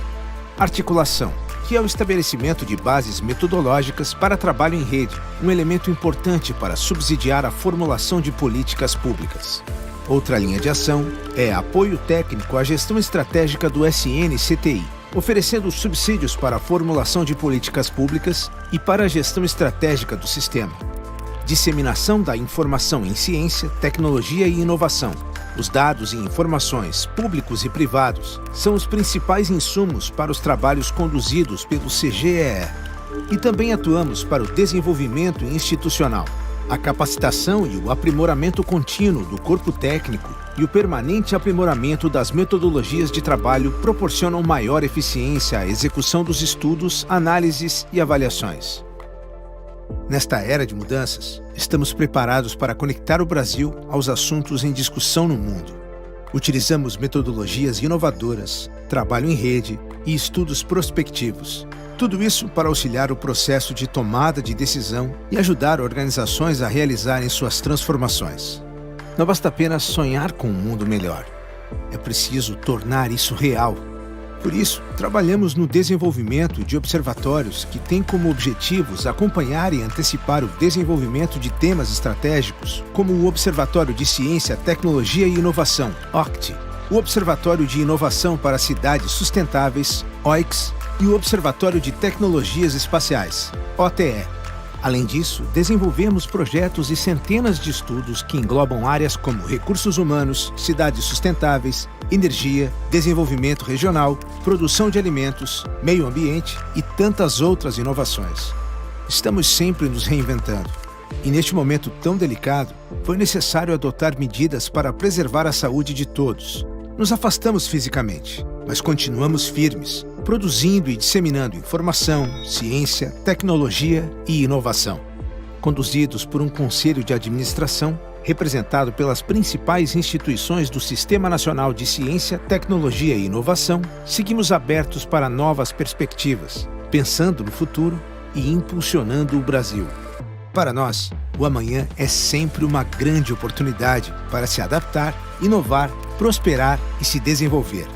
Articulação, que é o estabelecimento de bases metodológicas para trabalho em rede, um elemento importante para subsidiar a formulação de políticas públicas. Outra linha de ação é apoio técnico à gestão estratégica do SNCTI, oferecendo subsídios para a formulação de políticas públicas e para a gestão estratégica do sistema. Disseminação da informação em ciência, tecnologia e inovação. Os dados e informações, públicos e privados, são os principais insumos para os trabalhos conduzidos pelo CGEE. E também atuamos para o desenvolvimento institucional. A capacitação e o aprimoramento contínuo do corpo técnico e o permanente aprimoramento das metodologias de trabalho proporcionam maior eficiência à execução dos estudos, análises e avaliações. Nesta era de mudanças, estamos preparados para conectar o Brasil aos assuntos em discussão no mundo. Utilizamos metodologias inovadoras, trabalho em rede e estudos prospectivos. Tudo isso para auxiliar o processo de tomada de decisão e ajudar organizações a realizarem suas transformações. Não basta apenas sonhar com um mundo melhor. É preciso tornar isso real. Por isso, trabalhamos no desenvolvimento de observatórios que têm como objetivos acompanhar e antecipar o desenvolvimento de temas estratégicos, como o Observatório de Ciência, Tecnologia e Inovação, OCTI, o Observatório de Inovação para Cidades Sustentáveis, OICS, e o Observatório de Tecnologias Espaciais, OTE. Além disso, desenvolvemos projetos e centenas de estudos que englobam áreas como recursos humanos, cidades sustentáveis, energia, desenvolvimento regional, produção de alimentos, meio ambiente e tantas outras inovações. Estamos sempre nos reinventando. E neste momento tão delicado, foi necessário adotar medidas para preservar a saúde de todos. Nos afastamos fisicamente, mas continuamos firmes, produzindo e disseminando informação, ciência, tecnologia e inovação. Conduzidos por um conselho de administração, representado pelas principais instituições do Sistema Nacional de Ciência, Tecnologia e Inovação, seguimos abertos para novas perspectivas, pensando no futuro e impulsionando o Brasil. Para nós, o amanhã é sempre uma grande oportunidade para se adaptar, inovar, prosperar e se desenvolver.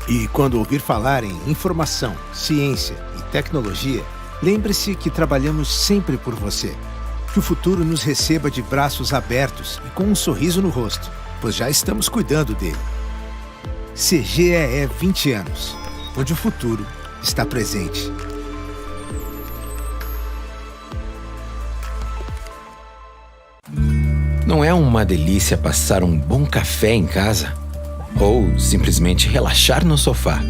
E quando ouvir falar em informação, ciência e tecnologia, lembre-se que trabalhamos sempre por você. Que o futuro nos receba de braços abertos e com um sorriso no rosto, pois já estamos cuidando dele. CGEE 20 anos, onde o futuro está presente. Não é uma delícia passar um bom café em casa? Ou simplesmente relaxar no sofá?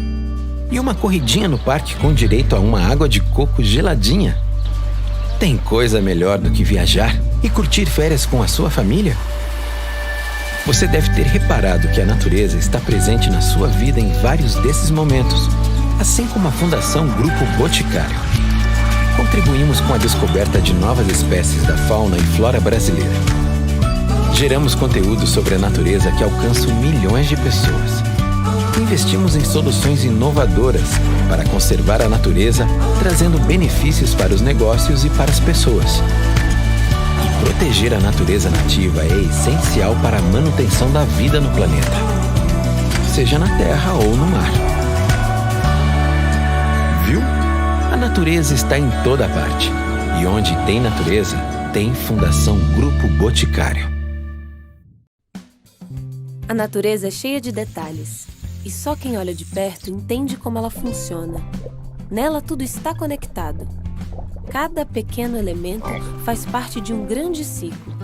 E uma corridinha no parque com direito a uma água de coco geladinha? Tem coisa melhor do que viajar e curtir férias com a sua família? Você deve ter reparado que a natureza está presente na sua vida em vários desses momentos, assim como a Fundação Grupo Boticário. Contribuímos com a descoberta de novas espécies da fauna e flora brasileira. Geramos conteúdo sobre a natureza que alcança milhões de pessoas. Investimos em soluções inovadoras para conservar a natureza, trazendo benefícios para os negócios e para as pessoas. E proteger a natureza nativa é essencial para a manutenção da vida no planeta, seja na terra ou no mar. natureza está em toda parte. E onde tem natureza, tem Fundação Grupo Boticário. A natureza é cheia de detalhes. E só quem olha de perto entende como ela funciona. Nela tudo está conectado. Cada pequeno elemento faz parte de um grande ciclo.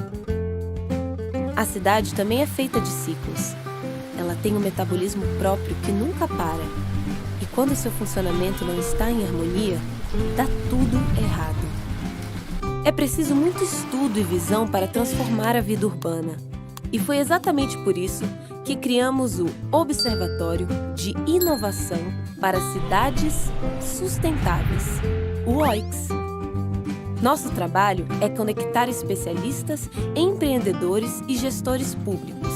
A cidade também é feita de ciclos. Ela tem um metabolismo próprio que nunca para. E quando seu funcionamento não está em harmonia, dá tudo errado. É preciso muito estudo e visão para transformar a vida urbana. E foi exatamente por isso que criamos o Observatório de Inovação para Cidades Sustentáveis, o OICS. Nosso trabalho é conectar especialistas, empreendedores e gestores públicos.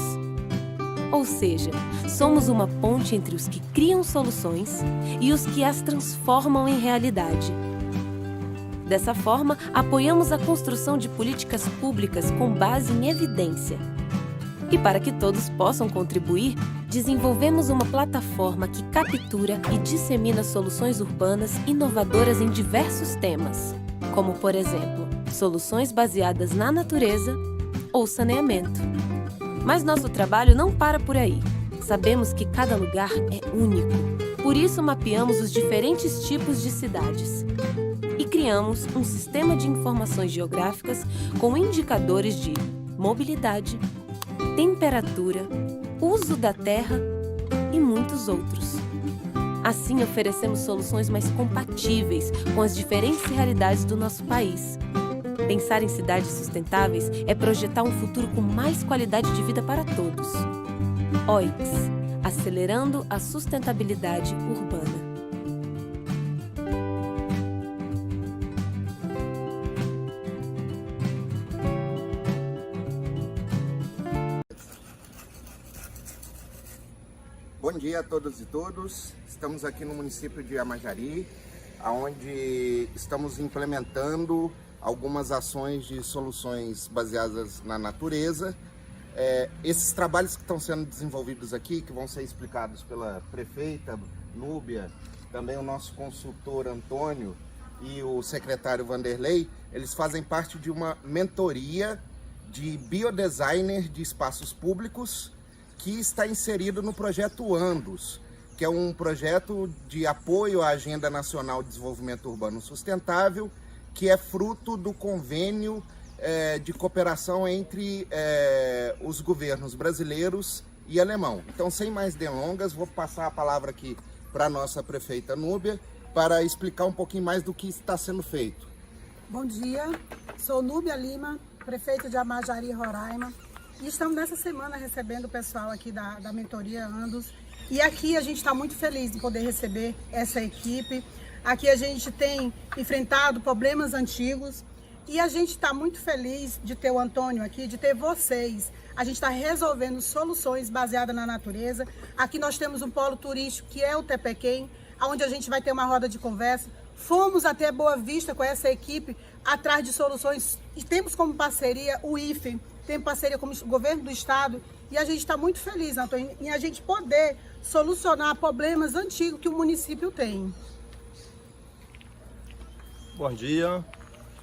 Ou seja, somos uma ponte entre os que criam soluções e os que as transformam em realidade. Dessa forma, apoiamos a construção de políticas públicas com base em evidência. E para que todos possam contribuir, desenvolvemos uma plataforma que captura e dissemina soluções urbanas inovadoras em diversos temas, como, por exemplo, soluções baseadas na natureza ou saneamento. Mas nosso trabalho não para por aí. Sabemos que cada lugar é único. Por isso, mapeamos os diferentes tipos de cidades e criamos um sistema de informações geográficas com indicadores de mobilidade, temperatura, uso da terra e muitos outros. Assim, oferecemos soluções mais compatíveis com as diferentes realidades do nosso país. Pensar em cidades sustentáveis é projetar um futuro com mais qualidade de vida para todos. OICS, acelerando a sustentabilidade urbana. Bom dia a todas e todos. Estamos aqui no município de Amajari, onde estamos implementando algumas ações de soluções baseadas na natureza. Esses trabalhos que estão sendo desenvolvidos aqui, que vão ser explicados pela prefeita Núbia, também o nosso consultor Antônio e o secretário Vanderlei, eles fazem parte de uma mentoria de biodesigner de espaços públicos que está inserido no projeto Andos, que é um projeto de apoio à Agenda Nacional de Desenvolvimento Urbano Sustentável, que é fruto do convênio de cooperação entre os governos brasileiros e alemão. Então, sem mais delongas, vou passar a palavra aqui para a nossa prefeita Núbia para explicar um pouquinho mais do que está sendo feito. Bom dia, sou Núbia Lima, prefeita de Amajari, Roraima, e estamos nessa semana recebendo o pessoal aqui da mentoria Andos. E aqui a gente está muito feliz de poder receber essa equipe. Aqui a gente tem enfrentado problemas antigos e a gente está muito feliz de ter o Antônio aqui, de ter vocês. A gente está resolvendo soluções baseadas na natureza. Aqui nós temos um polo turístico que é o Tepequém, onde a gente vai ter uma roda de conversa. Fomos até Boa Vista com essa equipe atrás de soluções e temos como parceria o IFE, tem parceria com o governo do estado e a gente está muito feliz, Antônio, em a gente poder solucionar problemas antigos que o município tem. Bom dia,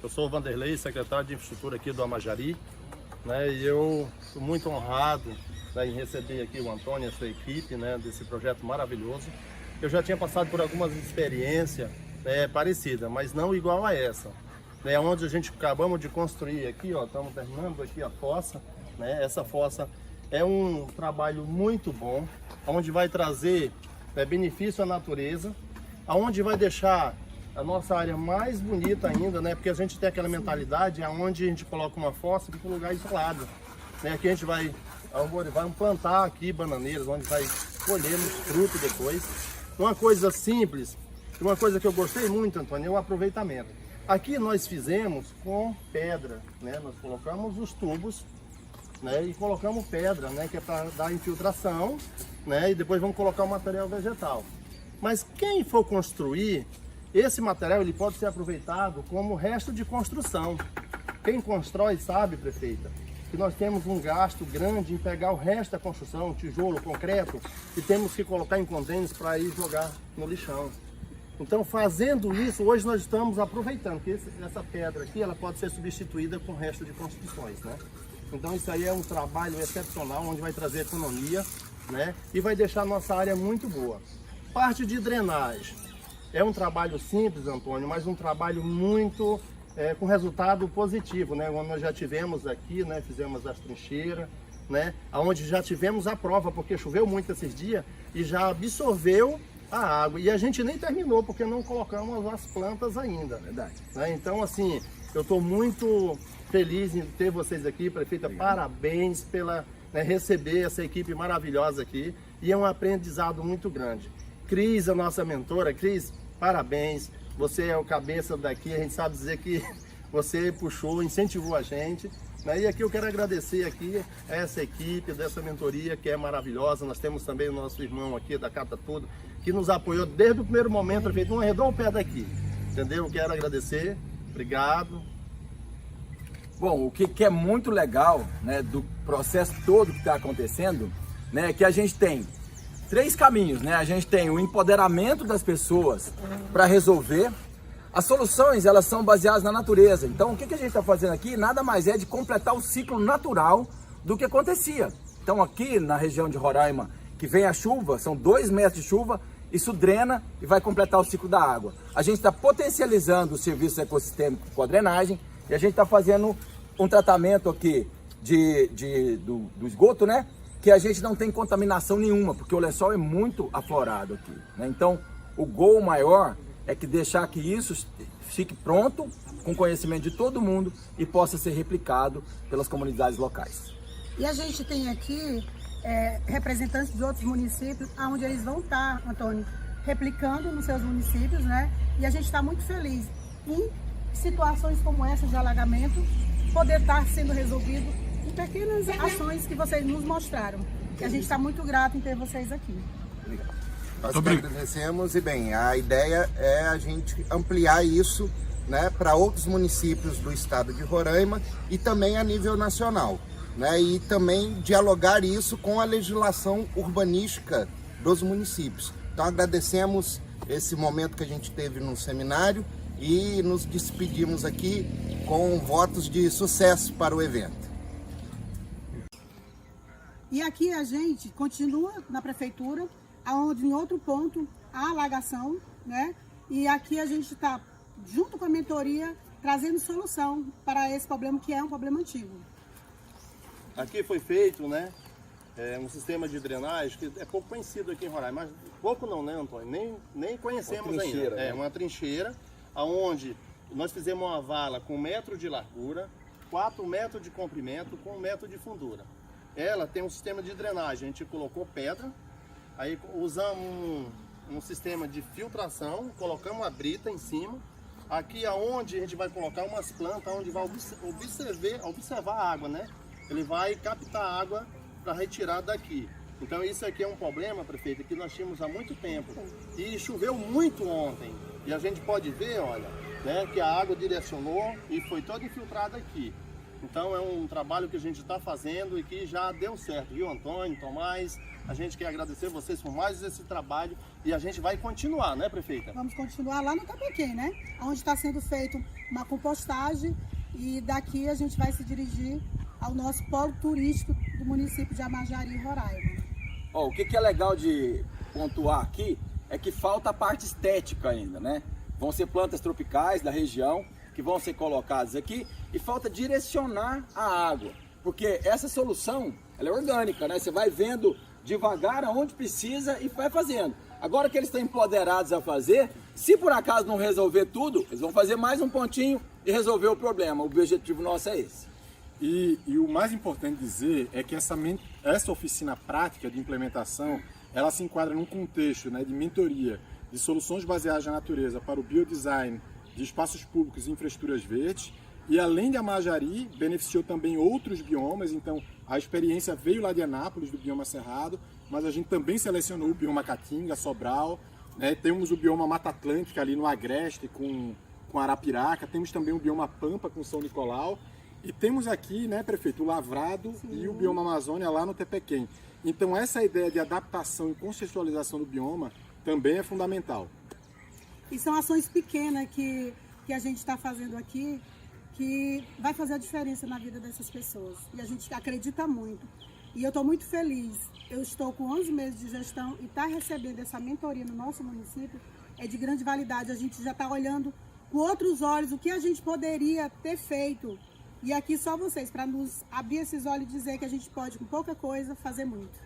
eu sou o Vanderlei, secretário de Infraestrutura aqui do Amajari, né, e eu estou muito honrado, né, em receber aqui o Antônio e a sua equipe, né, desse projeto maravilhoso. Eu já tinha passado por algumas experiências parecidas, mas não igual a essa. Onde a gente acabamos de construir aqui, ó, estamos terminando aqui a fossa, né? Essa fossa é um trabalho muito bom, onde vai trazer benefício à natureza, onde vai deixar a nossa área mais bonita ainda, né? Porque a gente tem aquela mentalidade onde a gente coloca uma fossa para um lugar isolado, né? Aqui a gente vai plantar aqui bananeiras, onde vai colher os frutos depois. Uma coisa simples, uma coisa que eu gostei muito, Antônio, é o aproveitamento. Aqui nós fizemos com pedra, né? Nós colocamos os tubos, né? E colocamos pedra, né? Que é para dar infiltração, né? E depois vamos colocar o material vegetal. Mas quem for construir, esse material ele pode ser aproveitado como resto de construção. Quem constrói sabe, prefeita, que nós temos um gasto grande em pegar o resto da construção, tijolo, concreto, e temos que colocar em contêineres para ir jogar no lixão. Então, fazendo isso, hoje nós estamos aproveitando que essa pedra aqui, ela pode ser substituída com o resto de construções, né? Então, isso aí é um trabalho excepcional, onde vai trazer economia, né? E vai deixar a nossa área muito boa. Parte de drenagem. É um trabalho simples, Antônio, mas um trabalho muito com resultado positivo, né? Onde nós já tivemos aqui, né? Fizemos as trincheiras, né? Onde já tivemos a prova, porque choveu muito esses dias e já absorveu a água. E a gente nem terminou, porque não colocamos as plantas ainda. Verdade. Né? Então, assim, eu estou muito feliz em ter vocês aqui, prefeita. Obrigado. Parabéns pela receber essa equipe maravilhosa aqui. E é um aprendizado muito grande. Cris, a nossa mentora. Cris, parabéns. Você é o cabeça daqui. A gente sabe dizer que você puxou, incentivou a gente. E aqui eu quero agradecer aqui a essa equipe dessa mentoria que é maravilhosa. Nós temos também o nosso irmão aqui da Cata Tudo, que nos apoiou desde o primeiro momento, prefeito, não arredou o pé daqui, entendeu? Eu quero agradecer, obrigado. Bom, o que é muito legal, né, do processo todo que está acontecendo, né, é que a gente tem 3 caminhos, né? A gente tem o empoderamento das pessoas para resolver. As soluções, elas são baseadas na natureza. Então, o que a gente está fazendo aqui nada mais é de completar o ciclo natural do que acontecia. Então, aqui na região de Roraima, que vem a chuva, são 2 metros de chuva, isso drena e vai completar o ciclo da água. A gente está potencializando o serviço ecossistêmico com a drenagem e a gente está fazendo um tratamento aqui do esgoto, né? Que a gente não tem contaminação nenhuma, porque o lençol é muito aflorado aqui, né? Então, o gol maior é que deixar que isso fique pronto, com conhecimento de todo mundo e possa ser replicado pelas comunidades locais. E a gente tem aqui representantes de outros municípios, onde eles vão estar, Antônio, replicando nos seus municípios, né? E a gente está muito feliz em situações como essa de alagamento, poder estar sendo resolvido em pequenas ações que vocês nos mostraram. E a gente está muito grato em ter vocês aqui. Obrigado. Nós agradecemos e, bem, a ideia é a gente ampliar isso, né, para outros municípios do estado de Roraima e também a nível nacional, né, e também dialogar isso com a legislação urbanística dos municípios. Então agradecemos esse momento que a gente teve no seminário e nos despedimos aqui com votos de sucesso para o evento. E aqui a gente continua na prefeitura, onde em outro ponto a alagação, né? E aqui a gente está, junto com a mentoria, trazendo solução para esse problema que é um problema antigo. Aqui foi feito, né, um sistema de drenagem que é pouco conhecido aqui em Roraima, mas pouco não, né, Antônio? Nem conhecemos ainda. É uma trincheira, onde nós fizemos uma vala com 1 metro de largura, 4 metros de comprimento, com 1 metro de fundura. Ela tem um sistema de drenagem, a gente colocou pedra, aí usamos um sistema de filtração, colocamos a brita em cima. Aqui aonde a gente vai colocar umas plantas, onde vai observar a água, né? Ele vai captar a água para retirar daqui. Então isso aqui é um problema, prefeito, que nós tínhamos há muito tempo. E choveu muito ontem. E a gente pode ver, olha, né, que a água direcionou e foi toda infiltrada aqui. Então é um trabalho que a gente está fazendo e que já deu certo, viu, Antônio, Tomás? A gente quer agradecer vocês por mais esse trabalho e a gente vai continuar, né, prefeita? Vamos continuar lá no Tapequém, né? Onde está sendo feita uma compostagem e daqui a gente vai se dirigir ao nosso polo turístico do município de Amajari, Roraima. O que é legal de pontuar aqui é que falta a parte estética ainda, né? Vão ser plantas tropicais da região que vão ser colocadas aqui e falta direcionar a água, porque essa solução ela é orgânica, né? Você vai vendo devagar aonde precisa e vai fazendo. Agora que eles estão empoderados a fazer, se por acaso não resolver tudo, eles vão fazer mais um pontinho e resolver o problema. O objetivo nosso é esse. E o mais importante dizer é que essa oficina prática de implementação, ela se enquadra num contexto, né, de mentoria de soluções baseadas na natureza para o biodesign de espaços públicos e infraestruturas verdes. E além de Amajari, beneficiou também outros biomas. Então a experiência veio lá de Anápolis, do bioma Cerrado, mas a gente também selecionou o bioma Caatinga, Sobral, né? Temos o bioma Mata Atlântica ali no Agreste com Arapiraca, temos também o bioma Pampa com São Nicolau e temos aqui, né, prefeito, o Lavrado. Sim. E o bioma Amazônia lá no Tepequém. Então essa ideia de adaptação e conceitualização do bioma também é fundamental. E são ações pequenas que a gente está fazendo aqui, que vai fazer a diferença na vida dessas pessoas. E a gente acredita muito. E eu estou muito feliz. Eu estou com 11 meses de gestão e estar recebendo essa mentoria no nosso município é de grande validade. A gente já está olhando com outros olhos o que a gente poderia ter feito. E aqui só vocês, para nos abrir esses olhos e dizer que a gente pode, com pouca coisa, fazer muito.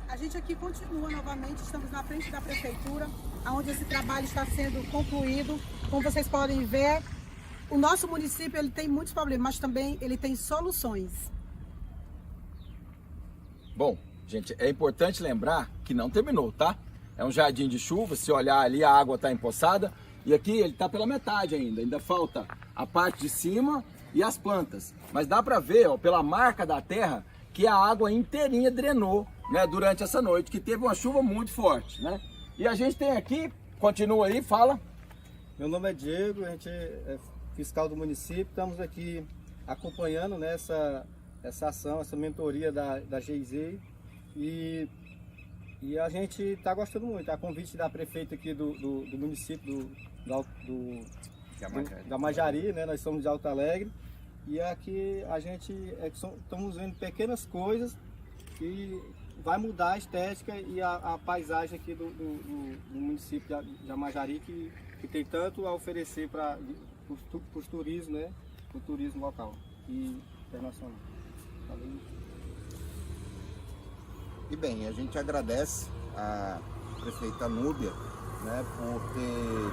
A gente aqui continua novamente, estamos na frente da prefeitura, onde esse trabalho está sendo concluído. Como vocês podem ver, o nosso município ele tem muitos problemas, mas também ele tem soluções. Bom, gente, é importante lembrar que não terminou, tá? É um jardim de chuva, se olhar ali a água está empoçada e aqui ele está pela metade ainda falta a parte de cima e as plantas. Mas dá para ver, ó, pela marca da terra, que a água inteirinha drenou, né, durante essa noite, que teve uma chuva muito forte, né? E a gente tem aqui, continua aí, fala. Meu nome é Diego, a gente é fiscal do município, estamos aqui acompanhando, né, essa ação, essa mentoria da GIZ e a gente está gostando muito. A convite da prefeita aqui do município da Amajari, né, nós somos de Alto Alegre e aqui a gente estamos vendo pequenas coisas que vai mudar a estética e a paisagem aqui do município de Amajari, que tem tanto a oferecer para os turismo, né, o turismo local e internacional. Valeu. E bem, a gente agradece a prefeita Núbia, né, por ter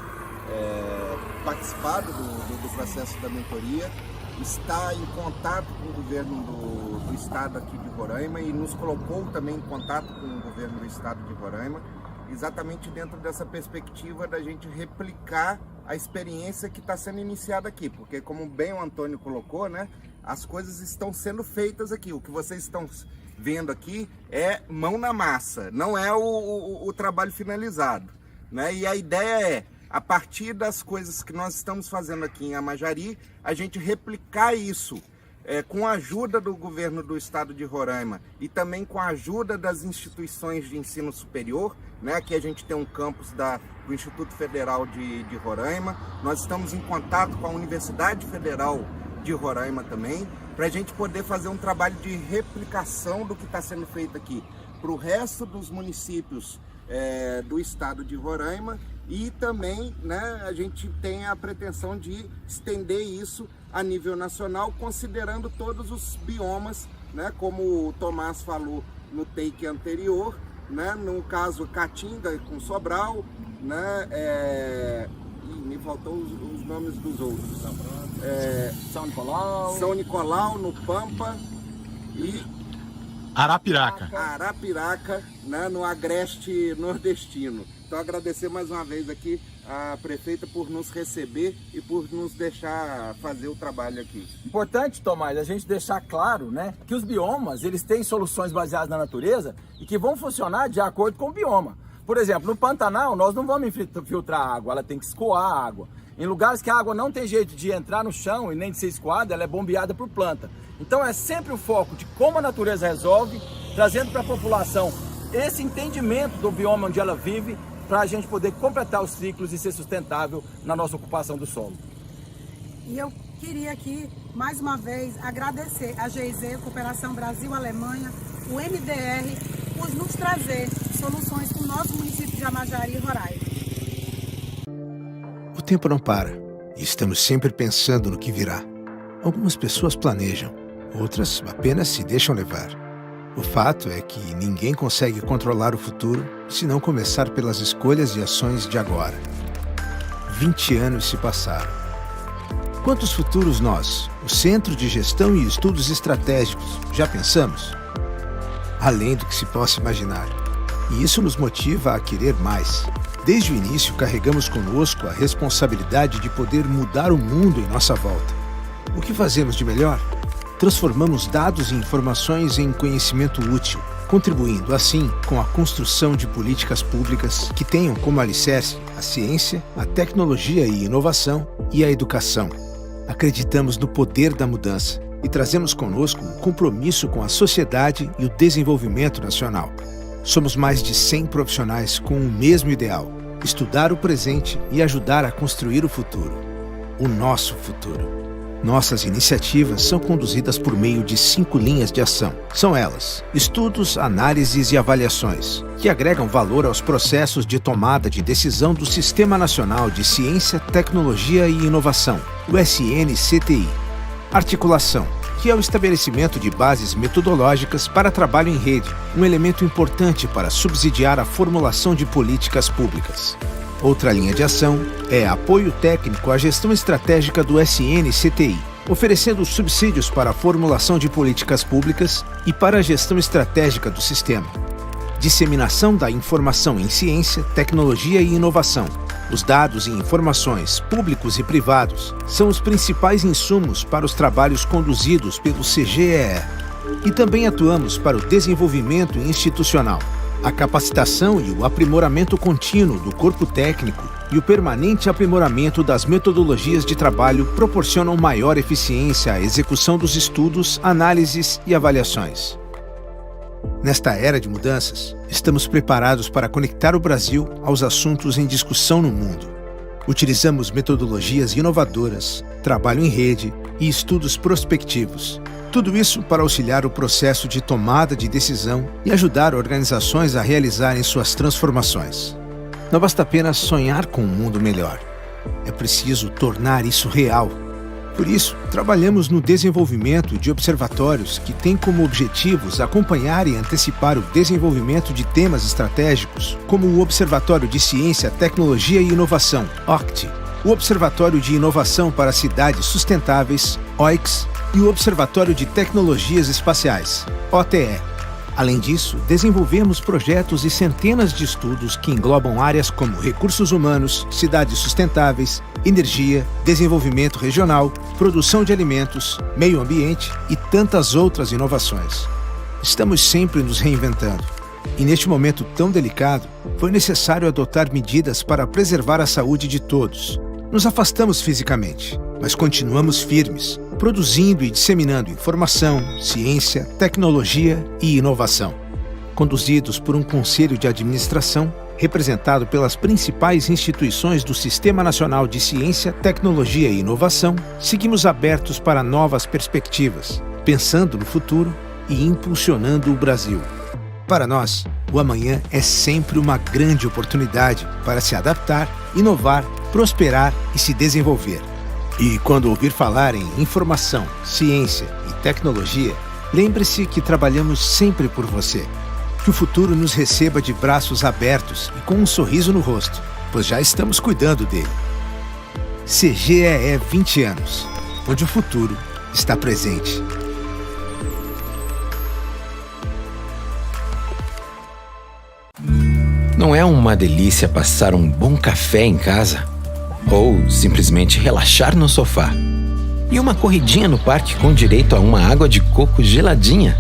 participado do processo da mentoria, está em contato com o governo do estado aqui de Roraima e nos colocou também em contato com o governo do estado de Roraima, exatamente dentro dessa perspectiva da gente replicar a experiência que está sendo iniciada aqui, porque como bem o Antônio colocou, né, as coisas estão sendo feitas aqui. O que vocês estão vendo aqui é mão na massa, não é o trabalho finalizado, né? E a ideia é, a partir das coisas que nós estamos fazendo aqui em Amajari, a gente replicar isso com a ajuda do governo do estado de Roraima e também com a ajuda das instituições de ensino superior, né? Aqui a gente tem um campus do Instituto Federal de Roraima, nós estamos em contato com a Universidade Federal de Roraima também, para a gente poder fazer um trabalho de replicação do que está sendo feito aqui para o resto dos municípios do estado de Roraima e também, né, a gente tem a pretensão de estender isso a nível nacional, considerando todos os biomas, né, como o Tomás falou no take anterior, né, no caso Caatinga com Sobral, né, me faltou os nomes dos outros. São Nicolau, no Pampa e Arapiraca, né, no agreste nordestino. Então agradecer mais uma vez aqui a prefeita por nos receber e por nos deixar fazer o trabalho aqui. Importante, Tomás, a gente deixar claro, né, que os biomas, eles têm soluções baseadas na natureza e que vão funcionar de acordo com o bioma. Por exemplo, no Pantanal, nós não vamos filtrar a água, ela tem que escoar a água. Em lugares que a água não tem jeito de entrar no chão e nem de ser escoada, ela é bombeada por planta. Então é sempre o foco de como a natureza resolve, trazendo para a população esse entendimento do bioma onde ela vive, para a gente poder completar os ciclos e ser sustentável na nossa ocupação do solo. E eu queria aqui, mais uma vez, agradecer a GIZ, Cooperação Brasil-Alemanha, o MDR, por nos trazer soluções para o nosso município de Amajari e Roraima. O tempo não para e estamos sempre pensando no que virá. Algumas pessoas planejam, outras apenas se deixam levar. O fato é que ninguém consegue controlar o futuro se não começar pelas escolhas e ações de agora. 20 anos se passaram. Quantos futuros nós, o Centro de Gestão e Estudos Estratégicos, já pensamos? Além do que se possa imaginar. E isso nos motiva a querer mais. Desde o início, carregamos conosco a responsabilidade de poder mudar o mundo em nossa volta. O que fazemos de melhor? Transformamos dados e informações em conhecimento útil, contribuindo assim com a construção de políticas públicas que tenham como alicerce a ciência, a tecnologia e inovação e a educação. Acreditamos no poder da mudança e trazemos conosco um compromisso com a sociedade e o desenvolvimento nacional. Somos mais de 100 profissionais com o mesmo ideal, estudar o presente e ajudar a construir o futuro. O nosso futuro. Nossas iniciativas são conduzidas por meio de 5 linhas de ação. São elas: estudos, análises e avaliações, que agregam valor aos processos de tomada de decisão do Sistema Nacional de Ciência, Tecnologia e Inovação, o SNCTI. Articulação, que é o estabelecimento de bases metodológicas para trabalho em rede, um elemento importante para subsidiar a formulação de políticas públicas. Outra linha de ação é apoio técnico à gestão estratégica do SNCTI, oferecendo subsídios para a formulação de políticas públicas e para a gestão estratégica do sistema. Disseminação da informação em ciência, tecnologia e inovação. Os dados e informações, públicos e privados, são os principais insumos para os trabalhos conduzidos pelo CGEE. E também atuamos para o desenvolvimento institucional, a capacitação e o aprimoramento contínuo do corpo técnico e o permanente aprimoramento das metodologias de trabalho proporcionam maior eficiência à execução dos estudos, análises e avaliações. Nesta era de mudanças, estamos preparados para conectar o Brasil aos assuntos em discussão no mundo. Utilizamos metodologias inovadoras, trabalho em rede e estudos prospectivos. Tudo isso para auxiliar o processo de tomada de decisão e ajudar organizações a realizarem suas transformações. Não basta apenas sonhar com um mundo melhor. É preciso tornar isso real. Por isso, trabalhamos no desenvolvimento de observatórios que têm como objetivos acompanhar e antecipar o desenvolvimento de temas estratégicos, como o Observatório de Ciência, Tecnologia e Inovação, OCTI, o Observatório de Inovação para Cidades Sustentáveis, OICS, e o Observatório de Tecnologias Espaciais, OTE. Além disso, desenvolvemos projetos e centenas de estudos que englobam áreas como recursos humanos, cidades sustentáveis, energia, desenvolvimento regional, produção de alimentos, meio ambiente e tantas outras inovações. Estamos sempre nos reinventando. E neste momento tão delicado, foi necessário adotar medidas para preservar a saúde de todos. Nos afastamos fisicamente, mas continuamos firmes, produzindo e disseminando informação, ciência, tecnologia e inovação. Conduzidos por um conselho de administração, representado pelas principais instituições do Sistema Nacional de Ciência, Tecnologia e Inovação, seguimos abertos para novas perspectivas, pensando no futuro e impulsionando o Brasil. Para nós, o amanhã é sempre uma grande oportunidade para se adaptar, inovar, prosperar e se desenvolver. E quando ouvir falar em informação, ciência e tecnologia, lembre-se que trabalhamos sempre por você. Que o futuro nos receba de braços abertos e com um sorriso no rosto, pois já estamos cuidando dele. CGEE 20 anos, onde o futuro está presente. Não é uma delícia passar um bom café em casa? Ou simplesmente relaxar no sofá? E uma corridinha no parque com direito a uma água de coco geladinha?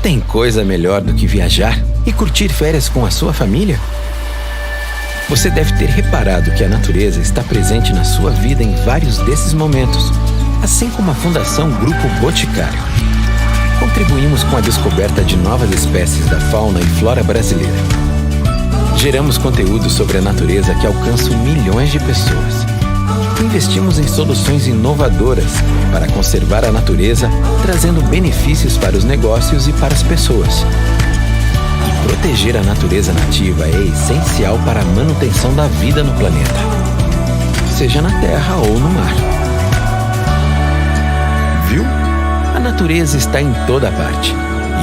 Tem coisa melhor do que viajar e curtir férias com a sua família? Você deve ter reparado que a natureza está presente na sua vida em vários desses momentos, assim como a Fundação Grupo Boticário. Contribuímos com a descoberta de novas espécies da fauna e flora brasileira. Geramos conteúdo sobre a natureza que alcança milhões de pessoas. Investimos em soluções inovadoras para conservar a natureza, trazendo benefícios para os negócios e para as pessoas. E proteger a natureza nativa é essencial para a manutenção da vida no planeta, seja na terra ou no mar. Viu? A natureza está em toda parte.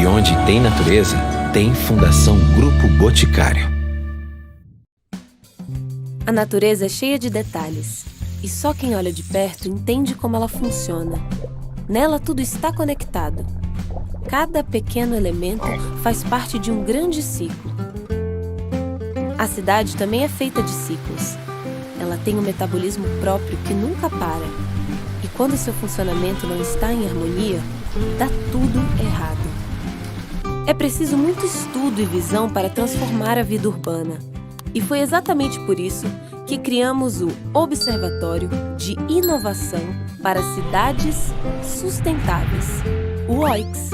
E onde tem natureza, tem Fundação Grupo Boticário. A natureza é cheia de detalhes, e só quem olha de perto entende como ela funciona. Nela tudo está conectado. Cada pequeno elemento faz parte de um grande ciclo. A cidade também é feita de ciclos. Ela tem um metabolismo próprio que nunca para. E quando seu funcionamento não está em harmonia, dá tudo errado. É preciso muito estudo e visão para transformar a vida urbana. E foi exatamente por isso que criamos o Observatório de Inovação para Cidades Sustentáveis, o OICS.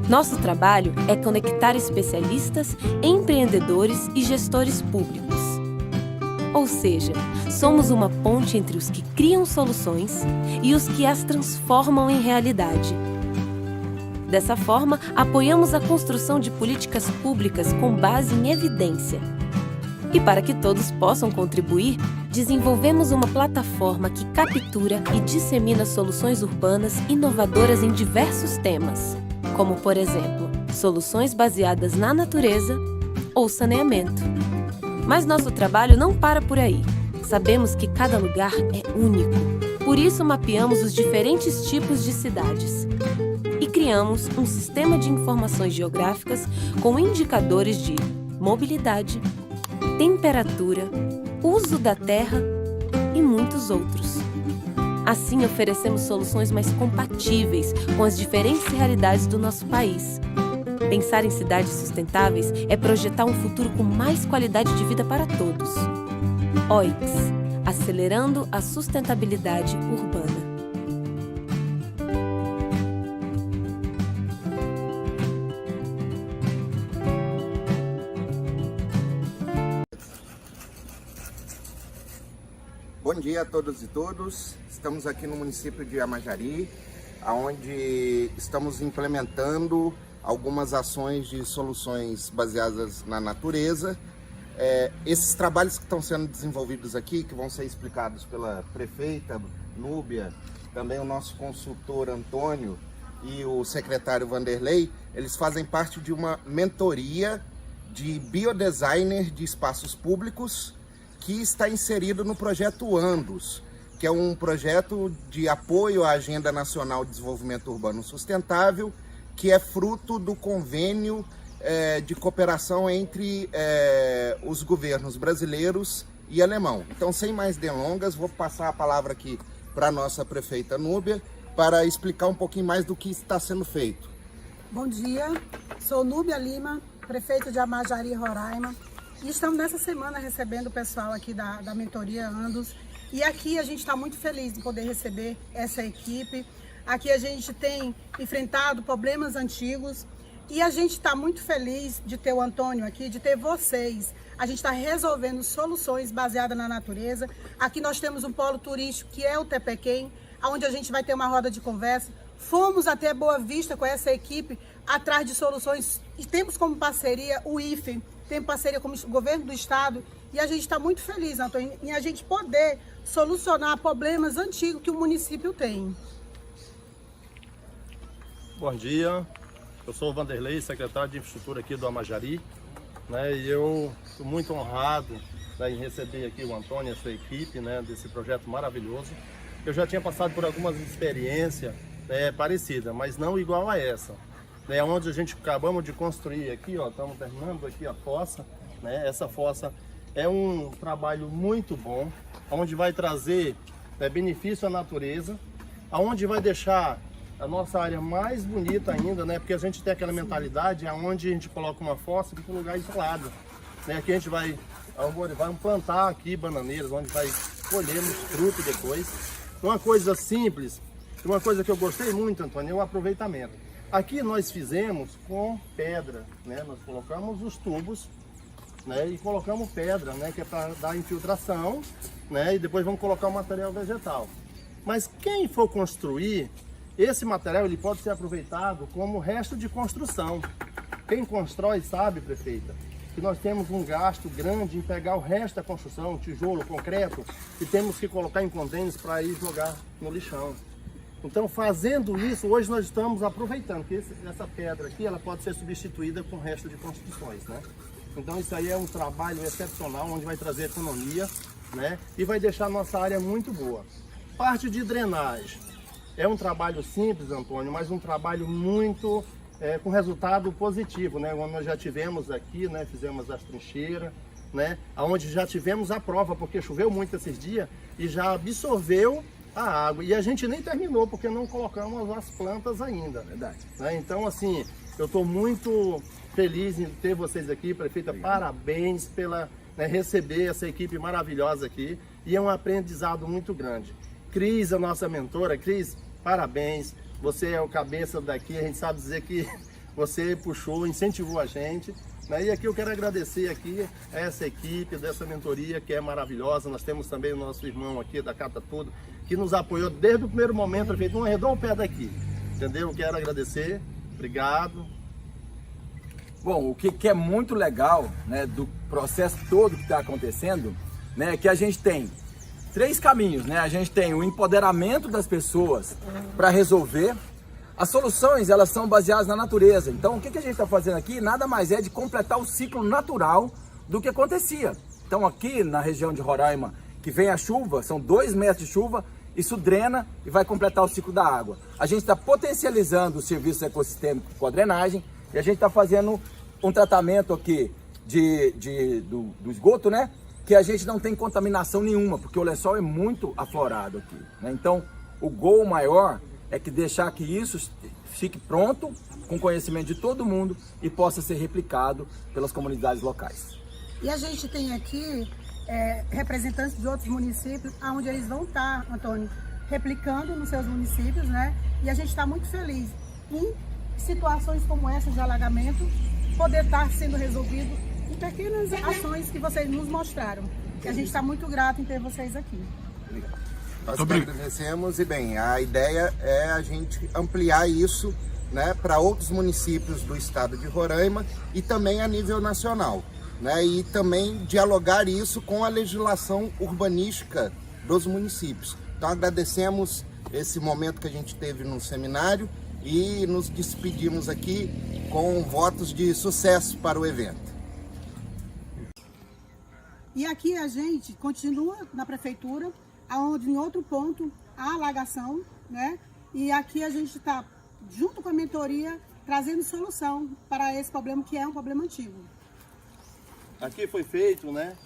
Nosso trabalho é conectar especialistas, empreendedores e gestores públicos. Ou seja, somos uma ponte entre os que criam soluções e os que as transformam em realidade. Dessa forma, apoiamos a construção de políticas públicas com base em evidência. E para que todos possam contribuir, desenvolvemos uma plataforma que captura e dissemina soluções urbanas inovadoras em diversos temas, como, por exemplo, soluções baseadas na natureza ou saneamento. Mas nosso trabalho não para por aí. Sabemos que cada lugar é único. Por isso, mapeamos os diferentes tipos de cidades e criamos um sistema de informações geográficas com indicadores de mobilidade, temperatura, uso da terra e muitos outros. Assim, oferecemos soluções mais compatíveis com as diferentes realidades do nosso país. Pensar em cidades sustentáveis é projetar um futuro com mais qualidade de vida para todos. OICS, acelerando a sustentabilidade urbana. Bom dia a todos e todas. Estamos aqui no município de Amajari, onde estamos implementando algumas ações de soluções baseadas na natureza. Esses trabalhos que estão sendo desenvolvidos aqui, que vão ser explicados pela prefeita Núbia, também o nosso consultor Antônio e o secretário Vanderlei, eles fazem parte de uma mentoria de biodesigner de espaços públicos que está inserido no projeto Andos, que é um projeto de apoio à Agenda Nacional de Desenvolvimento Urbano Sustentável, que é fruto do convênio de cooperação entre os governos brasileiros e alemão. Então, sem mais delongas, vou passar a palavra aqui para a nossa prefeita Núbia para explicar um pouquinho mais do que está sendo feito. Bom dia, sou Núbia Lima, prefeita de Amajari, Roraima, e estamos nessa semana recebendo o pessoal aqui da mentoria Andos, e aqui a gente está muito feliz de poder receber essa equipe. Aqui a gente tem enfrentado problemas antigos e a gente está muito feliz de ter o Antônio aqui, de ter vocês. A gente está resolvendo soluções baseadas na natureza. Aqui nós temos um polo turístico que é o Tepequém, onde a gente vai ter uma roda de conversa. Fomos até Boa Vista com essa equipe atrás de soluções e temos como parceria o IFE, tem parceria com o governo do estado e a gente está muito feliz, Antônio, em a gente poder solucionar problemas antigos que o município tem. Bom dia, eu sou o Vanderlei, secretário de Infraestrutura aqui do Amajari, né, e eu estou muito honrado, né, em receber aqui o Antônio e a sua equipe, né, desse projeto maravilhoso. Eu já tinha passado por algumas experiências parecidas, mas não igual a essa, né, onde a gente acabamos de construir aqui, ó, estamos terminando aqui a fossa, né, essa fossa é um trabalho muito bom, onde vai trazer benefício à natureza, onde vai deixar a nossa área mais bonita ainda, né? Porque a gente tem aquela mentalidade onde a gente coloca uma fossa em um lugar isolado, né? Aqui a gente vai plantar aqui bananeiras, onde vai colhermos fruto depois. Uma coisa simples, uma coisa que eu gostei muito, Antônio, é o aproveitamento. Aqui nós fizemos com pedra, né? Nós colocamos os tubos, né? E colocamos pedra, né? Que é para dar infiltração, né? E depois vamos colocar o material vegetal. Mas quem for construir, esse material ele pode ser aproveitado como resto de construção. Quem constrói sabe, prefeita, que nós temos um gasto grande em pegar o resto da construção, tijolo, concreto, e temos que colocar em contêineres para ir jogar no lixão. Então, fazendo isso, hoje nós estamos aproveitando que essa pedra aqui ela pode ser substituída com o resto de construções, né? Então, isso aí é um trabalho excepcional, onde vai trazer economia, né? E vai deixar a nossa área muito boa. Parte de drenagem. É um trabalho simples, Antônio, mas um trabalho muito com resultado positivo, né? Onde nós já tivemos aqui, né? Fizemos as trincheiras, né? Onde já tivemos a prova, porque choveu muito esses dias e já absorveu a água. E a gente nem terminou, porque não colocamos as plantas ainda. Verdade. Né? Então, assim, eu estou muito feliz em ter vocês aqui, prefeita. Obrigado. Parabéns pela receber essa equipe maravilhosa aqui. E é um aprendizado muito grande. Cris, a nossa mentora, Cris, parabéns, você é o cabeça daqui, a gente sabe dizer que você puxou, incentivou a gente, Né? E aqui eu quero agradecer aqui a essa equipe dessa mentoria que é maravilhosa. Nós temos também o nosso irmão aqui da Cata Tudo, que nos apoiou desde o primeiro momento, prefeito, não arredou o pé daqui, entendeu? Eu quero agradecer, obrigado. Bom, o que é muito legal, né, do processo todo que está acontecendo, né, é que a gente tem 3 caminhos, né? A gente tem o empoderamento das pessoas para resolver. As soluções, elas são baseadas na natureza. Então, o que a gente está fazendo aqui nada mais é de completar o ciclo natural do que acontecia. Então, aqui na região de Roraima, que vem a chuva, são 2 metros de chuva, isso drena e vai completar o ciclo da água. A gente está potencializando o serviço ecossistêmico com a drenagem e a gente está fazendo um tratamento aqui do esgoto, né? Que a gente não tem contaminação nenhuma, porque o lençol é muito aflorado aqui, né? Então, o gol maior é que deixar que isso fique pronto, com conhecimento de todo mundo e possa ser replicado pelas comunidades locais. E a gente tem aqui representantes de outros municípios, onde eles vão estar, Antônio, replicando nos seus municípios, né? E a gente está muito feliz em situações como essa de alagamento, poder estar sendo resolvido em pequenas ações que vocês nos mostraram. E a gente está muito grato em ter vocês aqui. Obrigado. Nós agradecemos e, bem, a ideia é a gente ampliar isso, né, para outros municípios do estado de Roraima e também a nível nacional, né, e também dialogar isso com a legislação urbanística dos municípios. Então agradecemos esse momento que a gente teve no seminário e nos despedimos aqui com votos de sucesso para o evento. E aqui a gente continua na prefeitura, onde em outro ponto há alagação, né? E aqui a gente está, junto com a mentoria, trazendo solução para esse problema, que é um problema antigo. Aqui foi feito, né,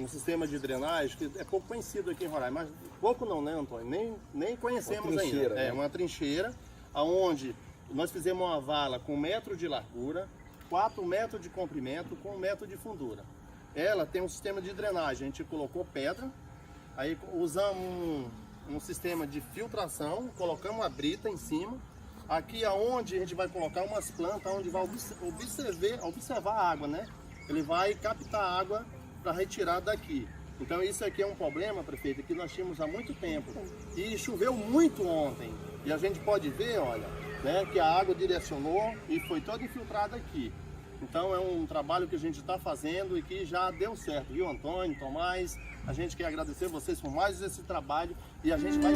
um sistema de drenagem que é pouco conhecido aqui em Roraima, mas pouco não, né, Antônio? Nem conhecemos ainda. Né? É uma trincheira, onde nós fizemos uma vala com 1 metro de largura, 4 metros de comprimento, com 1 metro de fundura. Ela tem um sistema de drenagem, a gente colocou pedra, aí usamos um sistema de filtração, colocamos a brita em cima. Aqui aonde a gente vai colocar umas plantas, onde vai observar a água, né? Ele vai captar a água para retirar daqui. Então isso aqui é um problema, prefeito, que nós tínhamos há muito tempo. E choveu muito ontem. E a gente pode ver, olha, né, que a água direcionou e foi toda infiltrada aqui. Então é um trabalho que a gente está fazendo e que já deu certo, viu, Antônio, Tomás? A gente quer agradecer vocês por mais esse trabalho e a gente vai...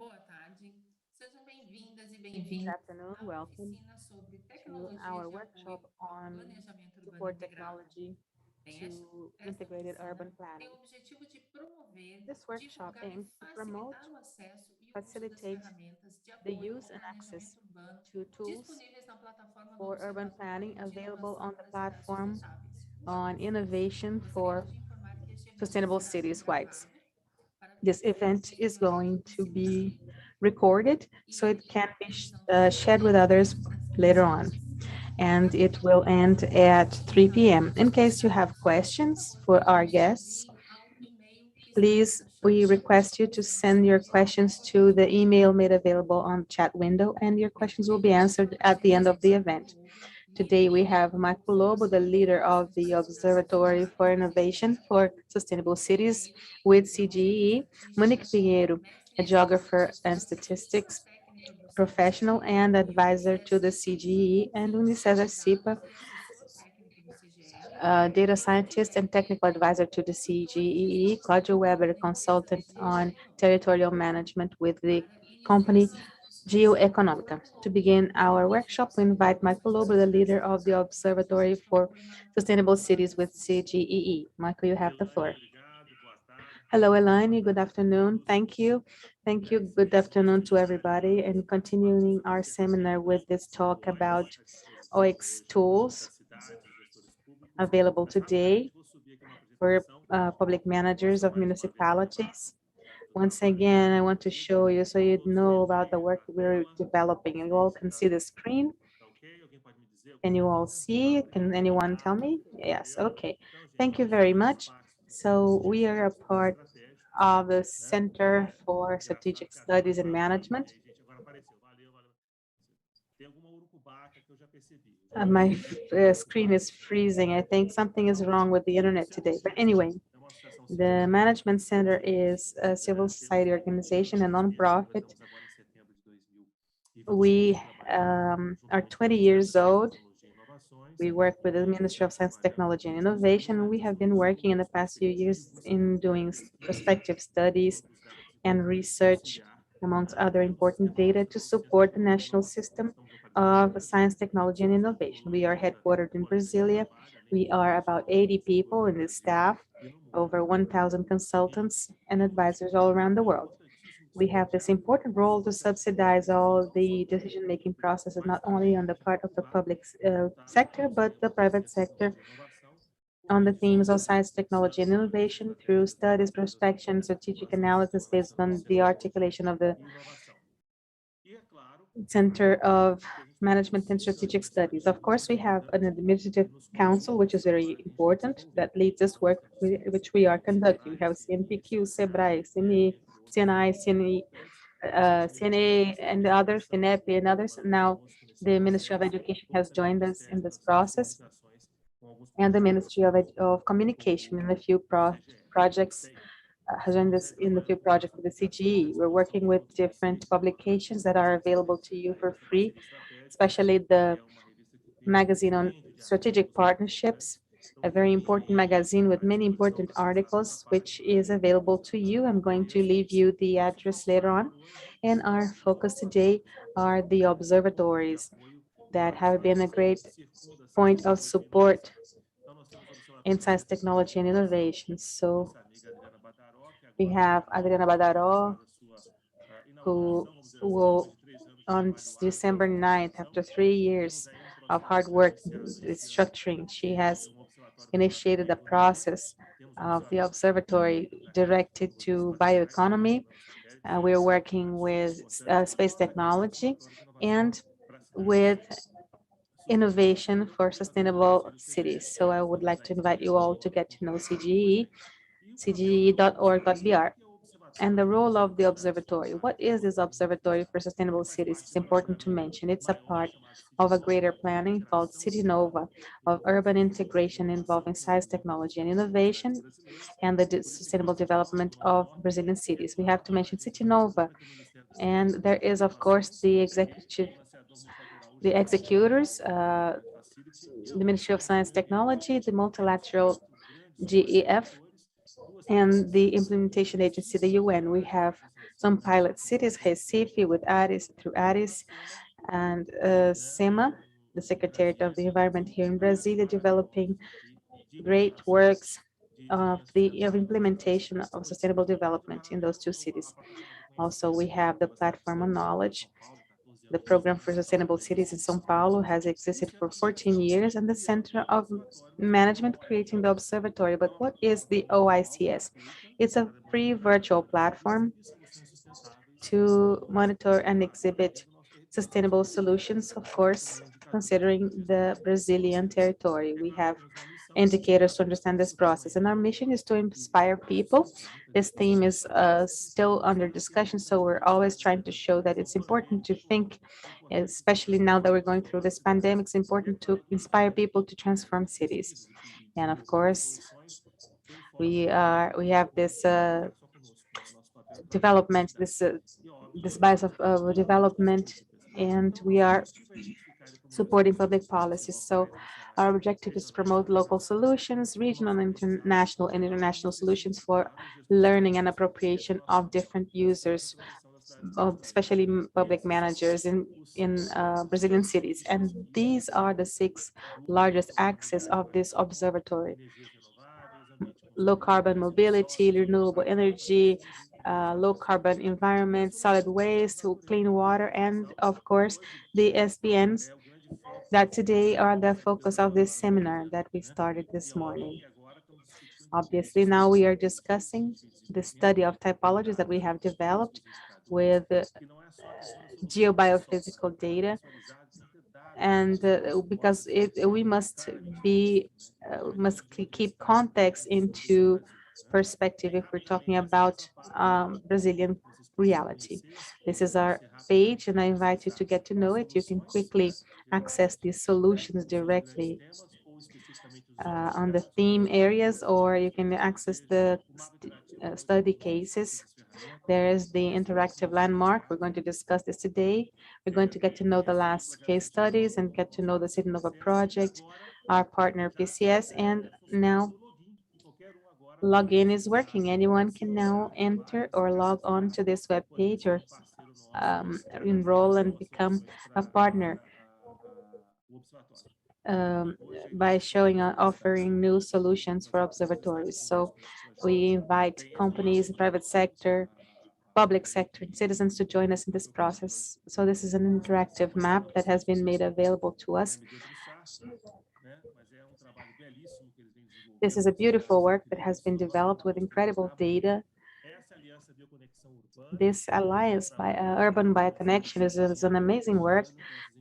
Boa tarde. Sejam bem-vindas e Good bem-vindos afternoon. à Welcome oficina sobre to tecnologias our de workshop apoio ao on planejamento urbano support integrado. technology Bem, to esta integrated oficina urban tem planning. o objetivo de promover, This workshop divulgar e aims to promote, facilitar o acesso e o uso das facilitate ferramentas de the apoio ao use and access planejamento urbano to tools disponíveis na plataforma do for urban planning Observatório de available Inovação on the das Cidades platform Sustentáveis, o on ABIS. innovation for Gostaríamos de informar que este evento sustainable será cities wise. gravado para This fins event is educativos going e to be científicos. recorded so it can be shared with others later on. And it will end at 3 p.m. In case you have questions for our guests, please, we request you to send your questions to the email made available on the chat window, and your questions will be answered at the end of the event. Today, we have Marco Lobo, the leader of the Observatory for Innovation for Sustainable Cities with CGE, Monique Pinheiro, a geographer and statistics professional and advisor to the CGE, and Unicesar Sipa, data scientist and technical advisor to the CGE, Claudio Weber, consultant on territorial management with the company Geoeconomica. To begin our workshop, we invite Michael Lobo, the leader of the Observatory for Sustainable Cities with CGEE. Michael, you have the floor. Hello, Elaine. Good afternoon. Thank you. Thank you. Good afternoon to everybody. And continuing our seminar with this talk about OX tools available today for public managers of municipalities. Once again, I want to show you so you know about the work we're developing. You all can see the screen. Can you all see? Can anyone tell me? Yes, okay. Thank you very much. So we are a part of the Center for Strategic Studies and Management. My screen is freezing. I think something is wrong with the internet today. But anyway, the Management Center is a civil society organization, a nonprofit. We are 20 years old. We work with the Ministry of Science, Technology, and Innovation. We have been working in the past few years in doing prospective studies and research, amongst other important data, to support the national system of science, technology, and innovation. We are headquartered in Brasilia. We are about 80 people in the staff, over 1,000 consultants and advisors all around the world. We have this important role to subsidize all the decision-making processes, not only on the part of the public sector, but the private sector, on the themes of science, technology, and innovation through studies, prospection, strategic analysis based on the articulation of the Center of Management and Strategic Studies. Of course, we have an administrative council, which is very important, that leads this work which we are conducting. We have CNPq, SEBRAE, CNI, CNI, CNA, and the others, FINEP, and others. Now, the Ministry of Education has joined us in this process, and the Ministry of Communication in a few projects has joined us in the few projects with the CGE. We're working with different publications that are available to you for free, especially the magazine on strategic partnerships, a very important magazine with many important articles, which is available to you. I'm going to leave you the address later on. And our focus today are the observatories that have been a great point of support in science, technology, and innovation. So we have Adriana Badaró, who will, on December 9th, after 3 years of hard work structuring, she has initiated a process of the observatory directed to bioeconomy. We're working with space technology and with innovation for sustainable cities. So I would like to invite you all to get to know CGE, cge.org.br, and the role of the observatory. What is this Observatory for Sustainable Cities? It's important to mention. It's a part of a greater planning called City Nova, of urban integration involving science, technology, and innovation, and the sustainable development of Brazilian cities. We have to mention City Nova, and there is, of course, the executors, the Ministry of Science, Technology, the multilateral GEF, and the implementation agency, the UN. We have some pilot cities, Recife with ARIS, through ARIS, and SEMA, the Secretariat of the Environment here in Brasilia, developing great works of implementation of sustainable development in those two cities. Also, we have the Platform on Knowledge. The Program for Sustainable Cities in São Paulo has existed for 14 years, and the Center of Management creating the observatory. But what is the OICS? It's a free virtual platform to monitor and exhibit sustainable solutions, of course, considering the Brazilian territory. We have indicators to understand this process, and our mission is to inspire people. This theme is still under discussion, so we're always trying to show that it's important to think, especially now that we're going through this pandemic, it's important to inspire people to transform cities. And of course, we have this development, this bias of development, and we are supporting public policies. So our objective is to promote local solutions, regional and international solutions for learning and appropriation of different users, especially public managers in Brazilian cities. And these are the 6 largest axes of this observatory: low carbon mobility, renewable energy, low carbon environment, solid waste, clean water, and of course the SBNs that today are the focus of this seminar that we started this morning. Obviously, now we are discussing the study of typologies that we have developed with geobiophysical data, and because we must keep context into perspective if we're talking about Brazilian reality. This is our page, and I invite you to get to know it. You can quickly access these solutions directly on the theme areas, or you can access the study cases. There is the interactive landmark. We're going to discuss this today. We're going to get to know the last case studies and get to know the City Nova project, our partner PCS, and now login is working. Anyone can now enter or log on to this web page or enroll and become a partner by offering new solutions for observatories. So we invite companies, private sector, public sector, and citizens to join us in this process. So this is an interactive map that has been made available to us. This is a beautiful work that has been developed with incredible data. This alliance by Urban Bioconnection is an amazing work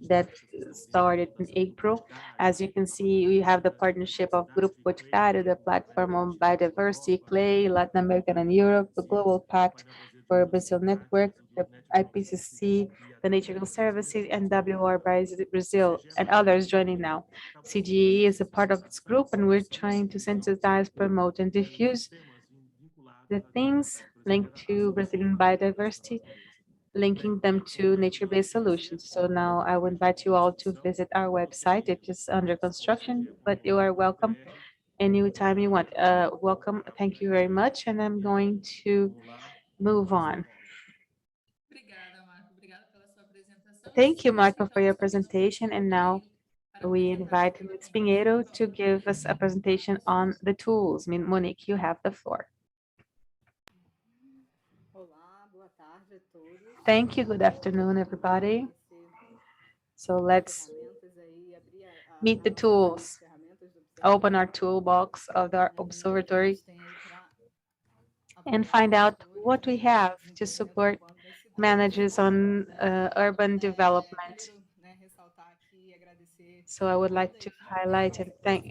that started in April. As you can see, we have the partnership of Grupo Boticário, the platform on biodiversity, clay, Latin America and Europe, the Global Pact for Brazil Network, the IPCC, the Nature Conservancy, and WR Brazil, and others joining now. CGE is a part of this group, and we're trying to sensitize, promote, and diffuse the things linked to Brazilian biodiversity, linking them to nature-based solutions. So now I would invite you all to visit our website. It is under construction, but you are welcome anytime you want. Welcome. Thank you very much, and I'm going to move on. Thank you, Marco, for your presentation. And now we invite Ms. Pinheiro to give us a presentation on the tools. Monique, you have the floor. Thank you. Good afternoon, everybody. So let's meet the tools, open our toolbox of our observatory, and find out what we have to support managers on urban development. So I would like to highlight and thank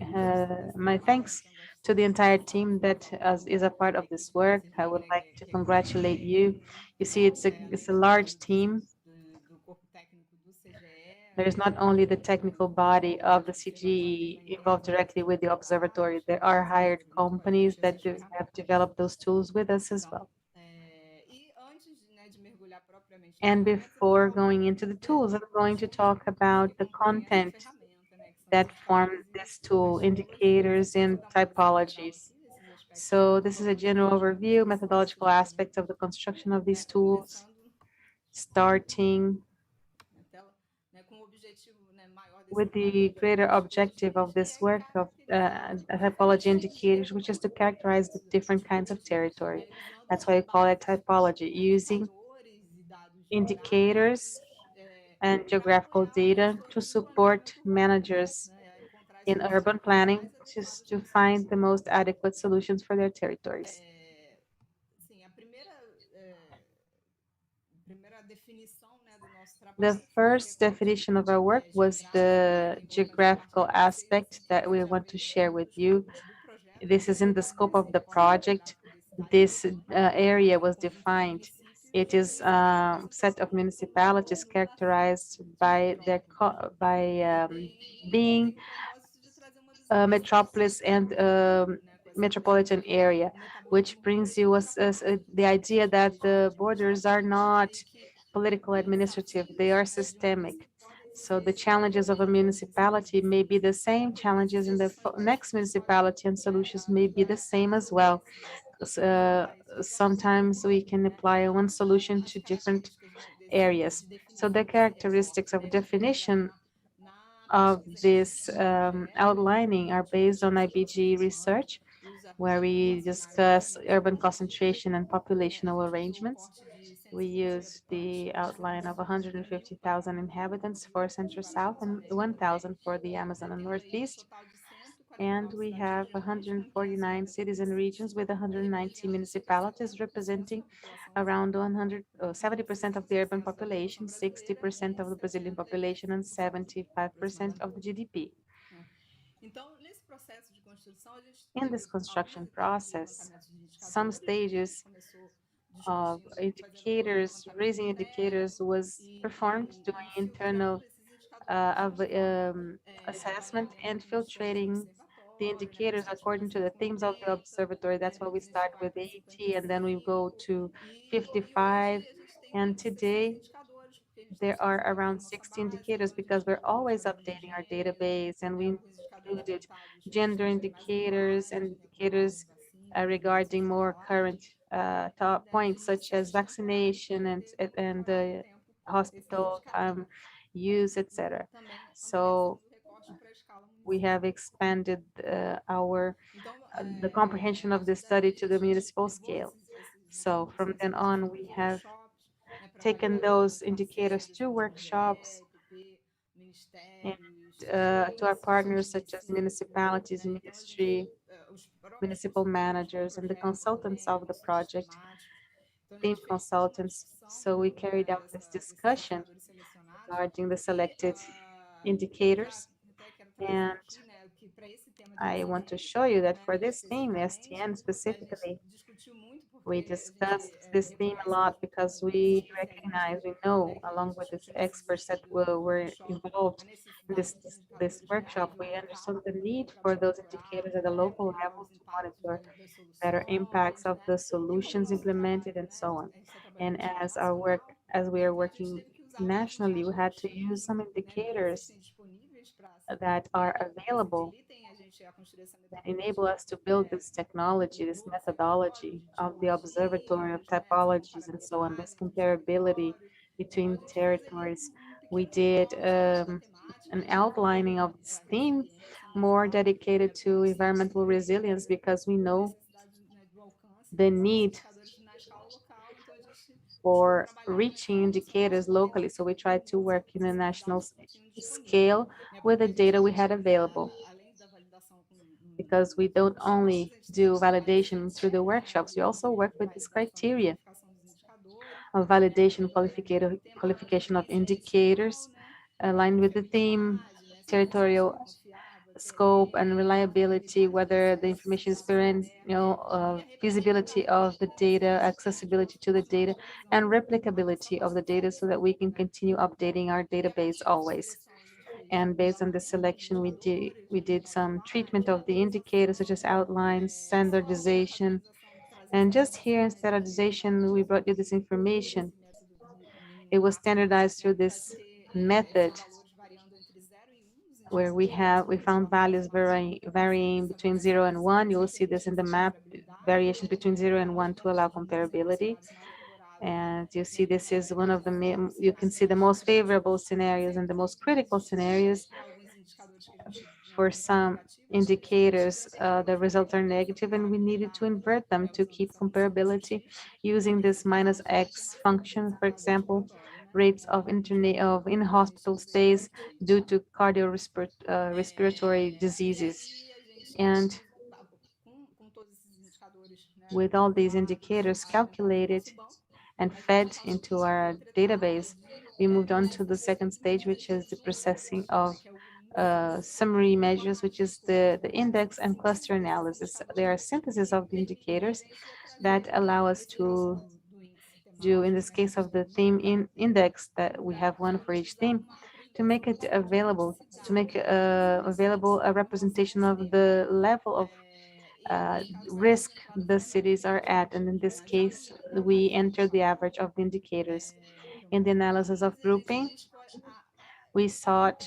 my thanks to the entire team that is a part of this work. I would like to congratulate you. You see, it's a large team. There's not only the technical body of the CGE involved directly with the observatory, there are hired companies that have developed those tools with us as well. And before going into the tools, I'm going to talk about the content that form this tool, indicators and typologies. So this is a general overview, methodological aspects of the construction of these tools, starting with the greater objective of this work of typology indicators, which is to characterize the different kinds of territory. That's why I call it typology, using indicators and geographical data to support managers in urban planning to find the most adequate solutions for their territories. The first definition of our work was the geographical aspect that we want to share with you. This is in the scope of the project. This area was defined. It is a set of municipalities characterized by being a metropolis and metropolitan area, which brings you the idea that the borders are not political administrative, they are systemic. So the challenges of a municipality may be the same challenges in the next municipality, and solutions may be the same as well. Sometimes we can apply one solution to different areas. So the characteristics of definition of this outlining are based on IBGE research, where we discuss urban concentration and populational arrangements. We use the outline of 150,000 inhabitants for Central South and 1,000 for the Amazon and Northeast. And we have 149 cities and regions with 190 municipalities representing around 70% of the urban population, 60% of the Brazilian population, and 75% of the GDP. In this construction process, some stages of indicators, raising indicators was performed doing internal assessment and filtrating the indicators according to the themes of the observatory. That's why we start with 80 and then we go to 55. And today there are around 60 indicators because we're always updating our database, and we included gender indicators and indicators regarding more current top points such as vaccination and the hospital time use, etc. So we have expanded the comprehension of the study to the municipal scale. So from then on, we have taken those indicators to workshops and to our partners such as municipalities, ministry, municipal managers, and the consultants of the project, team consultants. So we carried out this discussion regarding the selected indicators. And I want to show you that for this theme, STN specifically, we discussed this theme a lot because we recognize, we know, along with these experts that were involved in this workshop, we understood the need for those indicators at the local level to monitor better impacts of the solutions implemented and so on. And as we are working nationally, we had to use some indicators that are available that enable us to build this technology, this methodology of the observatory of typologies and so on, this comparability between territories. We did an outlining of this theme more dedicated to environmental resilience because we know the need for reaching indicators locally. So we tried to work in a national scale with the data we had available, because we don't only do validation through the workshops, we also work with this criteria of validation, qualification of indicators aligned with the theme, territorial scope and reliability, whether the information is feasibility of the data, accessibility to the data, and replicability of the data so that we can continue updating our database always. And based on the selection, we did some treatment of the indicators such as outlines, standardization, and just here in standardization, we brought you this information. It was standardized through this method where we found values varying between 0 and 1. You will see this in the map. variations between 0 and 1 to allow comparability. And you see, this is one of the, you can see the most favorable scenarios and the most critical scenarios. For some indicators, the results are negative, and we needed to invert them to keep comparability using this minus X function. For example, rates of in-hospital stays due to cardiorespiratory diseases. And with all these indicators calculated and fed into our database, we moved on to the second stage, which is the processing of summary measures, which is the index and cluster analysis. They are synthesis of the indicators that allow us to do, in this case of the theme index, that we have one for each theme, to make it available, to make available a representation of the level of risk the cities are at. And in this case, we enter the average of the indicators. In the analysis of grouping, we sought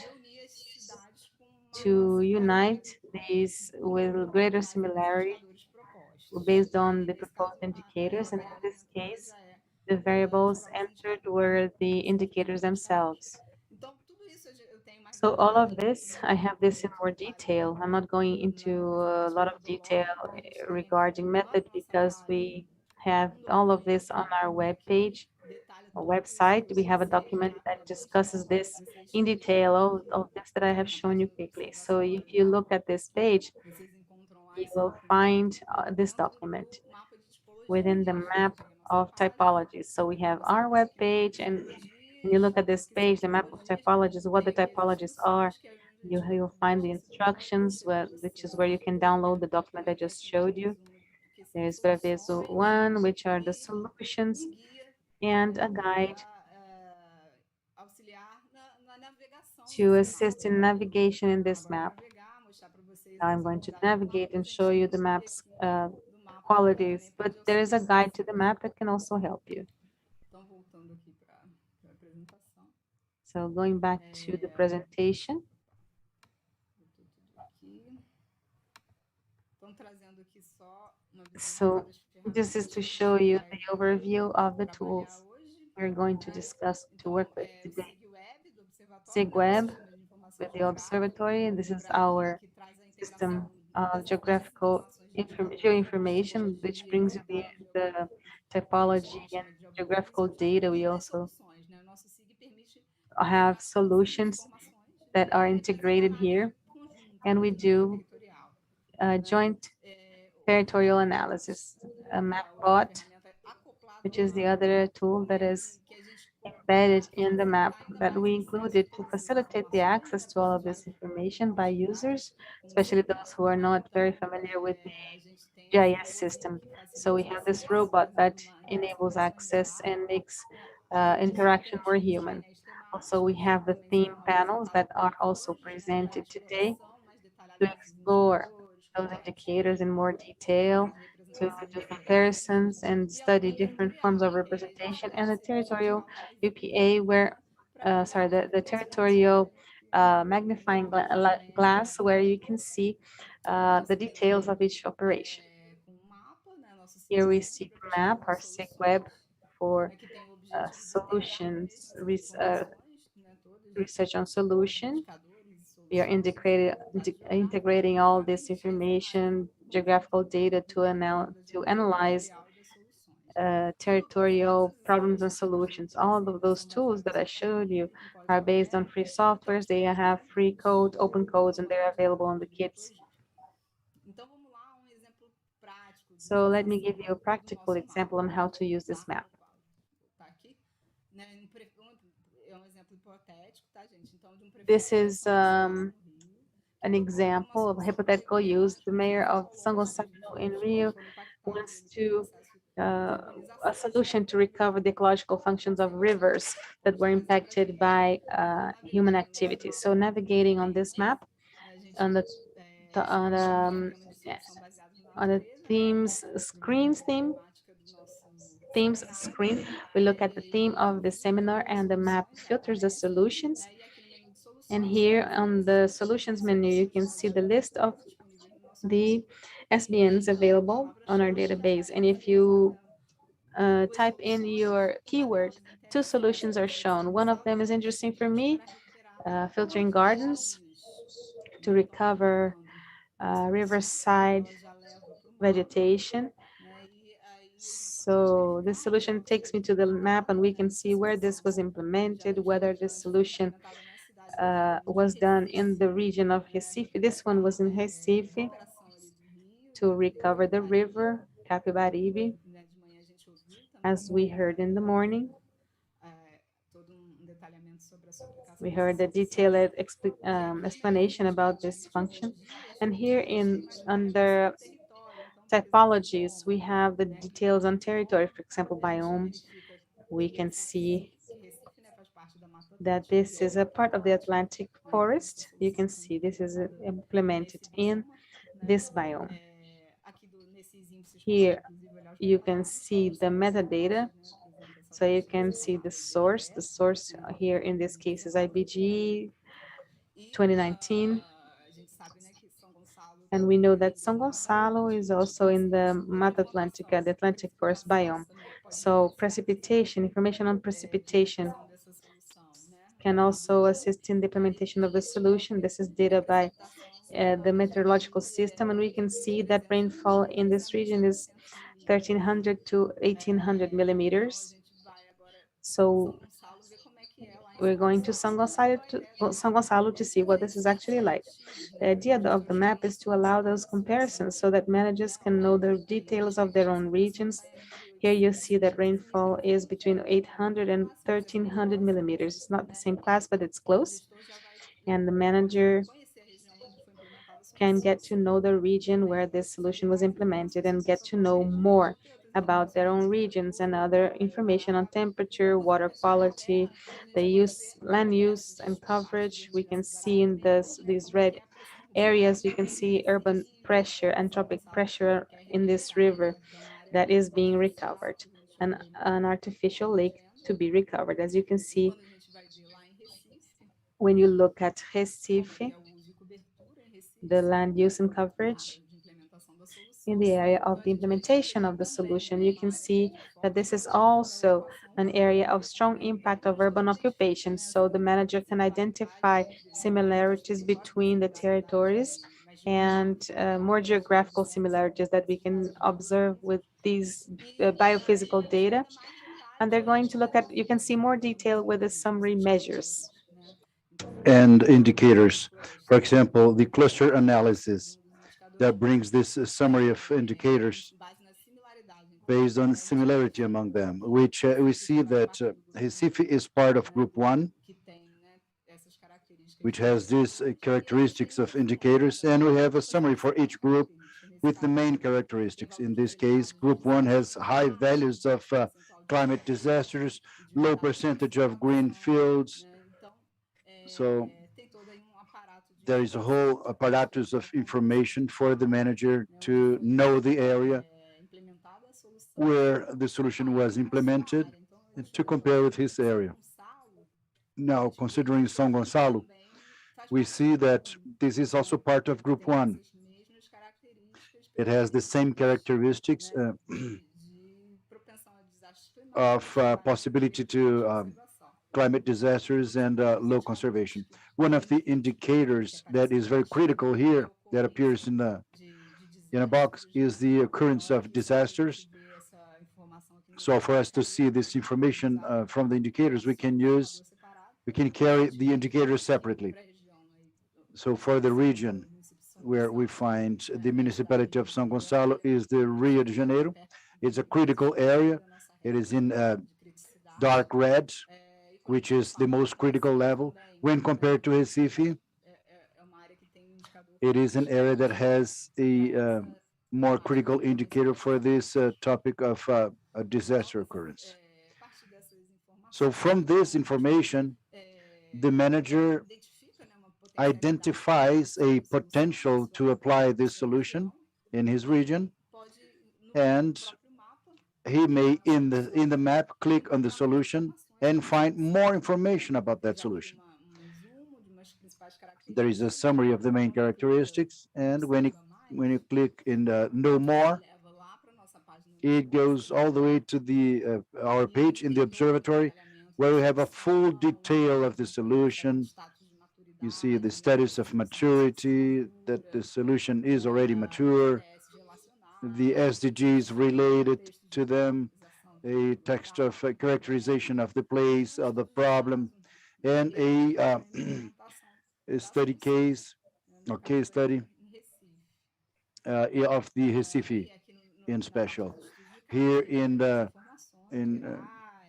to unite these with greater similarity based on the proposed indicators. And in this case, the variables entered were the indicators themselves. So all of this, I have this in more detail. I'm not going into a lot of detail regarding method because we have all of this on our website. We have a document that discusses this in detail, all of this that I have shown you quickly. So if you look at this page, you will find this document within the map of typologies. So we have our web page, and when you look at this page, the map of typologies, what the typologies are, you'll find the instructions, which is where you can download the document I just showed you. There's Bradesco 1, which are the solutions, and a guide to assist in navigation in this map. Now I'm going to navigate and show you the map's qualities, but there is a guide to the map that can also help you. So going back to the presentation. So this is to show you the overview of the tools we're going to discuss to work with today. SIGWeb with the observatory, and this is our system of geographical information, which brings you the typology and geographical data. We also have solutions that are integrated here, and we do joint territorial analysis. A MapBot, which is the other tool that is embedded in the map that we included to facilitate the access to all of this information by users, especially those who are not very familiar with the GIS system. So we have this robot that enables access and makes interaction more human. Also, we have the theme panels that are also presented today to explore those indicators in more detail, to do comparisons and study different forms of representation, and the territorial UPA, where, the territorial magnifying glass, where you can see the details of each operation. Here we see the map, our SIGWeb for solutions, research on solution. We are integrating all this information, geographical data to analyze territorial problems and solutions. All of those tools that I showed you are based on free softwares. They have free code, open codes, and they're available on the kits. So let me give you a practical example on how to use this map. This is an example of a hypothetical use. The mayor of São Gonçalo in Rio wants to a solution to recover the ecological functions of rivers that were impacted by human activities. So navigating on this map, on the themes screen, we look at the theme of the seminar, and the map filters the solutions. And here on the solutions menu, you can see the list of the SBNs available on our database. And if you type in your keyword, two solutions are shown. One of them is interesting for me, filtering gardens to recover riverside vegetation. So this solution takes me to the map and we can see where this was implemented, whether this solution was done in the region of Recife. This one was in Recife to recover the river Capibaribe, as we heard in the morning. We heard a detailed explanation about this function. And here under typologies, we have the details on territory, for example, biome. We can see that this is a part of the Atlantic forest. You can see this is implemented in this biome. Here you can see the metadata. So you can see the source. The source here in this case is IBGE 2019. And we know that São Gonçalo is also in the Mata Atlântica, the Atlantic forest biome. So precipitation, information on precipitation can also assist in the implementation of the solution. This is data by the meteorological system, and we can see that rainfall in this region is 1,300 to 1,800 millimeters. So we're going to São Gonçalo to see what this is actually like. The idea of the map is to allow those comparisons so that managers can know the details of their own regions. Here you see that rainfall is between 800 and 1,300 millimeters. It's not the same class, but it's close. And the manager can get to know the region where this solution was implemented and get to know more about their own regions and other information on temperature, water quality, the land use and coverage. We can see in these red areas, we can see urban pressure, anthropic pressure in this river that is being recovered, and an artificial lake to be recovered. As you can see, when you look at Recife, the land use and coverage in the area of the implementation of the solution, you can see that this is also an area of strong impact of urban occupation. So the manager can identify similarities between the territories and more geographical similarities that we can observe with these biophysical data. And they're going to look at, you can see more detail with the summary measures and indicators. For example, the cluster analysis that brings this summary of indicators based on similarity among them, which we see that Recife is part of group 1, which has these characteristics of indicators, and we have a summary for each group with the main characteristics. In this case, group 1 has high values of climate disasters, low percentage of green fields. So there is a whole apparatus of information for the manager to know the area where the solution was implemented and to compare with his area. Now, considering São Gonçalo, we see that this is also part of group 1. It has the same characteristics of possibility to climate disasters and low conservation. One of the indicators that is very critical here that appears in a box is the occurrence of disasters. So for us to see this information from the indicators, we can carry the indicators separately. So for the region where we find the municipality of São Gonçalo is the Rio de Janeiro. It's a critical area. It is in dark red, which is the most critical level. When compared to Recife, it is an area that has a more critical indicator for this topic of a disaster occurrence. So from this information, the manager identifies a potential to apply this solution in his region, and he may, in the map, click on the solution and find more information about that solution. There is a summary of the main characteristics, and when he when you click in the Know More, it goes all the way to the our page in the observatory, where we have a full detail of the solution. You see the status of maturity, that the solution is already mature, the SDGs related to them, a text of characterization of the place, of the problem, and a study case or case study of the Recife in special. Here in the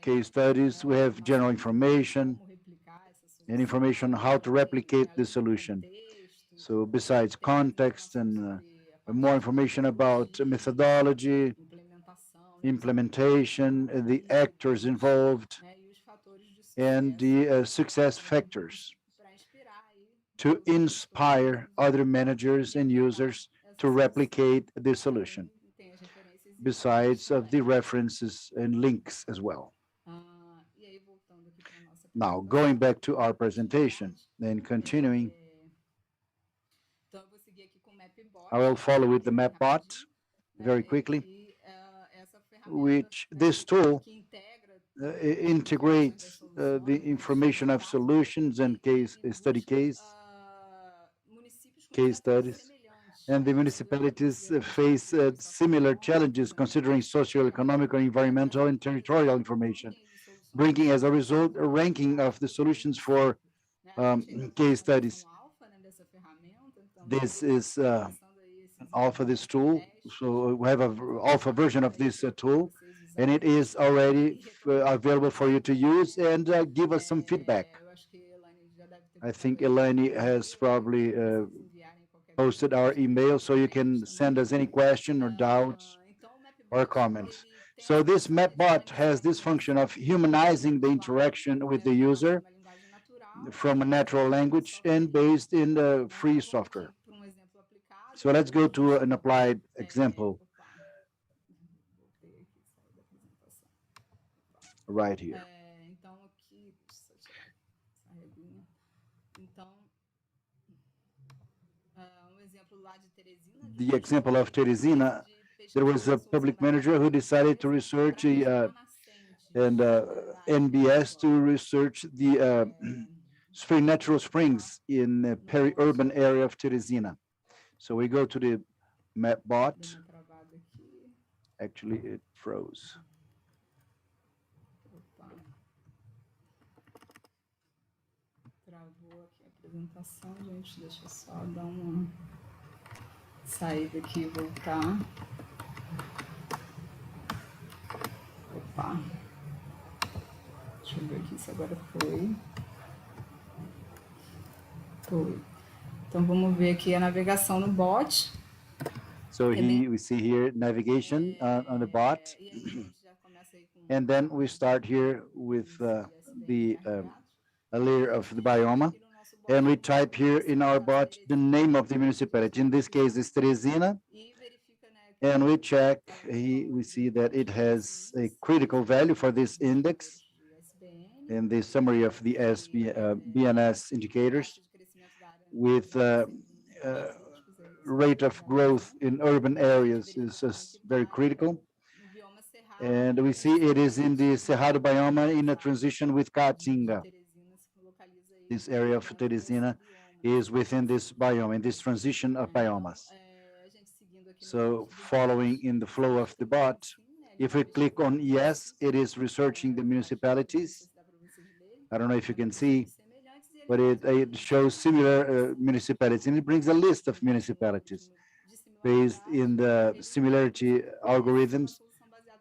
case studies, we have general information and information on how to replicate the solution. So besides context and more information about methodology, implementation, the actors involved, and the success factors to inspire other managers and users to replicate the solution, besides of the references and links as well. Now, going back to our presentation and continuing, I will follow with the Mapbot very quickly, which this tool integrates the information of solutions and study case studies, and the municipalities face similar challenges considering socioeconomic, environmental, and territorial information, bringing as a result a ranking of the solutions for case studies. This is alpha, this tool. So we have an alpha version of this tool, and it is already available for you to use and give us some feedback. I think Elaine has probably posted our email, so you can send us any question or doubts or comments. So this Mapbot has this function of humanizing the interaction with the user from a natural language and based in the free software. So let's go to an applied example right here. The example of Teresina, there was a public manager who decided to research NBS to research the natural springs in the peri-urban area of Teresina. So we go to the Mapbot. Actually, it froze. Travou aqui a apresentação, gente. Deixa eu só dar uma saída aqui e voltar. Opa. Deixa eu ver aqui se agora foi. Foi. Então vamos ver aqui a navegação no bot. So we see here navigation on the bot. And then we start here with a layer of the bioma. And we type here in our bot the name of the municipality. In this case, it's Teresina. And we check, we see that it has a critical value for this index in the summary of the BNS indicators with rate of growth in urban areas is just very critical. And we see it is in the Cerrado bioma in a transition with Caatinga. This area of Teresina is within this biome, in this transition of biomas. So following in the flow of the bot, if we click on yes, it is researching the municipalities. I don't know if you can see, but it shows similar municipalities, and it brings a list of municipalities based in the similarity algorithms.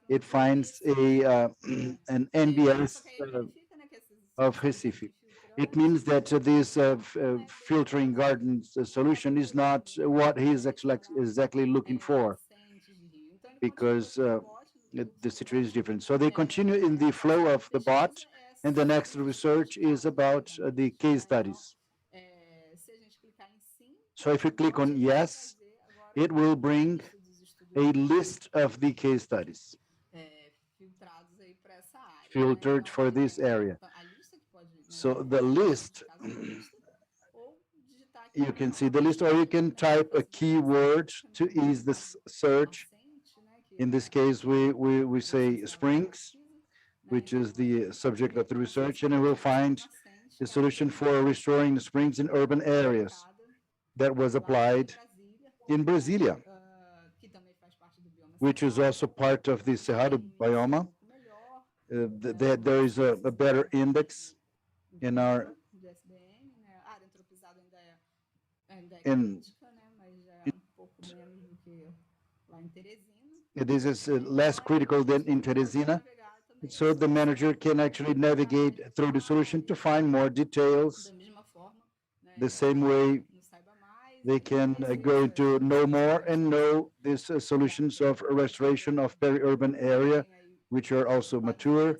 It finds an NBS of Recife. It means that this filtering gardens solution is not what he is exactly looking for, because the situation is different. So they continue in the flow of the bot, and the next research is about the case studies. So if you click on yes, it will bring a list of the case studies filtered for this area. So the list you can see the list, or you can type a keyword to ease this search. In this case, we say springs, which is the subject of the research, and it will find the solution for restoring the springs in urban areas that was applied in Brasilia, which is also part of the Cerrado bioma. There is a better index in our this is less critical than in Teresina. So the manager can actually navigate through the solution to find more details. The same way they can go into know more and know these solutions of restoration of peri-urban area, which are also mature.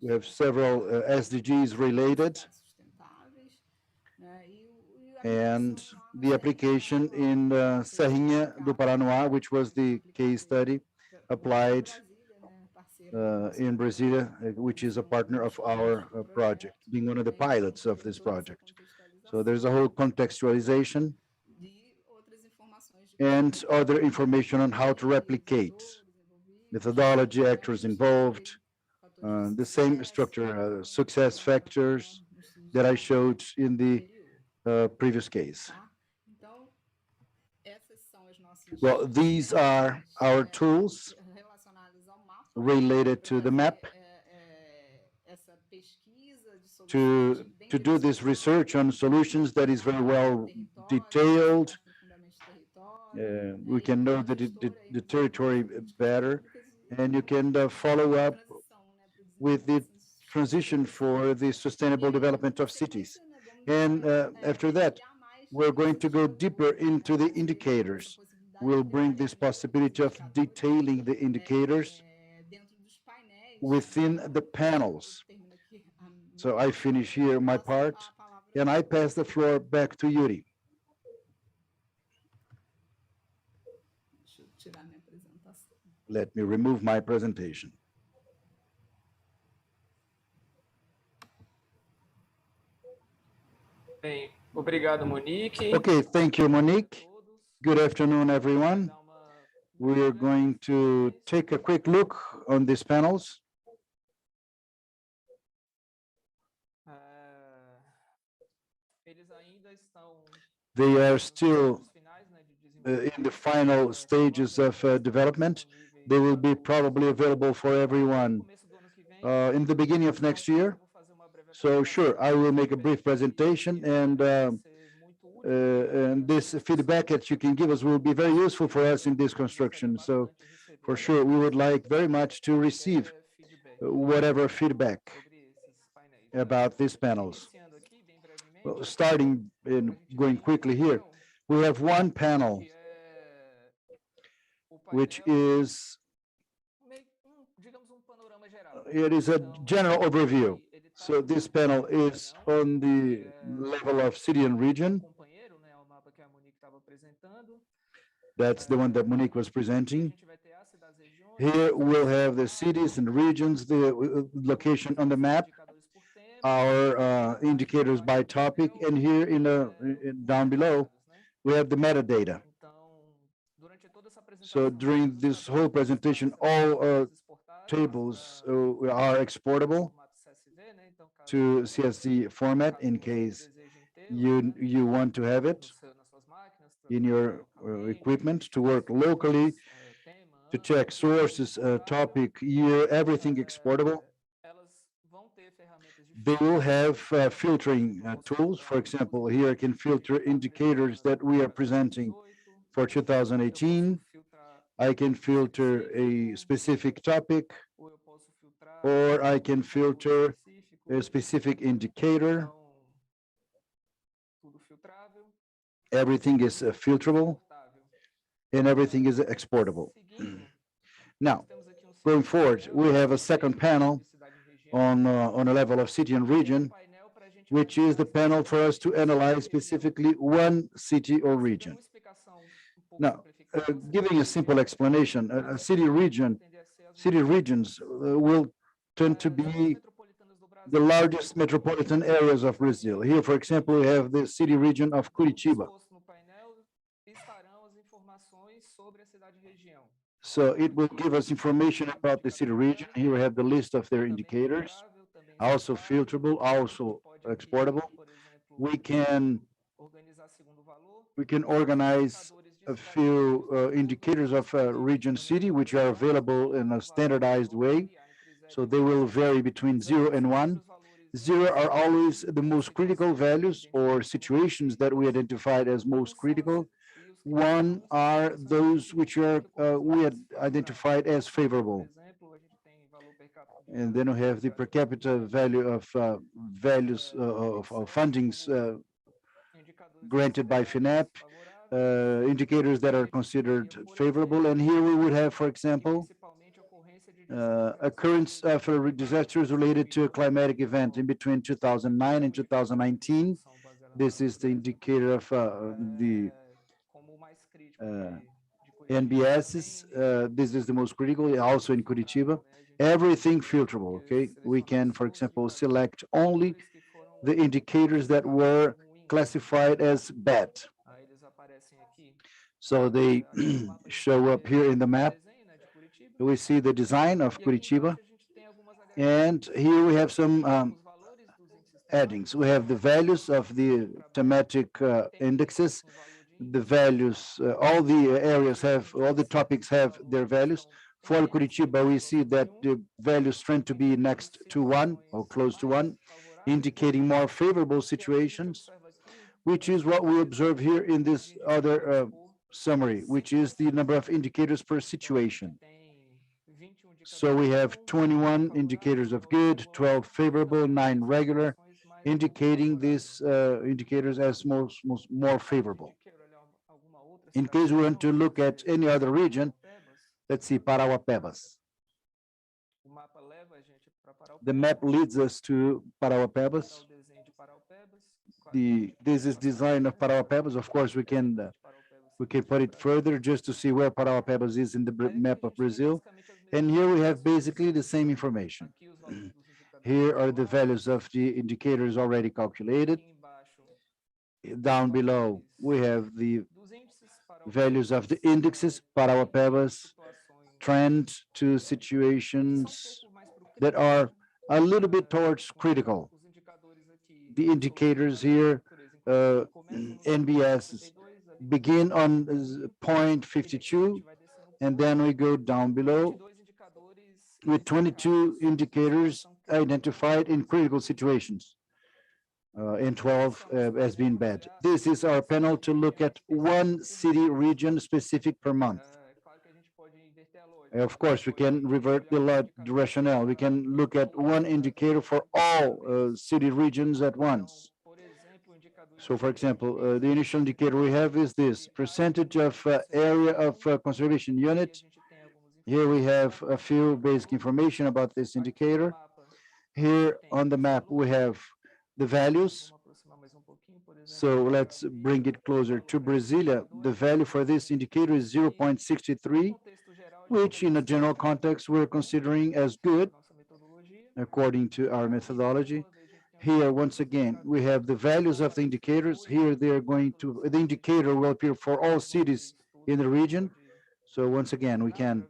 We have several SDGs related. And the application in Serrinha do Paranoá, which was the case study applied in Brasilia, which is a partner of our project, being one of the pilots of this project. So there's a whole contextualization and other information on how to replicate, methodology, actors involved, the same structure, success factors that I showed in the previous case. Well, these are our tools related to the map to do this research on solutions that is very well detailed. We can know the territory better, and you can follow up with the transition for the sustainable development of cities. And after that, we're going to go deeper into the indicators. We'll bring this possibility of detailing the indicators within the panels. So I finish here my part, and I pass the floor back to Yuri. Let me remove my presentation. Bem, obrigado, Monique. Okay, thank you, Monique. Good afternoon, everyone. We are going to take a quick look on these panels. They are still in the final stages of development. They will be probably available for everyone in the beginning of next year. So sure, I will make a brief presentation, and this feedback that you can give us will be very useful for us in this construction. So for sure, we would like very much to receive whatever feedback about these panels. Well, starting and going quickly here, we have one panel, which is, it is a general overview. So this panel is on the level of city and region. That's the one that Monique was presenting. Here we'll have the cities and regions, the location on the map, our indicators by topic, and here down below, we have the metadata. So during this whole presentation, all tables are exportable to CSV format in case you want to have it in your equipment to work locally, to check sources, topic, year, everything exportable. They will have filtering tools. For example, here I can filter indicators that we are presenting for 2018. I can filter a specific topic, or I can filter a specific indicator. Everything is filterable, and everything is exportable. Now, going forward, we have a second panel on a level of city and region, which is the panel for us to analyze specifically one city or region. Now, giving a simple explanation, city regions will tend to be the largest metropolitan areas of Brazil. Here, for example, we have the city region of Curitiba. So it will give us information about the city region. Here we have the list of their indicators, also filterable, also exportable. We can organize a few indicators of region city, which are available in a standardized way. So they will vary between 0 and 1. 0 are always the most critical values or situations that we identified as most critical. 1 are those which are we had identified as favorable. And then we have the per capita value of values of fundings granted by FINEP, indicators that are considered favorable. And here we would have, for example, occurrence of disasters related to a climatic event in between 2009 and 2019. This is the indicator of the NBSs. This is the most critical, also in Curitiba. Everything filterable, okay? We can, for example, select only the indicators that were classified as bad. So they show up here in the map. We see the design of Curitiba. And here we have some addings. We have the values of the thematic indexes. The values, all the areas have, all the topics have their values. For Curitiba, we see that the values trend to be next to 1 or close to 1, indicating more favorable situations, which is what we observe here in this other summary, which is the number of indicators per situation. So we have 21 indicators of good, 12 favorable, 9 regular, indicating these indicators as more favorable. In case we want to look at any other region, let's see, Parauapebas. The map leads us to Parauapebas. This is design of Parauapebas. Of course, we can put it further just to see where Parauapebas is in the map of Brazil. And here we have basically the same information. Here are the values of the indicators already calculated. Down below, we have the values of the indexes, Parauapebas, trend to situations that are a little bit towards critical. The indicators here, NBS, begin on 0.52, and then we go down below with 22 indicators identified in critical situations, and 12 as being bad. This is our panel to look at one city region specific per month. Of course, we can revert the rationale. We can look at one indicator for all city regions at once. So, for example, the initial indicator we have is this, percentage of area of conservation unit. Here we have a few basic information about this indicator. Here on the map, we have the values. So let's bring it closer to Brasilia. The value for this indicator is 0.63, which in a general context, we're considering as good, according to our methodology. Here, once again, we have the values of the indicators. Here, they're going to, the indicator will appear for all cities in the region. So once again, we can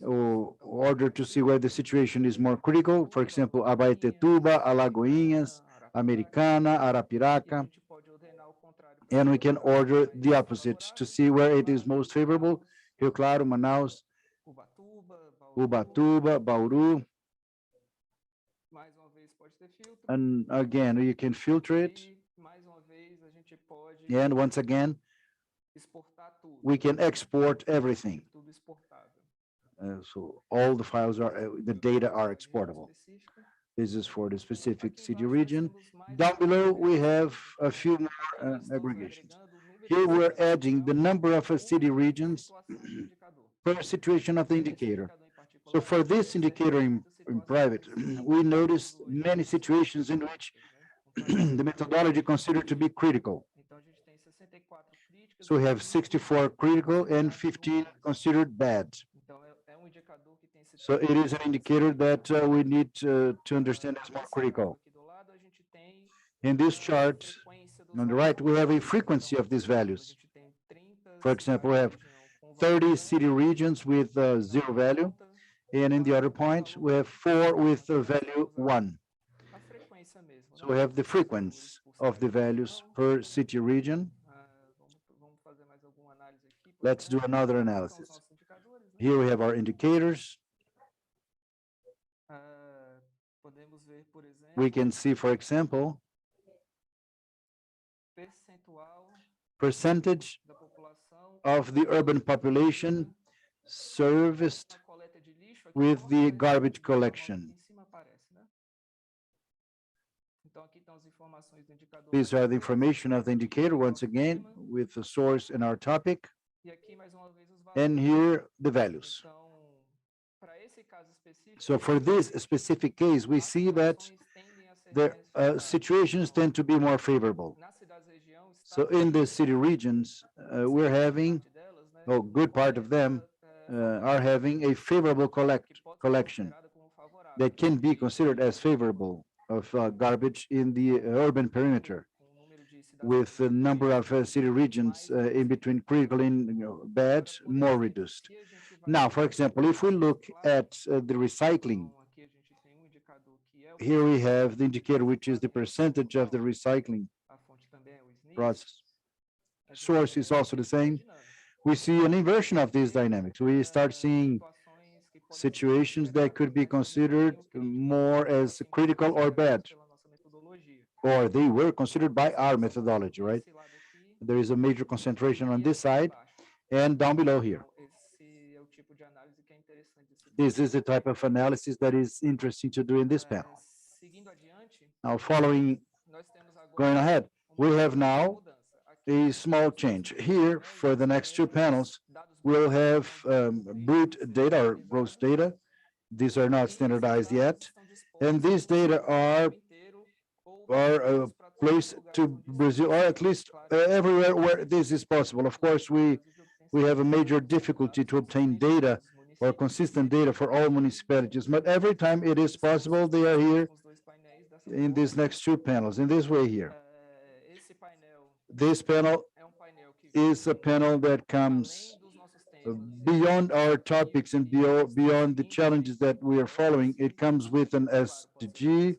order to see where the situation is more critical. For example, Abaetetuba, Alagoinhas, Americana, Arapiraca. And we can order the opposite to see where it is most favorable. Rio Claro, Manaus, Ubatuba, Bauru. And again, you can filter it. And once again, we can export everything. So all the files are, the data are exportable. This is for the specific city region. Down below, we have a few more aggregations. Here we're adding the number of city regions per situation of the indicator. So for this indicator in private, we noticed many situations in which the methodology considered to be critical. So we have 64 critical and 15 considered bad. So it is an indicator that we need to understand as more critical. In this chart, on the right, we have a frequency of these values. For example, we have 30 city regions with 0 value, and in the other point, we have 4 with value 1. So we have the frequency of the values per city region. Let's do another analysis. Here we have our indicators. We can see, for example, percentage of the urban population serviced with the garbage collection. These are the information of the indicator, once again, with the source in our topic, and here the values. So for this specific case, we see that the situations tend to be more favorable. So in the city regions, we're having, a good part of them are having a favorable collection that can be considered as favorable of garbage in the urban perimeter, with the number of city regions in between critical and bad more reduced. Now, for example, if we look at the recycling, here we have the indicator, which is the percentage of the recycling process. Source is also the same. We see an inversion of these dynamics. We start seeing situations that could be considered more as critical or bad, or they were considered by our methodology, right? There is a major concentration on this side and down below here. This is the type of analysis that is interesting to do in this panel. Now, going ahead, we have now a small change. Here, for the next 2 panels, we'll have brute data or gross data. These are not standardized yet. And these data are placed to Brazil, or at least everywhere where this is possible. Of course, we have a major difficulty to obtain data or consistent data for all municipalities, but every time it is possible, they are here in these next 2 panels, in this way here. This panel is a panel that comes beyond our topics and beyond the challenges that we are following. It comes with an SDG.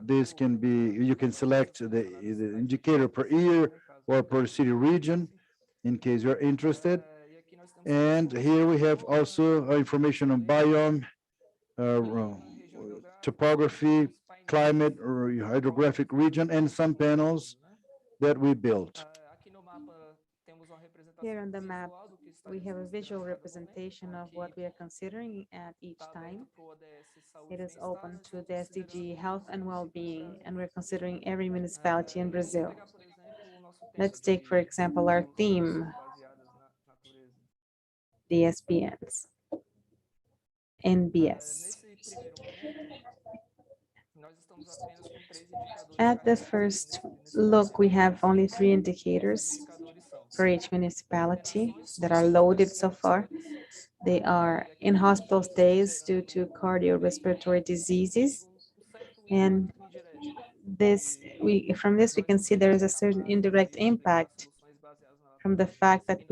This can be, you can select the indicator per year or per city region, in case you're interested. And here we have also information on biome, topography, climate, or hydrographic region, and some panels that we built. Here on the map, we have a visual representation of what we are considering at each time. It is open to the SDG Health and Well-being, and we're considering every municipality in Brazil. Let's take, for example, our theme, the SPNs, NBS. At the first look, we have only 3 indicators for each municipality that are loaded so far. They are in hospital stays due to cardiorespiratory diseases. And from this we can see there is a certain indirect impact from the fact that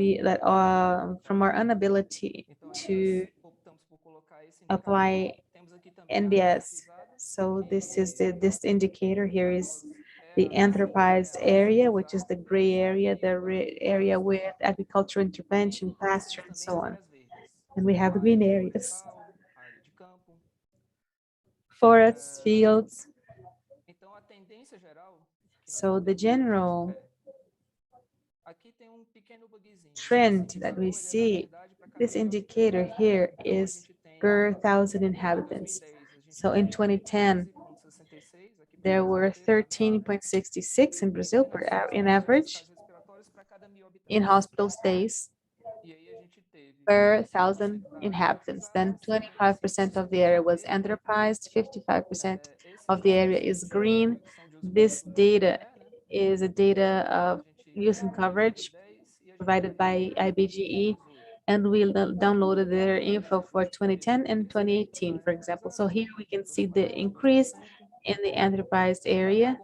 from our inability to apply NBS. So this is this indicator here is the anthropized area, which is the gray area, the area with agricultural intervention, pasture, and so on. And we have green areas, forests, fields. So the general trend that we see, this indicator here is per 1,000 inhabitants. So in 2010, there were 13.66 in Brazil in average in hospital stays per 1,000 inhabitants. Then 25% of the area was anthropized, 55% of the area is green. This data is a data of use and coverage provided by IBGE, and we downloaded their info for 2010 and 2018, for example. So here we can see the increase in the anthropized area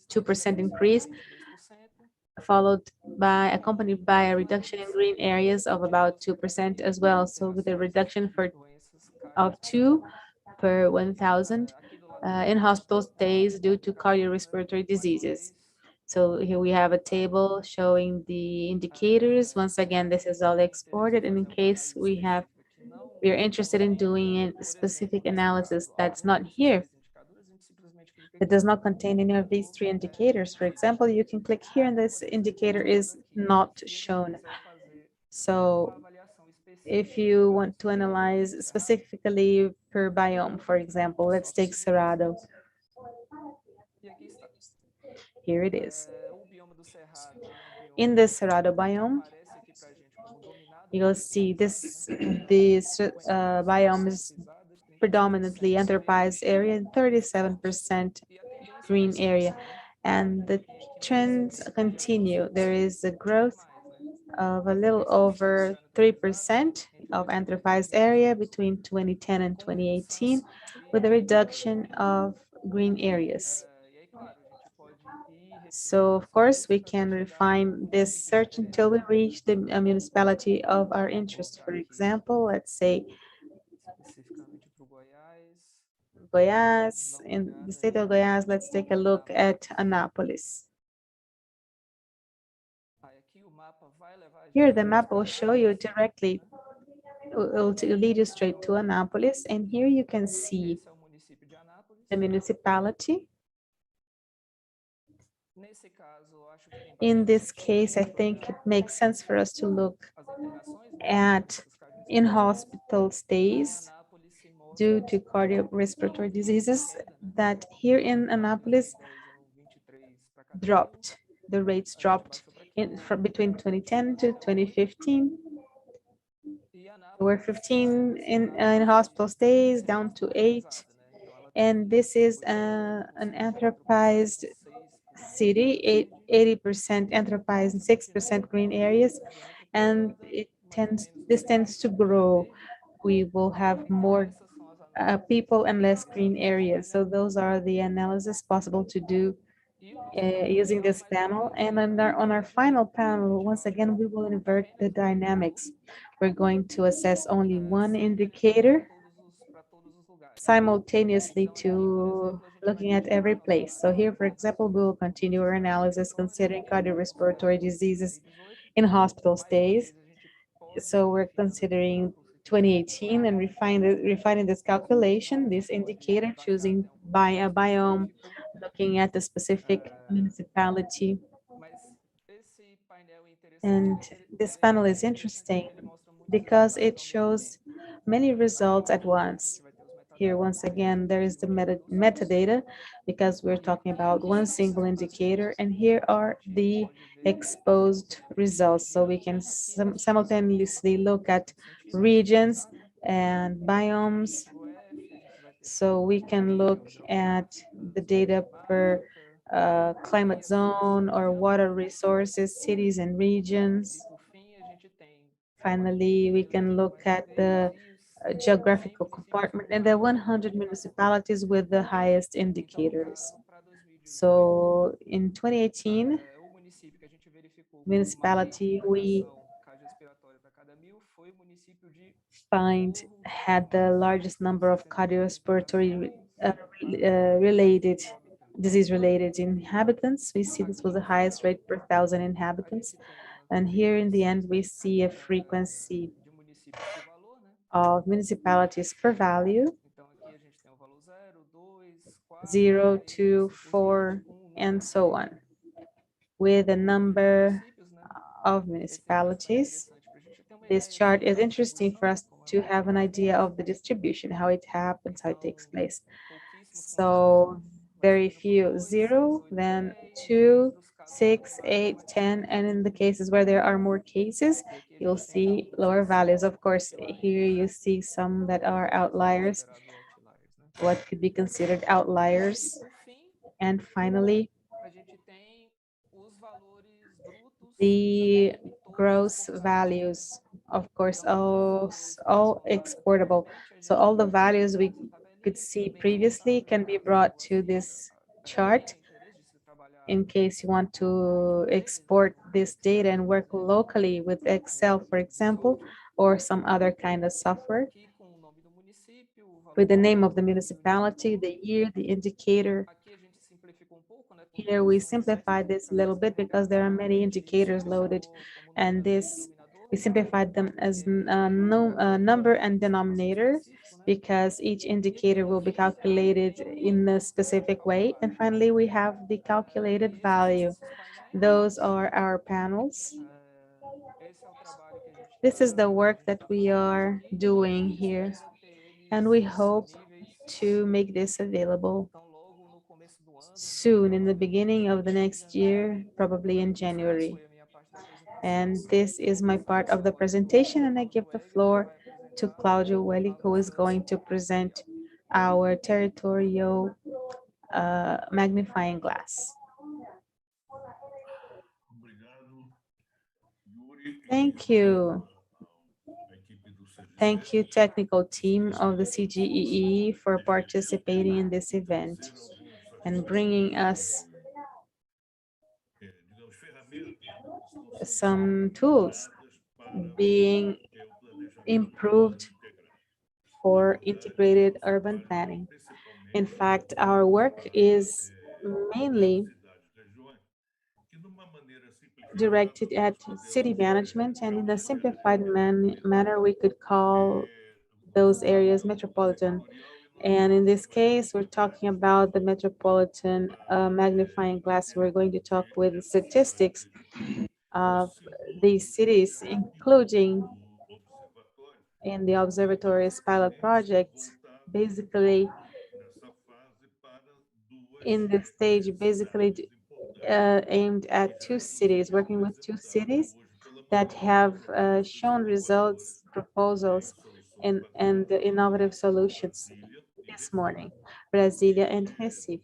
2% increase, accompanied by a reduction in green areas of about 2% as well. So with a reduction of 2 per 1,000 in hospital stays due to cardiorespiratory diseases. So here we have a table showing the indicators. Once again, this is all exported, and in case we are interested in doing a specific analysis that's not here, it does not contain any of these 3 indicators. For example, you can click here and this indicator is not shown. So if you want to analyze specifically per biome, for example, let's take Cerrado. Here it is. In the Cerrado biome, you'll see this biome is predominantly enterprise area, 37% green area, and the trends continue. There is a growth of a little over 3% of enterprise area between 2010 and 2018, with a reduction of green areas. So of course, we can refine this search until we reach the municipality of our interest. For example, let's say Goiás. In the state of Goiás, let's take a look at Anápolis. Here, the map will show you directly, it will lead you straight to Anápolis, and here you can see the municipality. In this case, I think it makes sense for us to look at in-hospital stays due to cardiorespiratory diseases that here in Anápolis dropped. The rates dropped from between 2010 to 2015. There were 15 in hospital stays down to 8. And this is an enterprised city, 80% enterprise and 6% green areas. And this tends to grow. We will have more people and less green areas. So those are the analysis possible to do using this panel. And on our final panel, once again, we will invert the dynamics. We're going to assess only one indicator simultaneously to looking at every place. So here, for example, we will continue our analysis considering cardiorespiratory diseases in hospital stays. So we're considering 2018 and refining this calculation, this indicator, choosing by a biome, looking at the specific municipality. And this panel is interesting because it shows many results at once. Here, once again, there is the metadata because we're talking about one single indicator, and here are the exposed results. So we can simultaneously look at regions and biomes. So we can look at the data per climate zone or water resources, cities and regions. Finally, we can look at the geographical compartment and the 100 municipalities with the highest indicators. So in 2018, municipality we find had the largest number of cardiorespiratory disease-related inhabitants. We see this was the highest rate per 1,000 inhabitants. And here in the end, we see a frequency of municipalities per value, 0, 2, 4, and so on, with a number of municipalities. This chart is interesting for us to have an idea of the distribution, how it happens, how it takes place. So very few, 0, then 2, 6, 8, 10, and in the cases where there are more cases, you'll see lower values. Of course, here you see some that are outliers, what could be considered outliers. And finally, the gross values, of course, all exportable. So all the values we could see previously can be brought to this chart. in case you want to export this data and work locally with Excel, for example, or some other kind of software, with the name of the municipality, the year, the indicator. Here we simplified this a little bit because there are many indicators loaded, and this we simplified them as number and denominator, because each indicator will be calculated in a specific way. And finally, we have the calculated value. Those are our panels. This is the work that we are doing here, and we hope to make this available soon, in the beginning of the next year, probably in January. And this is my part of the presentation, and I give the floor to Claudio Welli, who is going to present our territorial magnifying glass. Thank you. Thank you, technical team of the CGEE, for participating in this event and bringing us some tools being improved for integrated urban planning. In fact, our work is mainly directed at city management, and in a simplified manner, we could call those areas metropolitan. And in this case, we're talking about the metropolitan magnifying glass. We're going to talk with statistics of these cities, including in the observatory's pilot projects, basically in the stage, basically aimed at two cities, working with two cities that have shown results, proposals, and innovative solutions this morning, Brasilia and Recife.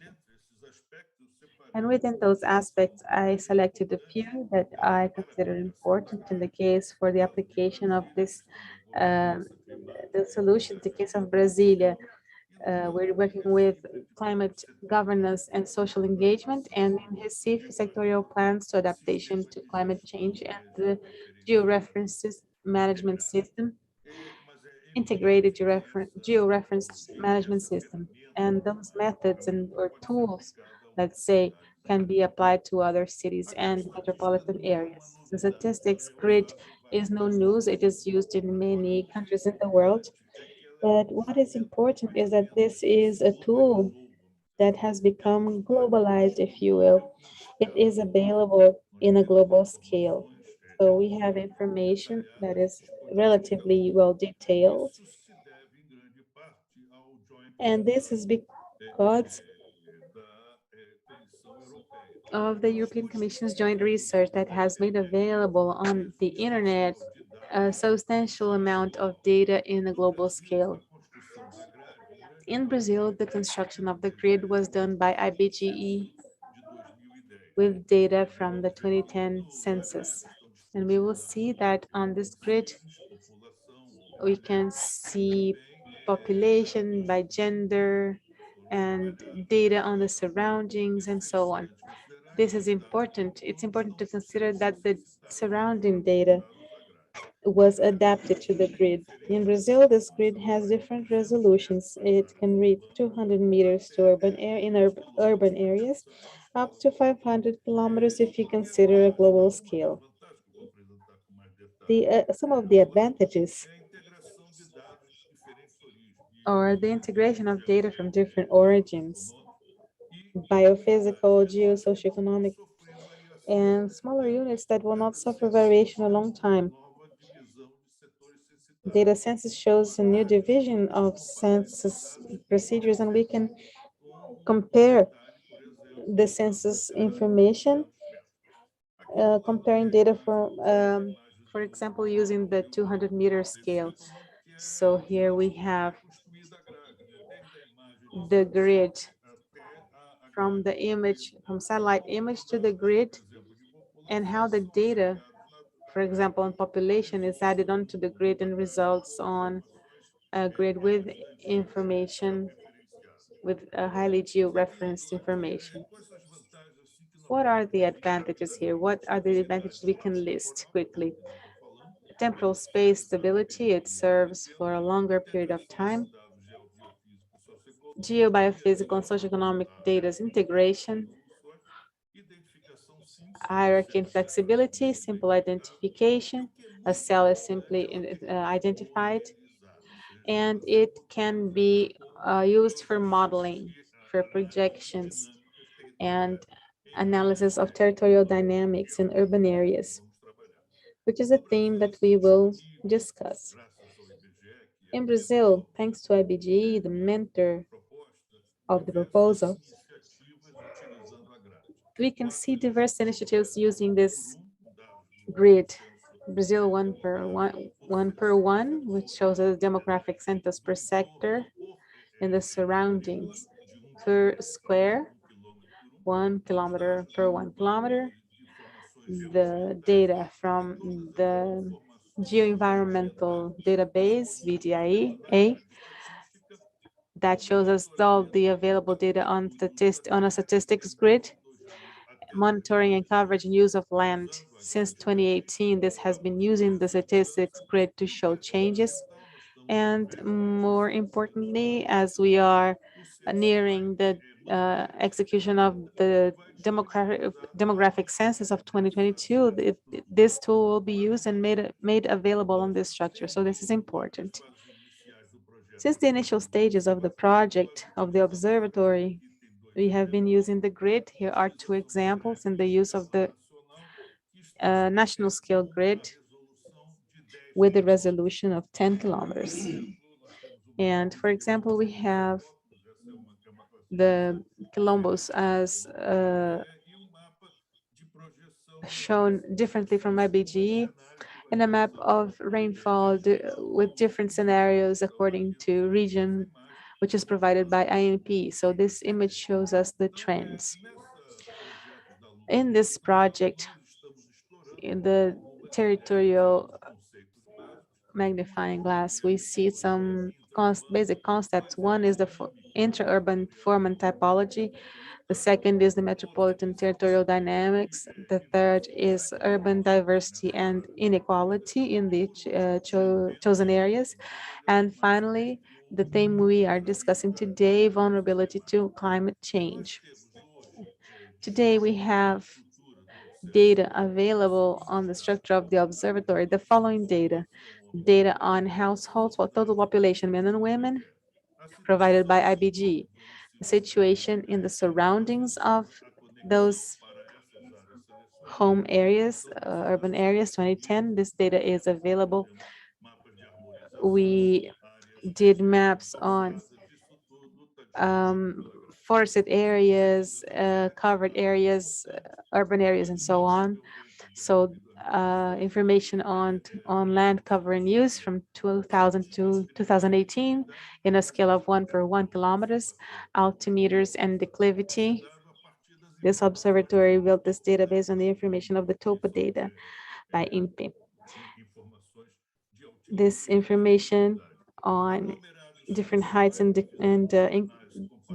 And within those aspects, I selected a few that I consider important in the case for the application of this, the solution, the case of Brasilia. We're working with climate governance and social engagement, and in Recife, sectorial plans to adaptation to climate change and the georeferences management system, integrated georeference management system. And those methods or tools, let's say, can be applied to other cities and metropolitan areas. The statistics grid is no news. It is used in many countries in the world. But what is important is that this is a tool that has become globalized, if you will. It is available in a global scale. So we have information that is relatively well detailed. And this is because of the European Commission's joint research that has made available on the internet a substantial amount of data in a global scale. In Brazil, the construction of the grid was done by IBGE with data from the 2010 census. And we will see that on this grid, we can see population by gender and data on the surroundings and so on. This is important. It's important to consider that the surrounding data was adapted to the grid. In Brazil, this grid has different resolutions. It can reach 200 meters to urban areas, up to 500 kilometers if you consider a global scale. Some of the advantages are the integration of data from different origins, biophysical, geosocioeconomic, and smaller units that will not suffer variation a long time. Data census shows a new division of census procedures, and we can compare the census information, comparing data from, for example, using the 200-meter scale. So here we have the grid from the image, from satellite image to the grid, and how the data, for example, on population, is added onto the grid and results on a grid with information, with a highly geo-referenced information. What are the advantages here? What are the advantages we can list quickly? Temporal space stability, it serves for a longer period of time. Geobiophysical and socioeconomic data's integration, hierarchy and flexibility, simple identification, a cell is simply identified, and it can be used for modeling, for projections, and analysis of territorial dynamics in urban areas, which is a theme that we will discuss. In Brazil, thanks to IBGE, the mentor of the proposal, we can see diverse initiatives using this grid. Brazil one per one, which shows us demographic census per sector in the surroundings per square, 1 kilometer per 1 kilometer. The data from the Geoenvironmental Database, VDIA, that shows us all the available data on a statistics grid, monitoring and coverage and use of land. Since 2018, this has been using the statistics grid to show changes. And more importantly, as we are nearing the execution of the demographic census of 2022, this tool will be used and made available on this structure. So this is important. Since the initial stages of the project of the observatory, we have been using the grid. Here are two examples in the use of the national scale grid with a resolution of 10 kilometers. And for example, we have the quilombos as shown differently from IBGE, and a map of rainfall with different scenarios according to region, which is provided by INP. So this image shows us the trends. In this project, in the territorial magnifying glass, we see some basic concepts. One is the intra-urban form and typology. The second is the metropolitan territorial dynamics. The third is urban diversity and inequality in the chosen areas. And finally, the theme we are discussing today, vulnerability to climate change. Today, we have data available on the structure of the observatory, the following data on households, total population, men and women, provided by IBGE. The situation in the surroundings of those home areas, urban areas, 2010, this data is available. We did maps on forested areas, covered areas, urban areas, and so on. So information on land cover and use from 2000 to 2018 in a scale of 1 per 1 kilometers, altimeters, and declivity. This observatory built this database on the information of the topo data by INPE. This information on different heights and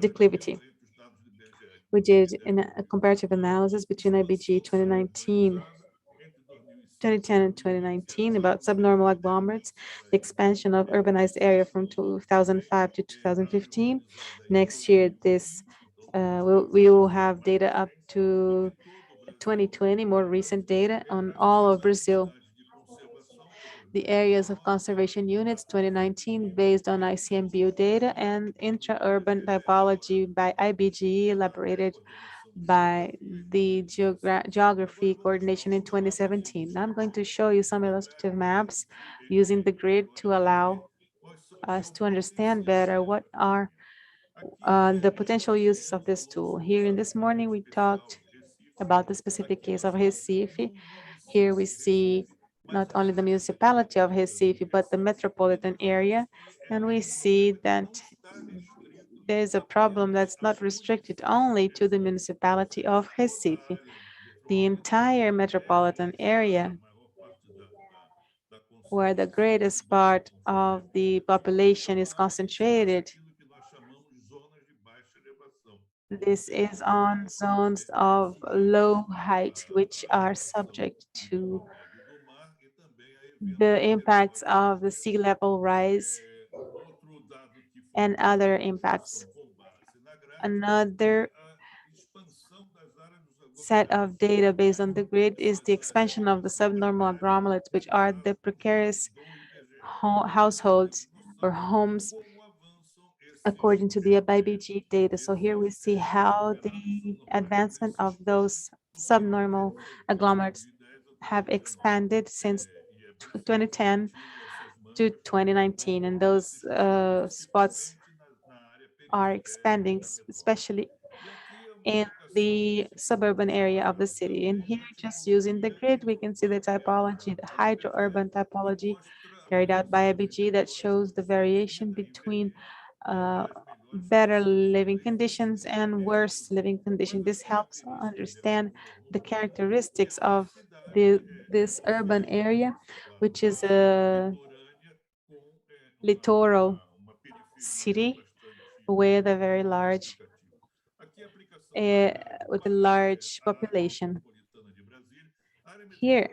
declivity. We did a comparative analysis between IBGE 2010 and 2019 about subnormal agglomerates, the expansion of urbanized area from 2005 to 2015. Next year, we will have data up to 2020, more recent data on all of Brazil. The areas of conservation units 2019 based on ICMBio data, and intra-urban typology by IBGE elaborated by the geography coordination in 2017. Now I'm going to show you some illustrative maps using the grid to allow us to understand better what are the potential uses of this tool. Here in this morning, we talked about the specific case of Recife. Here we see not only the municipality of Recife, but the metropolitan area. And we see that there's a problem that's not restricted only to the municipality of Recife. The entire metropolitan area, where the greatest part of the population is concentrated, This is on zones of low height, which are subject to the impacts of the sea level rise and other impacts. Another set of data based on the grid is the expansion of the subnormal agglomerates, which are the precarious households or homes according to the IBGE data. So here we see how the advancement of those subnormal agglomerates have expanded since 2010 to 2019, and those spots are expanding, especially in the suburban area of the city. And here, just using the grid, we can see the typology, the hydro-urban typology carried out by IBGE that shows the variation between better living conditions and worse living conditions. This helps understand the characteristics of this urban area, which is a littoral city with a very large with a large population. Here,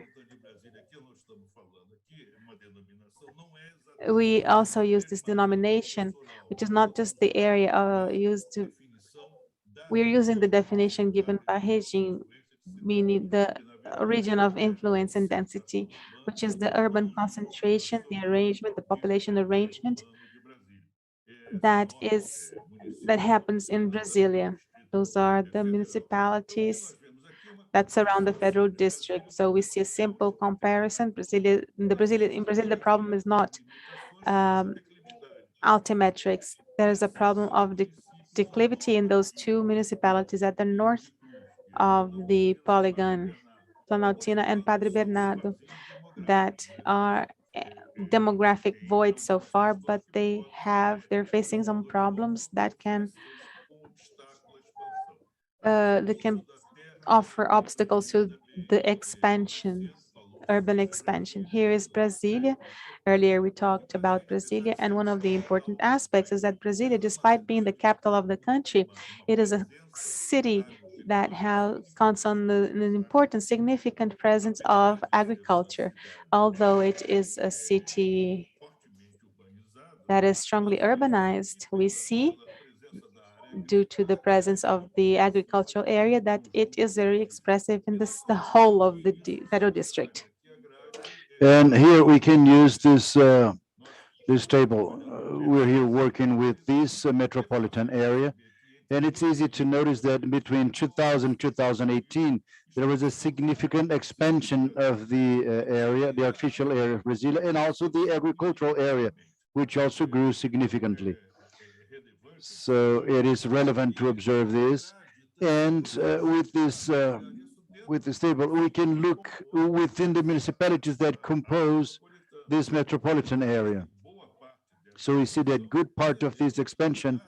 we also use this denomination, which is not just the area used to. We're using the definition given by Regin, meaning the region of influence and density, which is the urban concentration, the arrangement, the population arrangement that happens in Brasilia. Those are the municipalities that surround the federal district. So we see a simple comparison. In Brazil, the problem is not altimetrics. There is a problem of declivity in those two municipalities at the north of the polygon, Planaltina and Padre Bernardo, that are demographic voids so far, but they're facing some problems that can offer obstacles to the expansion, urban expansion. Here is Brasilia. Earlier we talked about Brasilia, and one of the important aspects is that Brasilia, despite being the capital of the country, it is a city that counts on an important, significant presence of agriculture. Although it is a city that is strongly urbanized, we see, due to the presence of the agricultural area, that it is very expressive in the whole of the federal district. And here we can use this this table. We're here working with this metropolitan area, and it's easy to notice that between 2000 and 2018, there was a significant expansion of the area, the artificial area of Brasilia, and also the agricultural area, which also grew significantly. So it is relevant to observe this. And with this table, we can look within the municipalities that compose this metropolitan area. So we see that good part of this expansion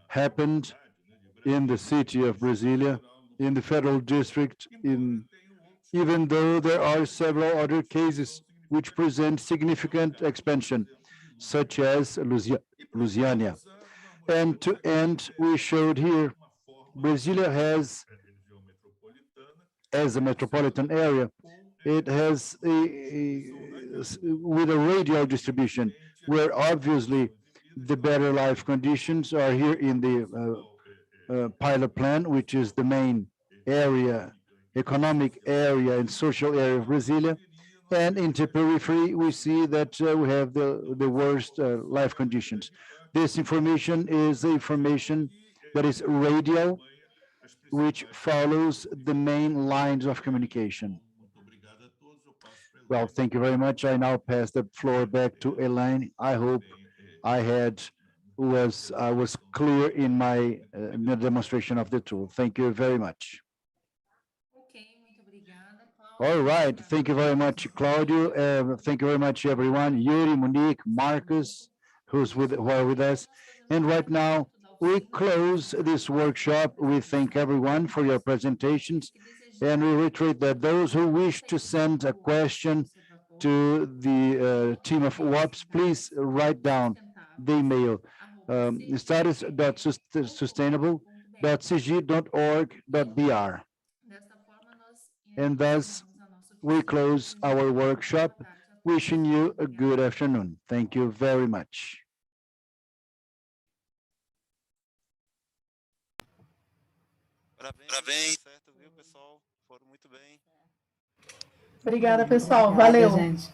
happened in the city of Brasilia, in the federal district, even though there are several other cases which present significant expansion, such as Lusiânia. And to end, we showed here, Brasilia has, as a metropolitan area, it has with a radial distribution, where obviously the better life conditions are here in the pilot plan, which is the main area, economic area and social area of Brasilia. And in the periphery, we see that we have the worst life conditions. This information is the information that is radial, which follows the main lines of communication. Well, thank you very much. I now pass the floor back to Elaine. I hope I was clear in my demonstration of the tool. Thank you very much. All right. Thank you very much, Claudio. Thank you very much, everyone. Yuri, Monique, Marcus, who are with us. And right now, we close this workshop. We thank everyone for your presentations. And we reiterate that those who wish to send a question to the team of WAPS, please write down the email, status.sustainable www.cg.org.br. And thus, we close our workshop, wishing you a good afternoon. Thank you very much. Parabéns, certo, viu, pessoal? Foram muito bem. Obrigada, pessoal. Obrigada, Valeu. gente.